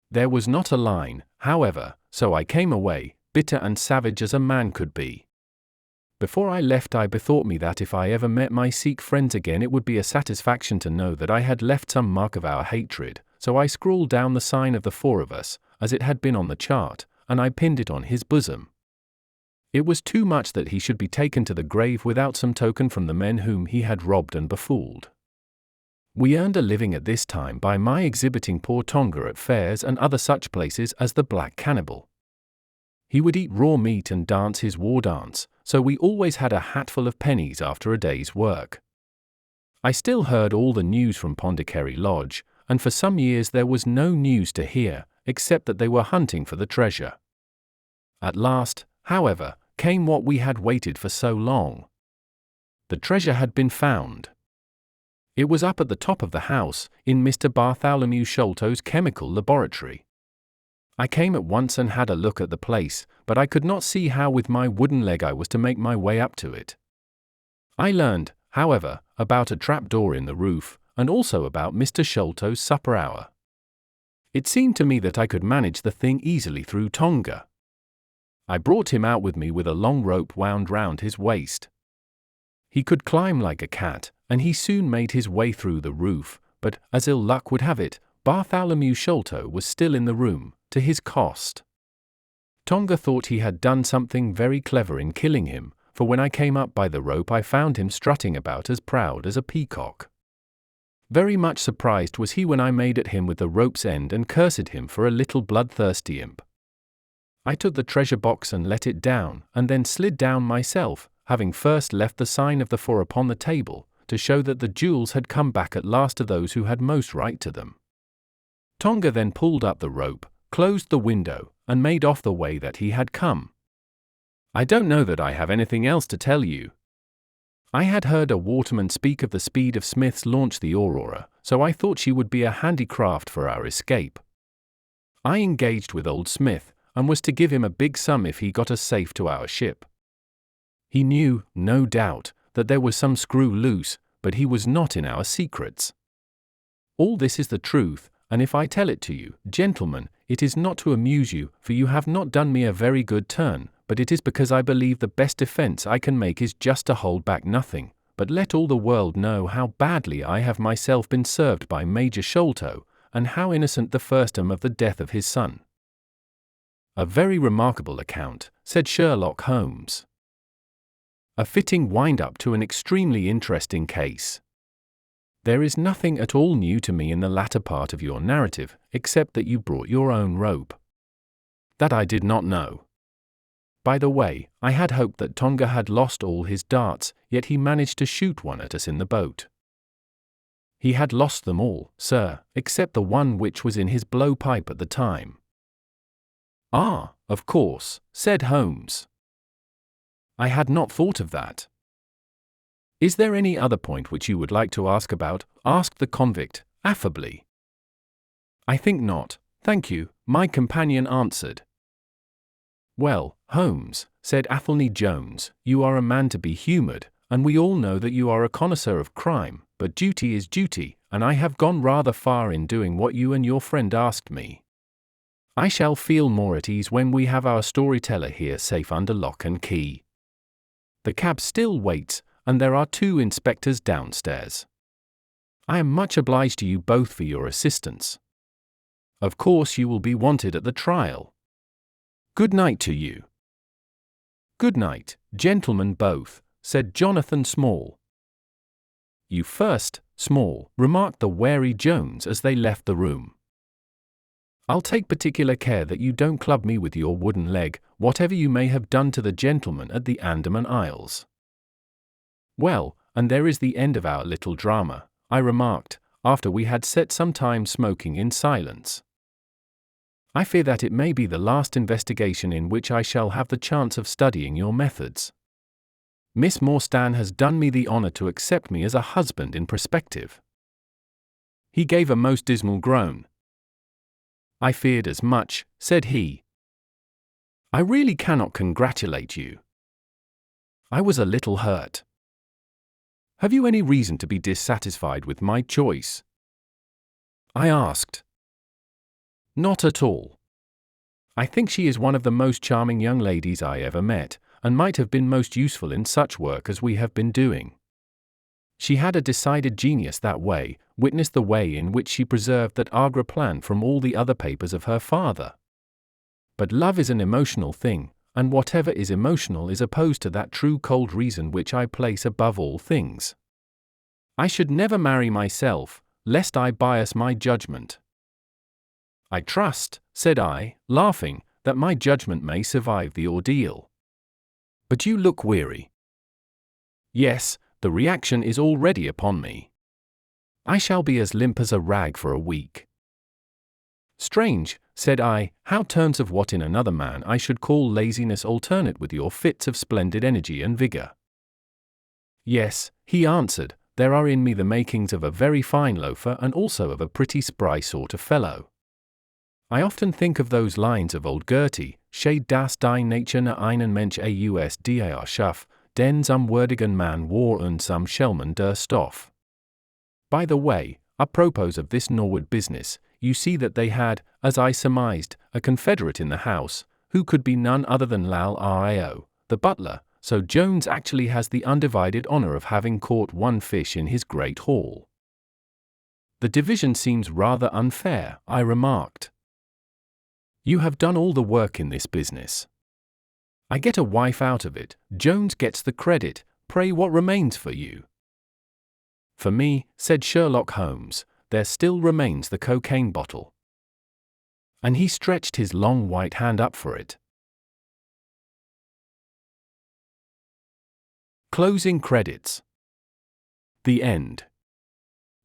There was not a line, however, so I came away, bitter and savage as a man could be. Before I left, I bethought me that if I ever met my Sikh friends again, it would be a satisfaction to know that I had left some mark of our hatred, so I scrawled down the sign of the 4 of us, as it had been on the chart, and I pinned it on his bosom. It was too much that he should be taken to the grave without some token from the men whom he had robbed and befooled. We earned a living at this time by my exhibiting poor Tonga at fairs and other such places as the Black Cannibal. He would eat raw meat and dance his war dance, so we always had a hatful of pennies after a day's work. I still heard all the news from Pondicherry Lodge, and for some years there was no news to hear, except that they were hunting for the treasure. At last, however, came what we had waited for so long. The treasure had been found. It was up at the top of the house, in Mr. Bartholomew Sholto's chemical laboratory. I came at once and had a look at the place, but I could not see how with my wooden leg I was to make my way up to it. I learned, however, about a trapdoor in the roof, and also about Mr. Sholto's supper hour. It seemed to me that I could manage the thing easily through Tonga. I brought him out with me with a long rope wound round his waist. He could climb like a cat, and he soon made his way through the roof, but, as ill luck would have it, Bartholomew Sholto was still in the room, to his cost. Tonga thought he had done something very clever in killing him, for when I came up by the rope I found him strutting about as proud as a peacock. Very much surprised was he when I made at him with the rope's end and cursed him for a little bloodthirsty imp. I took the treasure box and let it down, and then slid down myself, having first left the sign of the 4 upon the table, to show that the jewels had come back at last to those who had most right to them. Tonga then pulled up the rope, closed the window, and made off the way that he had come. I don't know that I have anything else to tell you. I had heard a waterman speak of the speed of Smith's launch, the Aurora, so I thought she would be a handy craft for our escape. I engaged with old Smith, and was to give him a big sum if he got us safe to our ship. He knew, no doubt, that there was some screw loose, but he was not in our secrets. All this is the truth, and if I tell it to you, gentlemen, it is not to amuse you, for you have not done me a very good turn, but it is because I believe the best defense I can make is just to hold back nothing, but let all the world know how badly I have myself been served by Major Sholto, and how innocent the first am of the death of his son. A very remarkable account, said Sherlock Holmes. A fitting wind-up to an extremely interesting case. There is nothing at all new to me in the latter part of your narrative, except that you brought your own rope. That I did not know. By the way, I had hoped that Tonga had lost all his darts, yet he managed to shoot one at us in the boat. He had lost them all, sir, except the one which was in his blowpipe at the time. Ah, of course, said Holmes. I had not thought of that. Is there any other point which you would like to ask about? Asked the convict, affably. I think not, thank you, my companion answered. Well, Holmes, said Athelney Jones, you are a man to be humoured, and we all know that you are a connoisseur of crime, but duty is duty, and I have gone rather far in doing what you and your friend asked me. I shall feel more at ease when we have our storyteller here safe under lock and key. The cab still waits, and there are 2 inspectors downstairs. I am much obliged to you both for your assistance. Of course you will be wanted at the trial. Good night to you. Good night, gentlemen both, said Jonathan Small. You first, Small, remarked the wary Jones as they left the room. I'll take particular care that you don't club me with your wooden leg, whatever you may have done to the gentleman at the Andaman Isles. Well, and there is the end of our little drama, I remarked, after we had sat some time smoking in silence. I fear that it may be the last investigation in which I shall have the chance of studying your methods. Miss Morstan has done me the honor to accept me as a husband in prospective. He gave a most dismal groan. I feared as much, said he. I really cannot congratulate you. I was a little hurt. Have you any reason to be dissatisfied with my choice? I asked. Not at all. I think she is one of the most charming young ladies I ever met, and might have been most useful in such work as we have been doing. She had a decided genius that way, witness the way in which she preserved that Agra plan from all the other papers of her father. But love is an emotional thing, and whatever is emotional is opposed to that true cold reason which I place above all things. I should never marry myself, lest I bias my judgment. I trust, said I, laughing, that my judgment may survive the ordeal. But you look weary. Yes, the reaction is already upon me. I shall be as limp as a rag for a week. Strange, said I, how turns of what in another man I should call laziness alternate with your fits of splendid energy and vigor. Yes, he answered, there are in me the makings of a very fine loafer and also of a pretty spry sort of fellow. I often think of those lines of old Goethe, Shade das die Nature na einen Mensch aus der Schaff, den zum würdigen Mann war und zum Schelmen der Stoff. By the way, apropos of this Norwood business, you see that they had, as I surmised, a confederate in the house, who could be none other than Lal Rao, the butler, so Jones actually has the undivided honor of having caught one fish in his great haul. The division seems rather unfair, I remarked. You have done all the work in this business. I get a wife out of it, Jones gets the credit, pray what remains for you? For me, said Sherlock Holmes, there still remains the cocaine bottle. And he stretched his long white hand up for it. Closing credits. The end.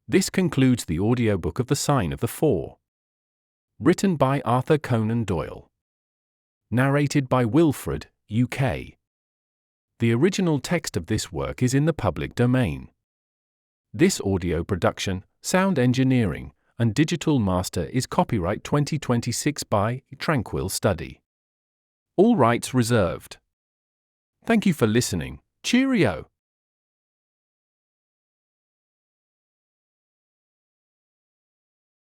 This concludes the audiobook of The Sign of the Four. Written by Arthur Conan Doyle. Narrated by Wilfred, UK. The original text of this work is in the public domain. This audio production, sound engineering, and digital master is copyright 2026 by Tranquil Study. All rights reserved. Thank you for listening. Cheerio!